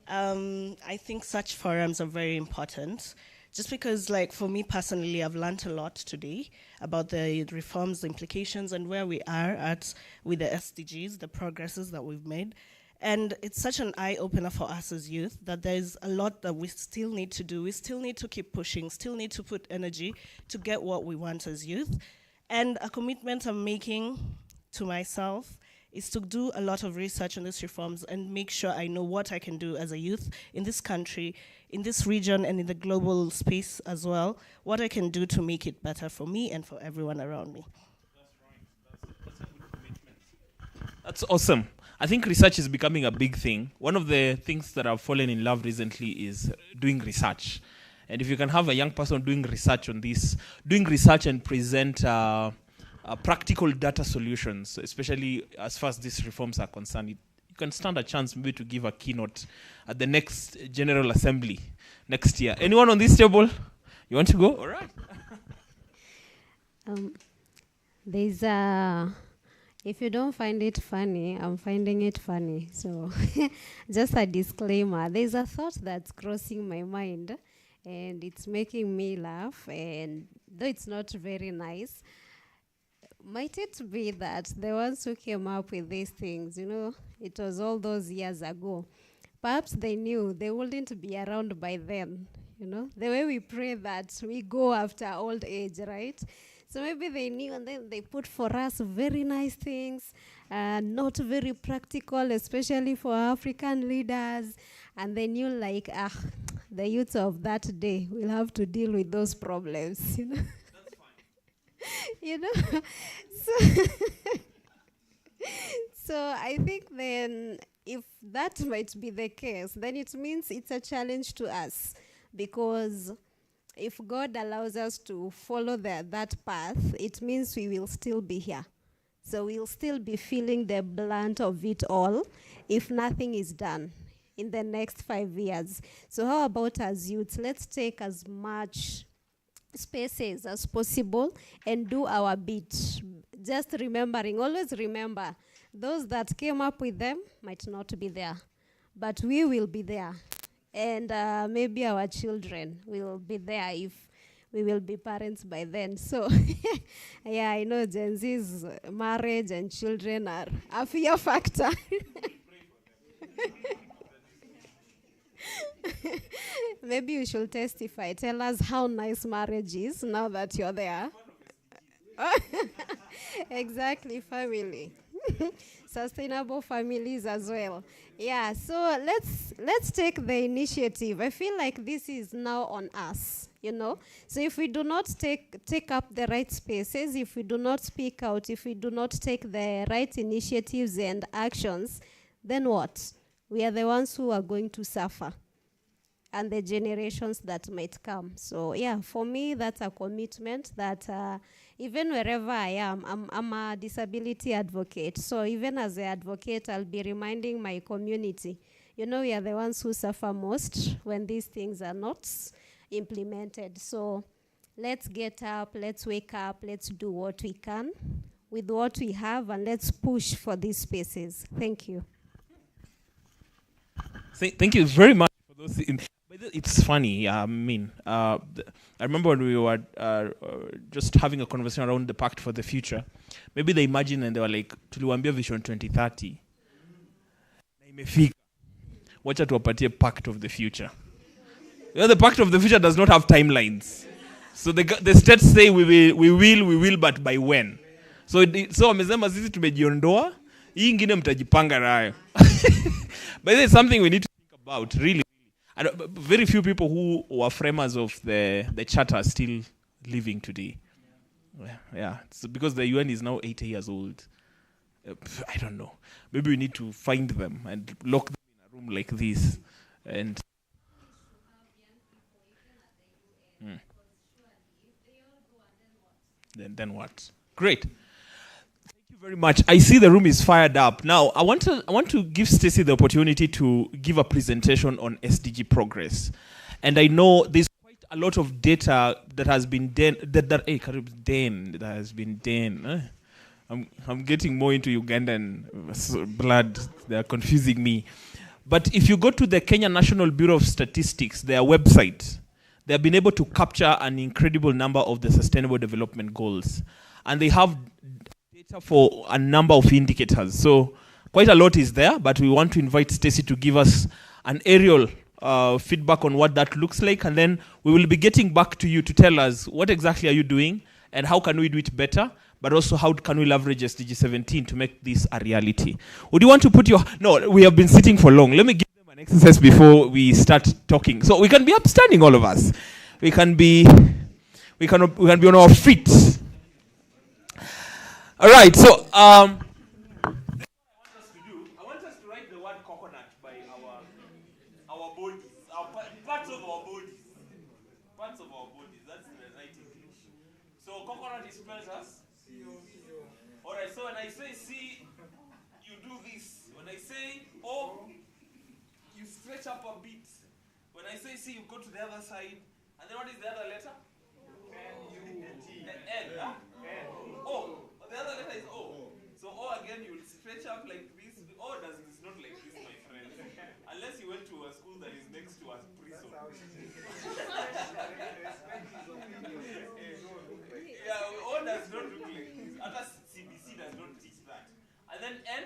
I think such forums are very important, just because, like, for me personally, I've learned a lot today about the reforms, the implications, and where we are at with the SDGs, the progresses that we've made. And it's such an eye-opener for us as youth that there's a lot that we still need to do. We still need to keep pushing, still need to put energy to get what we want as youth. And a commitment I'm making to myself is to do a lot of research on these reforms and make sure I know what I can do as a youth in this country, in this region, and in the global space as well, what I can do to make it better for me and for everyone around me. That's awesome. I think research is becoming a big thing. One of the things that I've fallen in love recently is doing research. And if you can have a young person doing research on this, doing research and present practical data solutions, especially as far as these reforms are concerned, you can stand a chance maybe to give a keynote at the next General Assembly next year. Anyone on this table? You want to go? All right. There's a... If you don't find it funny, I'm finding it funny. So just a disclaimer. There's a thought that's crossing my mind, and it's making me laugh, and though it's not very nice, might it be that the ones who came up with these things, you know, it was all those years ago. Perhaps they knew they wouldn't be around by then, you know, the way we pray that we go after old age, right? So maybe they knew, and then they put for us very nice things, not very practical, especially for African leaders. And they knew, like, the youth of that day will have to deal with those problems, you know. That's fine. You know, so I think then if that might be the case, then it means it's a challenge to us, because if God allows us to follow that path, it means we will still be here. So we'll still be feeling the brunt of it all if nothing is done in the next 5 years. So how about as youths? Let's take as much spaces as possible and do our bit. Just remembering, always remember, those that came up with them might not be there, but we will be there. And maybe our children will be there if we will be parents by then. So, yeah, I know Gen Z's marriage and children are a fear factor. Maybe you should testify. Tell us how nice marriage is now that you're there. Exactly, family. Sustainable families as well. Yeah, so let's take the initiative. I feel like this is now on us, you know. So if we do not take up the right spaces, if we do not speak out, if we do not take the right initiatives and actions, then what? We are the ones who are going to suffer, and the generations that might come. So yeah, for me, that's a commitment that even wherever I am, I'm a disability advocate. So even as an advocate, I'll be reminding my community, you know, we are the ones who suffer most when these things are not implemented. So let's get up, let's wake up, let's do what we can with what we have, and let's push for these spaces. Thank you. Thank you very much for those. It's funny. I mean, I remember when we were just having a conversation around the Pact for the Future. Maybe they imagined and they were like, tuliwaambia Vision 2030. Na imefika. Wacha tuwapatie Pact of the Future. You know, the Pact of the Future does not have timelines. So the states say we will, but by when? So wamesema sisi tumejiondoa, hii ingine mtajipanga nayo. But there's something we need to think about, really. And very few people who were framers of the charter are still living today. Yeah, it's because the UN is now 80 years old. I don't know. Maybe we need to find them and lock them in a room like this. And then what? Great. Very much. I see the room is fired up. Now, I want to give Stacey the opportunity to give a presentation on SDG progress. And I know there's quite a lot of data that has been done. That has been done. I'm getting more into Ugandan blood. They are confusing me. But if you go to the Kenya National Bureau of Statistics, their website, they have been able to capture an incredible number of the Sustainable Development Goals. And they have for a number of indicators. So quite a lot is there, but we want to invite Stacey to give us an aerial feedback on what that looks like, and then we will be getting back to you to tell us what exactly are you doing and how can we do it better, but also how can we leverage SDG 17 to make this a reality. Would you want to put your... No, we have been sitting for long. Let me give them an exercise before we start talking. So we can be upstanding, all of us. We can be on our feet. All right, so I want us to write the word coconut by our bodies, parts of our bodies. Parts of our bodies. That's the right English. So coconut is spelled as all right. So when I say C, you do this. When I say O, you stretch up a bit. When I say C, you go to the other side. And then what is the other letter? The N. Huh? O. The other letter is O. So O again, you will stretch up like this. O is not like this, my friend. Unless you went to a school that is next to a prison. Yeah, O does not look like this. Other CBC does not teach that. And then N.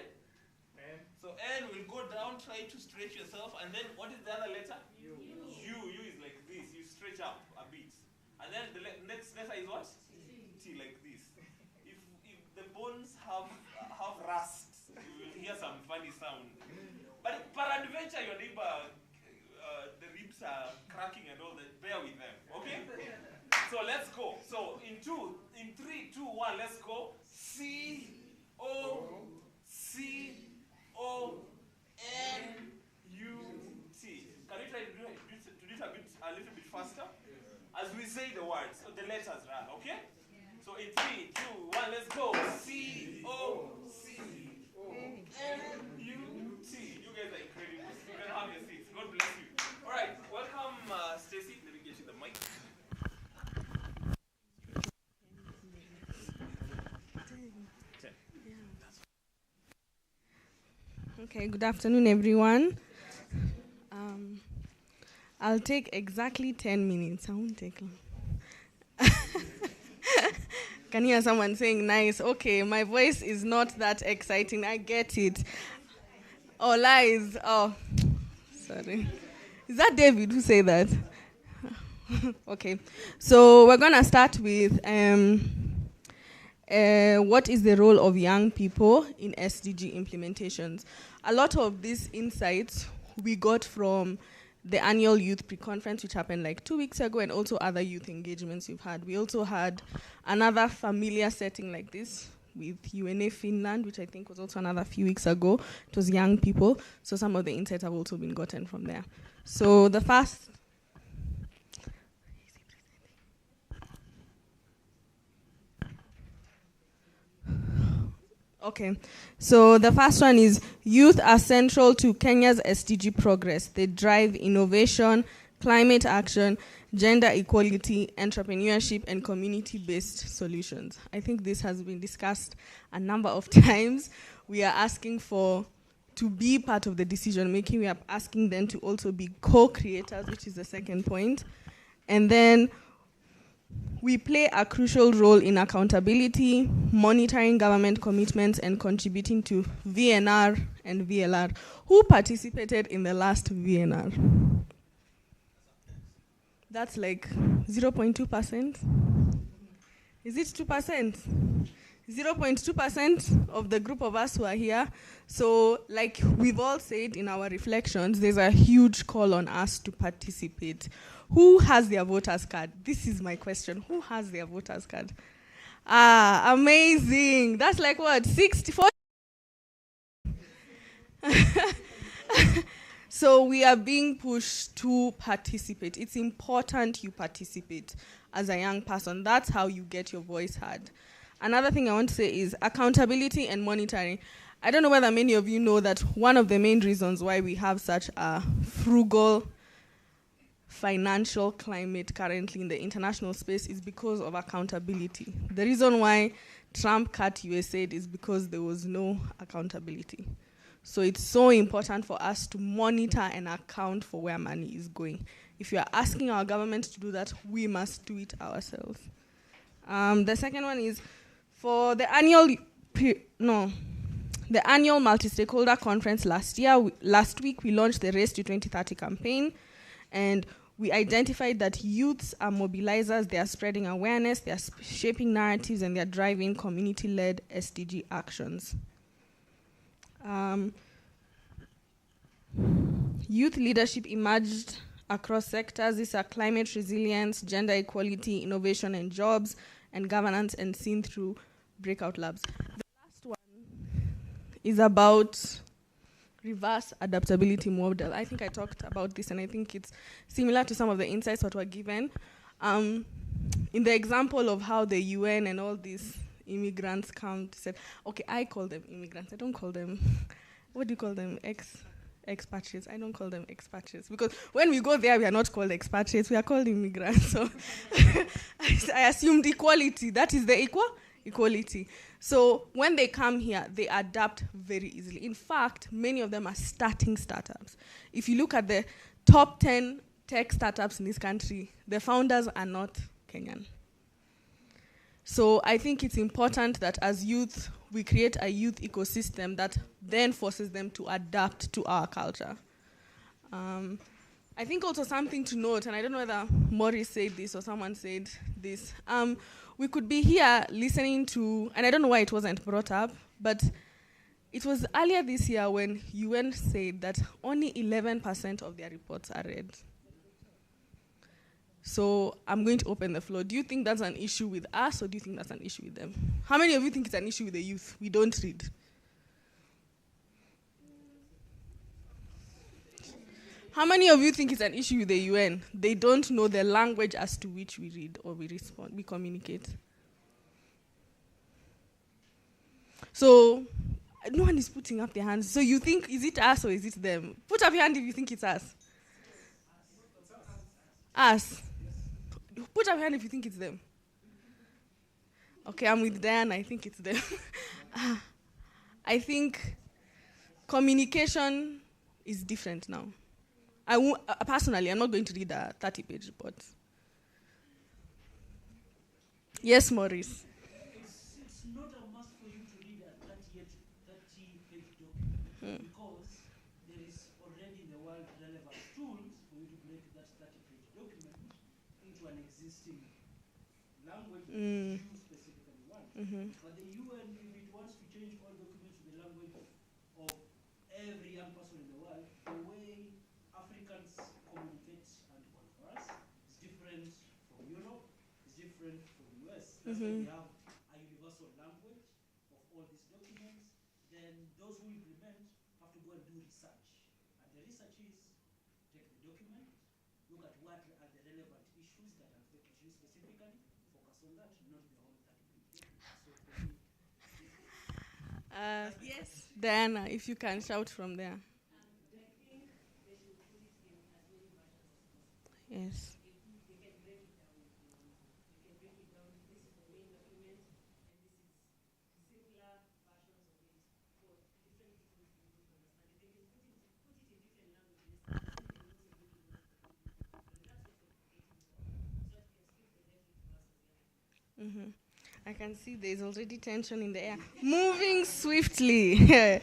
So N will go down, try to stretch yourself. And then what is the other letter? U. U is like this. You stretch up a bit. And then the next letter is what? T, like this. If the bones have rust, you will hear some funny sound. But peradventure, your neighbor, the ribs are cracking and all that. Bear with them, okay? So let's go. So in 3, 2, 1, let's go. C O N U T. Can we try to do it a little bit faster? As we say the words, so the letters rather, okay? So in 3, 2, 1, let's go. C O N U T. You guys are incredible. You can have your seats. God bless you. All right, welcome, Stacey. Let me get you the mic. Okay, good afternoon, everyone. I'll take exactly 10 minutes. I won't take long. Can you hear someone saying nice? Okay, my voice is not that exciting. I get it. Oh, lies. Oh, sorry. Is that David who said that? Okay, so we're going to start with what is the role of young people in SDG implementations? A lot of these insights we got from the annual youth pre-conference, which happened like 2 weeks ago, and also other youth engagements you've had. We also had another familiar setting like this with UNA Finland, which I think was also another few weeks ago. It was young people, so some of the insights have also been gotten from there. So the first... Okay, so the first one is youth are central to Kenya's SDG progress. They drive innovation, climate action, gender equality, entrepreneurship, and community-based solutions. I think this has been discussed a number of times. We are asking to be part of the decision making. We are asking them to also be co-creators, which is the second point. And then we play a crucial role in accountability, monitoring government commitments, and contributing to VNR and VLR. Who participated in the last VNR? That's like 0.2%. Is it 2%? 0.2% of the group of us who are here. So like we've all said in our reflections, there's a huge call on us to participate. Who has their voter's card? This is my question. Who has their voter's card? Ah, amazing. That's like what, 64? So we are being pushed to participate. It's important you participate as a young person. That's how you get your voice heard. Another thing I want to say is accountability and monitoring. I don't know whether many of you know that one of the main reasons why we have such a frugal financial climate currently in the international space is because of accountability. The reason why Trump cut USAID is because there was no accountability. So it's so important for us to monitor and account for where money is going. If you are asking our government to do that, we must do it ourselves. The second one is for the annual, the annual multi-stakeholder conference last week, we launched the Race to 2030 campaign, and we identified that youths are mobilizers, they are spreading awareness, they are shaping narratives, and they are driving community-led SDG actions. Youth leadership emerged across sectors. These are climate resilience, gender equality, innovation and jobs, and governance, and seen through breakout labs. The last one is about reverse adaptability model. I think I talked about this, and I think it's similar to some of the insights that were given. In the example of how the UN and all these immigrants come to say, okay, I call them immigrants. I don't call them, what do you call them? Expatriates. I don't call them expatriates, because when we go there, we are not called expatriates, we are called immigrants. So I assumed equality. That is the equality. So when they come here, they adapt very easily. In fact, many of them are starting startups. If you look at the top 10 tech startups in this country, the founders are not Kenyan. So I think it's important that as youth, we create a youth ecosystem that then forces them to adapt to our culture. I think also something to note, and I don't know whether Maurice said this or someone said this, we could be here listening to, and I don't know why it wasn't brought up, but it was earlier this year when UN said that only 11% of their reports are read. So I'm going to open the floor. Do you think that's an issue with us, or do you think that's an issue with them? How many of you think it's an issue with the youth? We don't read. How many of you think it's an issue with the UN? They don't know the language as to which we read or we respond, we communicate. So no one is putting up their hands. So you think, is it us or is it them? Put up your hand if you think it's us. Us. Put up your hand if you think it's them. Okay, I'm with Diana. I think it's them. I think communication is different now. Personally, I'm not going to read a 30-page report. Yes, Maurice. It's not a must for you to read a 30-page document because there is already in the world relevant tools for you to break that 30-page document into an existing language that you specifically want. But the UN, if it wants to change all documents to the language of every young person in the world, the way Africans communicate and converse is different from Europe, is different from the US. That's why we have a universal language of all these documents. Then those who implement have to go and do research. And the research is take the document, look at what are the relevant issues that affect you specifically, focus on that, not the whole 30-page document. Yes, Diana, if you can shout from there. Yes. I can see there's already tension in the air. Moving swiftly.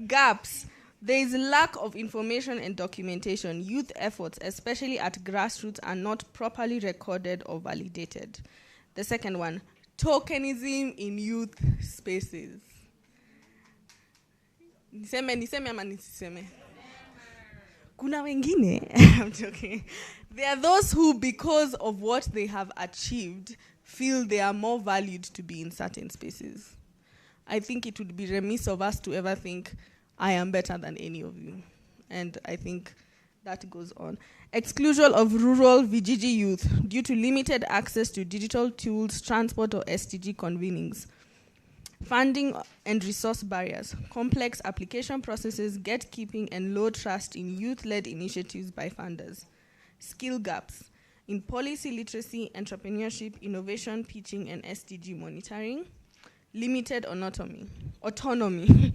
Gaps. There is a lack of information and documentation. Youth efforts, especially at grassroots, are not properly recorded or validated. The second one, tokenism in youth spaces. Niseme ama nisiseme? Kuna wengine, I'm joking. There are those who, because of what they have achieved, feel they are more valued to be in certain spaces. I think it would be remiss of us to ever think, I am better than any of you. And I think that goes on. Exclusion of rural VGG youth due to limited access to digital tools, transport, or SDG convenings. Funding and resource barriers, complex application processes, gatekeeping, and low trust in youth-led initiatives by funders. Skill gaps in policy literacy, entrepreneurship, innovation, pitching, and SDG monitoring. Limited autonomy.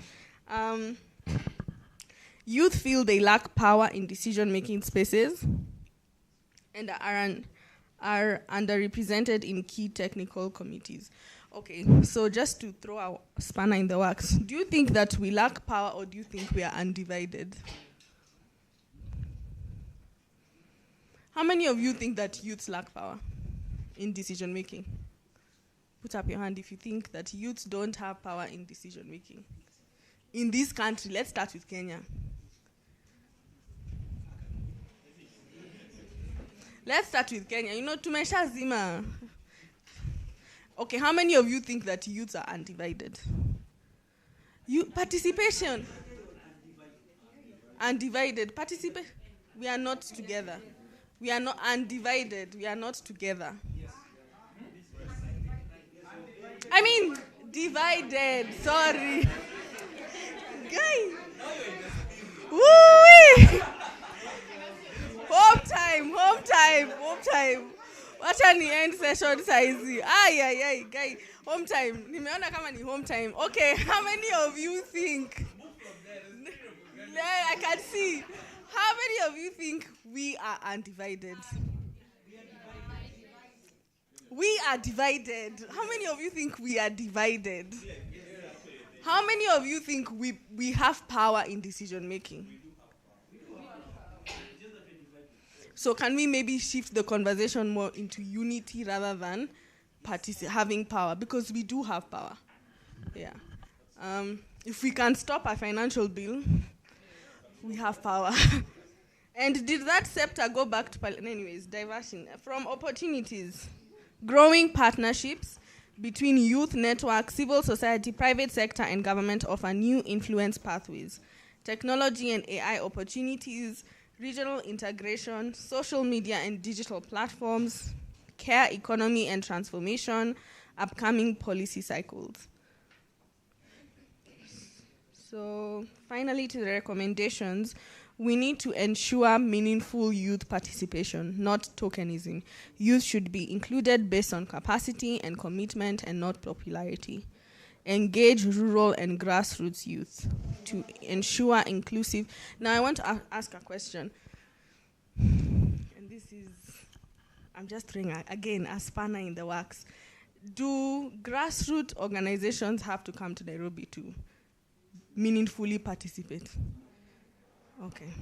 Youth feel they lack power in decision-making spaces and are underrepresented in key technical committees. Okay, so just to throw a spanner in the works, do you think that we lack power or do you think we are undivided? How many of you think that youths lack power in decision making? Put up your hand if you think that youths don't have power in decision making. In this country, let's start with Kenya. Let's start with Kenya. You know, tumesha zima. Okay, how many of you think that youths are undivided? Participation. Undivided. Participate. We are not together. We are not undivided. We are not together. I mean, divided. Sorry. Guy. Woo! Home time. Wacha ni end session saizi. Ay, guy. Home time. Nimeona kama ni home time. Okay, how many of you think? I can see. How many of you think we are undivided? We are divided. How many of you think we are divided? How many of you think we have power in decision making? So can we maybe shift the conversation more into unity rather than having power? Because we do have power. Yeah. If we can stop a financial bill, we have power. And did that scepter go back to Parliament? Anyways, diversion. From opportunities, growing partnerships between youth networks, civil society, private sector, and government offer new influence pathways. Technology and AI opportunities, regional integration, social media and digital platforms, care economy and transformation, upcoming policy cycles. So finally, to the recommendations, we need to ensure meaningful youth participation, not tokenism. Youth should be included based on capacity and commitment and not popularity. Engage rural and grassroots youth to ensure inclusive. Now I want to ask a question. And this is, I'm just throwing again a spanner in the works. Do grassroots organizations have to come to Nairobi to meaningfully participate? Okay.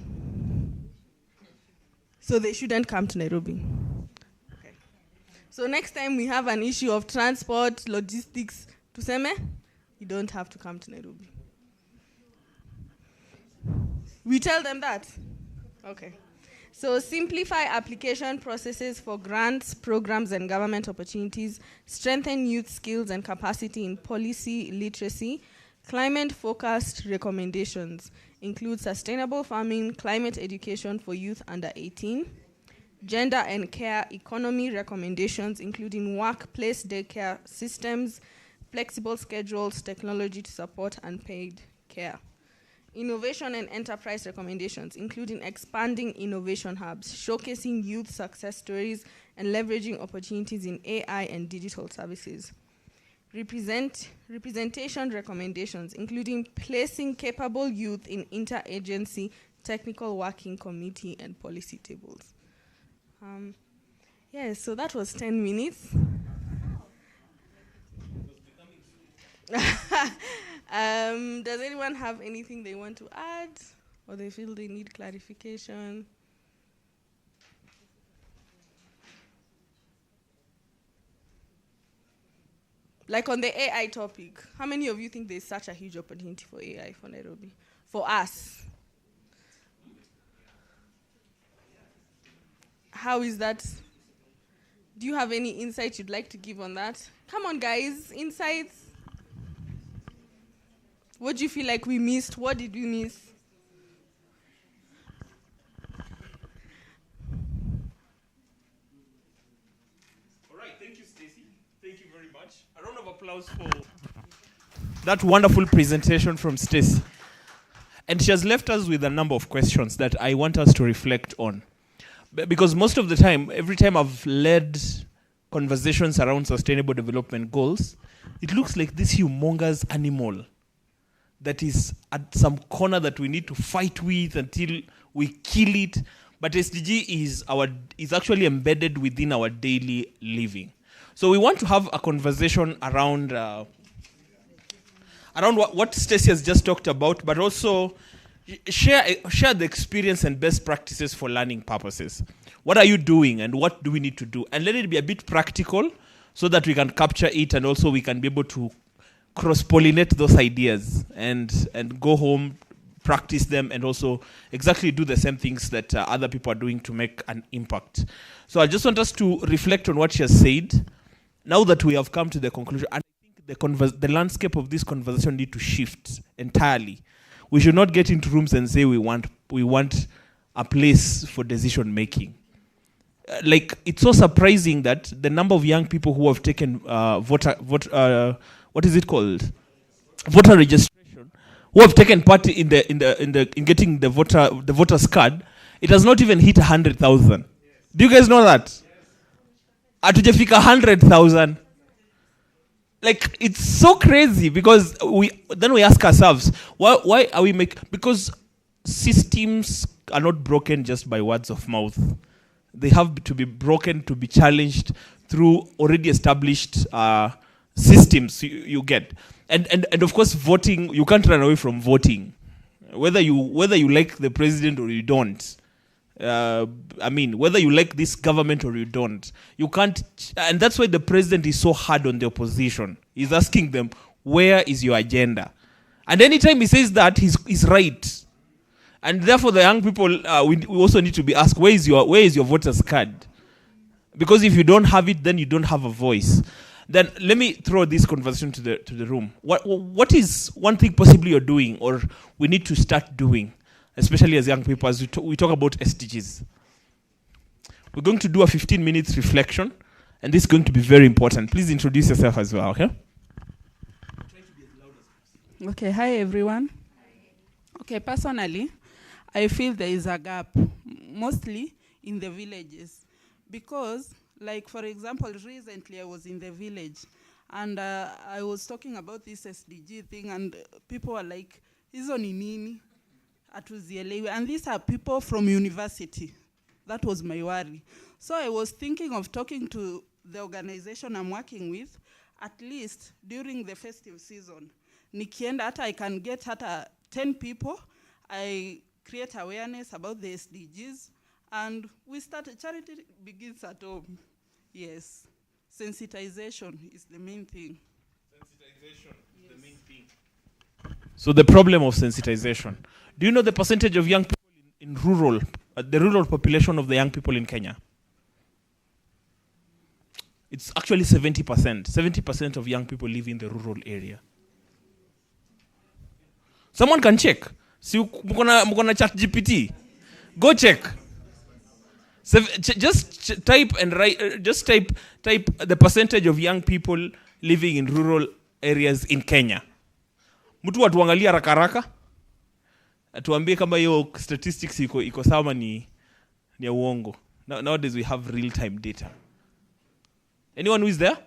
So they shouldn't come to Nairobi. Okay. So next time we have an issue of transport, logistics, tuseme, you don't have to come to Nairobi. We tell them that? Okay. So simplify application processes for grants, programs, and government opportunities, strengthen youth skills and capacity in policy literacy, climate-focused recommendations include sustainable farming, climate education for youth under 18, gender and care economy recommendations including workplace daycare systems, flexible schedules, technology to support unpaid care. Innovation and enterprise recommendations including expanding innovation hubs, showcasing youth success stories, and leveraging opportunities in AI and digital services. Representation recommendations, including placing capable youth in interagency, technical working committee, and policy tables. Yes, so that was 10 minutes. Does anyone have anything they want to add, or they feel they need clarification? Like on the AI topic, how many of you think there's such a huge opportunity for AI for Nairobi? For us? How is that? Do you have any insight you'd like to give on that? Come on, guys, insights. What do you feel like we missed? What did we miss? All right, thank you, Stacey. Thank you very much. A round of applause for that wonderful presentation from Stacey. And she has left us with a number of questions that I want us to reflect on. Because most of the time, every time I've led conversations around sustainable development goals, it looks like this humongous animal that is at some corner that we need to fight with until we kill it. But SDG is actually embedded within our daily living. So we want to have a conversation around what Stacey has just talked about, but also share the experience and best practices for learning purposes. What are you doing and what do we need to do? And let it be a bit practical so that we can capture it and also we can be able to cross-pollinate those ideas and go home, practice them, and also exactly do the same things that other people are doing to make an impact. So I just want us to reflect on what she has said. Now that we have come to the conclusion, and I think the landscape of this conversation need to shift entirely. We should not get into rooms and say we want a place for decision making. Like, it's so surprising that the number of young people who have taken voter registration, who have taken part in getting the voter's card, it has not even hit 100,000. Do you guys know that? Hatujafika 100,000. Like, it's so crazy because we ask ourselves, why are we because systems are not broken just by words of mouth. They have to be broken, to be challenged through already established systems you get. And of course, voting, you can't run away from voting. Whether you like the president or you don't. Whether you like this government or you don't. You can't, and that's why the president is so hard on the opposition. He's asking them, where is your agenda? And anytime he says that, he's right. And therefore, the young people, we also need to be asked, where is your voter's card? Because if you don't have it, then you don't have a voice. Then let me throw this conversation to the room. What is one thing possibly you're doing or we need to start doing, especially as young people, as we talk about SDGs? We're going to do a 15 minutes reflection, and this is going to be very important. Please introduce yourself as well, okay? Okay, hi everyone. Okay, personally, I feel there is a gap, mostly in the villages, because, like, for example, recently I was in the village, and I was talking about this SDG thing, and people were like, hizo ni nini? Hatuzielewi. And these are people from university. That was my worry. So I was thinking of talking to the organization I'm working with, at least during the festive season. Nikienda hata I can get hata 10 people. I create awareness about the SDGs, and we start. Charity begins at home. Yes, sensitization is the main thing. Sensitization is the main thing. So the problem of sensitization. Do you know the percentage of young people in rural, the rural population of the young people in Kenya? It's actually 70%. 70% of young people live in the rural area. Someone can check. See, mukona chat GPT. Go check. Just type and write. Just type the percentage of young people living in rural areas in Kenya. Mtu atuangalia rakaraka. Atuambie kama hiyo statistics iko sawa ni ya uongo. Nowadays we have real time data. Anyone who is there?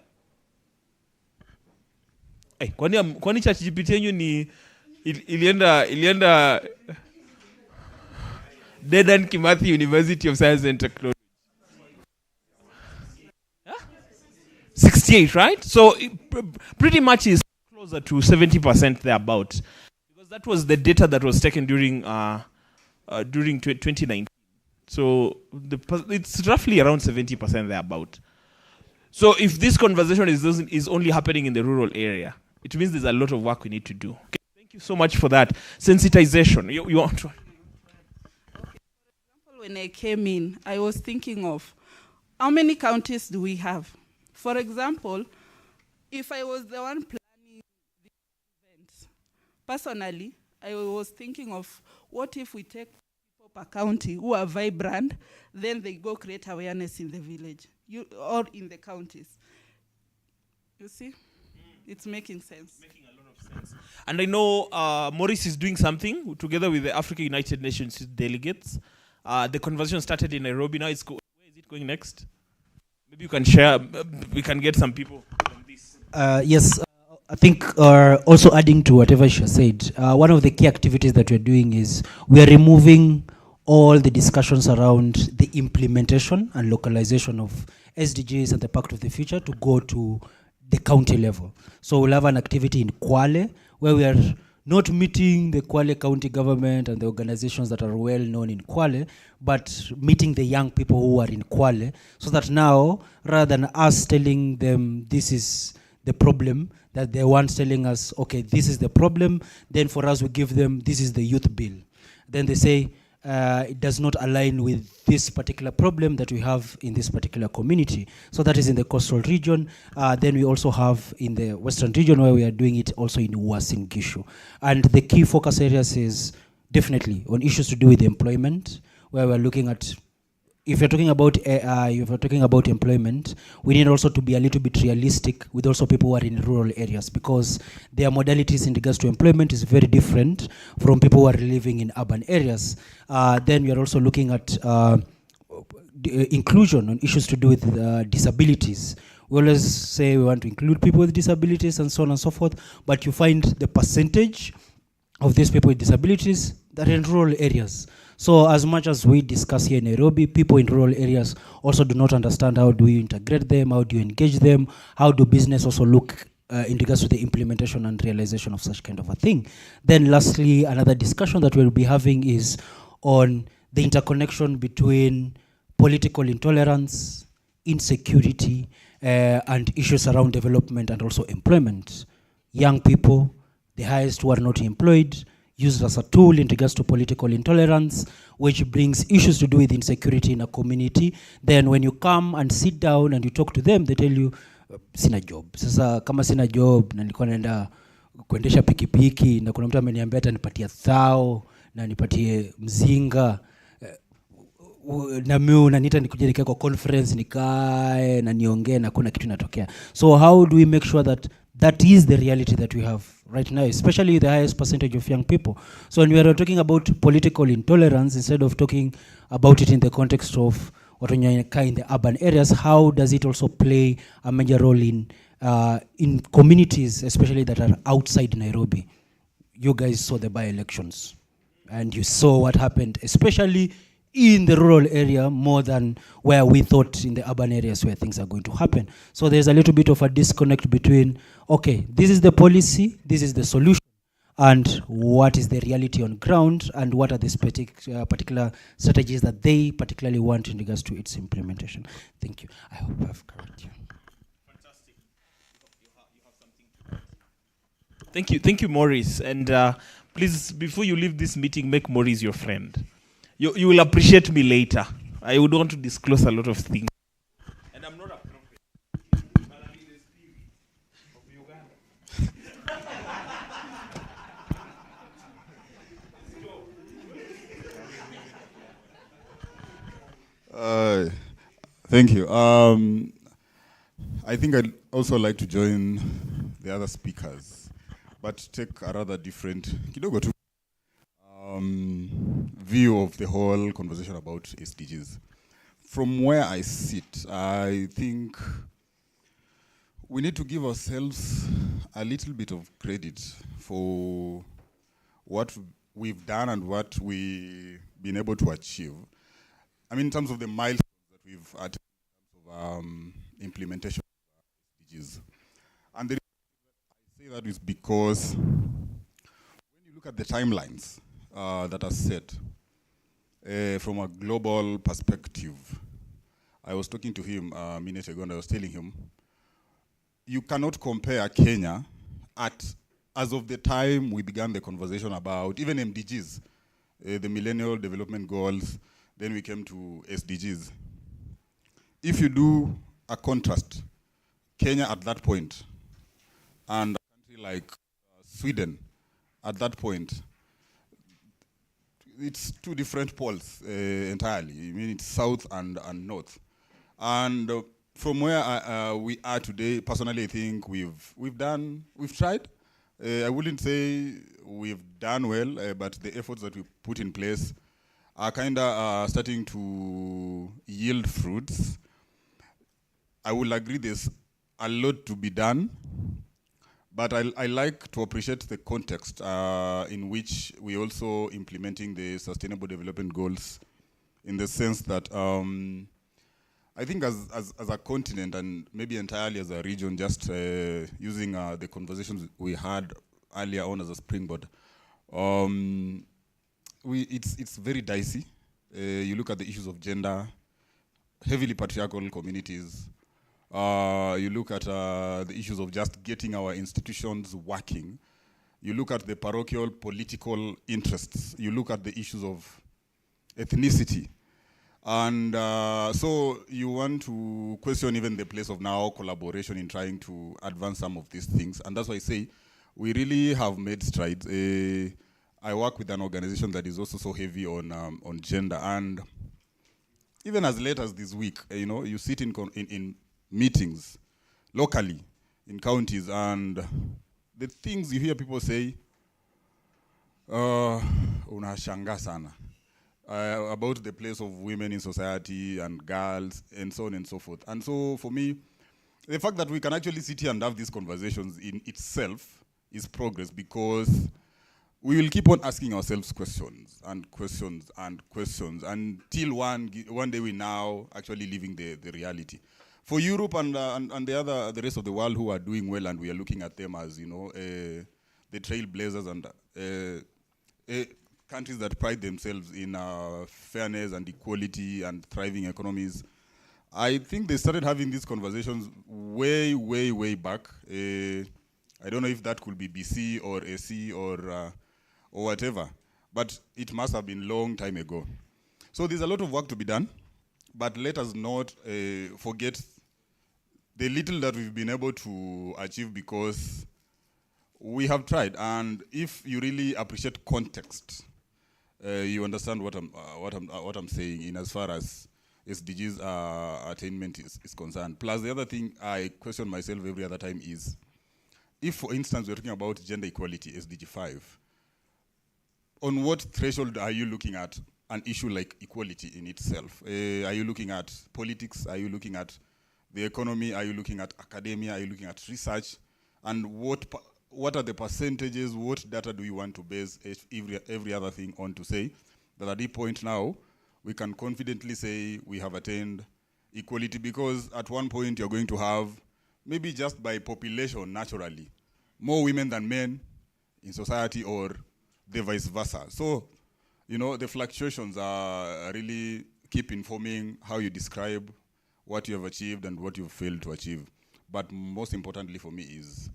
Hey, kwani chat GPT yenu ni ilienda Dedan Kimathi University of Science and Technology. Yeah? 68, right? So pretty much is closer to 70% thereabout. Because that was the data that was taken during 2019. So it's roughly around 70% thereabout. So if this conversation is only happening in the rural area, it means there's a lot of work we need to do. Okay. Thank you so much for that. Sensitization. You want to? When I came in, I was thinking of how many counties do we have? For example, if I was the one planning the event, personally, I was thinking of what if we take people per county who are vibrant, then they go create awareness in the village or in the counties. You see? It's making sense. Making a lot of sense. And I know Maurice is doing something together with the Africa United Nations delegates. The conversation started in Nairobi. Now where is it going next? Maybe you can share. We can get some people from this. Yes, I think also adding to whatever she said, one of the key activities that we're doing is we are removing all the discussions around the implementation and localization of SDGs and the Pact of the Future to go to the county level. So we'll have an activity in Kwale where we are not meeting the Kwale County government and the organizations that are well known in Kwale, but meeting the young people who are in Kwale, so that now, rather than us telling them this is the problem, that they want telling us, okay, this is the problem, then for us we give them, this is the youth bill. Then they say, it does not align with this particular problem that we have in this particular community. So that is in the coastal region. Then we also have in the western region where we are doing it also in Uasin Gishu. And the key focus areas is definitely on issues to do with employment, where we're looking at, if you're talking about AI, if you're talking about employment, we need also to be a little bit realistic with also people who are in rural areas, because their modalities in regards to employment is very different from people who are living in urban areas. Then we are also looking at inclusion on issues to do with disabilities. We always say we want to include people with disabilities and so on and so forth, but you find the percentage of these people with disabilities that are in rural areas. So as much as we discuss here in Nairobi, people in rural areas also do not understand how do you integrate them, how do you engage them, how do business also look in regards to the implementation and realization of such kind of a thing. Then lastly, another discussion that we'll be having is on the interconnection between political intolerance, insecurity, and issues around development and also employment. Young people, the highest who are not employed, used as a tool in regards to political intolerance, which brings issues to do with insecurity in a community. Then when you come and sit down and you talk to them, they tell you, sina job. Sasa kama sina job, na nilikuwa naenda kuendesha pikipiki, na kuna mtu ameniambia atanipatia thao, na nipatie mzinga, na mimi unaniita nikuje nikae kwa conference nikae na niongee na kuna kitu inatokea. So how do we make sure that that is the reality that we have right now, especially the highest percentage of young people? So when we are talking about political intolerance, instead of talking about it in the context of what in the urban areas, how does it also play a major role in communities, especially that are outside Nairobi? You guys saw the by-elections, and you saw what happened, especially in the rural area more than where we thought in the urban areas where things are going to happen. So there's a little bit of a disconnect between, okay, this is the policy, this is the solution, and what is the reality on ground, and what are the particular strategies that they particularly want in regards to its implementation. Thank you. I hope I've covered you. Fantastic. Thank you, Maurice. And please, before you leave this meeting, make Maurice your friend. You will appreciate me later. I would want to disclose a lot of things. And I'm not a prophet, but I'm in the spirit of Uganda. Thank you. I think I'd also like to join the other speakers, but take a rather different view of the whole conversation about SDGs. From where I sit, I think we need to give ourselves a little bit of credit for what we've done and what we've been able to achieve. I mean, in terms of the milestones that we've had in terms of implementation of SDGs. And the reason I say that is because when you look at the timelines that are set from a global perspective, I was talking to him a minute ago and I was telling him, you cannot compare Kenya as of the time we began the conversation about even MDGs, the Millennial Development Goals, then we came to SDGs. If you do a contrast, Kenya at that point, and a country like Sweden at that point, it's two different poles entirely. I mean, it's south and north. And from where we are today, personally, I think we've tried. I wouldn't say we've done well, but the efforts that we put in place are kind of starting to yield fruits. I will agree there's a lot to be done, But I like to appreciate the context in which we also implementing the Sustainable Development Goals, in the sense that I think as a continent and maybe entirely as a region, just using the conversations we had earlier on as a springboard, it's very dicey. You look at the issues of gender, heavily patriarchal communities. You look at the issues of just getting our institutions working. You look at the parochial political interests. You look at the issues of ethnicity. And so you want to question even the place of now collaboration in trying to advance some of these things. And that's why I say we really have made strides. I work with an organization that is also so heavy on gender. And even as late as this week, you sit in meetings locally in counties, and the things you hear people say, unashanga sana, about the place of women in society and girls and so on and so forth. And so for me, the fact that we can actually sit here and have these conversations in itself is progress, because we will keep on asking ourselves questions and questions and questions until one day we now actually living the reality. For Europe and the rest of the world who are doing well, and we are looking at them as the trailblazers and countries that pride themselves in fairness and equality and thriving economies, I think they started having these conversations way, way, way back. I don't know if that could be BC or AC or whatever, but it must have been a long time ago. So there's a lot of work to be done, but let us not forget the little that we've been able to achieve, because we have tried. And if you really appreciate context, you understand what I'm saying in as far as SDGs attainment is concerned. Plus, the other thing I question myself every other time is, if, for instance, we're talking about gender equality, SDG 5, on what threshold are you looking at an issue like equality in itself? Are you looking at politics? Are you looking at the economy? Are you looking at academia? Are you looking at research? And what are the percentages? What data do you want to base every other thing on to say that at this point now, we can confidently say we have attained equality? Because at one point you're going to have, maybe just by population naturally, more women than men in society, or the vice versa. So, the fluctuations are really keep informing how you describe what you have achieved and what you've failed to achieve. But most importantly for me is,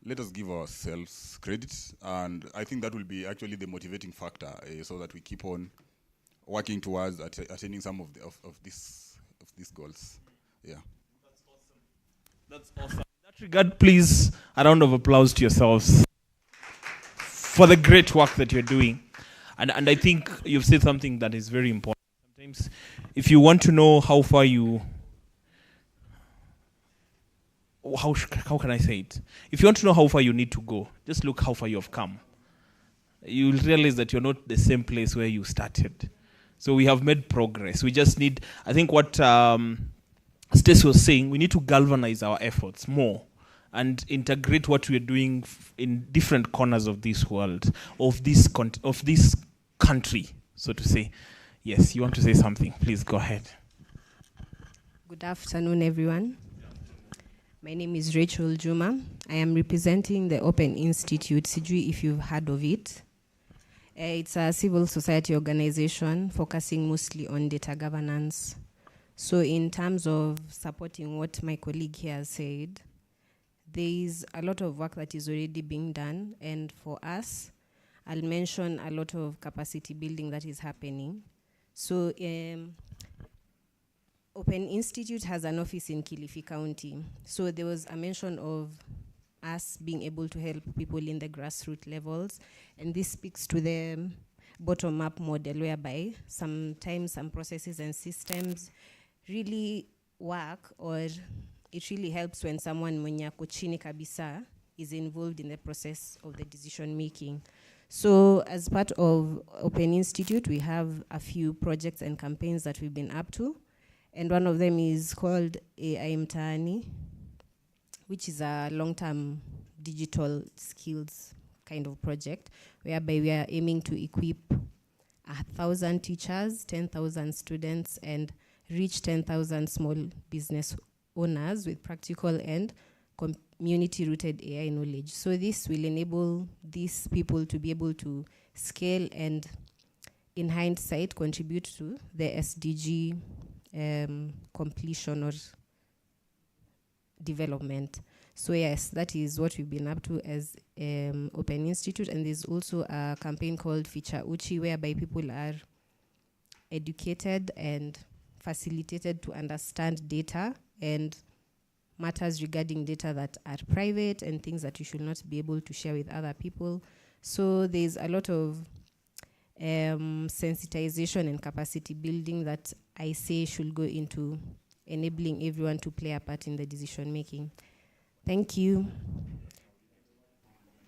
let us give ourselves credit, and I think that will be actually the motivating factor, so that we keep on working towards attaining some of these goals. Yeah. That's awesome. In that regard, please, a round of applause to yourselves for the great work that you're doing. And I think you've said something that is very important. Sometimes, if you want to know how far you, how can I say it? If you want to know how far you need to go, just look how far you have come. You'll realize that you're not the same place where you started. So we have made progress. We just need, I think what Stacey was saying, we need to galvanize our efforts more and integrate what we're doing in different corners of this world, of this country, so to say. Yes, you want to say something? Please go ahead. Good afternoon, everyone. My name is Rachel Juma. I am representing the Open Institute, Sijui if you've heard of it. It's a civil society organization focusing mostly on data governance. So in terms of supporting what my colleague here has said, there is a lot of work that is already being done, and for us, I'll mention a lot of capacity building that is happening. So Open Institute has an office in Kilifi County. So there was a mention of us being able to help people in the grassroots levels, and this speaks to the bottom-up model, whereby sometimes some processes and systems really work, or it really helps when someone mwenye ako chini kabisa is involved in the process of the decision making. So as part of Open Institute, we have a few projects and campaigns that we've been up to, and one of them is called AI Mtaani, which is a long-term digital skills kind of project, whereby we are aiming to equip 1,000 teachers, 10,000 students, and reach 10,000 small business owners with practical and community-rooted AI knowledge. So this will enable these people to be able to scale and, in hindsight, contribute to the SDG completion or development. So yes, that is what we've been up to as Open Institute. And there's also a campaign called Feature Uchi, whereby people are educated and facilitated to understand data and matters regarding data that are private and things that you should not be able to share with other people. So there's a lot of sensitization and capacity building that I say should go into enabling everyone to play a part in the decision making. Thank you.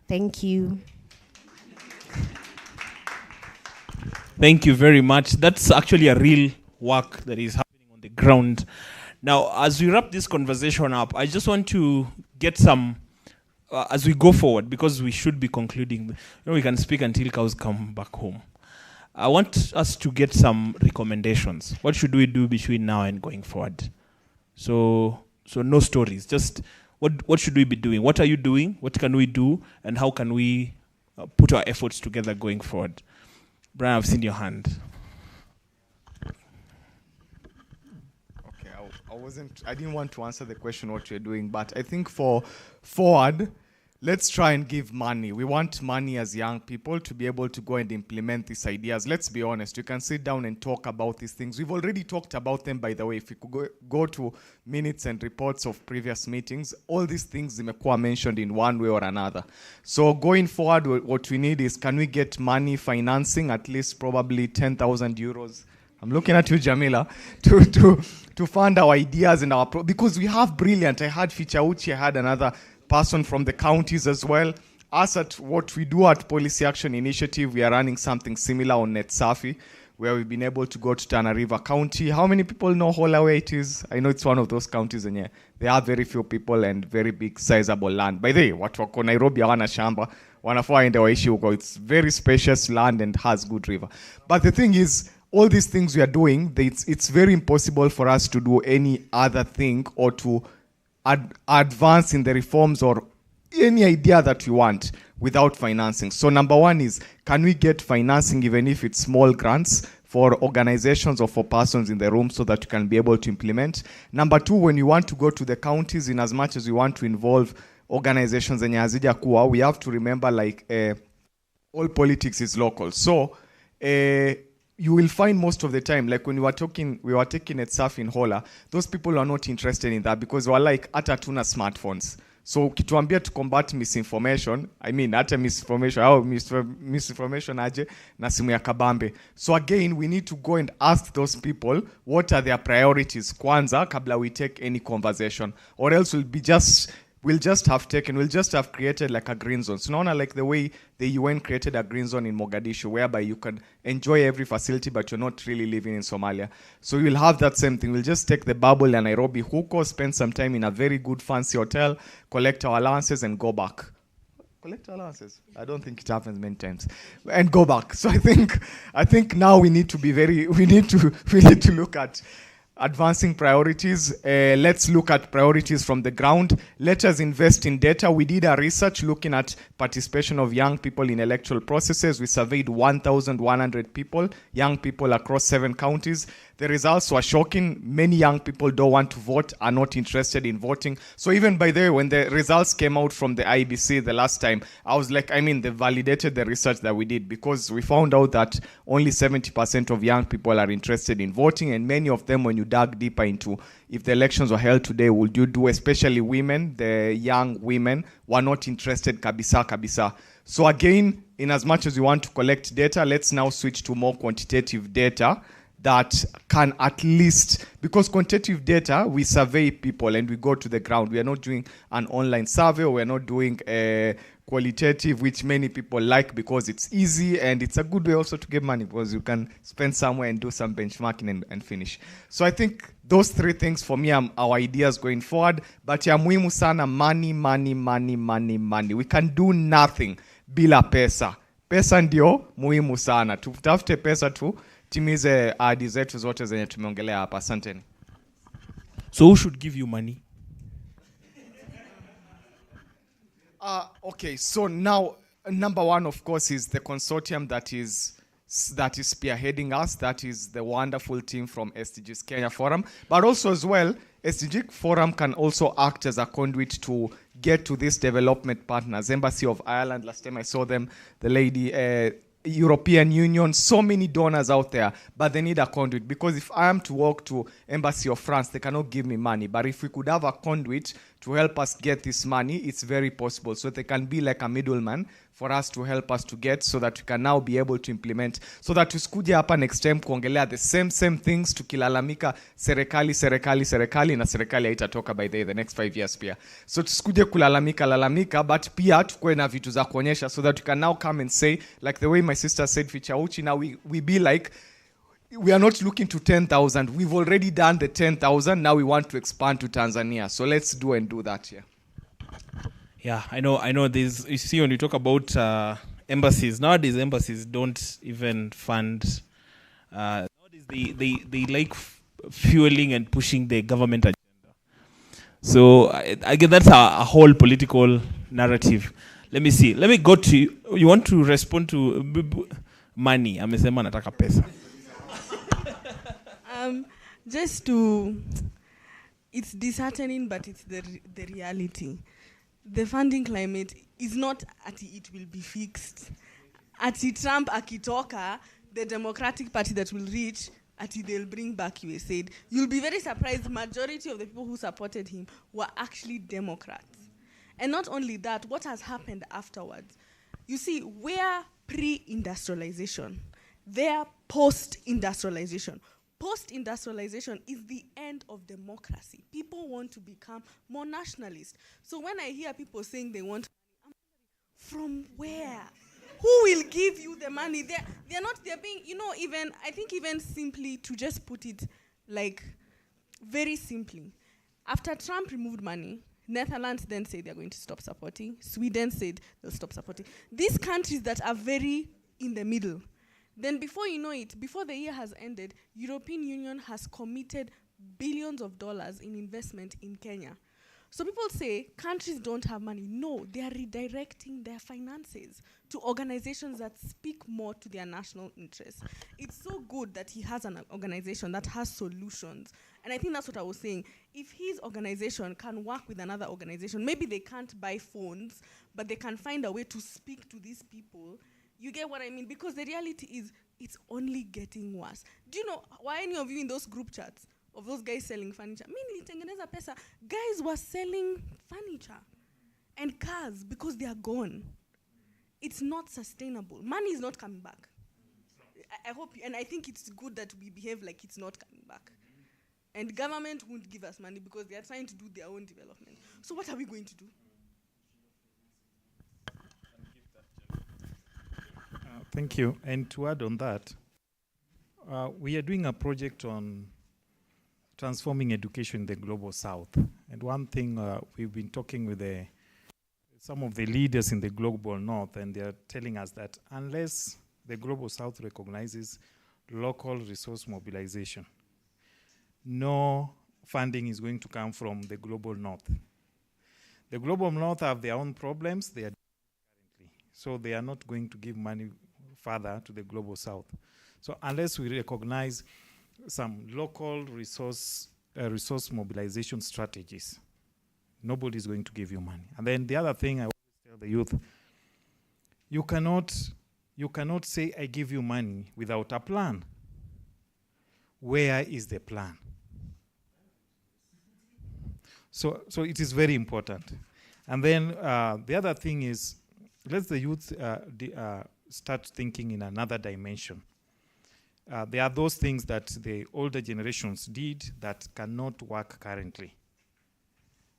Thank you. Thank you very much. That's actually a real work that is happening on the ground. Now, as we wrap this conversation up, I just want to get some, as we go forward, because we should be concluding. We can speak until cows come back home. I want us to get some recommendations. What should we do between now and going forward? So no stories, just what should we be doing? What are you doing? What can we do? And how can we put our efforts together going forward? Brian, I've seen your hand. Okay, I didn't want to answer the question what you're doing, but I think for forward, let's try and give money. We want money as young people to be able to go and implement these ideas. Let's be honest. You can sit down and talk about these things. We've already talked about them, by the way. If you could go to minutes and reports of previous meetings, all these things zimekuwa mentioned in one way or another. So going forward, what we need is, can we get money financing, at least probably 10,000 euros? I'm looking at you, Jamila, to fund our ideas and because we have brilliant. I had Feature Uchi, I had another person from the counties as well. Us at what we do at Policy Action Initiative, we are running something similar on NetSafi, where we've been able to go to Tana River County. How many people know Holloway it is? I know it's one of those counties, and yeah, there are very few people and very big sizable land. By the way, watu wako Nairobi hawana shamba, wanafaa ende waishi huko. It's very spacious land and has good river. But the thing is, all these things we are doing, it's very impossible for us to do any other thing or to advance in the reforms or any idea that we want without financing. So number one is, can we get financing, even if it's small grants, for organizations or for persons in the room so that you can be able to implement? Number two, when you want to go to the counties, in as much as we want to involve organizations zenye hazija kuwa, we have to remember all politics is local. So you will find most of the time, like when we were taking NetSafi in Hola, those people are not interested in that because we're like, hata tuna smartphones. So kituambia to combat misinformation, I mean, hata misinformation aje na simu ya kabambe. So again, we need to go and ask those people what are their priorities kwanza kabla we take any conversation, or else we'll just have created like a green zone. So now, like the way the UN created a green zone in Mogadishu, whereby you can enjoy every facility, but you're not really living in Somalia. So we'll have that same thing. We'll just take the bubble in Nairobi, huko, spend some time in a very good fancy hotel, collect our allowances and go back. Collect allowances? I don't think it happens many times. And go back. So I think now we need to look at advancing priorities. Let's look at priorities from the ground. Let us invest in data. We did a research looking at participation of young people in electoral processes. We surveyed 1,100 people, young people across 7 counties. The results were shocking. Many young people don't want to vote, are not interested in voting. So even by the way, when the results came out from the IBC the last time, I was like, they validated the research that we did, because we found out that only 70% of young people are interested in voting, and many of them, when you dug deeper into if the elections were held today, would you do, especially women, the young women were not interested kabisa. So again, in as much as we want to collect data, let's now switch to more quantitative data that can at least, because quantitative data, we survey people and we go to the ground. We are not doing an online survey, or we're not doing a qualitative, which many people like because it's easy and it's a good way also to get money, because you can spend somewhere and do some benchmarking and finish. So I think Those three things for me are our ideas going forward. But ya muhimu sana, money, money, money, money, money. We can do nothing bila pesa. Pesa ndio muhimu sana. Tutafute pesa tu timize ahadi zetu zote zenye tumeongelea hapa. Asanteni. So who should give you money? Okay, so now number one, of course, is the consortium that is spearheading us. That is the wonderful team from SDGs Kenya Forum. But also as well, SDG Forum can also act as a conduit to get to these development partners. Embassy of Ireland, last time I saw them, the lady, European Union, so many donors out there, but they need a conduit. Because if I am to walk to Embassy of France, they cannot give me money. But if we could have a conduit to help us get this money, it's very possible. So they can be like a middleman for us to help us to get, so that we can now be able to implement, so that tusikuje hapa next time kuongelea the same things, tukilalamika serikali na serikali haitatoka by the next 5 years pia. So tusikuje kulalamika, but pia tukue na vitu za kuonyesha, so that we can now come and say, like the way my sister said, Fichauchi, now we be like, we are not looking to 10,000. We've already done the 10,000. Now we want to expand to Tanzania. So let's do that here. Yeah, I know. This, you see, when you talk about embassies, nowadays embassies don't even fund. Nowadays they like fueling and pushing the government agenda. So I guess that's a whole political narrative. Let me see. Let me go to you. You want to respond to money? Amesema nataka pesa. Just to, it's disheartening, but it's the reality. The funding climate is not it will be fixed. Trump akitoka, the Democratic Party that will reach, they'll bring back USAID. You'll be very surprised, majority of the people who supported him were actually Democrats. And not only that, what has happened afterwards? You see, we're pre-industrialization, they're post-industrialization. Post-industrialization is the end of democracy. People want to become more nationalist. So when I hear people saying they want money, from where? Who will give you the money? They're being, even simply to just put it like very simply. After Trump removed money, Netherlands then said they're going to stop supporting. Sweden said they'll stop supporting. These countries that are very in the middle, then before you know it, before the year has ended, European Union has committed billions of dollars in investment in Kenya. So people say countries don't have money. No, they are redirecting their finances to organizations that speak more to their national interests. It's so good that he has an organization that has solutions. And I think that's what I was saying. If his organization can work with another organization, maybe they can't buy phones, but they can find a way to speak to these people. You get what I mean? Because the reality is, it's only getting worse. Do you know why any of you in those group chats of those guys selling furniture? Guys were selling furniture and cars because they are gone. It's not sustainable. Money is not coming back. I hope, and I think it's good that we behave like it's not coming back. And government won't give us money because they are trying to do their own development. So what are we going to do? Thank you. And to add on that, we are doing a project on transforming education in the Global South. And one thing we've been talking with some of the leaders in the Global North, and they're telling us that unless the Global South recognizes local resource mobilization, no funding is going to come from the Global North. The Global North have their own problems. They are currently, so they are not going to give money further to the Global South. So unless we recognize some local resource mobilization strategies, nobody is going to give you money. And then the other thing I always tell the youth, you cannot say I give you money without a plan. Where is the plan? So it is very important. And then the other thing is, let the youth start thinking in another dimension. There are those things that the older generations did that cannot work currently.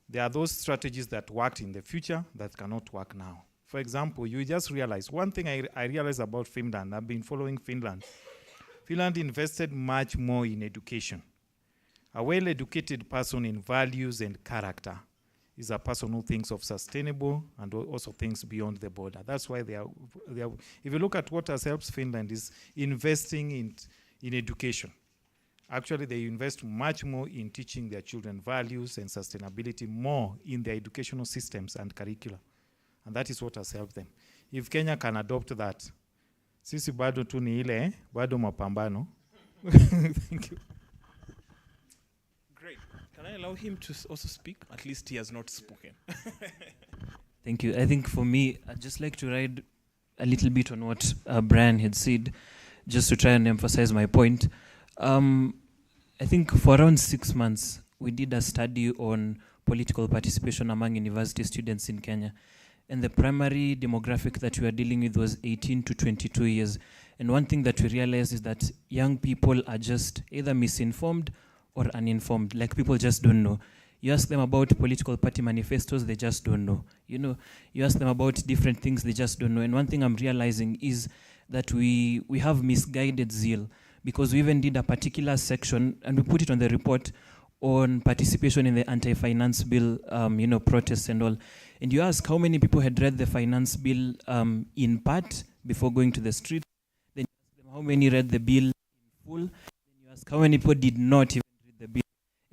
There are those strategies that worked in the future that cannot work now. For example, you just realize, one thing I realized about Finland, I've been following Finland. Finland invested much more in education. A well-educated person in values and character is a person who thinks of sustainable and also thinks beyond the border. That's why they are, if you look at what has helped Finland is investing in education. Actually, they invest much more in teaching their children values and sustainability more in their educational systems and curricula. And that is what has helped them. If Kenya can adopt that, sisi bado tu ni ile, bado mapambano. Thank you. Great. Can I allow him to also speak? At least he has not spoken. Thank you. I think for me, I'd just like to ride a little bit on what Brian had said, just to try and emphasize my point. I think for around 6 months, we did a study on political participation among university students in Kenya. And the primary demographic that we were dealing with was 18 to 22 years. And one thing that we realized is that young people are just either misinformed or uninformed, like people just don't know. You ask them about political party manifestos, they just don't know. You know, you ask them about different things, they just don't know. And one thing I'm realizing is that we have misguided zeal, because we even did a particular section, and we put it on the report, on participation in the anti-finance bill, protests and all. And you ask how many people had read the finance bill in part before going to the street. Then you ask them how many read the bill in full. Then you ask how many people did not even read the bill.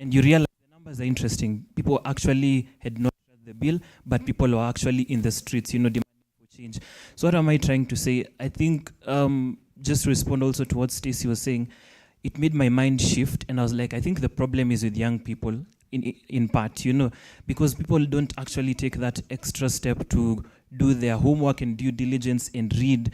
And you realize the numbers are interesting. People actually had not read the bill, but people were actually in the streets, demanding for change. So what am I trying to say? I think, just to respond also to what Stacey was saying, it made my mind shift, and I was like, I think the problem is with young people in part, because people don't actually take that extra step to do their homework and due diligence and read.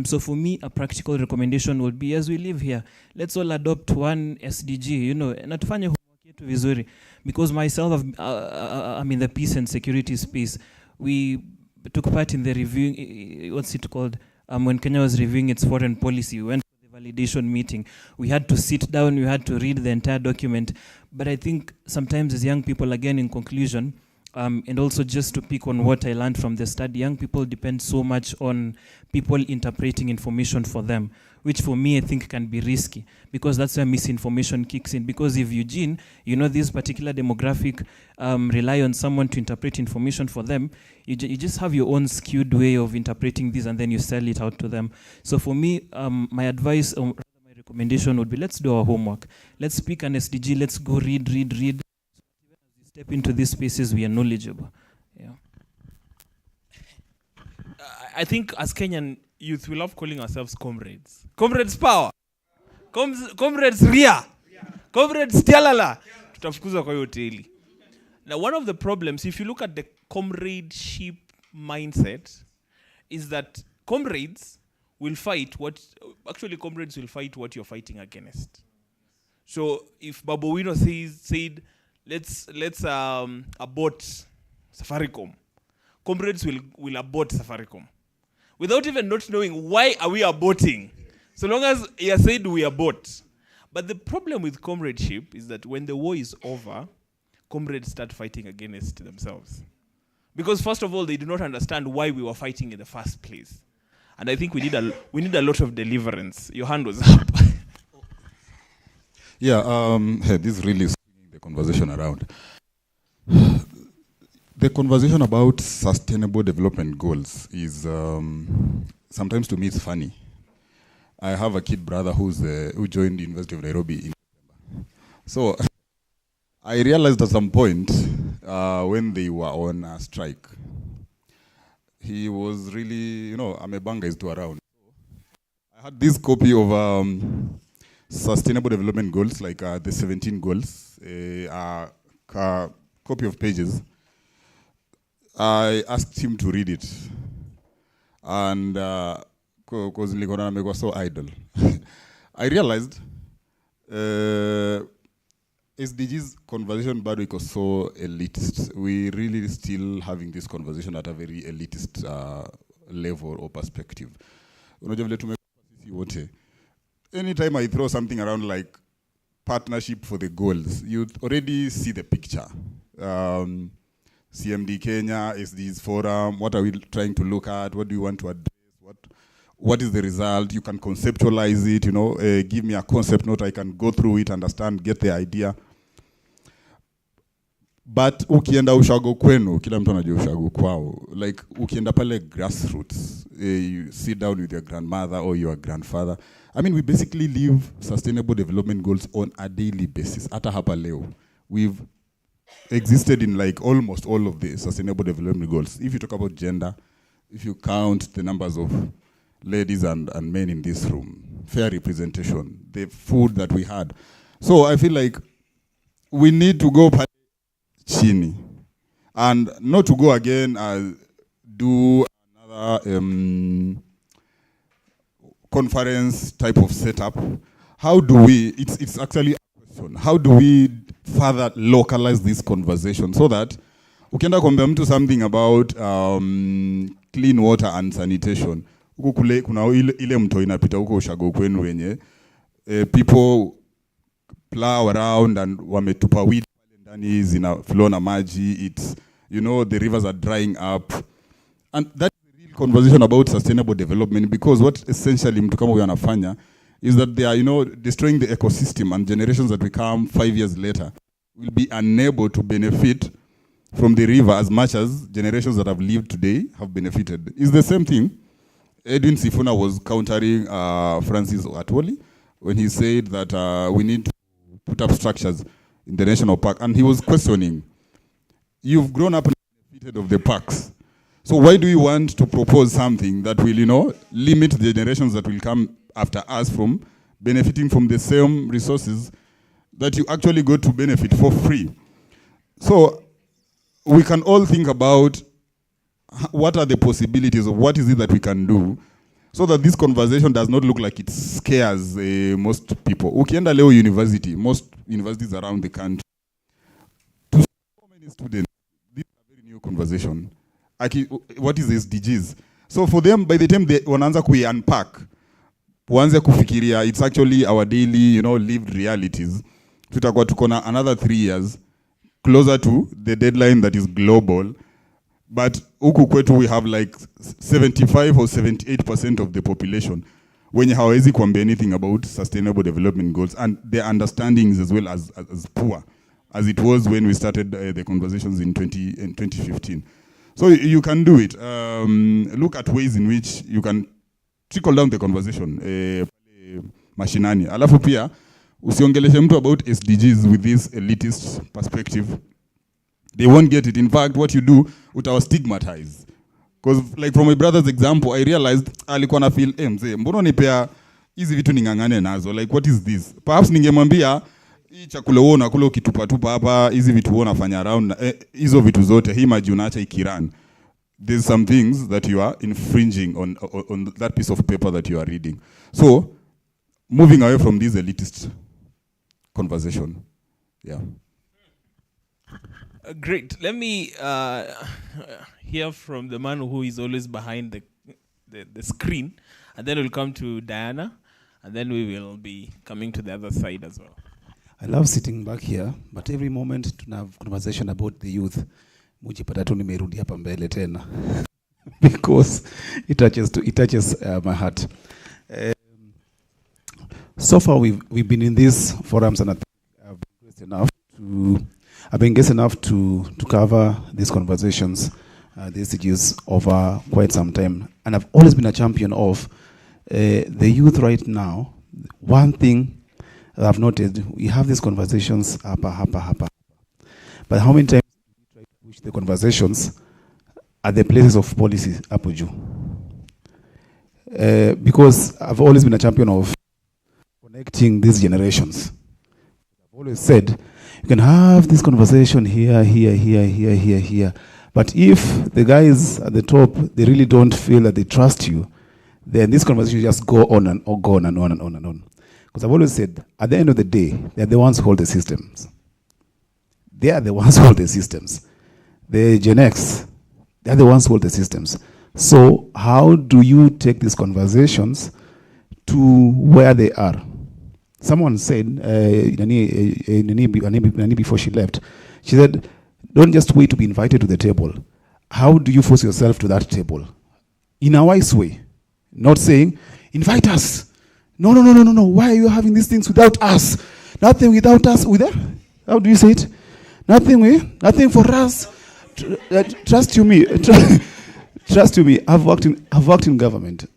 So for me, a practical recommendation would be, as we live here, let's all adopt one SDG, na tufanye homework yetu vizuri. Because myself, I'm in the peace and security space. We took part in the reviewing, what's it called? When Kenya was reviewing its foreign policy, we went for the validation meeting. We had to sit down, we had to read the entire document. But I think sometimes as young people, again, in conclusion, and also just to pick on what I learned from the study, young people depend so much on people interpreting information for them, which for me I think can be risky, because that's where misinformation kicks in. Because if Eugene, this particular demographic rely on someone to interpret information for them, you just have your own skewed way of interpreting this, and then you sell it out to them. So for me, my advice, my recommendation would be, let's do our homework. Let's pick an SDG, let's go read. So that even as we step into these spaces, we are knowledgeable. Yeah. I think as Kenyan youth, we love calling ourselves comrades. Comrades power. Comrades ria. Comrades tialala. Tutafukuzwa kwa hoteli. Now, one of the problems, if you look at the comradeship mindset, is that comrades will fight what you're fighting against. So if Babowino said, let's abort Safaricom, comrades will abort Safaricom, without even not knowing why are we aborting, so long as he has said we abort. But the problem with comradeship is that when the war is over, comrades start fighting against themselves. Because first of all, they do not understand why we were fighting in the first place. And I think we need a lot of deliverance. Your hand was up. Yeah, this really is the conversation around. The conversation about sustainable development goals is, sometimes to me it's funny. I have a kid brother who joined the University of Nairobi in September. So I realized at some point when they were on a strike, he was really, amebanga is too around. I had this copy of sustainable development goals, like the 17 goals, a copy of pages. I asked him to read it, and because I was so idle, I realized SDGs conversation bado was so elitist. We really still having this conversation at a very elitist level or perspective. Anytime I throw something around like partnership for the goals, you already see the picture. CMD Kenya, SDGs Forum, what are we trying to look at? What do you want to address? what is the result, you can conceptualize it, you know, give me a concept note, I can go through it, understand, get the idea. But ukienda ushago kwenu, kila mtu anajua ushago kwao. Like ukienda pale grassroots, you sit down with your grandmother or your grandfather. I mean, we basically live sustainable development goals on a daily basis. Hata hapa leo, we've existed in like almost all of the sustainable development goals. If you talk about gender, if you count the numbers of ladies and men in this room, fair representation, the food that we had. So I feel like we need to go chini and not to go again do another conference type of setup. How do we, it's actually a question, how do we further localize this conversation so that ukienda kuambia mtu something about clean water and sanitation, huko kule kuna ile mto inapita huko ushago kwenu wenye people plow around and wametupa weed ndani zina flow na maji, it's, you know, the rivers are drying up, and that's the real conversation about sustainable development, because what essentially mtu kama huyo anafanya is that they are, you know, destroying the ecosystem, and generations that will come 5 years later will be unable to benefit from the river as much as generations that have lived today have benefited. It's the same thing. Edwin Sifuna was countering Francis Atwoli when he said that we need to put up structures in the national park, and he was questioning, you've grown up and benefited of the parks, so why do you want to propose something that will, you know, limit the generations that will come after us from benefiting from the same resources that you actually go to benefit for free? So we can all think about what are the possibilities of what is it that we can do so that this conversation does not look like it scares most people. Ukienda leo university, most universities around the country, to so many students, this is a very new conversation. What is SDGs? So for them, by the time they wanaanza unpack, waanze kufikiria, it's actually our daily, you know, lived realities. Tutakuwa tuko na another 3 years closer to the deadline that is global. But huku kwetu we have like 75 or 78% of the population wenye hawezi kuambia anything about sustainable development goals, and their understandings as well as poor as it was when we started the conversations in 2015. So you can do it. Look at ways in which you can trickle down the conversation mashinani. Alafu pia usiongeleshe mtu about SDGs with this elitist perspective. They won't get it. In fact, what you do, utawa stigmatize. Because like from my brother's example, I realized alikuwa na feel, mzee, mbona nipea hizi vitu ningangane nazo? Like, what is this? Perhaps ningemwambia, hii chakula wewe unakula ukitupa hapa, hizi vitu wewe unafanya around, hizo vitu zote, hii maji unaacha ikiran. There's some things that you are infringing on that piece of paper that you are reading. So, moving away from this elitist conversation. Yeah. Great. Let me hear from the man who is always behind the screen, and then we'll come to Diana, and then we will be coming to the other side as well. I love sitting back here, but every moment to have conversation about the youth, mujipata tu nimerudi hapa mbele tena because it touches my heart. So far we've been in these forums, and I've been guest enough to cover these conversations, these issues over quite some time, and I've always been a champion of the youth right now. One thing that I've noted, we have these conversations hapa. But how many times do we try to push the conversations at the places of policy hapo juu? Because I've always been a champion of connecting these generations. I've always said, you can have this conversation here, but if the guys at the top, they really don't feel that they trust you, then this conversation just go on and on. Because I've always said, at the end of the day, they're the ones who hold the systems. They are the ones who hold the systems. The Gen X, they're the ones who hold the systems. So how do you take these conversations to where they are? Someone said, Nani before she left, she said, don't just wait to be invited to the table. How do you force yourself to that table? In a wise way. Not saying, invite us. No, no, no, no, no, no. Why are you having these things without us? Nothing without us. How do you say it? Nothing for us. Trust you me. Trust you me. I've worked in government.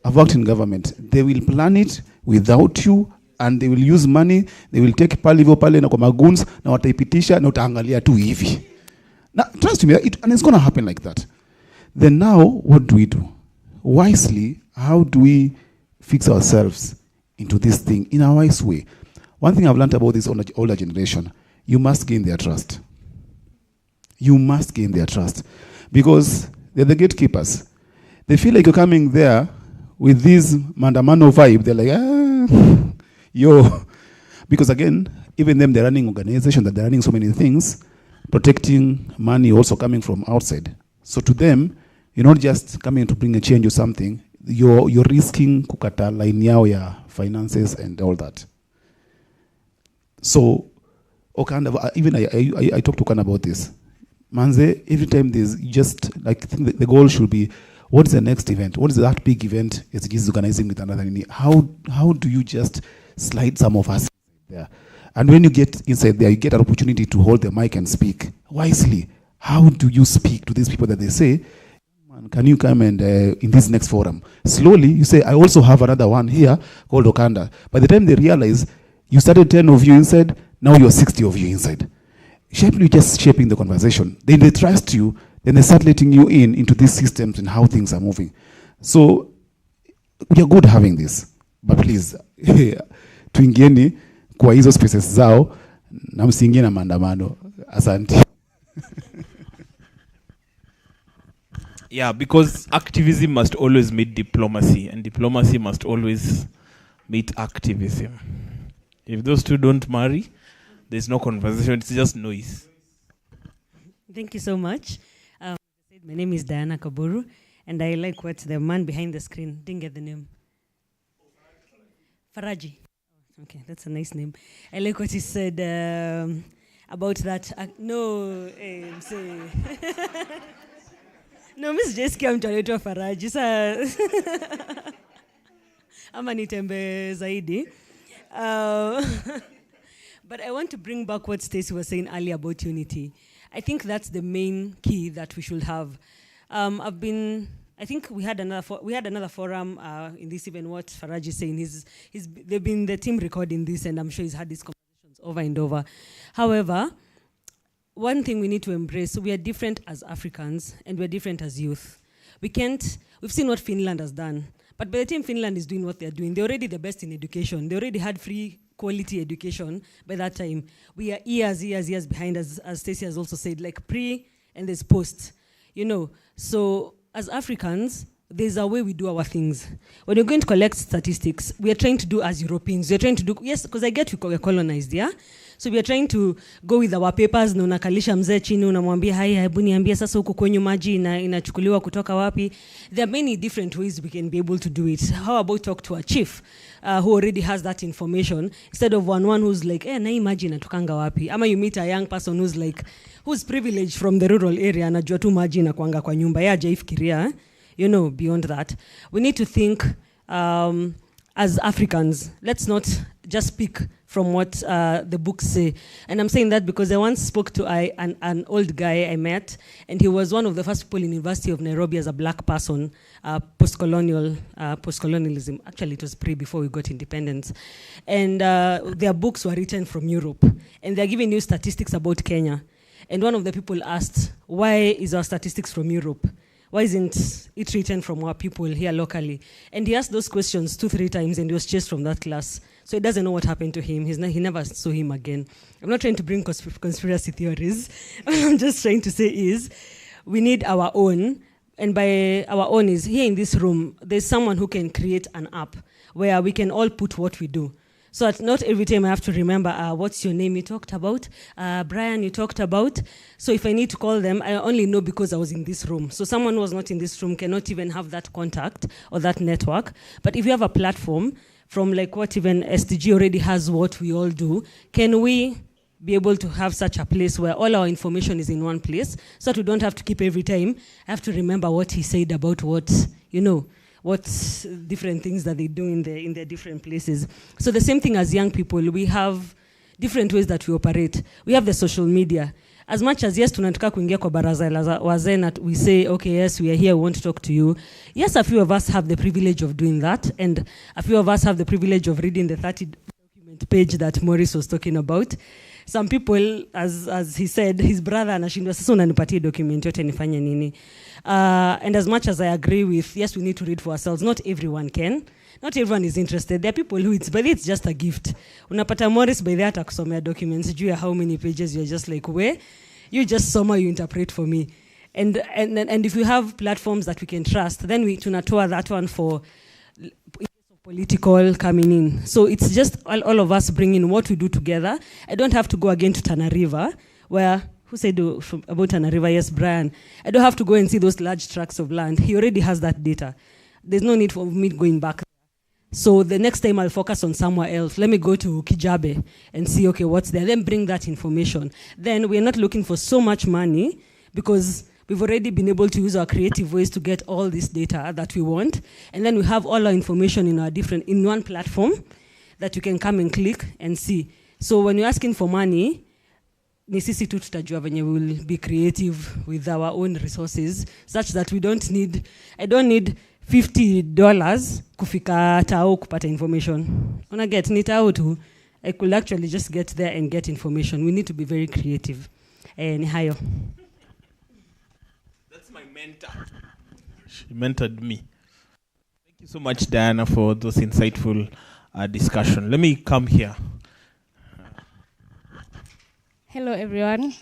They will plan it without you, and they will use money. They will take pale na kwa maguns na wataipitisha na utaangalia tu hivi. Now, trust me, and it's going to happen like that. Then now, what do we do? Wisely, how do we fix ourselves into this thing in a wise way? One thing I've learned about this older generation, you must gain their trust. You must gain their trust. Because they're the gatekeepers. They feel like you're coming there with this mandamano vibe. They're like, yo. Because again, even them, they're running organizations, they're running so many things, protecting money also coming from outside. So to them, you're not just coming to bring a change or something. You're risking kukata line yao ya finances and all that. So, Okanda, even I talked to Okanda about this. Manze, every time there's just, like, I think the goal should be, what is the next event? What is that big event SDGs is organizing with another? How do you just slide some of us there? And when you get inside there, you get an opportunity to hold the mic and speak wisely. How do you speak to these people that they say, man, can you come and in this next forum? Slowly, you say, I also have another one here called Okanda. By the time they realize, you started 10 of you inside, now you're 60 of you inside. You're just shaping the conversation. Then they trust you, then they start letting you into these systems and how things are moving. So, we are good having this. But please, tuingieni kwa hizo spaces zao, na msiingie na maandamano. Asante. Yeah, because activism must always meet diplomacy, and diplomacy must always meet activism. If those two don't marry, there's no conversation, it's just noise. Thank you so much. My name is Diana Kaburu, and I like what the man behind the screen, didn't get the name. Faraji. Okay, that's a nice name. I like what he said about that. No, Miss Jessica, I'm trying to Faraji. Ama nitembe zaidi. But I want to bring back what Stacey was saying earlier about unity. I think that's the main key that we should have. I think we had another forum in this, even what Faraj is saying. They've been the team recording this, and I'm sure he's had these conversations over and over. However, one thing we need to embrace, so we are different as Africans, and we're different as youth. We've seen what Finland has done. But by the time Finland is doing what they're doing, they're already the best in education. They already had free quality education by that time. We are years behind, as Stacey has also said, like pre and there's post, So as Africans, there's a way we do our things. When you're going to collect statistics, we are trying to do as Europeans. We're trying to do, yes, because I get we're colonized, yeah? So we are trying to go with our papers, na unakalisha mzee chini, unamwambia hebu niambie sasa huko kwenye maji inachukuliwa kutoka wapi. There are many different ways we can be able to do it. How about talk to a chief who already has that information, instead of one who's like, na maji inatukanga wapi? Ama you meet a young person who's privileged from the rural area, anajua tu maji inakuanga kwa nyumba, hajaifikiria, beyond that. We need to think as Africans. Let's not just speak from what the books say. And I'm saying that because I once spoke to an old guy I met, and he was one of the first people in University of Nairobi as a black person, post-colonialism. Actually, it was before we got independence. And their books were written from Europe. And they're giving you statistics about Kenya. And one of the people asked, why is our statistics from Europe? Why isn't it written from our people here locally? And he asked those questions 2-3 times, and he was chased from that class. So he doesn't know what happened to him. He never saw him again. I'm not trying to bring conspiracy theories. What I'm just trying to say is we need our own. And by our own is here in this room, there's someone who can create an app where we can all put what we do. So that not every time I have to remember, what's your name you talked about? Brian, you talked about. So if I need to call them, I only know because I was in this room. So someone who was not in this room cannot even have that contact or that network. But if you have a platform from like what even SDG already has what we all do, can we be able to have such a place where all our information is in one place so that we don't have to keep every time, I have to remember what he said about what, what different things that they do in their different places. So the same thing as young people, we have different ways that we operate. We have the social media. As much as yes, tunataka kuingia kwa baraza la wazee na we say, okay, yes, we are here, we want to talk to you. Yes, a few of us have the privilege of doing that, and a few of us have the privilege of reading the 30-document page that Maurice was talking about. Some people, as he said, his brother anashindwa sasa unanipatia document yote nifanye nini. And as much as I agree with, yes, we need to read for ourselves. Not everyone can. Not everyone is interested. There are people who it's just a gift. Unapata Morris by the atakusomea documents, you how many pages, you're just like, where? You just somehow you interpret for me. And if you have platforms that we can trust, then we tunatoa that one for political coming in. So it's just all of us bringing what we do together. I don't have to go again to Tana River, where, who said about Tana River? Yes, Brian. I don't have to go and see those large tracts of land. He already has that data. There's no need for me going back. So the next time I'll focus on somewhere else. Let me go to Kijabe and see, okay, what's there. Then bring that information. Then we're not looking for so much money because we've already been able to use our creative ways to get all this data that we want. And then we have all our information in one platform that you can come and click and see. So when you're asking for money, ni sisi tu tutajua venye we will be creative with our own resources such that I don't need $50 kufika tao kupata information. Una get ni tao tu. I could actually just get there and get information. We need to be very creative. Ni hayo. That's my mentor. She mentored me. Thank you so much, Diana, for those insightful discussion. Let me come here. Hello, everyone.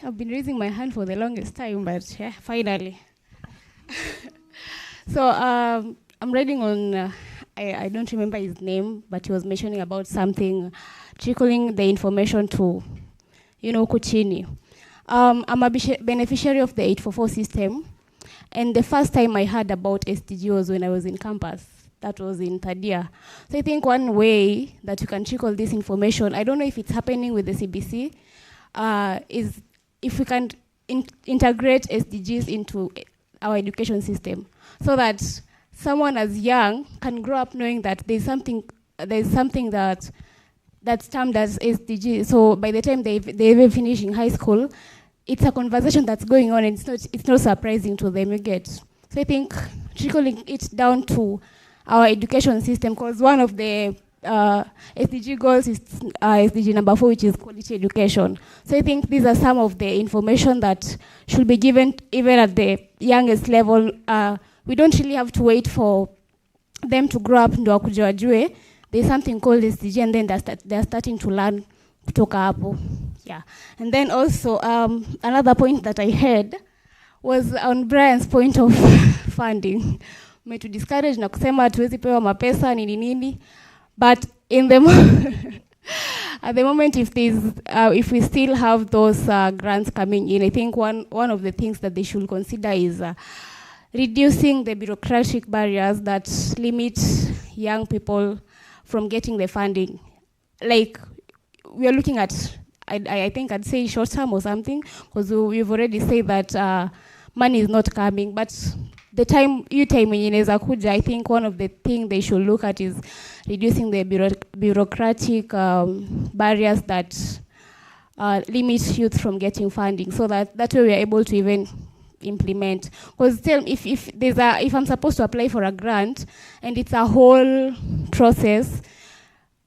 I've been raising my hand for the longest time, but yeah, finally. So I'm reading on, I don't remember his name, but he was mentioning about something, trickling the information to, Kuchini. I'm a beneficiary of the 844 system, and the first time I heard about SDG was when I was in campus. That was in third year. So I think one way that you can trickle this information, I don't know if it's happening with the CBC, is if we can integrate SDGs into our education system, so that someone as young can grow up knowing that there's something that's termed as SDG. So by the time they even finish in high school, it's a conversation that's going on, and it's not surprising to them. You get. So I think trickling it down to our education system, because one of the SDG goals is SDG number 4, which is quality education. So I think these are some of the information that should be given even at the youngest level. We don't really have to wait for them to grow up ndo wakuje wajue. There's something called SDG, and then they're starting to learn kutoka hapo. Yeah. And then also another point that I heard was on Brian's point of funding. To discourage na kusema tuwezi pewa mapesa nini. But in the at the moment, if we still have those grants coming in, I think one of the things that they should consider is reducing the bureaucratic barriers that limit young people from getting the funding. Like, we are looking at, I think I'd say short term or something, because we've already said that money is not coming, but the time inaweza kuja, I think one of the things they should look at is reducing the bureaucratic barriers that limit youth from getting funding, so that way we are able to even implement. Because still, if I'm supposed to apply for a grant and it's a whole process,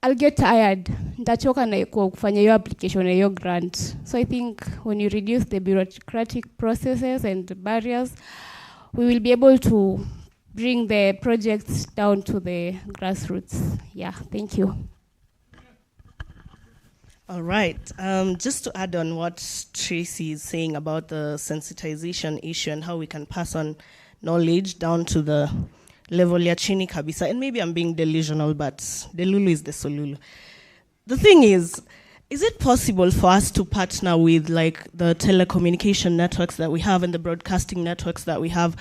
I'll get tired. Nitachoka na kufanya hiyo application ya hiyo grant. So I think when you reduce the bureaucratic processes and barriers, we will be able to bring the projects down to the grassroots. Yeah, thank you. All right. Just to add on what Tracy is saying about the sensitization issue and how we can pass on knowledge down to the level ya chini kabisa. And maybe I'm being delusional, but Delulu is the Solulu. The thing is it possible for us to partner with like the telecommunication networks that we have and the broadcasting networks that we have,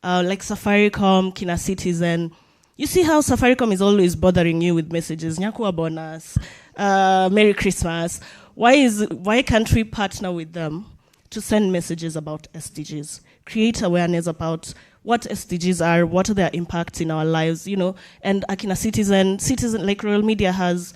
like Safaricom, Kina Citizen? You see how Safaricom is always bothering you with messages, Nyakuwa bonus, Merry Christmas. Why can't we partner with them to send messages about SDGs, create awareness about what SDGs are, what are their impacts in our lives, you know, and Akina Citizen, like Royal Media has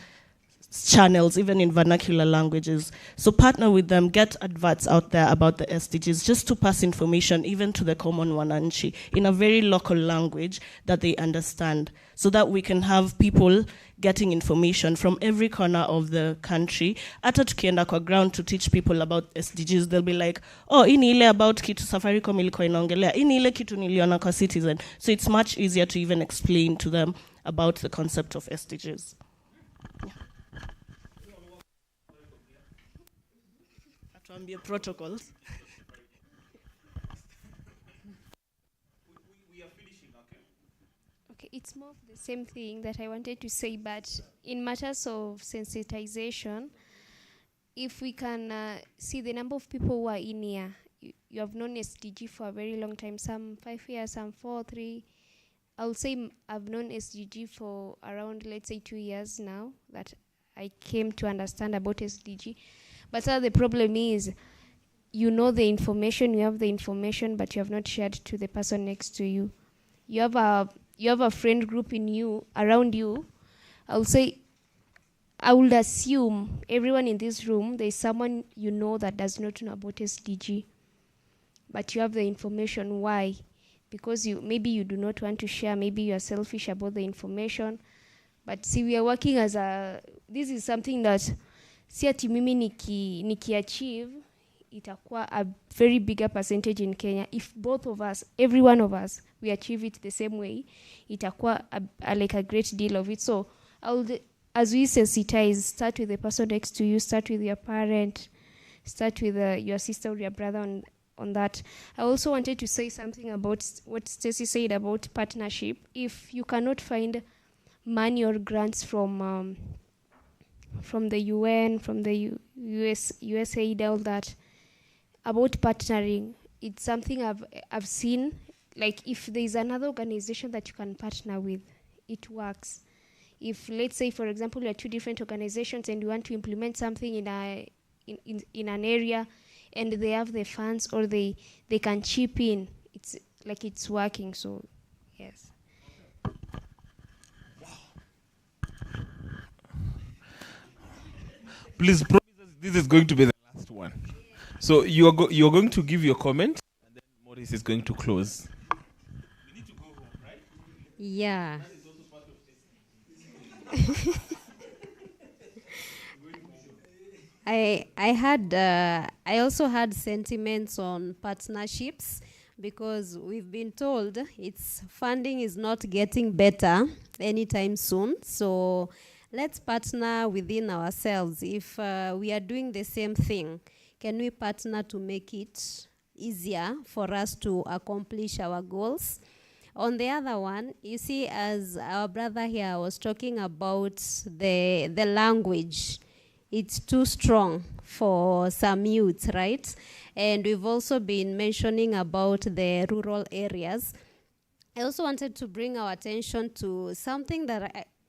channels, even in vernacular languages. So partner with them, get adverts out there about the SDGs, just to pass information even to the common wananchi in a very local language that they understand, so that we can have people getting information from every corner of the country. Hata tukienda kwa ground to teach people about SDGs, they'll be like, oh, ini ile about kitu Safaricom ilikuwa inaongelea, ini ile kitu niliona kwa Citizen. So it's much easier to even explain to them about the concept of SDGs. Atuambie protocols. Okay, it's more of the same thing that I wanted to say, but in matters of sensitization, if we can see the number of people who are in here, you have known SDG for a very long time, some 5 years, some 4, 3. I'll say I've known SDG for around, let's say, 2 years now that I came to understand about SDG. But the problem is, you know the information, you have the information, but you have not shared to the person next to you. You have a friend group around you. I would assume everyone in this room, there is someone you know that does not know about SDG, but you have the information. Why? Because maybe you do not want to share, maybe you are selfish about the information. But see, we are working this is something that, si ati mimi niki-achieve, itakuwa a very bigger percentage in Kenya. If both of us, every one of us, we achieve it the same way, itakuwa like a great deal of it. So, as we sensitize, start with the person next to you, start with your parent, start with your sister or your brother on that. I also wanted to say something about what Stacey said about partnership. If you cannot find money or grants from the UN, from the USAID, all that, about partnering, it's something I've seen. Like, if there's another organization that you can partner with, it works. If, let's say, for example, you are 2 different organizations and you want to implement something in an area, and they have the funds, or they can chip in, it's working. So, yes. Please promise us this is going to be the last one. So you're going to give your comment, and then Maurice is going to close. We need to go home, right? Yeah. That is also part of I also had sentiments on partnerships, because we've been told funding is not getting better anytime soon. So let's partner within ourselves. If we are doing the same thing, can we partner to make it easier for us to accomplish our goals? On the other one, you see, as our brother here was talking about the language, it's too strong for some youth, right? And we've also been mentioning about the rural areas. I also wanted to bring our attention to something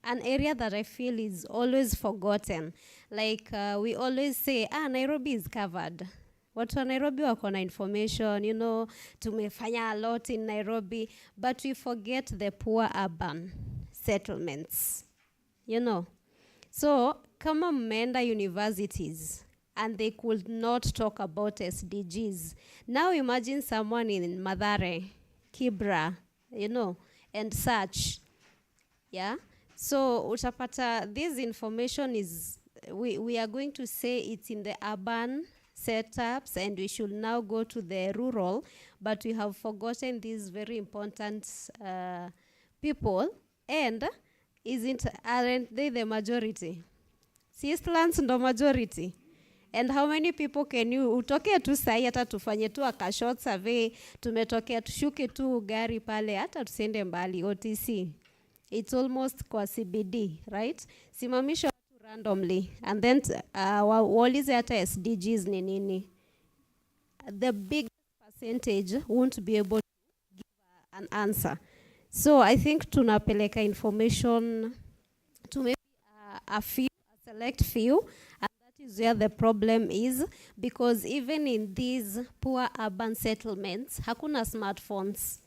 an area that I feel is always forgotten. Like we always say, Nairobi is covered. Watu wa Nairobi wako na information, you know, tumefanya a lot in Nairobi, but we forget the poor urban settlements, you know. So, kama mmeenda universities and they could not talk about SDGs. Now imagine someone in Mathare, Kibra, you know, and such. Yeah? So, utapata, this information is, we are going to say it's in the urban setups, and we should now go to the rural, but we have forgotten these very important people, and aren't they the majority? Sistlands ndo majority. And how many people can you, utoke tu sahi hata tufanye tu aka short survey, tumetokea tushuke tu gari pale, hata tusende mbali, OTC. It's almost kwa CBD, right? Simamisha watu randomly, and then waulize hata SDGs ni nini. The big percentage won't be able to give an answer. So I think tunapeleka information to maybe a select few, and that is where the problem is, because even in these poor urban settlements, hakuna smartphones.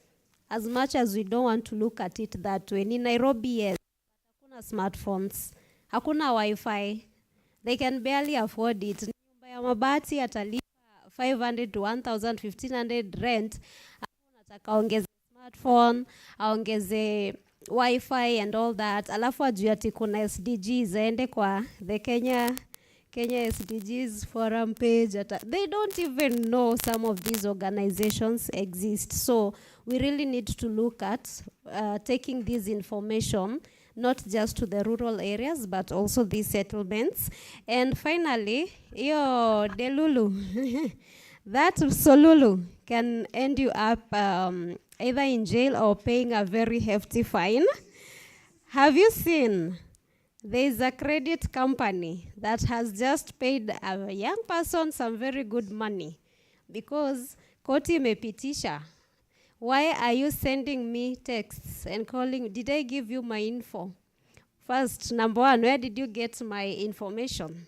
as much as we don't want to look at it that way. In Nairobi, yes, hakuna smartphones, hakuna Wi-Fi. They can barely afford it. Nyumba ya mabati atalipa 500 to 1,000, 1,500 rent. Nataka aongeze smartphone, aongeze Wi-Fi and all that. Alafu ajue ati kuna SDGs, aende kwa the Kenya SDGs forum page. They don't even know some of these organizations exist. So we really need to look at taking this information not just to the rural areas, but also these settlements. And finally, yo, Delulu, that Solulu can end you up either in jail or paying a very hefty fine. Have you seen? There is a credit company that has just paid a young person some very good money because koti imepitisha. Why are you sending me texts and calling? Did I give you my info? First, number one, where did you get my information?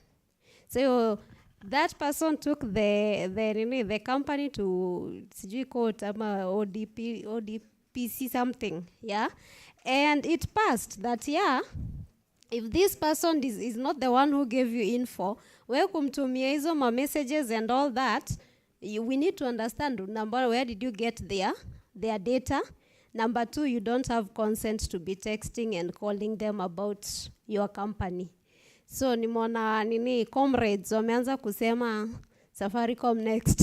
So that person took the company to ODPC something, yeah? And it passed that, yeah, if this person is not the one who gave you info, welcome to hizo ma messages and all that, we need to understand, number one, where did you get their data? Number two, you don't have consent to be texting and calling them about your company. So nimeona comrades wameanza kusema Safaricom next.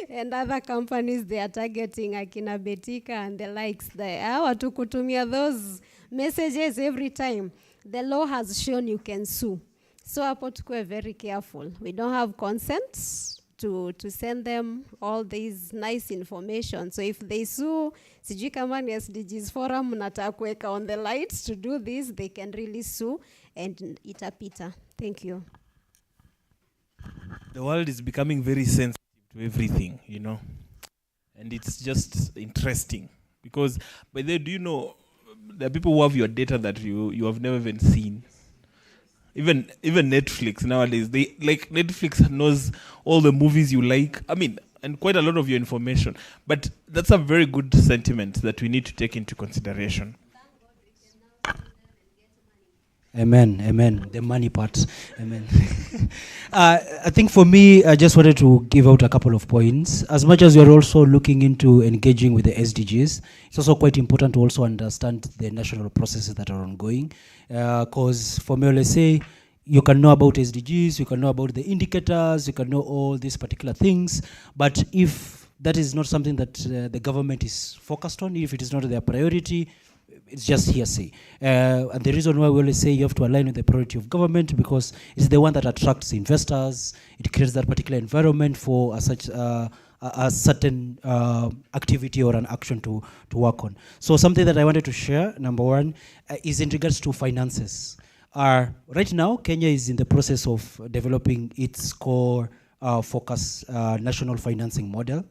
And other companies they are targeting akina Betika and the likes. Hawa tu kutumia those messages every time. The law has shown you can sue. So hapo tukue very careful. We don't have consent to send them all these nice information. So if they sue, sijui kama ni SDGs forum nataka kuweka on the lights to do this, they can really sue and itapita. Thank you. The world is becoming very sensitive to everything, you know. And it's just interesting because, by the way, do you know, there are people who have your data that you have never even seen. Even Netflix nowadays, Netflix knows all the movies you like. I mean, and quite a lot of your information. But that's a very good sentiment that we need to take into consideration. Amen. The money part. Amen. I think for me, I just wanted to give out a couple of points. As much as you're also looking into engaging with the SDGs, it's also quite important to also understand the national processes that are ongoing. Because for me, let's say, you can know about SDGs, you can know about the indicators, you can know all these particular things, but if that is not something that the government is focused on, if it is not their priority, it's just hearsay. And the reason why we always say you have to align with the priority of government, because it's the one that attracts investors, it creates that particular environment for a certain activity or an action to work on. So something that I wanted to share, number one, is in regards to finances. Right now, Kenya is in the process of developing its core focus national financing model.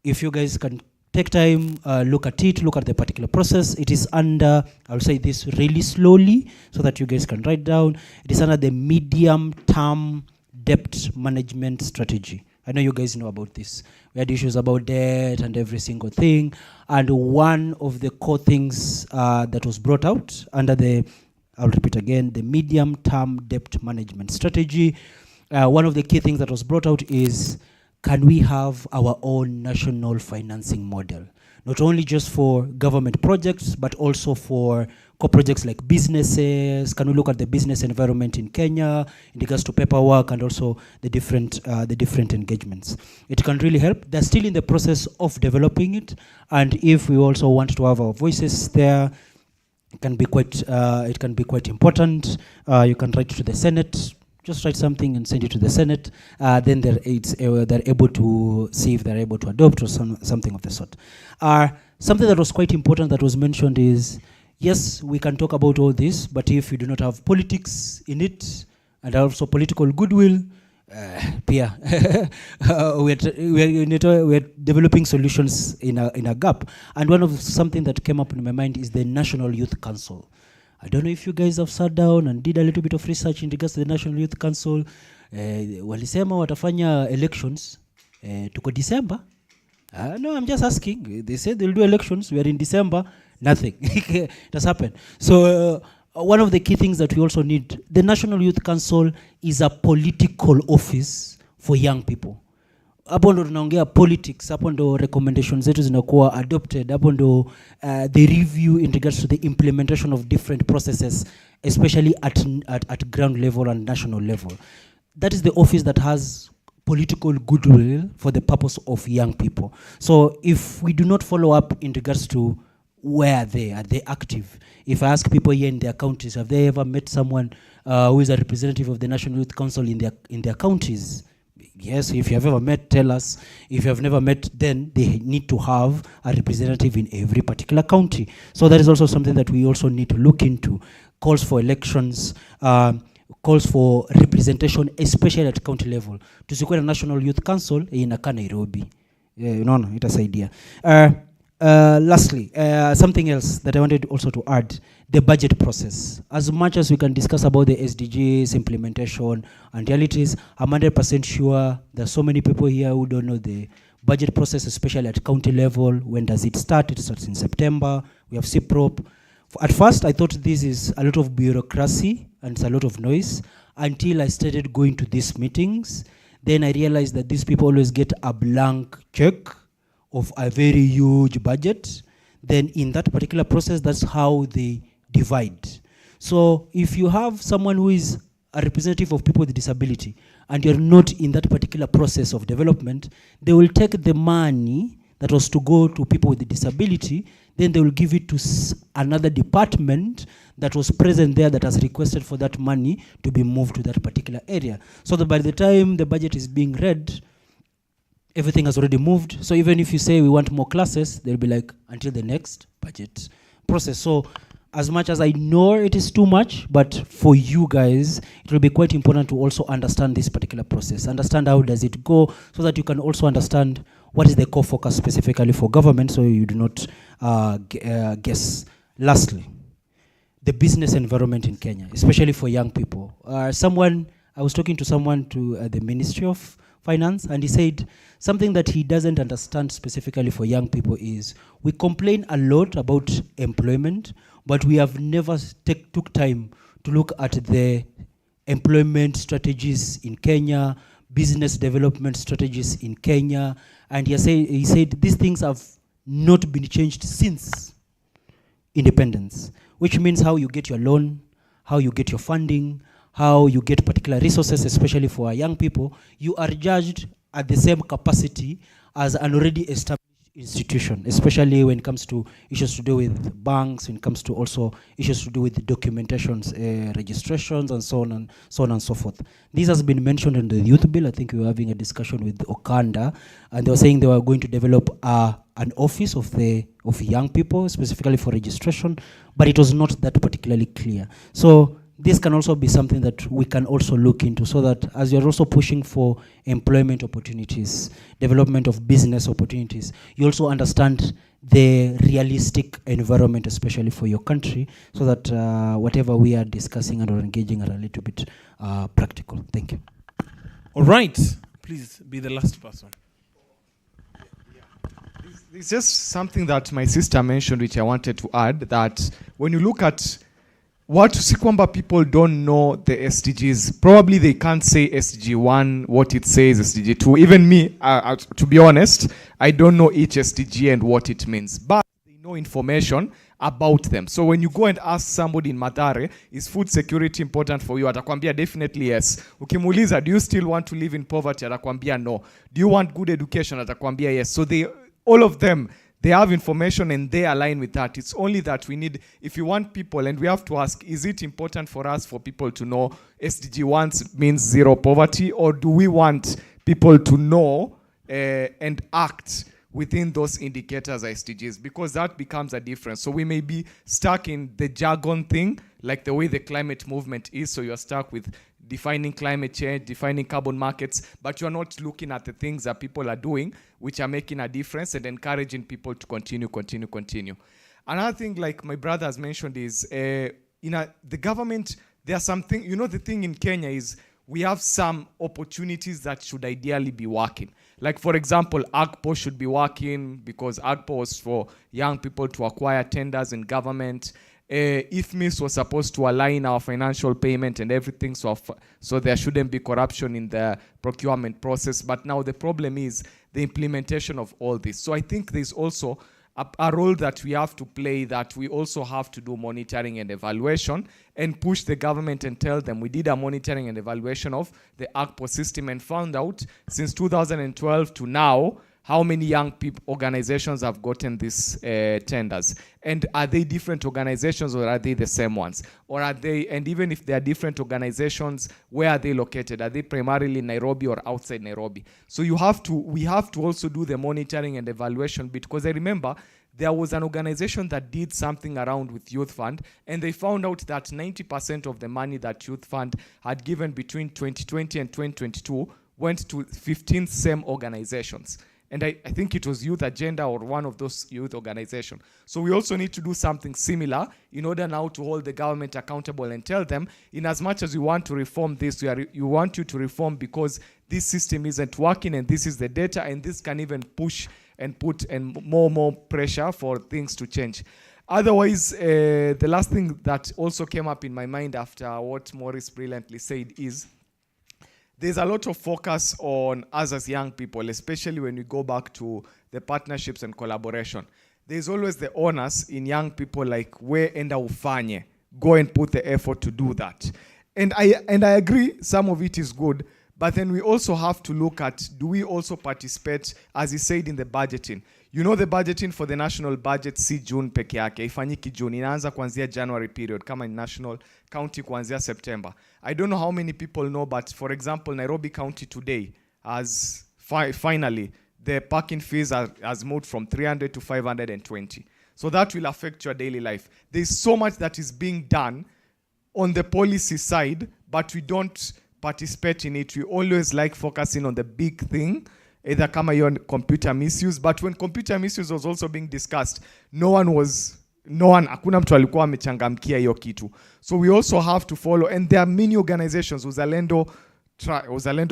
If you guys can take time, look at the particular process. It is under, I'll say this really slowly so that you guys can write down. It is under the medium-term debt management strategy. I know you guys know about this. We had issues about debt and every single thing. And one of the core things that was brought out under I'll repeat again, the medium-term debt management strategy. One of the key things that was brought out is, can we have our own national financing model? Not only just for government projects, but also for core projects like businesses. Can we look at the business environment in Kenya in regards to paperwork and also the different engagements? It can really help. They're still in the process of developing it. And if we also want to have our voices there, it can be quite important. You can write to the Senate. Just write something and send it to the Senate. Then they're able to see if they're able to adopt or something of the sort. Something that was quite important that was mentioned is, yes, we can talk about all this, but if you do not have politics in it and also political goodwill, we're developing solutions in a gap. And one of something that came up in my mind is the National Youth Council. I don't know if you guys have sat down and did a little bit of research in regards to the National Youth Council. Walisema watafanya elections tuko December. No, I'm just asking. They said they'll do elections. We are in December. Nothing. It has happened. So one of the key things that we also need, the National Youth Council is a political office for young people. Hapo ndo tunaongea politics, hapo ndo recommendations zetu zinakuwa adopted, hapo ndo the review in regards to the implementation of different processes, especially at ground level and national level. That is the office that has political goodwill for the purpose of young people. So if we do not follow up in regards to where are they active? If I ask people here in their counties, have they ever met someone who is a representative of the National Youth Council in their counties? Yes, if you have ever met, tell us. If you have never met, then they need to have a representative in every particular county. So that is also something that we also need to look into. Calls for elections, calls for representation, especially at county level. Tusikuwe na National Youth Council inakaa Nairobi. Unaona, itasaidia. Lastly, something else that I wanted also to add, the budget process. As much as we can discuss about the SDGs, implementation, and realities, I'm 100% sure there's so many people here who don't know the budget process, especially at county level. When does it start? It starts in September. We have CPROP. At first, I thought this is a lot of bureaucracy and it's a lot of noise until I started going to these meetings. Then I realized that these people always get a blank check of a very huge budget. Then in that particular process, that's how they divide. So if you have someone who is a representative of people with disability and you're not in that particular process of development, they will take the money that was to go to people with disability, then they will give it to another department that was present there that has requested for that money to be moved to that particular area. So that by the time the budget is being read, everything has already moved. So even if you say we want more classes, they'll be like, until the next budget process. So as much as I know it is too much, but for you guys, it will be quite important to also understand this particular process. Understand how does it go, so that you can also understand what is the core focus specifically for government, so you do not guess. Lastly, the business environment in Kenya, especially for young people. I was talking to someone to the Ministry of Finance, and he said something that he doesn't understand specifically for young people is we complain a lot about employment, but we have never took time to look at the employment strategies in Kenya, business development strategies in Kenya, and he said these things have not been changed since independence, which means how you get your loan, how you get your funding, how you get particular resources, especially for our young people. You are judged at the same capacity as an already established institution, especially when it comes to issues to do with banks, when it comes to also issues to do with documentations, registrations, and so on and so forth. This has been mentioned in the youth bill. I think we were having a discussion with Okanda, and they were saying they were going to develop an office of young people, specifically for registration, but it was not that particularly clear. So this can also be something that we can also look into, so that as you're also pushing for employment opportunities, development of business opportunities, you also understand the realistic environment, especially for your country, so that whatever we are discussing and or engaging are a little bit practical. Thank you. All right. Please be the last person. It's just something that my sister mentioned, which I wanted to add, that when you look at what Sikwamba people don't know the SDGs, probably they can't say SDG 1, what it says, SDG 2. Even me, to be honest, I don't know each SDG and what it means. But they know information about them. So when you go and ask somebody in Mathare, is food security important for you? Atakwambia definitely yes. Ukimuuliza, do you still want to live in poverty? Atakwambia no. Do you want good education? Atakwambia yes. So all of them, they have information and they align with that. It's only that we need, if you want people, and we have to ask, is it important for us for people to know SDG 1 means zero poverty, or do we want people to know and act within those indicators SDGs? Because that becomes a difference. So we may be stuck in the jargon thing, like the way the climate movement is. So you're stuck with defining climate change, defining carbon markets, but you're not looking at the things that people are doing, which are making a difference and encouraging people to continue. Another thing, like my brother has mentioned, is the government, there's something, the thing in Kenya is we have some opportunities that should ideally be working. Like, for example, AGPO should be working because AGPO was for young people to acquire tenders in government. IFMIS was supposed to align our financial payment and everything, so there shouldn't be corruption in the procurement process. But now the problem is the implementation of all this. So I think there's also a role that we have to play, that we also have to do monitoring and evaluation and push the government and tell them we did a monitoring and evaluation of the AGPO system and found out since 2012 to now how many young people organizations have gotten these tenders, and are they different organizations or are they the same ones, or are they, and even if they are different organizations, where are they located? Are they primarily in Nairobi or outside Nairobi? So we have to also do the monitoring and evaluation bit, because I remember there was an organization that did something around with Youth Fund, and they found out that 90% of the money that Youth Fund had given between 2020 and 2022 went to 15 same organizations. And I think it was Youth Agenda or one of those youth organizations. So we also need to do something similar in order now to hold the government accountable and tell them, in as much as we want to reform this, we want you to reform because this system isn't working and this is the data, and this can even push and put and more pressure for things to change. Otherwise, the last thing that also came up in my mind after what Maurice brilliantly said is, there's a lot of focus on us as young people, especially when we go back to the partnerships and collaboration. There's always the onus in young people, like, where enda ufanye, go and put the effort to do that. And I agree, some of it is good, but then we also have to look at, do we also participate, as he said, in the budgeting? You know, the budgeting for the national budget si June peke yake, ifanyiki June, inaanza kuanzia January period, kama in national county kuanzia September. I don't know how many people know, but for example, Nairobi County today has finally, the parking fees has moved from 300 to 520. So that will affect your daily life. There's so much that is being done on the policy side, but we don't participate in it. We always like focusing on the big thing, either kama your computer misuse. But when computer misuse was also being discussed, hakuna mtu alikuwa amechangamkia hiyo kitu. So we also have to follow, and there are many organizations, Uzalendo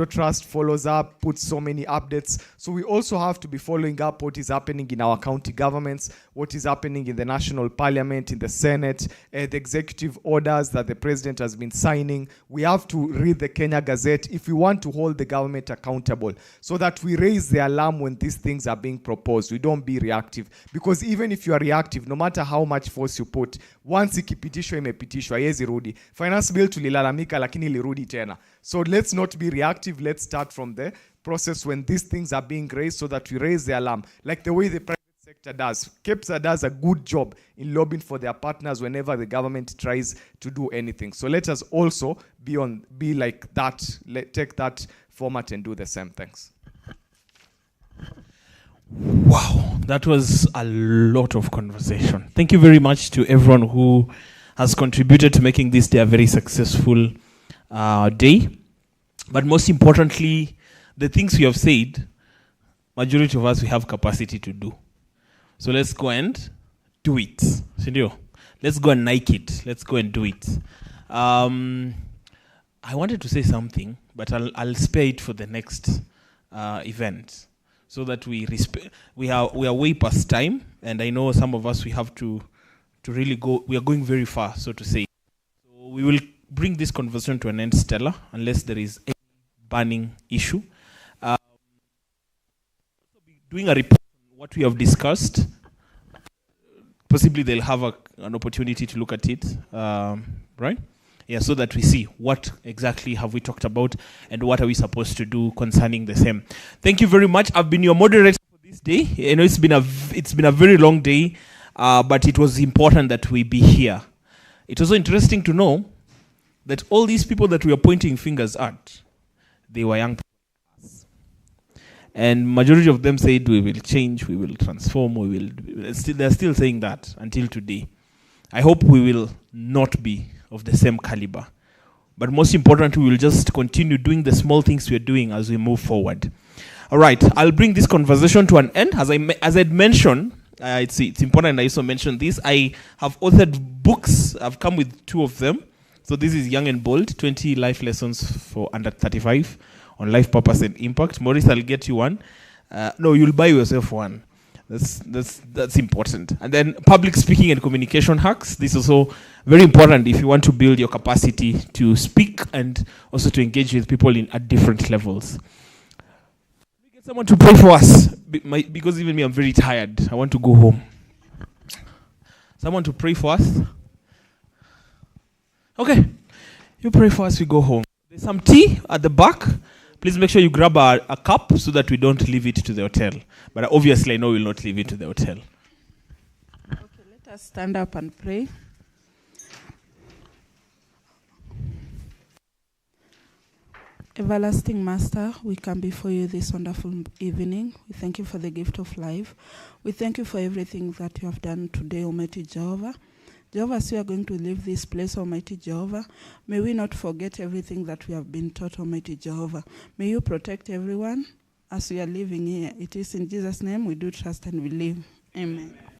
Trust follows up, puts so many updates. So we also have to be following up what is happening in our county governments, what is happening in the national parliament, in the Senate, the executive orders that the president has been signing. We have to read the Kenya Gazette if we want to hold the government accountable, so that we raise the alarm when these things are being proposed. We don't be reactive, because even if you are reactive, no matter how much force you put, once ikipitishwa imepitishwa, haiwezi rudi. Finance bill tulilalamika lakini ilirudi tena. So let's not be reactive. Let's start from the process when these things are being raised, so that we raise the alarm, like the way the private sector does. KEPSA does a good job in lobbying for their partners whenever the government tries to do anything. So let us also be like that. Take that format and do the same. Thanks. Wow, that was a lot of conversation. Thank you very much to everyone who has contributed to making this day a very successful day. But most importantly, the things we have said, majority of us, we have capacity to do. So let's go and do it. Let's go and Nike it. Let's go and do it. I wanted to say something, but I'll spare it for the next event, so that we are way past time, and I know some of us, we have to really go. We are going very far, so to say. So we will bring this conversation to an end, Stella, unless there is any burning issue. Doing a report on what we have discussed. Possibly they'll have an opportunity to look at it, right? Yeah, so that we see what exactly have we talked about and what are we supposed to do concerning the same. Thank you very much. I've been your moderator for this day. I know it's been a very long day, but it was important that we be here. It was also interesting to know that all these people that we are pointing fingers at, they were young people. And majority of them said, we will change, we will transform, they're still saying that until today. I hope we will not be of the same caliber. But most importantly, we will just continue doing the small things we are doing as we move forward. All right, I'll bring this conversation to an end. As I mentioned, it's important I also mentioned this. I have authored books. I've come with 2 of them. So this is Young and Bold, 20 life lessons for under 35 on life purpose and impact. Maurice, I'll get you one. No, you'll buy yourself one. That's important. And then public speaking and communication hacks. This is also very important if you want to build your capacity to speak and also to engage with people at different levels. We get someone to pray for us because even me, I'm very tired. I want to go home. Someone to pray for us. Okay, you pray for us, we go home. There's some tea at the back. Please make sure you grab a cup so that we don't leave it to the hotel. But obviously, I know we'll not leave it to the hotel. Okay, let us stand up and pray. Everlasting Master, we come before you this wonderful evening. We thank you for the gift of life. We thank you for everything that you have done today, Almighty Jehovah. Jehovah, as we are going to leave this place, Almighty Jehovah, may we not forget everything that we have been taught, Almighty Jehovah. May you protect everyone as we are living here. It is in Jesus' name we do trust and believe. Amen.